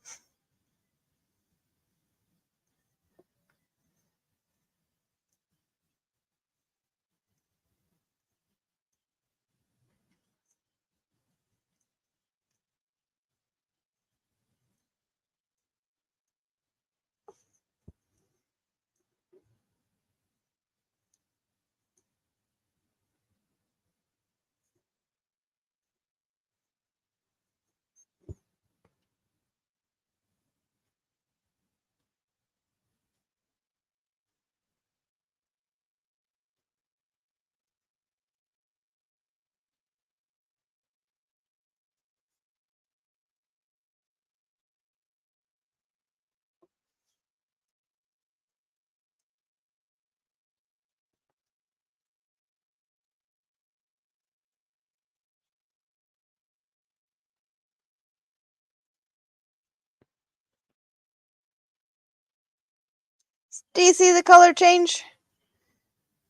Do you see the color change?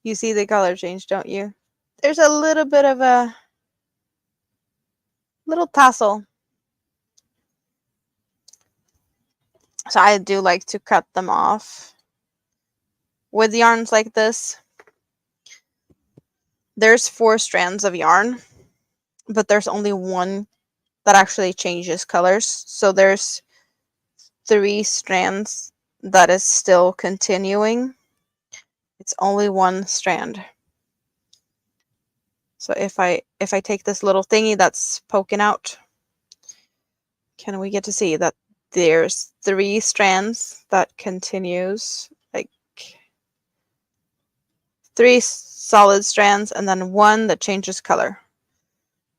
You see the color change, don't you? There's a little bit of a little tassel. So I do like to cut them off. With yarns like this, there's 4 strands of yarn, but there's only one that actually changes colors. So there's 3 strands that is still continuing. It's only one strand. So if I take this little thingy that's poking out, can we get to see that there's 3 strands that continues, like 3 solid strands and then one that changes color.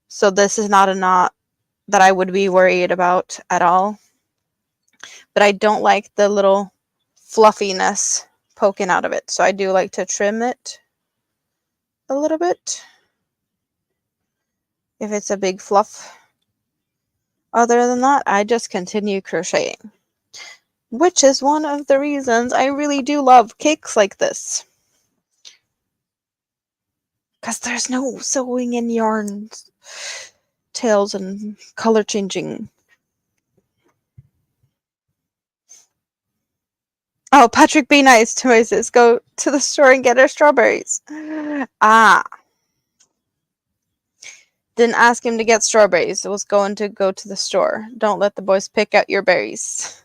So this is not a knot that I would be worried about at all. But I don't like the little fluffiness poking out of it. So I do like to trim it a little bit if it's a big fluff. Other than that, I just continue crocheting, which is one of the reasons I really do love cakes like this. Because there's no sewing in yarn tails and color changing. Oh, Patrick, be nice to my sis. Go to the store and get her strawberries. Ah. Didn't ask him to get strawberries. It was going to go to the store. Don't let the boys pick out your berries.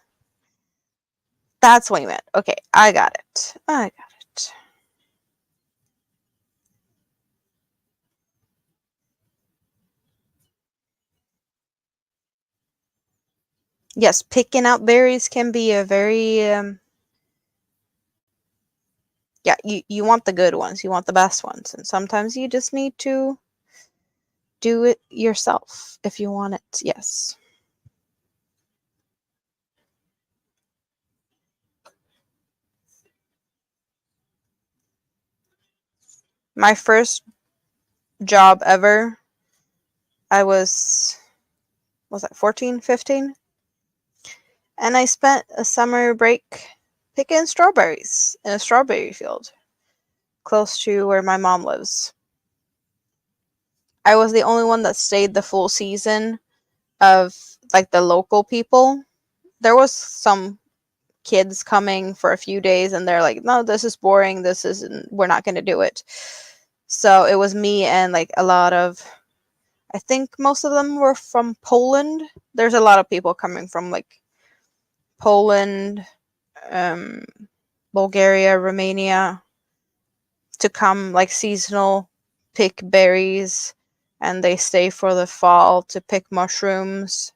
That's what he meant. Okay, I got it. I got it. Yes, picking out berries can be a very yeah, you want the good ones. You want the best ones. And sometimes you just need to do it yourself if you want it. Yes. My first job ever, I was that 14, 15? And I spent a summer break picking strawberries in a strawberry field close to where my mom lives. I was the only one that stayed the full season of like the local people. There was some kids coming for a few days and they're like, no, this is boring, this isn't, we're not going to do it. So it was me and like a lot of, I think most of them were from Poland. There's a lot of people coming from like Poland, um, Bulgaria, Romania to come like seasonal pick berries, and they stay for the fall to pick mushrooms.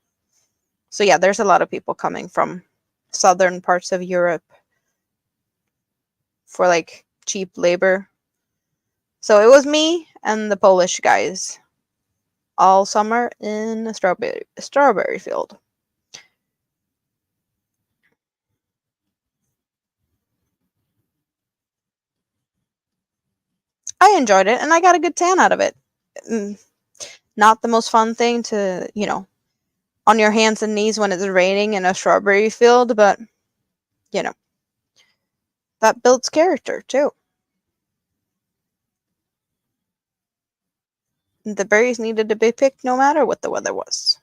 So yeah, there's a lot of people coming from southern parts of Europe for like cheap labor. So it was me and the Polish guys all summer in a strawberry field. I enjoyed it and I got a good tan out of it. Mm, Not the most fun thing to, on your hands and knees when it's raining in a strawberry field, but you know, that builds character too. The berries needed to be picked no matter what the weather was.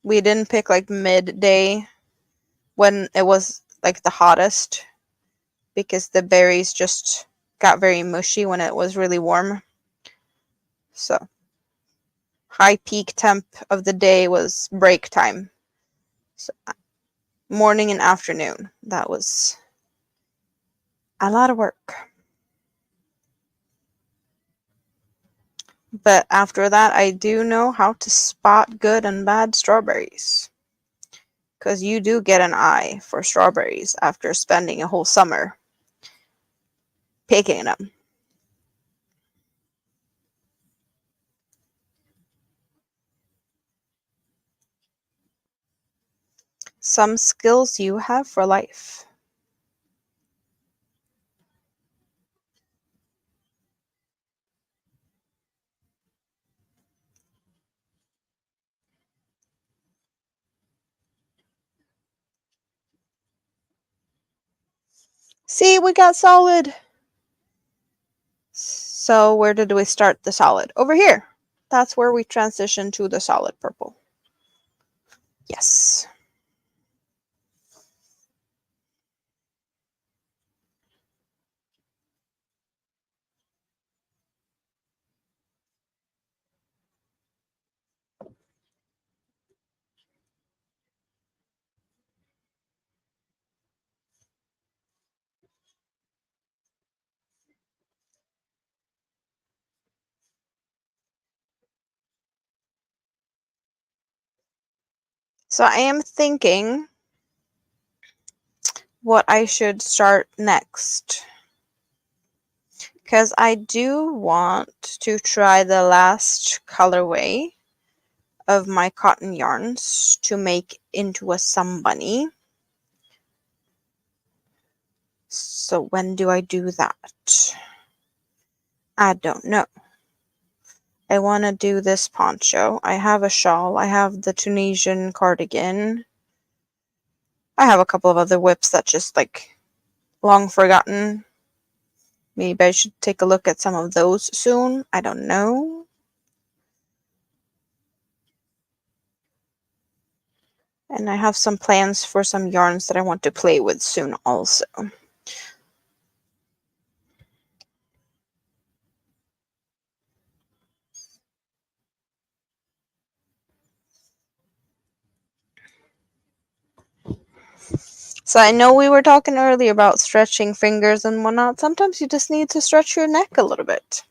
We didn't pick like midday when it was like the hottest because the berries just got very mushy when it was really warm. So, high peak temp of the day was break time. So, morning and afternoon. That was a lot of work. But after that, I do know how to spot good and bad strawberries. Because you do get an eye for strawberries after spending a whole summer picking them. Some skills you have for life. See, we got solid. So where did we start the solid? Over here. That's where we transition to the solid purple. Yes. So I am thinking what I should start next. Because I do want to try the last colorway of my cotton yarns to make into a sunbunny. So when do I do that? I don't know. I want to do this poncho. I have a shawl. I have the Tunisian cardigan. I have a couple of other whips that just like long forgotten. Maybe I should take a look at some of those soon. I don't know. And I have some plans for some yarns that I want to play with soon also. So I know we were talking earlier about stretching fingers and whatnot. Sometimes you just need to stretch your neck a little bit.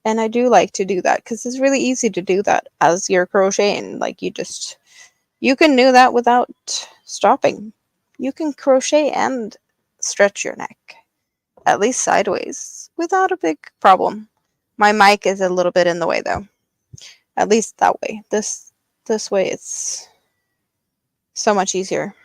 And I do like to do that because it's really easy to do that as you're crocheting. Like you can do that without stopping. You can crochet and stretch your neck, at least sideways, without a big problem. My mic is a little bit in the way though. At least that way. This way it's so much easier.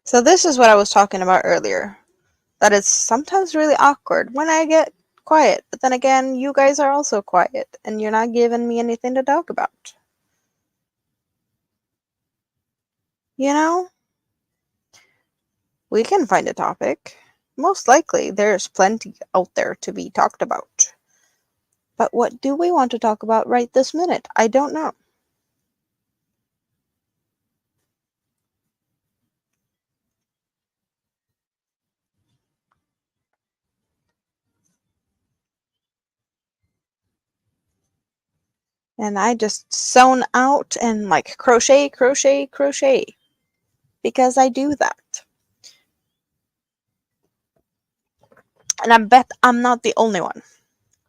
So this is what I was talking about earlier. That it's sometimes really awkward when I get quiet, but then again, you guys are also quiet and you're not giving me anything to talk about. You know, we can find a topic. Most likely, there's plenty out there to be talked about. But what do we want to talk about right this minute? I don't know. And I just zone out and like crochet, crochet, crochet. Because I do that. And I bet I'm not the only one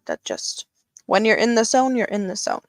that just, when you're in the zone, you're in the zone.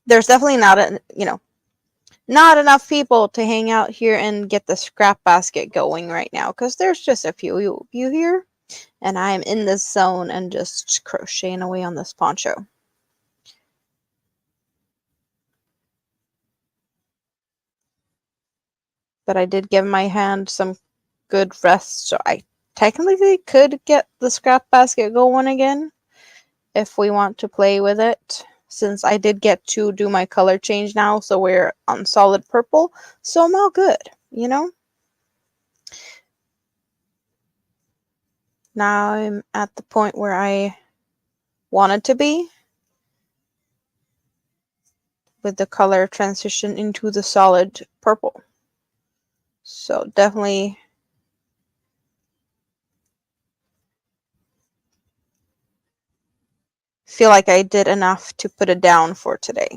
There's definitely not enough people to hang out here and get the scrap basket going right now because there's just a few of you here and I'm in this zone and just crocheting away on this poncho. but I did give my hand some good rest, so I technically could get the scrap basket going again if we want to play with it, since I did get to do my color change now, so we're on solid purple, so I'm all good, you know? Now I'm at the point where I wanted to be, with the color transition into the solid purple. So definitely feel like I did enough to put it down for today.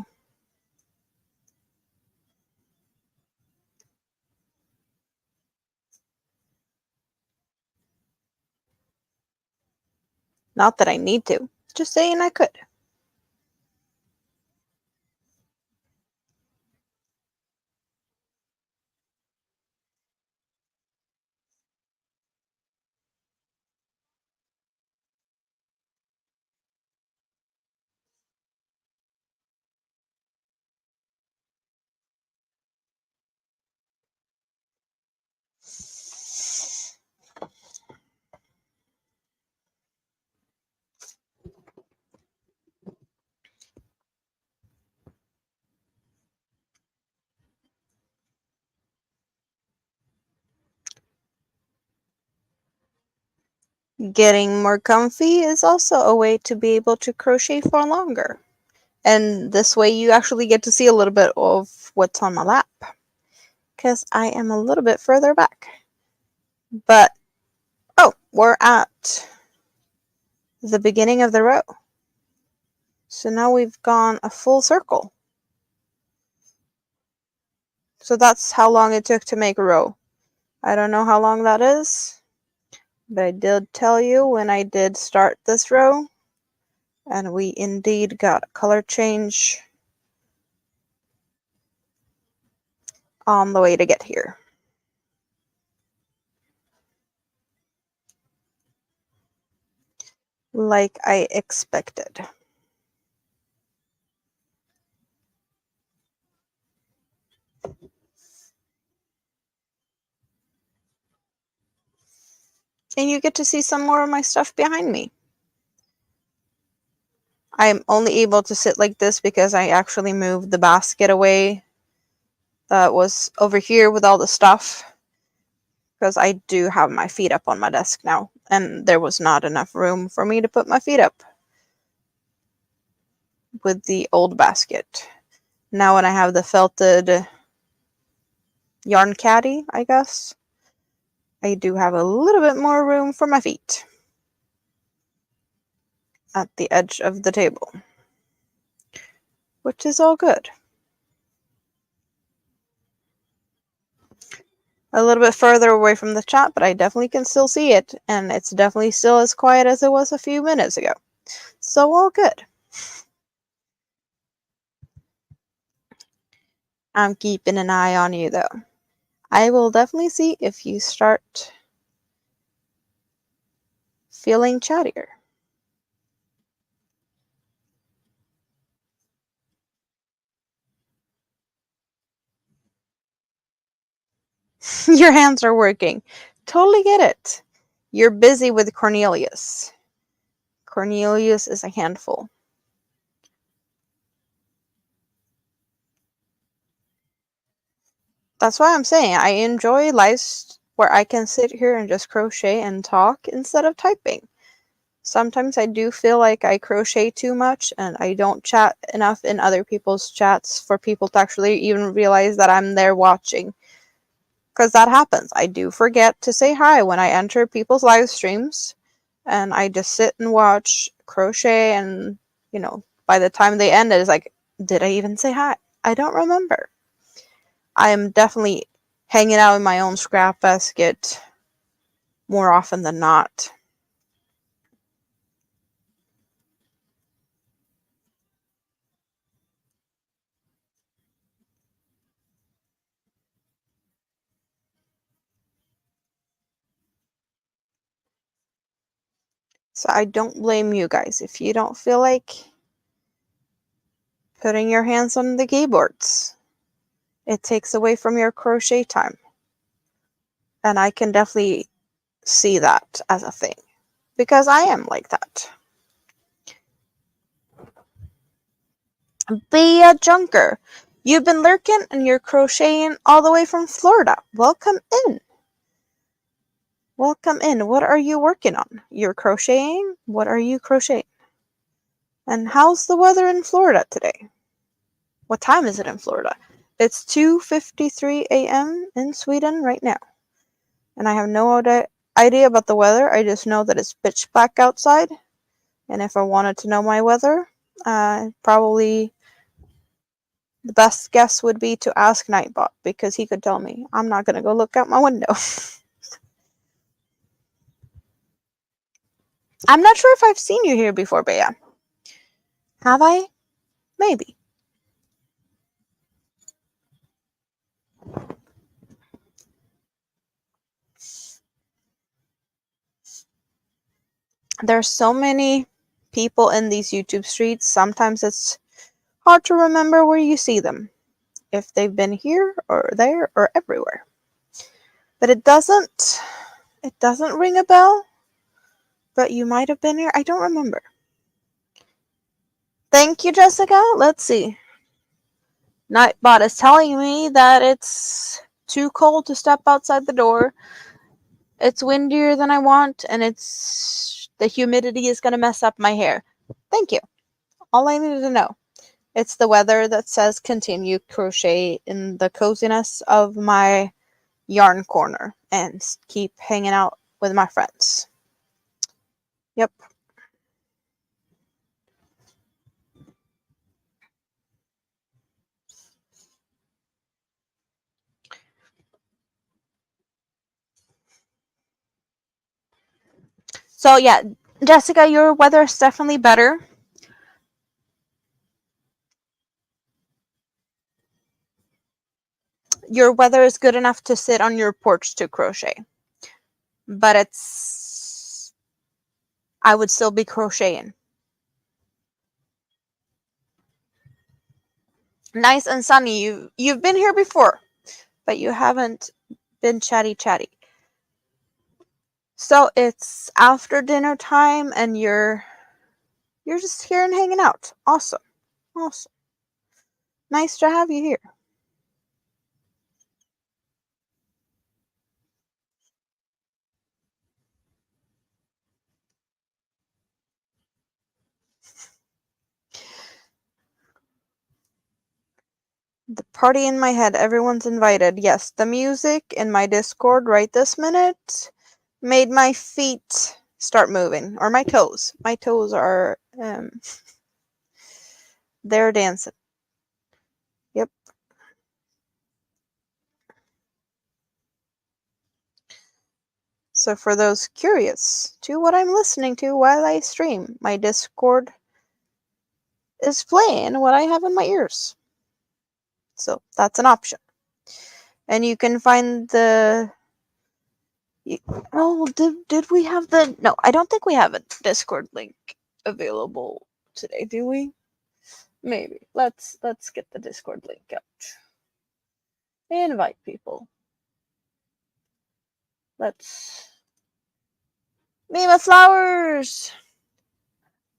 Not that I need to, just saying I could. Getting more comfy is also a way to be able to crochet for longer. And this way you actually get to see a little bit of what's on my lap, because I am a little bit further back. But, oh, we're at the beginning of the row. So now we've gone a full circle. So that's how long it took to make a row. I don't know how long that is, but I did tell you when I did start this row, and we indeed got a color change on the way to get here. Like I expected. And you get to see some more of my stuff behind me. I'm only able to sit like this because I actually moved the basket away that was over here with all the stuff, because I do have my feet up on my desk now, and there was not enough room for me to put my feet up with the old basket. Now when I have the felted yarn caddy, I guess, I do have a little bit more room for my feet at the edge of the table, which is all good. A little bit further away from the chat, but I definitely can still see it, and it's definitely still as quiet as it was a few minutes ago. So all good. I'm keeping an eye on you though. I will definitely see if you start feeling chattier. Your hands are working. Totally get it. You're busy with Cornelius. Cornelius is a handful. That's why I'm saying I enjoy lives where I can sit here and just crochet and talk instead of typing. Sometimes I do feel like I crochet too much and I don't chat enough in other people's chats for people to actually even realize that I'm there watching. Because that happens. I do forget to say hi when I enter people's live streams, and I just sit and watch crochet, and by the time they end, it's like, did I even say hi? I don't remember. I am definitely hanging out in my own scrap basket more often than not. So I don't blame you guys if you don't feel like putting your hands on the keyboards. It takes away from your crochet time. And I can definitely see that as a thing. Because I am like that. Be a junker. You've been lurking and you're crocheting all the way from Florida. Welcome in. Welcome in. What are you working on? You're crocheting? What are you crocheting? And how's the weather in Florida today? What time is it in Florida? It's 2:53 a.m. in Sweden right now. And I have no idea about the weather. I just know that it's pitch black outside. And if I wanted to know my weather, probably the best guess would be to ask Nightbot because he could tell me. I'm not going to go look out my window. I'm not sure if I've seen you here before, but yeah. Have I? Maybe. There's so many people in these YouTube streets. Sometimes it's hard to remember where you see them. If they've been here or there or everywhere. But it doesn't ring a bell. But you might have been here. I don't remember. Thank you, Jessica. Let's see. Nightbot is telling me that it's too cold to step outside the door. It's windier than I want, and the humidity is going to mess up my hair. Thank you. All I needed to know. It's the weather that says continue crochet in the coziness of my yarn corner and keep hanging out with my friends. Yep. So yeah, Jessica, your weather is definitely better. Your weather is good enough to sit on your porch to crochet. But I would still be crocheting. Nice and sunny. You've been here before, but you haven't been chatty. So it's after dinner time and you're just here and hanging out. Awesome. Nice to have you here. The party in my head, everyone's invited. Yes, the music in my Discord right this minute made my feet start moving. Or my toes. My toes are, they're dancing. Yep. So for those curious to what I'm listening to while I stream, my Discord is playing what I have in my ears. So that's an option. And you can find the... Oh, did we have the... No, I don't think we have a Discord link available today, do we? Maybe. Let's get the Discord link out. Invite people. Let's... Mima Flowers!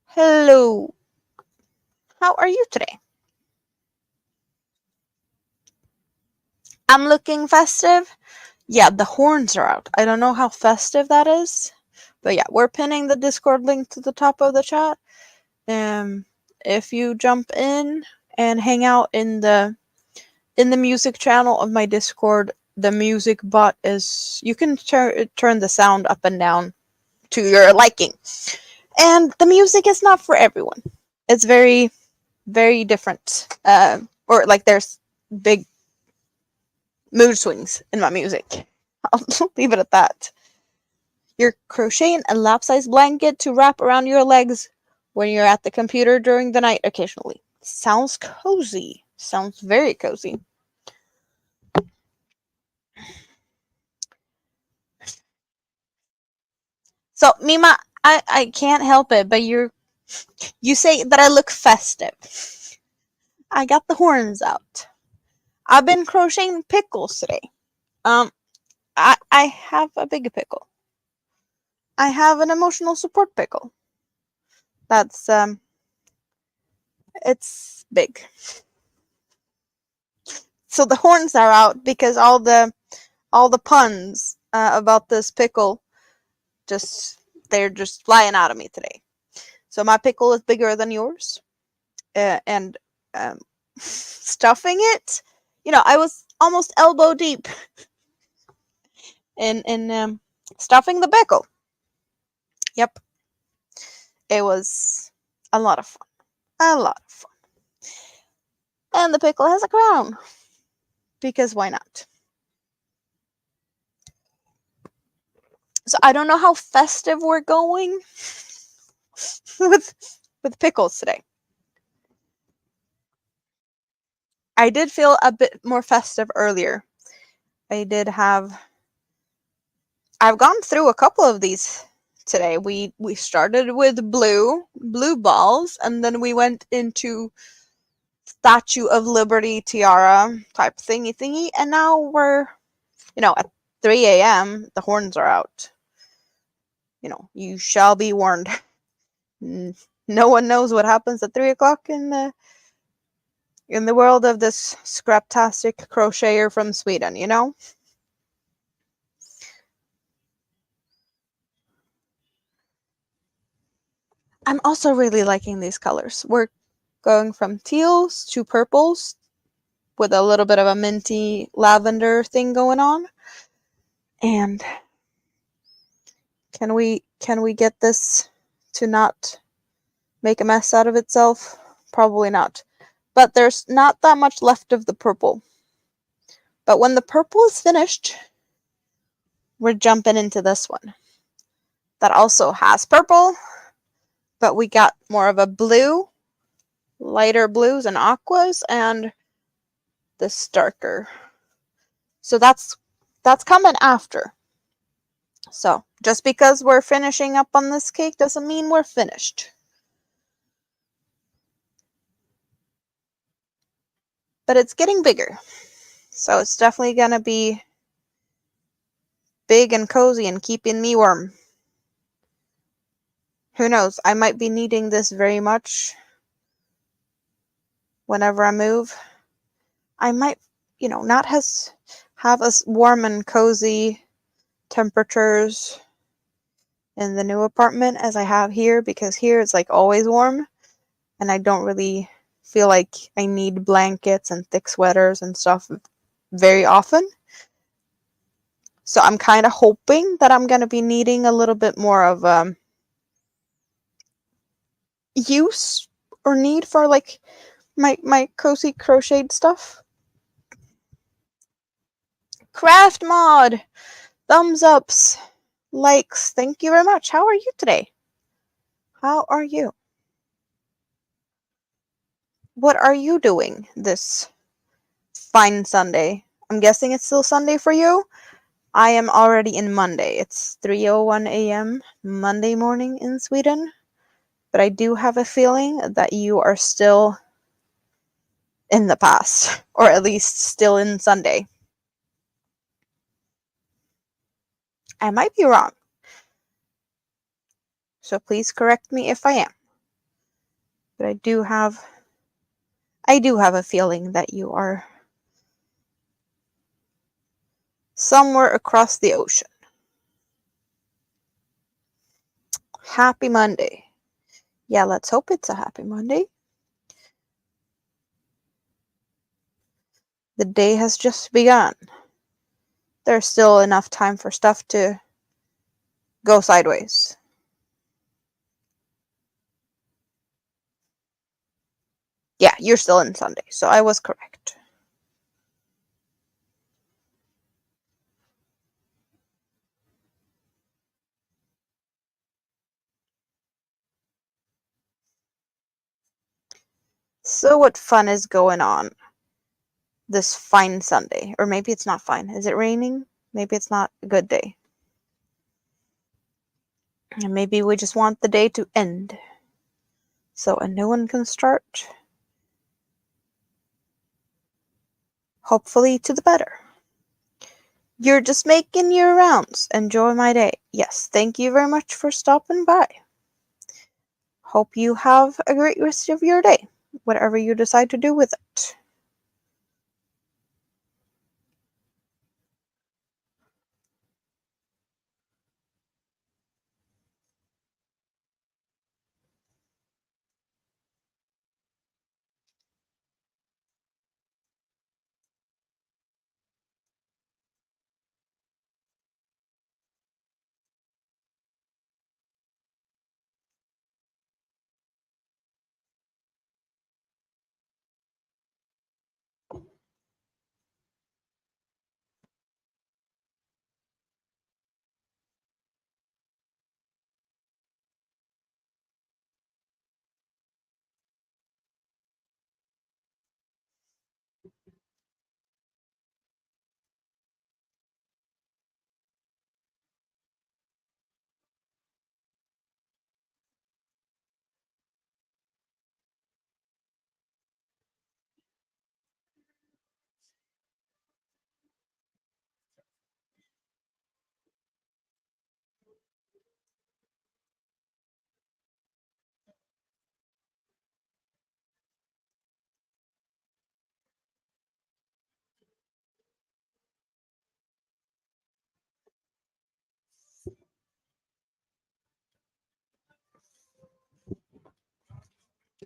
Hello. How are you today? I'm looking festive. Yeah, the horns are out. I don't know how festive that is. But yeah, we're pinning the Discord link to the top of the chat. If you jump in and hang out in the music channel of my Discord, the music bot is... You can turn the sound up and down to your liking. And the music is not for everyone. It's very, very different. Or like there's big mood swings in my music. I'll leave it at that. You're crocheting a lap-sized blanket to wrap around your legs when you're at the computer during the night occasionally. Sounds cozy. Sounds very cozy. So, Mima, I can't help it, but you say that I look festive. I got the horns out. I've been crocheting pickles today. I have a big pickle. I have an emotional support pickle. That's it's big. So the horns are out because all the puns about this pickle they're just flying out of me today. So my pickle is bigger than yours, and stuffing it, I was almost elbow deep in stuffing the pickle. Yep, it was a lot of fun. A lot of fun. And the pickle has a crown because why not? So I don't know how festive we're going with pickles today. I did feel a bit more festive earlier. I've gone through a couple of these today. We started with blue balls, and then we went into Statue of Liberty tiara type thingy, and now we're, at 3 a.m. the horns are out. You shall be warned. No one knows what happens at 3 o'clock in the world of this Scraptastic Crocheter from Sweden, I'm also really liking these colors. We're going from teals to purples with a little bit of a minty lavender thing going on. And can we get this to not make a mess out of itself? Probably not. But there's not that much left of the purple. But when the purple is finished, we're jumping into this one. That also has purple, but we got more of a blue, lighter blues and aquas, and this darker. So that's coming after. So just because we're finishing up on this cake doesn't mean we're finished. But it's getting bigger. So it's definitely going to be big and cozy and keeping me warm. Who knows? I might be needing this very much whenever I move. I might, not have us warm and cozy temperatures in the new apartment as I have here, because here it's like always warm and I don't really feel like I need blankets and thick sweaters and stuff very often. So I'm kind of hoping that I'm going to be needing a little bit more of use or need for like my cozy crocheted stuff. Craft mod, thumbs ups, likes. Thank you very much. How are you today? How are you? What are you doing this fine Sunday? I'm guessing it's still Sunday for you. I am already in Monday. It's 3:01 a.m. Monday morning in Sweden. But I do have a feeling that you are still in the past, or at least still in Sunday. I might be wrong. So please correct me if I am. But I do have a feeling that you are somewhere across the ocean. Happy Monday. Yeah, let's hope it's a happy Monday. The day has just begun. There's still enough time for stuff to go sideways. Yeah, you're still in Sunday, so I was correct. So what fun is going on this fine Sunday? Or maybe it's not fine. Is it raining? Maybe it's not a good day. And maybe we just want the day to end so a new one can start. Hopefully to the better. You're just making your rounds. Enjoy my day. Yes, thank you very much for stopping by. Hope you have a great rest of your day, whatever you decide to do with it.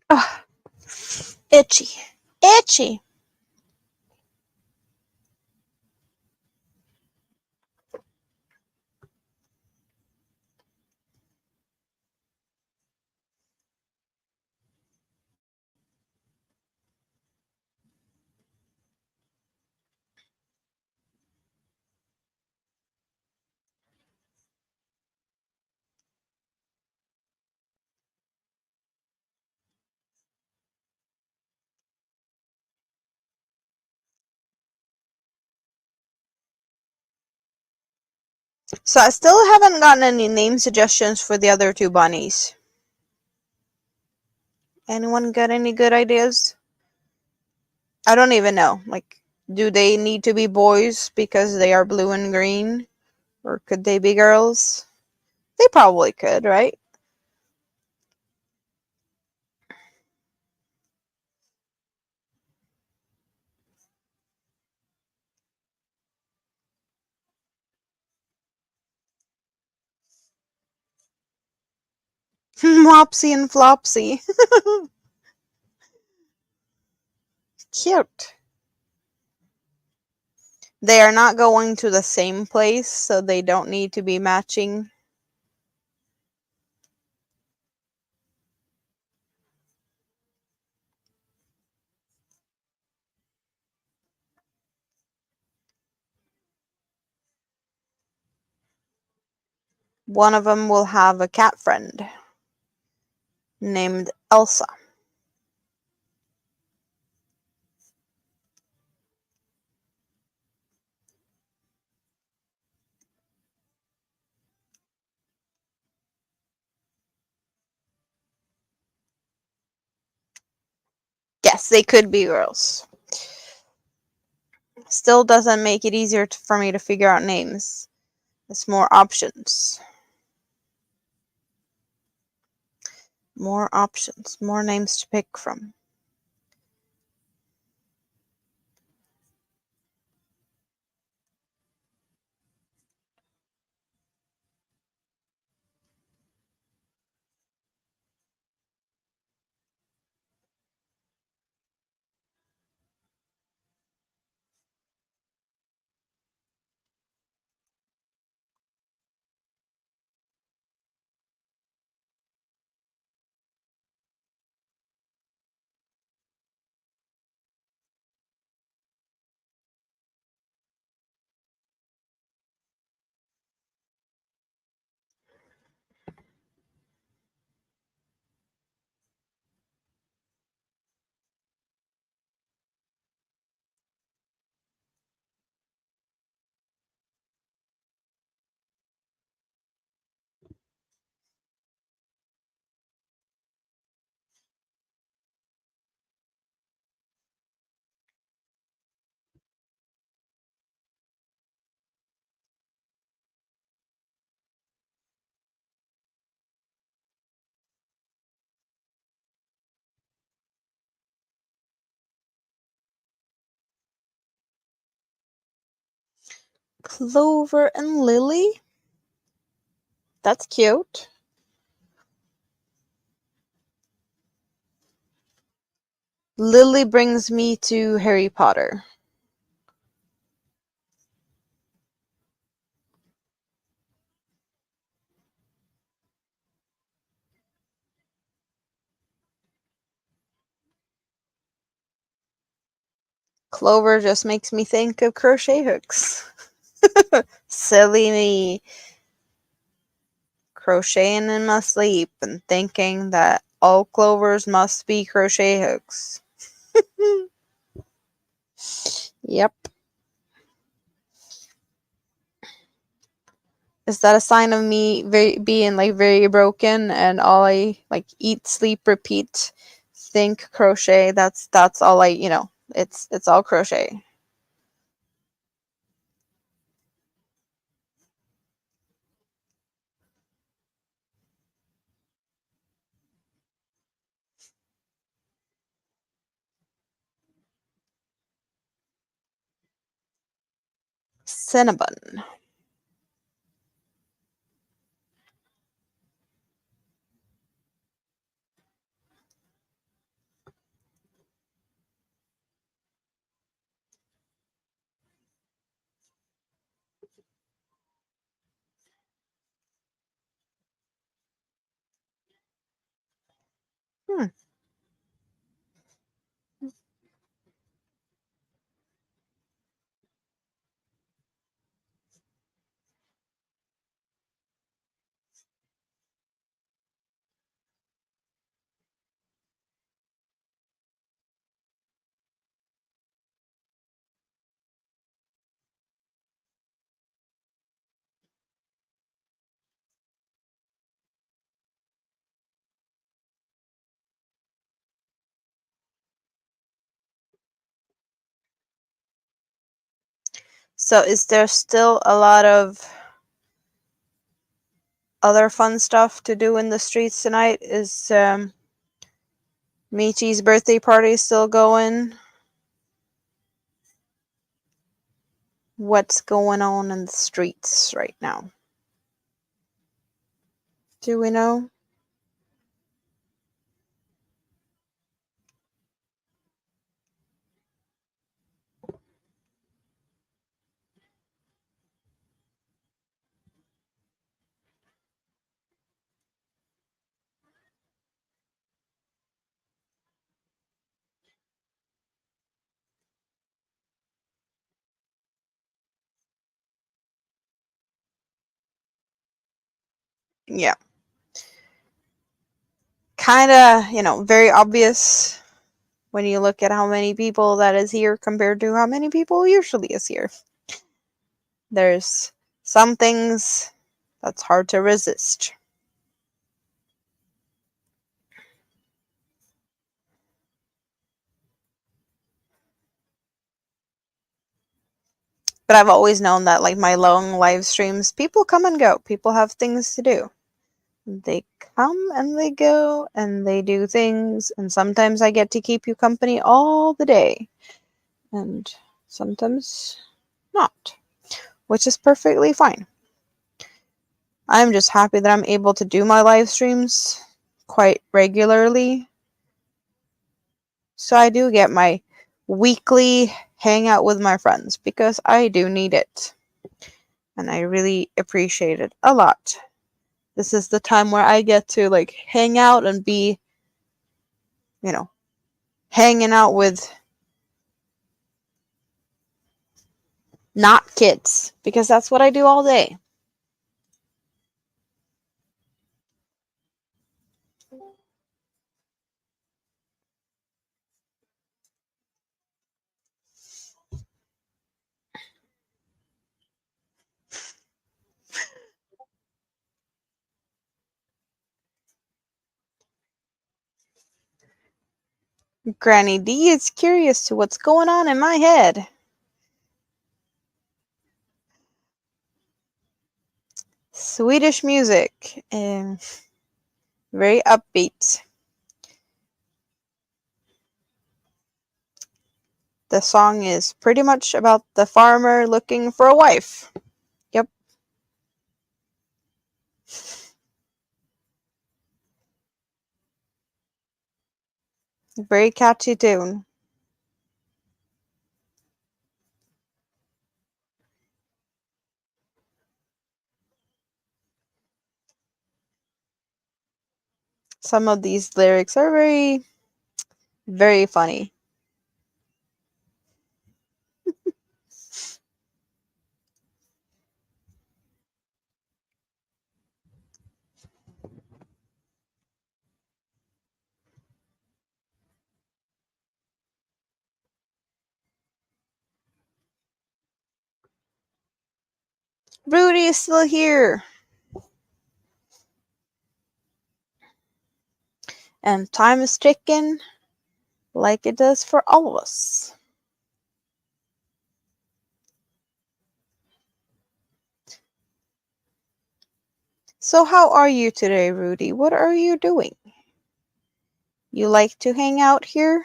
Ugh, itchy. Itchy. So I still haven't gotten any name suggestions for the other two bunnies. Anyone got any good ideas? I don't even know. Like, do they need to be boys because they are blue and green? Or could they be girls? They probably could, right? Mopsy and Flopsy. Cute. They are not going to the same place, so they don't need to be matching. One of them will have a cat friend named Elsa. Yes, they could be girls. Still doesn't make it easier for me to figure out names. It's more options. More options. More names to pick from. Clover and Lily? That's cute. Lily brings me to Harry Potter. Clover just makes me think of crochet hooks. Silly me. Crocheting in my sleep and thinking that all clovers must be crochet hooks. Yep. Is that a sign of me being like very broken and all I like eat, sleep, repeat, think, crochet? That's all I, it's all crochet. Cinnamon. Hmm. So is there still a lot of other fun stuff to do in the streets tonight? Is Michi's birthday party still going? What's going on in the streets right now? Do we know? Yeah. Kind of, very obvious when you look at how many people that is here compared to how many people usually is here. There's some things that's hard to resist. But I've always known that, like, my long live streams, people come and go. People have things to do. They come and they go and they do things, and sometimes I get to keep you company all the day, and sometimes not, which is perfectly fine. I'm just happy that I'm able to do my live streams quite regularly. So I do get my weekly hangout with my friends because I do need it. And I really appreciate it a lot. This is the time where I get to like hang out and be, you know, hanging out with not kids because that's what I do all day. Granny D is curious to what's going on in my head. Swedish music, very upbeat. The song is pretty much about the farmer looking for a wife. Yep. Very catchy tune. Some of these lyrics are very, very funny. Rudy is still here. And time is ticking like it does for all of us. So how are you today, Rudy? What are you doing? You like to hang out here?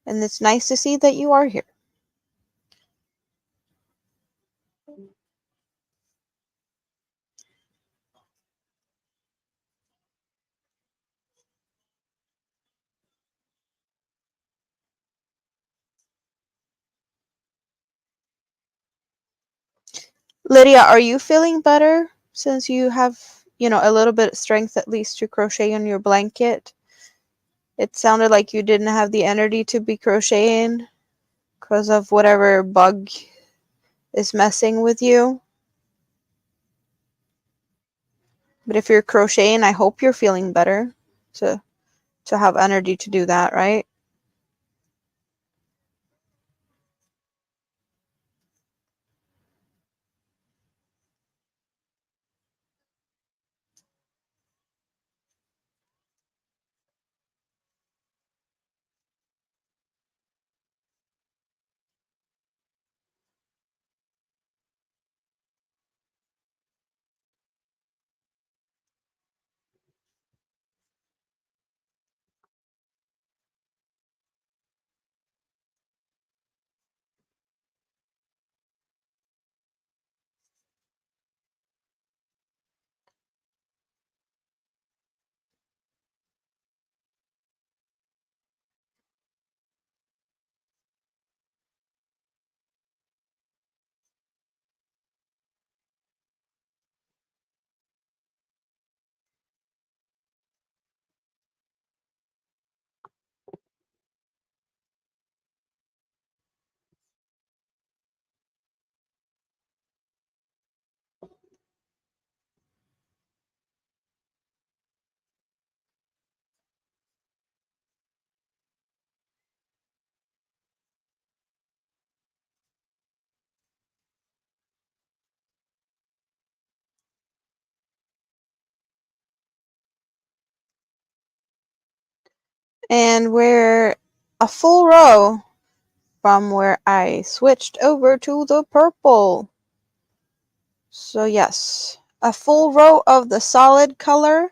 And it's nice to see that you are here. Lydia, are you feeling better since you have, a little bit of strength at least to crochet on your blanket? It sounded like you didn't have the energy to be crocheting because of whatever bug is messing with you. But if you're crocheting, I hope you're feeling better to have energy to do that, right? And we're a full row from where I switched over to the purple. So yes, a full row of the solid color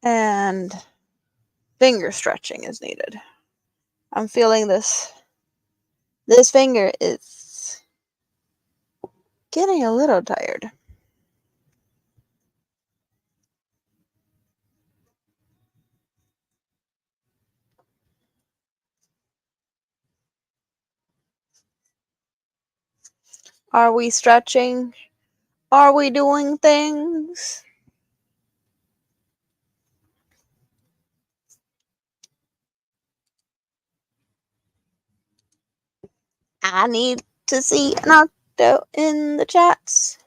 and finger stretching is needed. I'm feeling this. This finger is getting a little tired. Are we stretching? Are we doing things? I need to see an octo in the chats.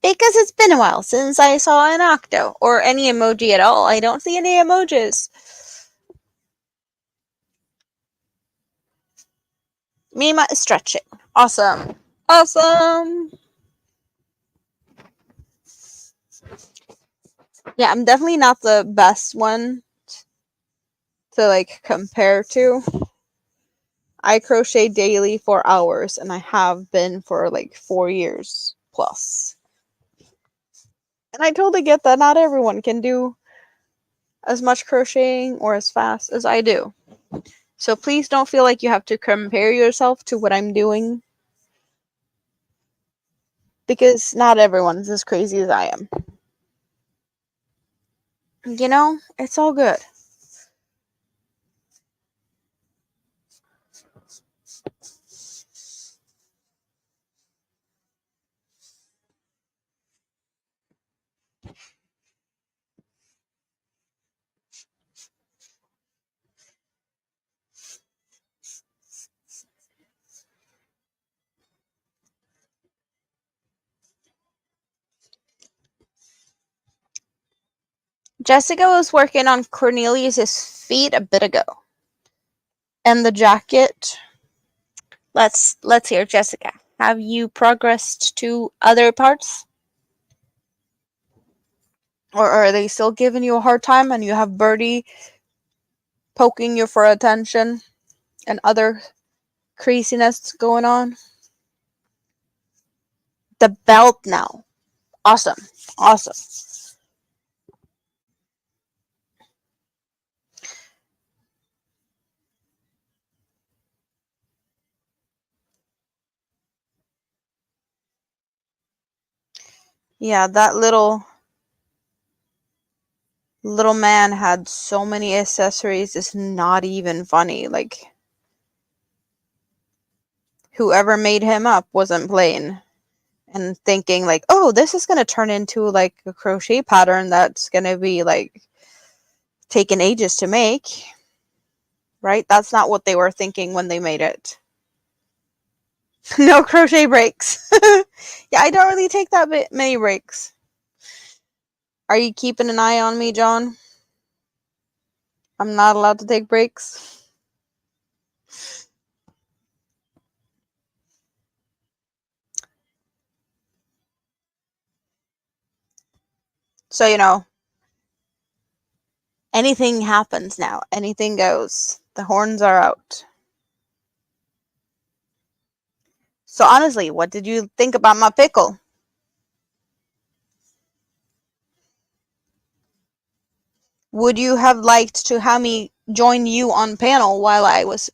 Because it's been a while since I saw an octo. Or any emoji at all. I don't see any emojis. Mima is stretching. Awesome. Awesome. Yeah, I'm definitely not the best one to compare to. I crochet daily for hours and I have been for 4 years plus. And I totally get that not everyone can do as much crocheting or as fast as I do. So please don't feel like you have to compare yourself to what I'm doing, because not everyone's as crazy as I am. You know, it's all good. Jessica was working on Cornelius's feet a bit ago. And the jacket. Let's hear, Jessica. Have you progressed to other parts? Or are they still giving you a hard time and you have Birdie poking you for attention and other craziness going on? The belt now. Awesome. Awesome. Yeah, that little man had so many accessories, it's not even funny. Like, whoever made him up wasn't playing and thinking like, oh, this is going to turn into like a crochet pattern that's going to be like taking ages to make, right? That's not what they were thinking when they made it. No crochet breaks. Yeah, I don't really take that many breaks. Are you keeping an eye on me, John? I'm not allowed to take breaks. So, anything happens now. Anything goes. The horns are out. So honestly, what did you think about my pickle? Would you have liked to have me join you on panel while I was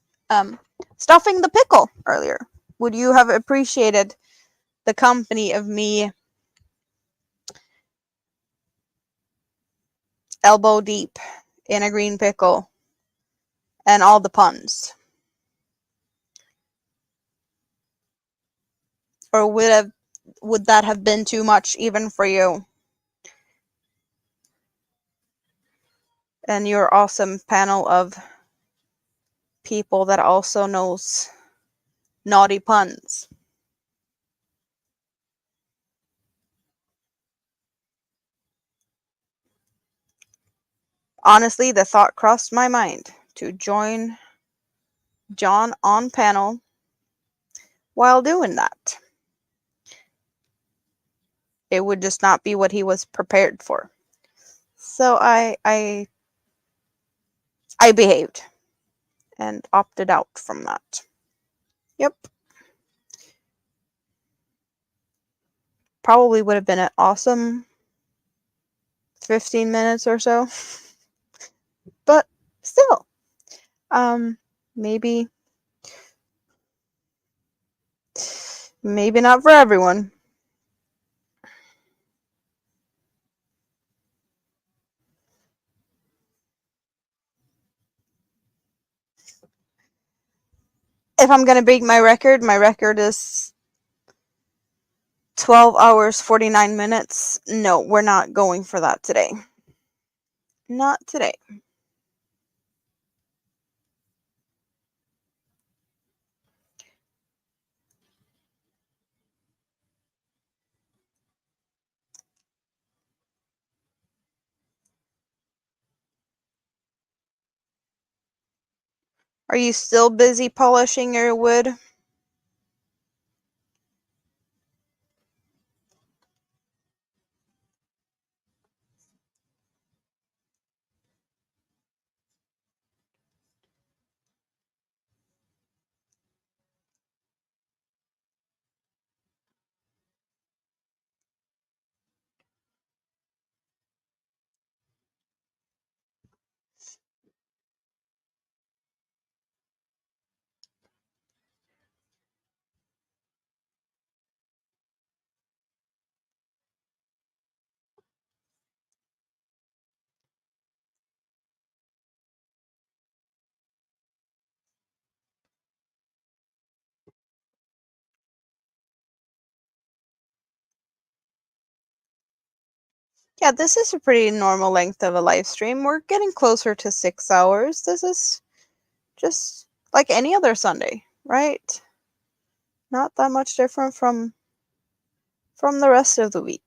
stuffing the pickle earlier? Would you have appreciated the company of me elbow deep in a green pickle and all the puns? Or would that have been too much even for you and your awesome panel of people that also knows naughty puns? Honestly, the thought crossed my mind to join John on panel while doing that. It would just not be what he was prepared for. So I behaved and opted out from that. Yep. Probably would have been an awesome 15 minutes or so. But still, maybe not for everyone. If I'm going to beat my record is 12 hours 49 minutes. No, we're not going for that today. Not today. Are you still busy polishing your wood? Yeah, this is a pretty normal length of a live stream. We're getting closer to 6 hours. This is just like any other Sunday, right? Not that much different from the rest of the week.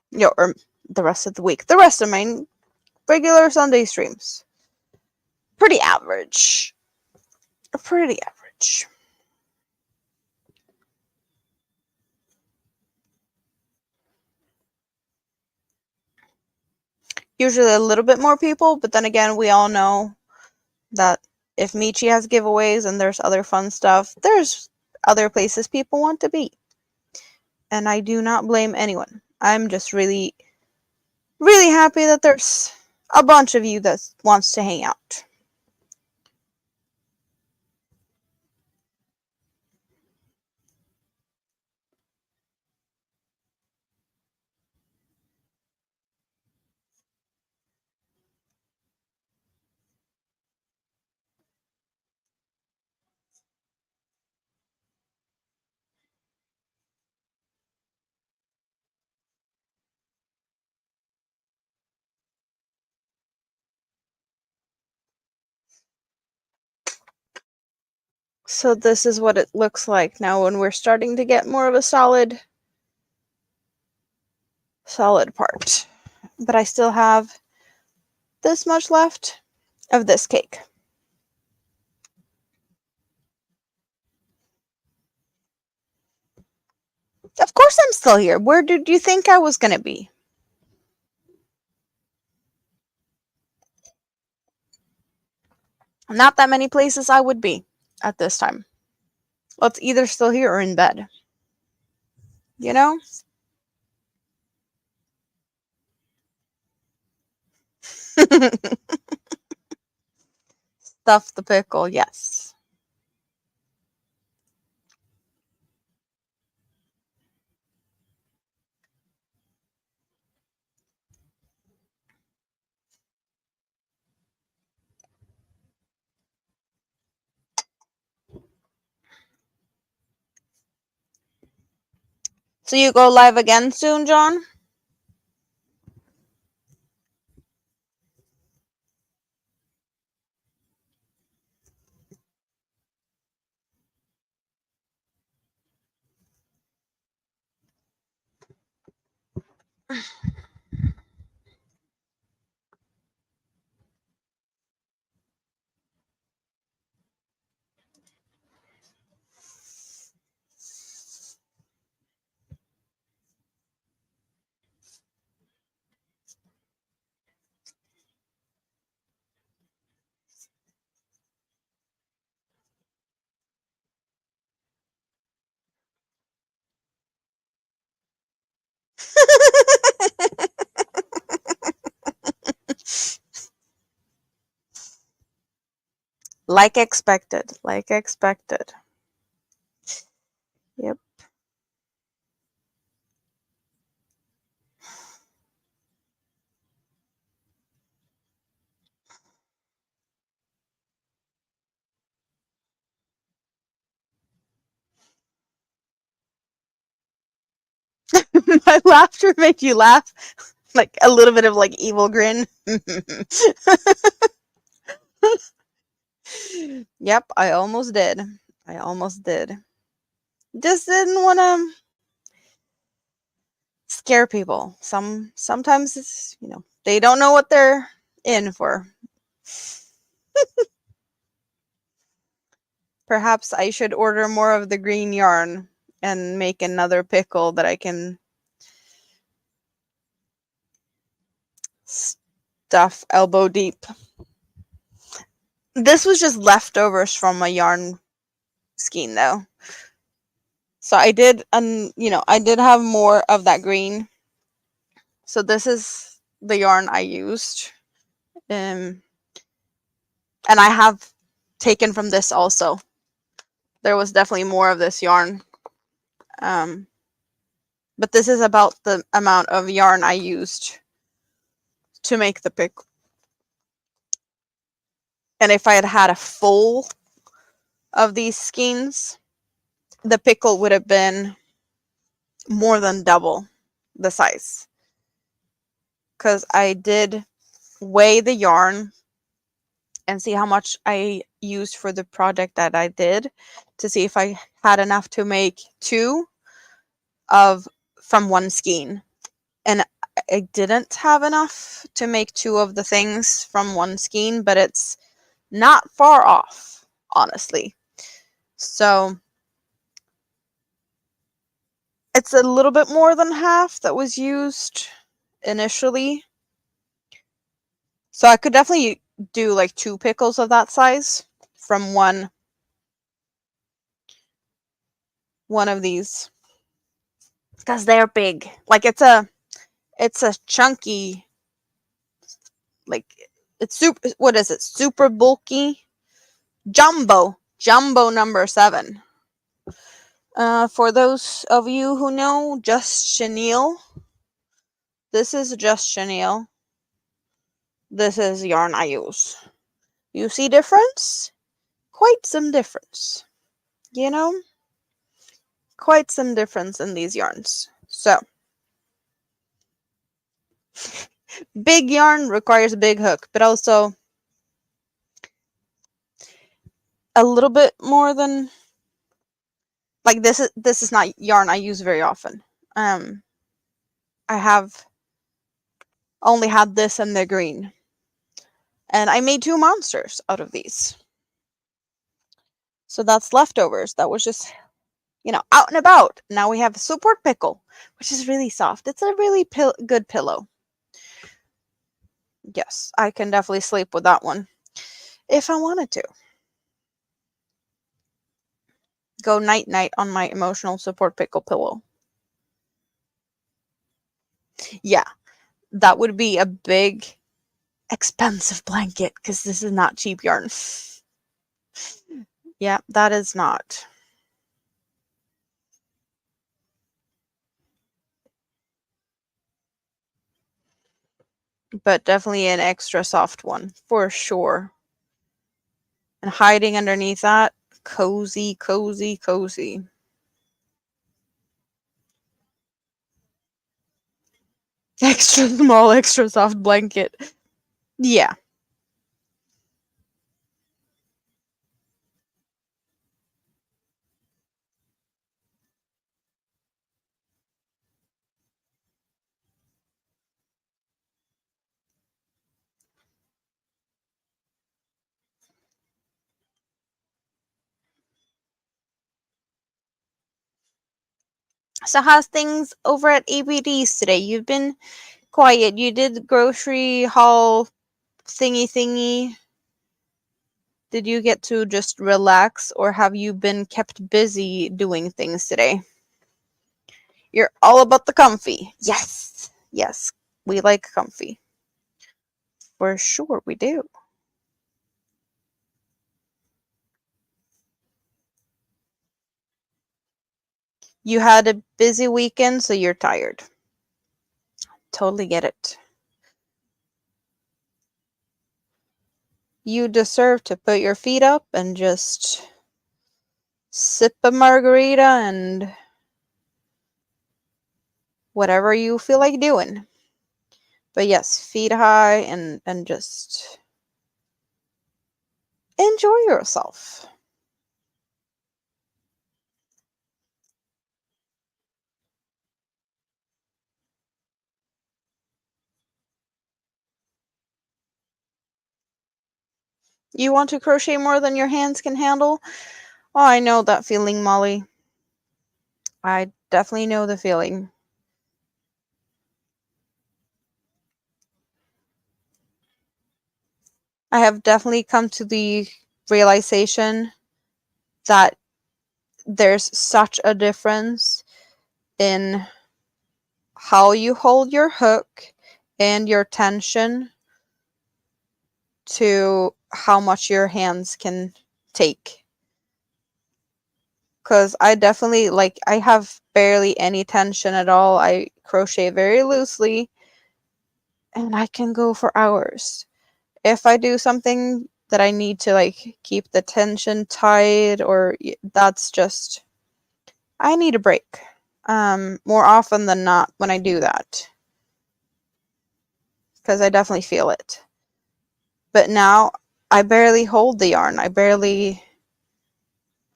Yeah, or the rest of the week. The rest of my regular Sunday streams. Pretty average. Pretty average. Usually a little bit more people, but then again, we all know that if Michi has giveaways and there's other fun stuff, there's other places people want to be. And I do not blame anyone. I'm just really, really happy that there's a bunch of you that wants to hang out. So this is what it looks like now when we're starting to get more of a solid part. But I still have this much left of this cake. Of course I'm still here. Where did you think I was gonna be? Not that many places I would be at this time. Well, it's either still here or in bed. You know? Stuff the pickle, yes. So you go live again soon, John? Like expected. Like expected. Yep. My laughter made you laugh. Like a little bit of like evil grin. Yep, I almost did. I almost did. Just didn't want to scare people. Sometimes it's, they don't know what they're in for. Perhaps I should order more of the green yarn and make another pickle that I can stuff elbow deep. This was just leftovers from a yarn skein though. So I did I did have more of that green. So this is the yarn I used. And I have taken from this also. There was definitely more of this yarn. But this is about the amount of yarn I used to make the pickle. And if I had had a full of these skeins, the pickle would have been more than double the size, because I did weigh the yarn and see how much I used for the project that I did to see if I had enough to make two of from one skein. And I didn't have enough to make two of the things from one skein, but it's not far off, honestly. So it's a little bit more than half that was used initially. So I could definitely do like two pickles of that size from one of these, because they're big. Like it's a chunky, like it's super, what is it? Super bulky jumbo number 7. For those of you who know, just chenille. This is just chenille. This is yarn I use. You see difference? Quite some difference. You know? Quite some difference in these yarns. So, big yarn requires a big hook, but also a little bit more than, like, this is not yarn I use very often. I have only had this and the green. And I made 2 monsters out of these. So that's leftovers. That was just, out and about. Now we have a support pickle, which is really soft. It's a really good pillow. Yes, I can definitely sleep with that one if I wanted to. Go night-night on my emotional support pickle pillow. Yeah, that would be a big, expensive blanket, because this is not cheap yarn. Yeah, that is not. But definitely an extra soft one, for sure. And hiding underneath that, cozy, cozy, cozy. Extra small, extra soft blanket. Yeah. So how's things over at ABD's today? You've been quiet. You did grocery haul thingy. Did you get to just relax, or have you been kept busy doing things today? You're all about the comfy. Yes. Yes. We like comfy. For sure we do. You had a busy weekend, so you're tired. Totally get it. You deserve to put your feet up and just sip a margarita and whatever you feel like doing. But yes, feet high and just enjoy yourself. You want to crochet more than your hands can handle? Oh, I know that feeling, Molly. I definitely know the feeling. I have definitely come to the realization that there's such a difference in how you hold your hook and your tension to how much your hands can take. Because I definitely, like, I have barely any tension at all. I crochet very loosely and I can go for hours. If I do something that I need to, like, keep the tension tight, or that's just I need a break. More often than not when I do that. Because I definitely feel it. But now I barely hold the yarn. I barely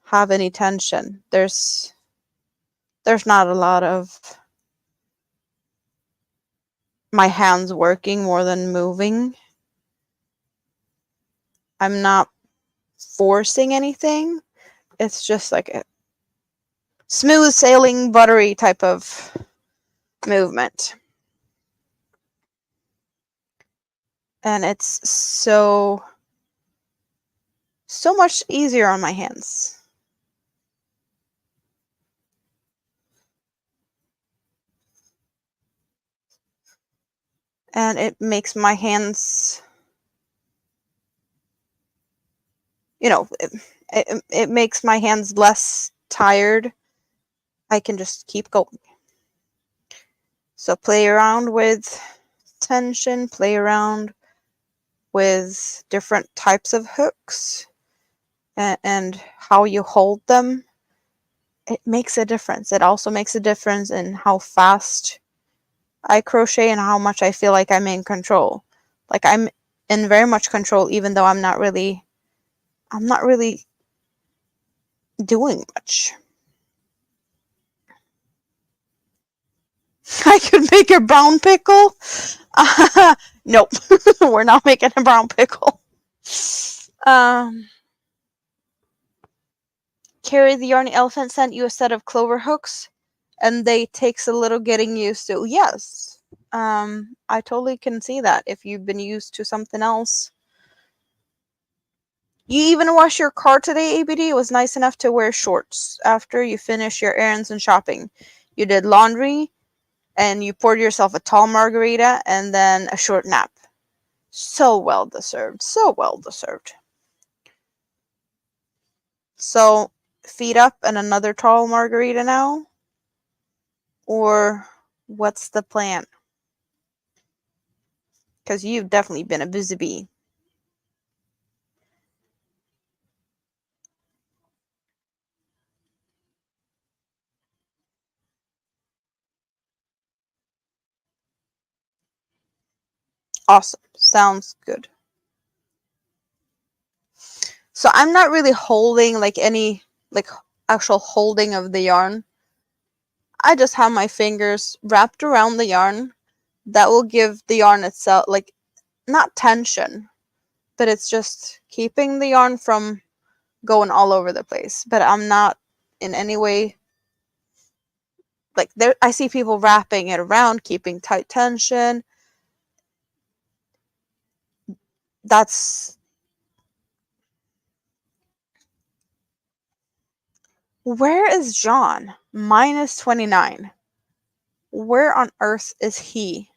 have any tension. There's not a lot of my hands working more than moving. I'm not forcing anything. It's just like a smooth sailing, buttery type of movement. And it's so much easier on my hands. And it makes my hands, it makes my hands less tired. I can just keep going. So play around with tension, play around with different types of hooks and how you hold them. It makes a difference. It also makes a difference in how fast I crochet and how much I feel like I'm in control. Like I'm in very much control even though I'm not really doing much. I could make a brown pickle. Nope, we're not making a brown pickle. Carrie the Yarny Elephant sent you a set of clover hooks, and they takes a little getting used to. Yes, I totally can see that if you've been used to something else. You even washed your car today, ABD? It was nice enough to wear shorts after you finish your errands and shopping. You did laundry, and you poured yourself a tall margarita, and then a short nap. So well deserved. So well deserved. So, feet up and another tall margarita now? Or what's the plan? Because you've definitely been a busy bee. Awesome. Sounds good. So I'm not really holding like any like actual holding of the yarn. I just have my fingers wrapped around the yarn. That will give the yarn itself like not tension, but it's just keeping the yarn from going all over the place. But I'm not in any way like there. I see people wrapping it around, keeping tight tension. That's where is John? -29. Where on earth is he?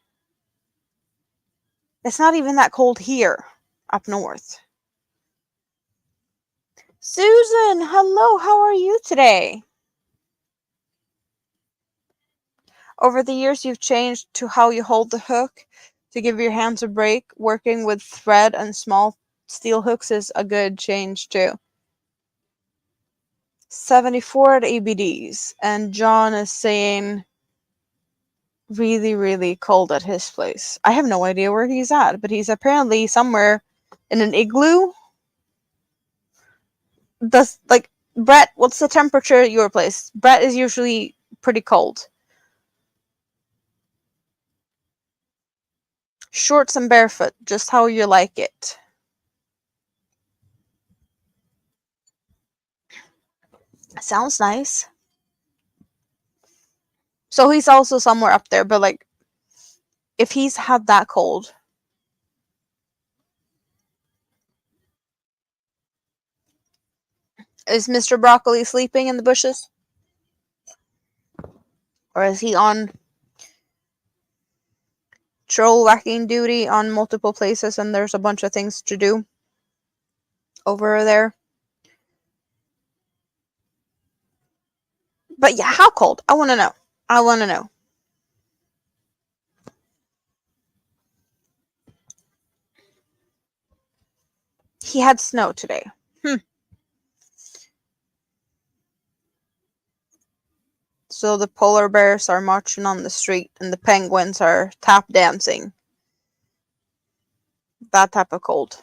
It's not even that cold here up north. Susan, hello, how are you today? Over the years, you've changed to how you hold the hook to give your hands a break. Working with thread and small steel hooks is a good change too. 74 at ABDs, and John is saying really, really cold at his place. I have no idea where he's at, but he's apparently somewhere in an igloo. Like Brett, what's the temperature at your place? Brett is usually pretty cold. Shorts and barefoot, just how you like it. Sounds nice. So he's also somewhere up there, but like, if he's had that cold, is Mr. Broccoli sleeping in the bushes? Or is he on troll whacking duty on multiple places and there's a bunch of things to do over there? But yeah, how cold? I want to know. I want to know. He had snow today. So the polar bears are marching on the street and the penguins are tap dancing. That type of cold.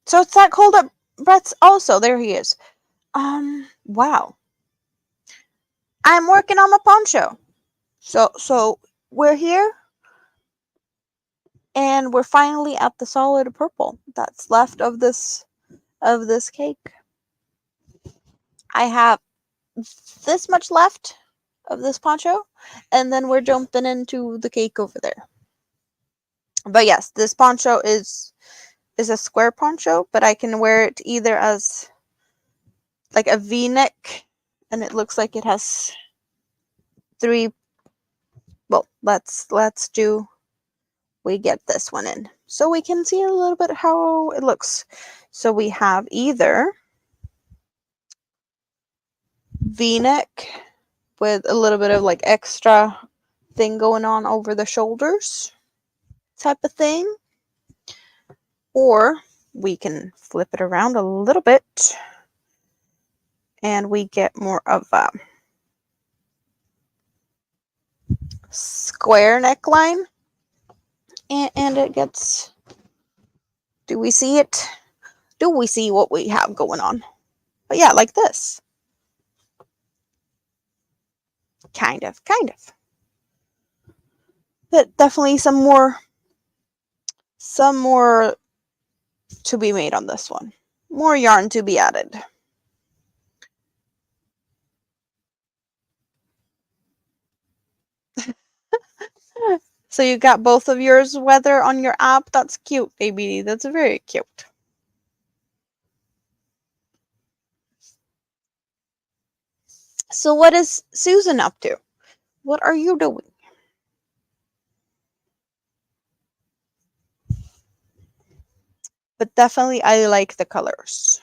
So it's that cold at Brett's also. There he is. Wow. I'm working on my poncho. So we're here and we're finally at the solid purple that's left of this cake. I have this much left of this poncho, and then we're jumping into the cake over there. But yes, this poncho is a square poncho, but I can wear it either as like a V-neck, and it looks like it has three. Well, let's do. We get this one in so we can see a little bit how it looks. So we have either V-neck with a little bit of like extra thing going on over the shoulders type of thing, or we can flip it around a little bit and we get more of a square neckline, and it gets, do we see it? Do we see what we have going on? But yeah, like this. Kind of. But definitely some more to be made on this one. More yarn to be added. So you got both of yours weather on your app. That's cute, baby. That's very cute. So what is Susan up to? What are you doing? But definitely I like the colors.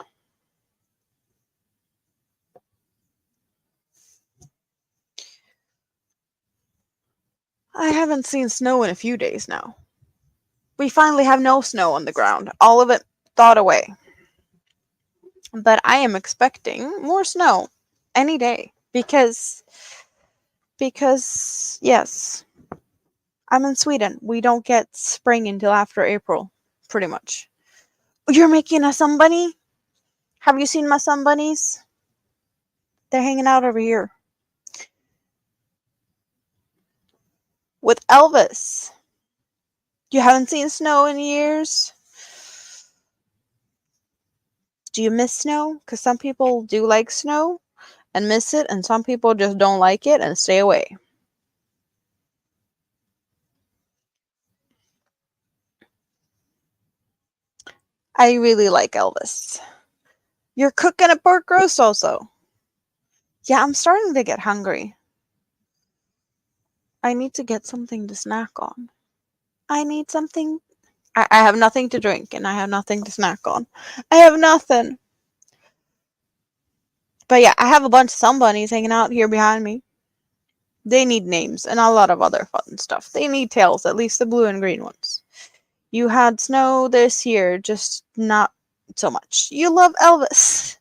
I haven't seen snow in a few days now. We finally have no snow on the ground. All of it thawed away. But I am expecting more snow any day because yes, I'm in Sweden. We don't get spring until after April, pretty much. You're making a sun bunny? Have you seen my sun bunnies? They're hanging out over here with Elvis. You haven't seen snow in years? Do you miss snow? Because some people do like snow and miss it, and some people just don't like it and stay away. I really like Elvis. You're cooking a pork roast also. Yeah, I'm starting to get hungry. I need to get something to snack on. I need something. I have nothing to drink and I have nothing to snack on. I have nothing. But yeah, I have a bunch of sun bunnies hanging out here behind me. They need names and a lot of other fun stuff. They need tails, at least the blue and green ones. You had snow this year, just not so much. You love Elvis.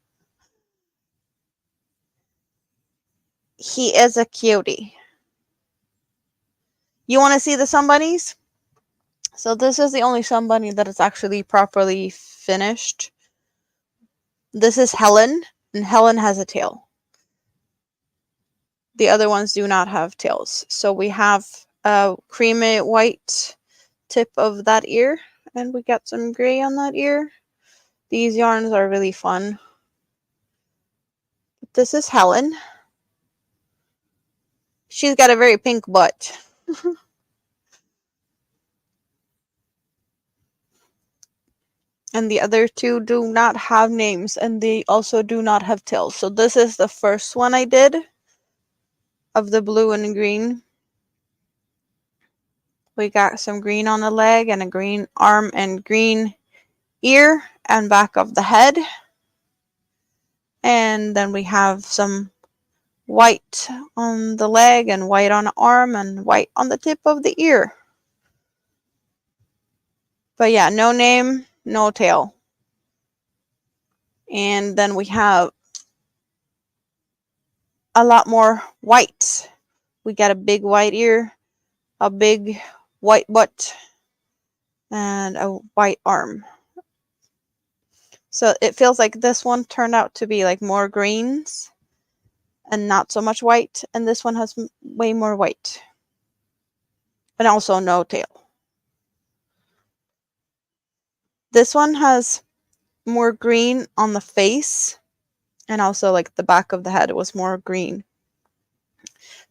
He is a cutie. You want to see the sun bunnies? So this is the only sun bunny that is actually properly finished. This is Helen, and Helen has a tail. The other ones do not have tails. So we have a creamy white tip of that ear, and we got some gray on that ear. These yarns are really fun. This is Helen. She's got a very pink butt. And the other two do not have names, and they also do not have tails. So this is the first one I did of the blue and green. We got some green on the leg and a green arm and green ear and back of the head. And then we have some white on the leg and white on the arm and white on the tip of the ear. But yeah, no name, no tail. And then we have a lot more white. We got a big white ear, a big white butt, and a white arm. So it feels like this one turned out to be like more greens and not so much white, and this one has way more white. And also no tail. This one has more green on the face, and also like the back of the head was more green.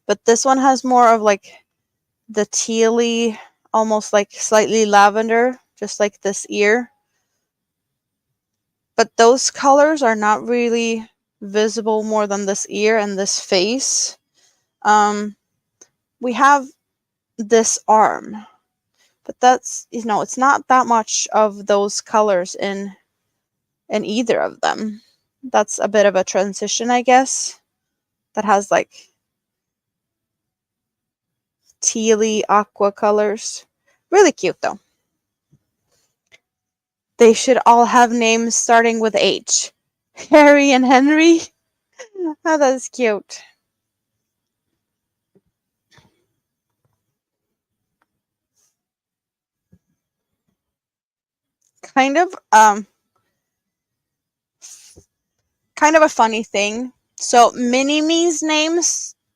But this one has more of like the tealy, almost like slightly lavender, just like this ear. But those colors are not really visible more than this ear and this face. We have this arm, but that's, it's not that much of those colors in either of them. That's a bit of a transition, I guess, that has like tealy aqua colors. Really cute though. They should all have names starting with H. Harry and Henry. Oh, that's cute. Kind of a funny thing. So Mini-Me's name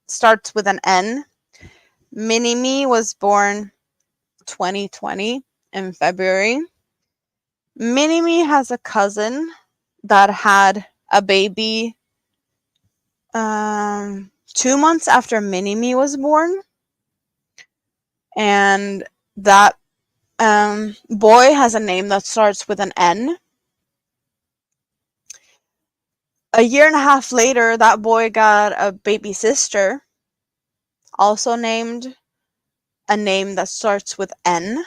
starts with an N. Mini-Me was born 2020 in February. Mini-Me has a cousin that had a baby 2 months after Mini-Me was born. And that boy has a name that starts with an N. A year and a half later, that boy got a baby sister, also named a name that starts with N.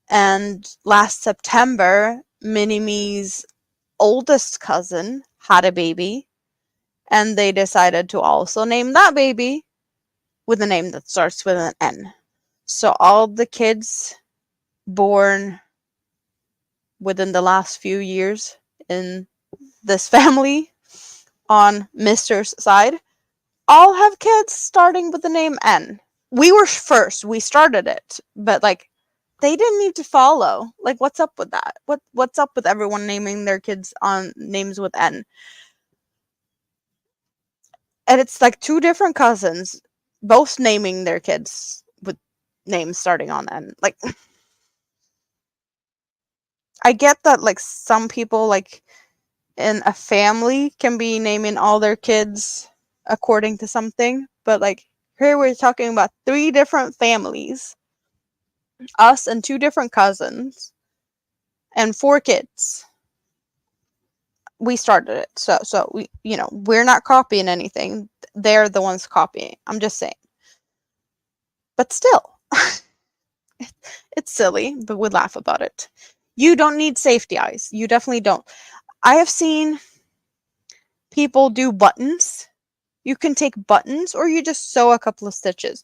And last September, Mini-Me's oldest cousin had a baby, and they decided to also name that baby with a name that starts with an N. So all the kids born within the last few years in this family on Mr's side all have kids starting with the name N. We were first, we started it, but like they didn't need to follow. Like, what's up with that? What's up with everyone naming their kids on names with N? And it's like two different cousins both naming their kids with names starting on N. Like, I get that like some people like in a family can be naming all their kids according to something, but like here we're talking about 3 different families, us and 2 different cousins, and 4 kids. We started it, so we, we're not copying anything. They're the ones copying. I'm just saying. But still, it's silly, but we laugh about it. You don't need safety eyes. You definitely don't. I have seen people do buttons. You can take buttons, or you just sew a couple of stitches.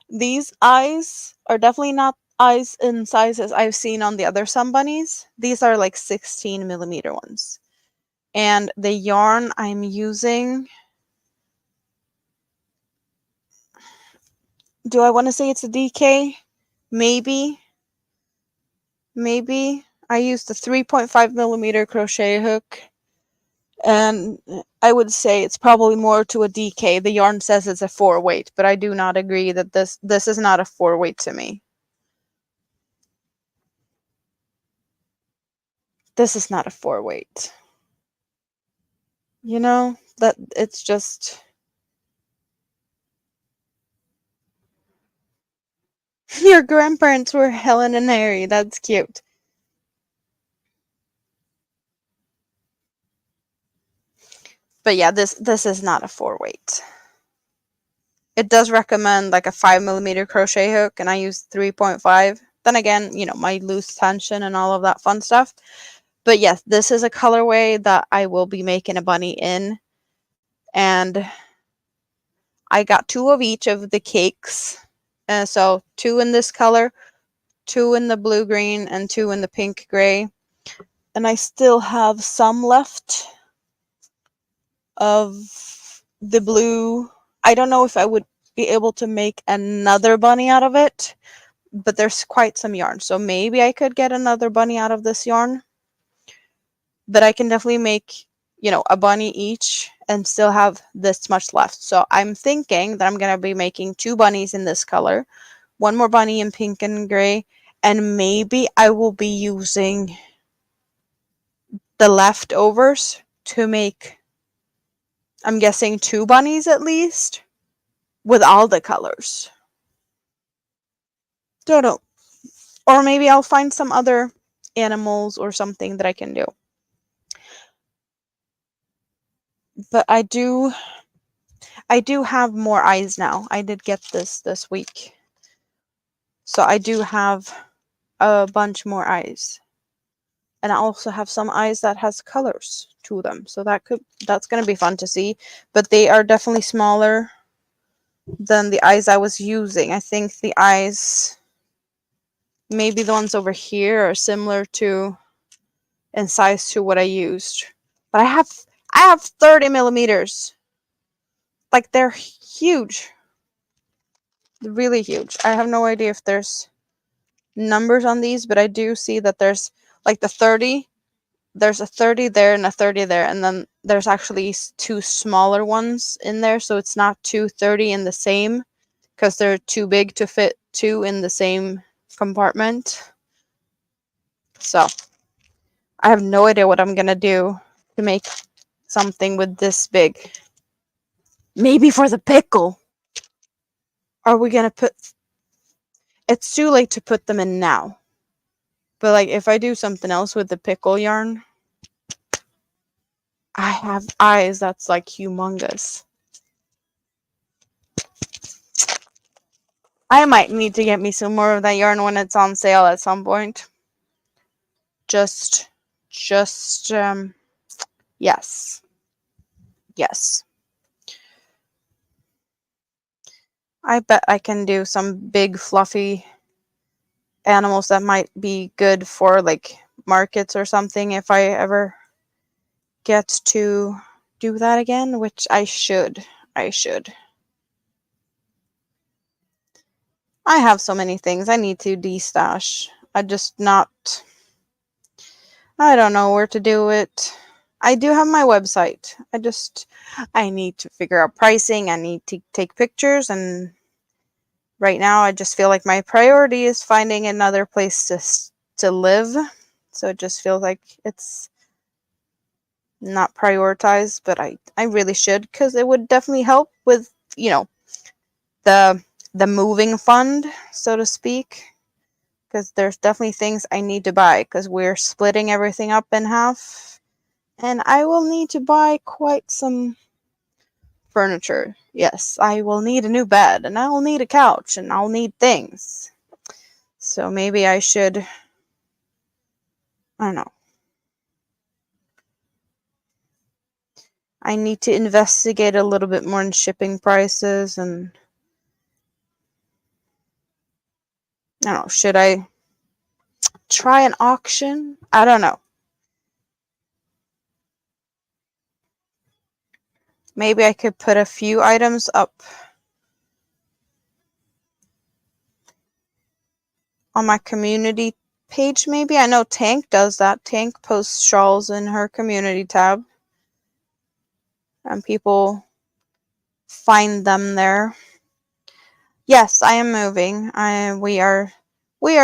These eyes are definitely not eyes in sizes I've seen on the other Sun Bunnies. These are like 16 millimeter ones. And the yarn I'm using, do I want to say it's a DK? Maybe. I used a 3.5 millimeter crochet hook, and I would say it's probably more to a DK. The yarn says it's a 4-weight, but I do not agree that this is not a 4-weight to me. This is not a 4-weight. That it's just your grandparents were Helen and Harry. That's cute. But yeah, this is not a 4-weight. It does recommend like a 5 millimeter crochet hook, and I use 3.5. Then again, my loose tension and all of that fun stuff. But yes, this is a colorway that I will be making a bunny in. And I got 2 of each of the cakes. So 2 in this color, 2 in the blue green, and 2 in the pink gray. And I still have some left of the blue. I don't know if I would be able to make another bunny out of it, but there's quite some yarn. So maybe I could get another bunny out of this yarn. But I can definitely make, a bunny each and still have this much left. So I'm thinking that I'm going to be making 2 bunnies in this color, 1 more bunny in pink and gray, and maybe I will be using the leftovers to make, I'm guessing, 2 bunnies at least with all the colors. Don't know. Or maybe I'll find some other animals or something that I can do. But I do have more eyes now. I did get this week. So I do have a bunch more eyes. And I also have some eyes that has colors to them. So that's going to be fun to see. But they are definitely smaller than the eyes I was using. I think the eyes, maybe the ones over here, are similar to in size to what I used. But I have 30 millimeters. Like, they're huge. Really huge. I have no idea if there's numbers on these, but I do see that there's like the 30. There's a 30 there and a 30 there, and then there's actually 2 smaller ones in there, so it's not 230 in the same, because they're too big to fit 2 in the same compartment. So I have no idea what I'm gonna do to make something with this big. Maybe for the pickle. Are we gonna put... It's too late to put them in now. But like, if I do something else with the pickle yarn, I have eyes that's like humongous. I might need to get me some more of that yarn when it's on sale at some point. Just, yes. Yes. I bet I can do some big fluffy animals that might be good for like markets or something if I ever get to do that again, which I should. I have so many things I need to destash. I don't know where to do it. I do have my website. I need to figure out pricing. I need to take pictures, and right now I just feel like my priority is finding another place to live. So it just feels like it's not prioritized, but I really should, because it would definitely help with, the moving fund, so to speak, because there's definitely things I need to buy, because we're splitting everything up in half, and I will need to buy quite some furniture. Yes, I will need a new bed, and I will need a couch, and I'll need things. So maybe I should, I don't know. I need to investigate a little bit more in shipping prices, and I don't know, should I try an auction? I don't know. Maybe I could put a few items up on my community page, maybe. I know Tank does that. Tank posts shawls in her community tab, and people find them there. Yes, I am moving. We are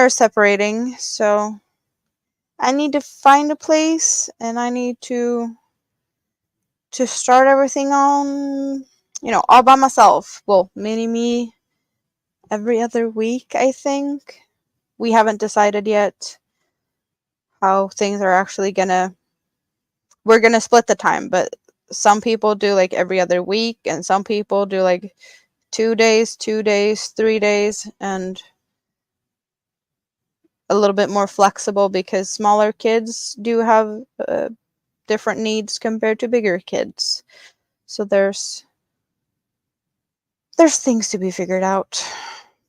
separating, so I need to find a place, and I need to start everything on, all by myself. Well, mini me every other week, I think. We haven't decided yet how things are actually we're gonna split the time, but some people do like every other week, and some people do like 2 days, 3 days, and a little bit more flexible, because smaller kids do have different needs compared to bigger kids. So there's things to be figured out.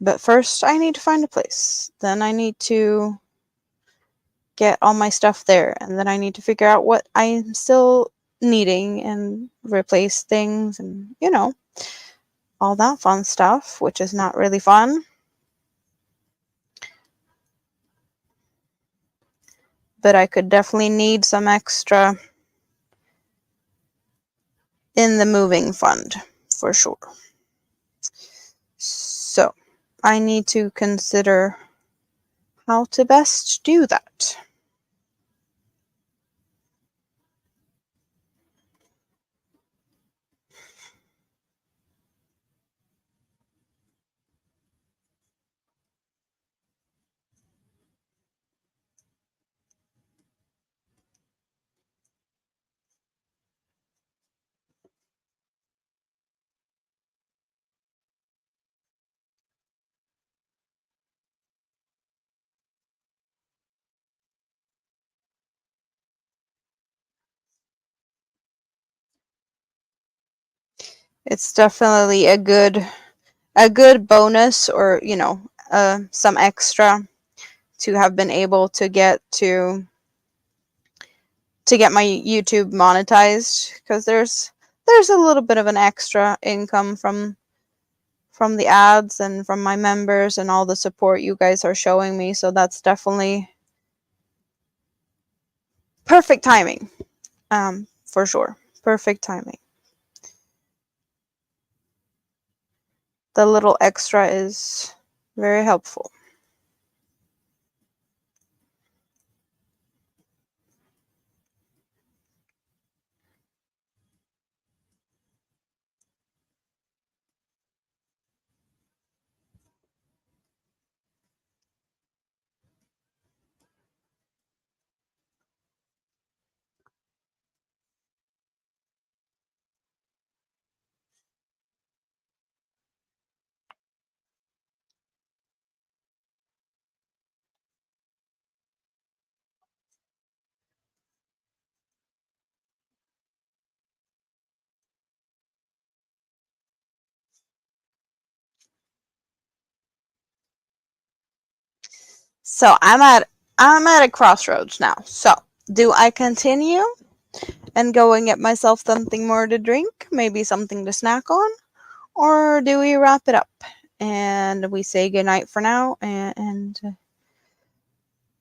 But first, I need to find a place. Then I need to get all my stuff there, and then I need to figure out what I'm still needing and replace things and, all that fun stuff, which is not really fun. But I could definitely need some extra in the moving fund for sure. So I need to consider how to best do that. It's definitely a good bonus, or some extra to have been able to get my YouTube monetized, because there's a little bit of an extra income from the ads and from my members and all the support you guys are showing me. So that's definitely perfect timing. For sure. Perfect timing. The little extra is very helpful. So I'm at a crossroads now. So do I continue and go and get myself something more to drink, maybe something to snack on, or do we wrap it up and we say goodnight for now? And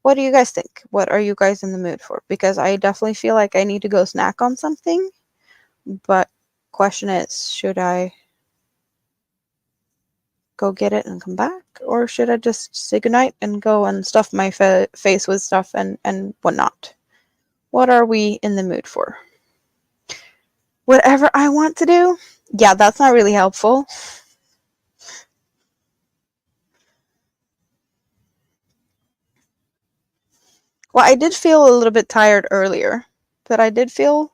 what do you guys think? What are you guys in the mood for? Because I definitely feel like I need to go snack on something, but question is, should I go get it and come back, or should I just say goodnight and go and stuff my face with stuff and whatnot? What are we in the mood for? Whatever I want to do? Yeah, that's not really helpful. Well, I did feel a little bit tired earlier, but I did feel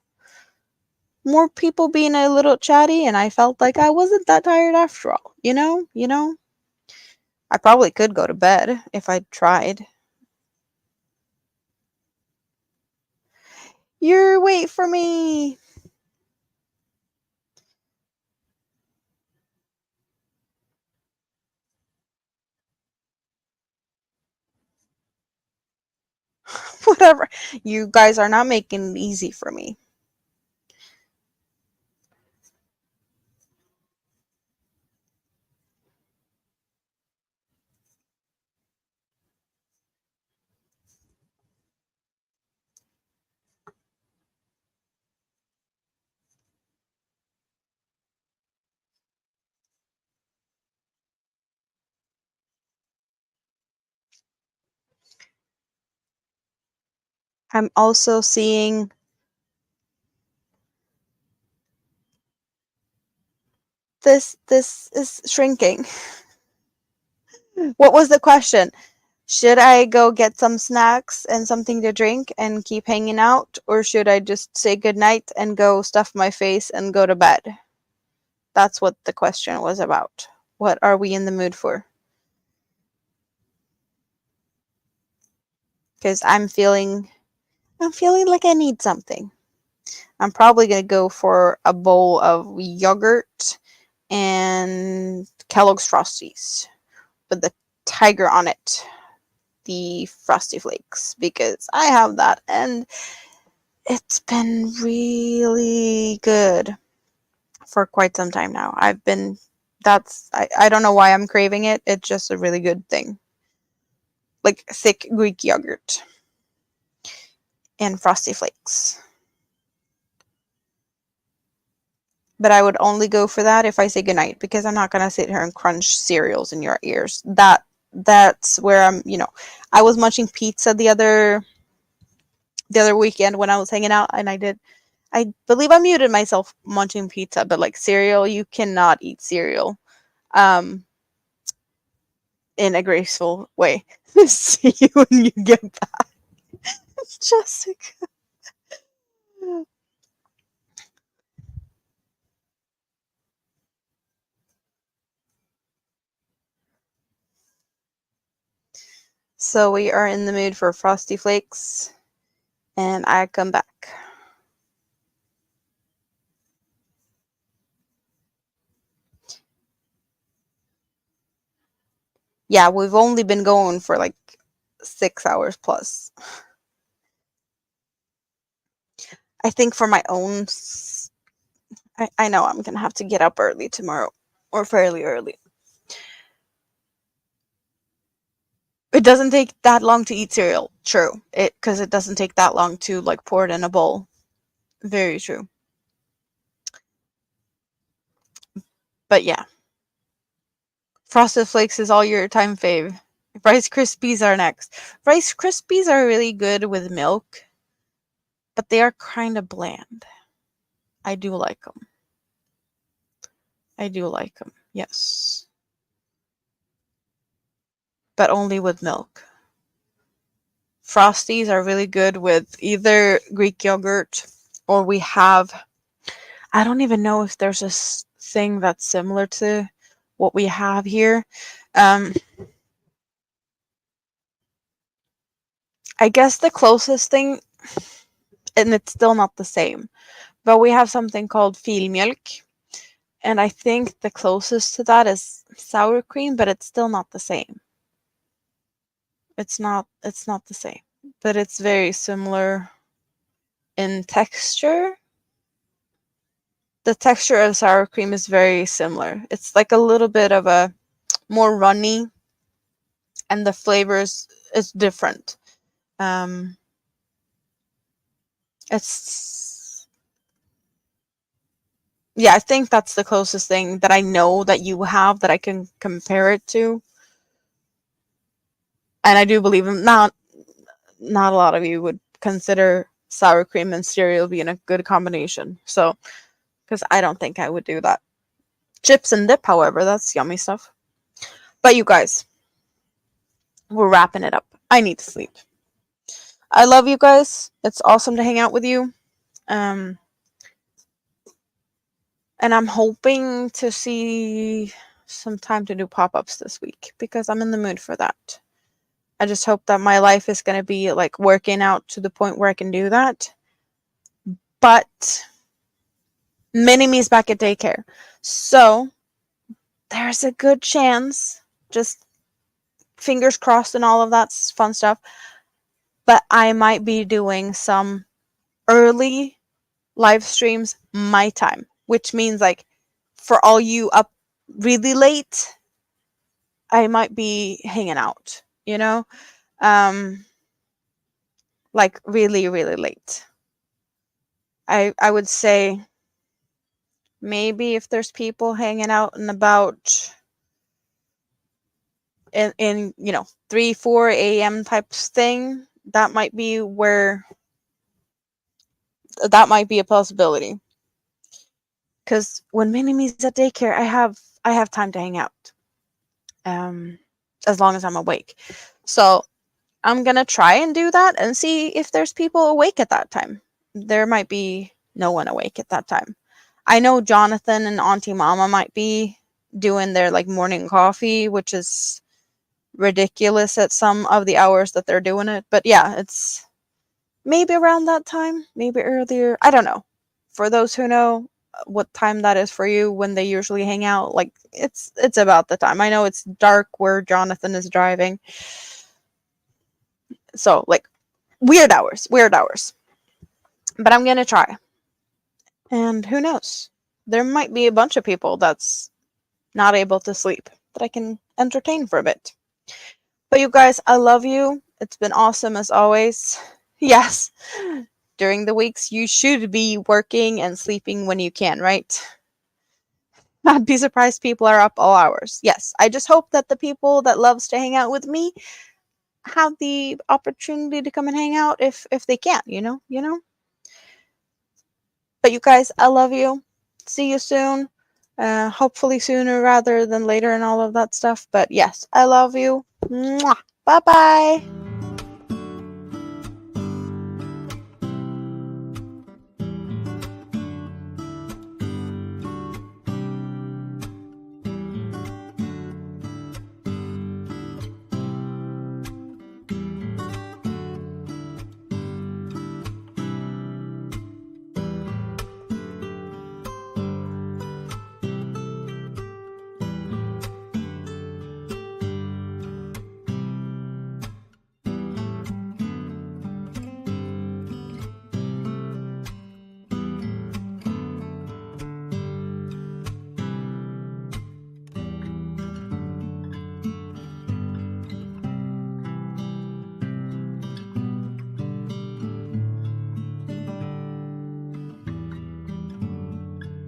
more people being a little chatty, and I felt like I wasn't that tired after all. I probably could go to bed if I tried. Wait for me. Whatever. You guys are not making it easy for me. I'm also seeing this is shrinking. What was the question? Should I go get some snacks and something to drink and keep hanging out, or should I just say goodnight and go stuff my face and go to bed? That's what the question was about. What are we in the mood for? Because I'm feeling like I need something. I'm probably gonna go for a bowl of yogurt and Kellogg's Frosties with the tiger on it, the Frosty Flakes, because I have that, and It's been really good for quite some time now. I don't know why I'm craving it. It's just a really good thing. Like thick Greek yogurt and Frosty Flakes. But I would only go for that if I say goodnight, because I'm not gonna sit here and crunch cereals in your ears. That's where I was munching pizza the other weekend when I was hanging out, and I believe I muted myself munching pizza, but like cereal, you cannot eat cereal um in a graceful way. See you when you get back, Jessica. So we are in the mood for Frosty Flakes, and I come back. Yeah, we've only been going for like 6 hours plus. I think for my own, I know I'm gonna have to get up early tomorrow, or fairly early. It doesn't take that long to eat cereal. True. Because it doesn't take that long to like pour it in a bowl. Very true. But yeah, Frosted Flakes is all your time fave. Rice Krispies are next. Rice Krispies are really good with milk, but they are kind of bland. I do like them. I do like them. Yes. But only with milk. Frosties are really good with either Greek yogurt, or we have, I don't even know if there's a thing that's similar to what we have here. Um, I guess the closest thing, and it's still not the same, but we have something called filmjölk, and I think the closest to that is sour cream, but it's still not the same. It's not the same, but it's very similar in texture. The texture of sour cream is very similar. It's like a little bit of a more runny, and the flavors is different. Um, it's Yeah, I think that's the closest thing that I know that you have that I can compare it to. And I do believe not a lot of you would consider sour cream and cereal being a good combination. So, because I don't think I would do that. Chips and dip, however, that's yummy stuff. But you guys, we're wrapping it up. I need to sleep. I love you guys. It's awesome to hang out with you. Um, and I'm hoping to see some time to do pop-ups this week because I'm in the mood for that. I just hope that my life is going to be like working out to the point where I can do that. But Mini-Me's back at daycare. So there's a good chance, just fingers crossed and all of that fun stuff, but I might be doing some early live streams my time, which means like for all you up really late, I might be hanging out, um like really really late. I would say maybe if there's people hanging out and about in 3-4 a.m. type thing, that might be a possibility. Because when Mini-Me's at daycare, I have time to hang out, um, as long as I'm awake. So I'm gonna try and do that and see if there's people awake at that time. There might be no one awake at that time. I know Jonathan and Auntie Mama might be doing their like morning coffee, which is ridiculous at some of the hours that they're doing it. But yeah, it's maybe around that time, maybe earlier. I don't know. For those who know what time that is for you when they usually hang out, like it's about the time. I know it's dark where Jonathan is driving. So like weird hours. But I'm gonna try. And who knows? There might be a bunch of people that's not able to sleep that I can entertain for a bit. But you guys, I love you. It's been awesome as always. Yes, during the weeks you should be working and sleeping when you can, right? I'd be surprised people are up all hours. Yes, I just hope that the people that loves to hang out with me have the opportunity to come and hang out if they can, you know. But you guys, I love you. See you soon. Hopefully sooner rather than later and all of that stuff. But yes, I love you. Mwah. Bye bye.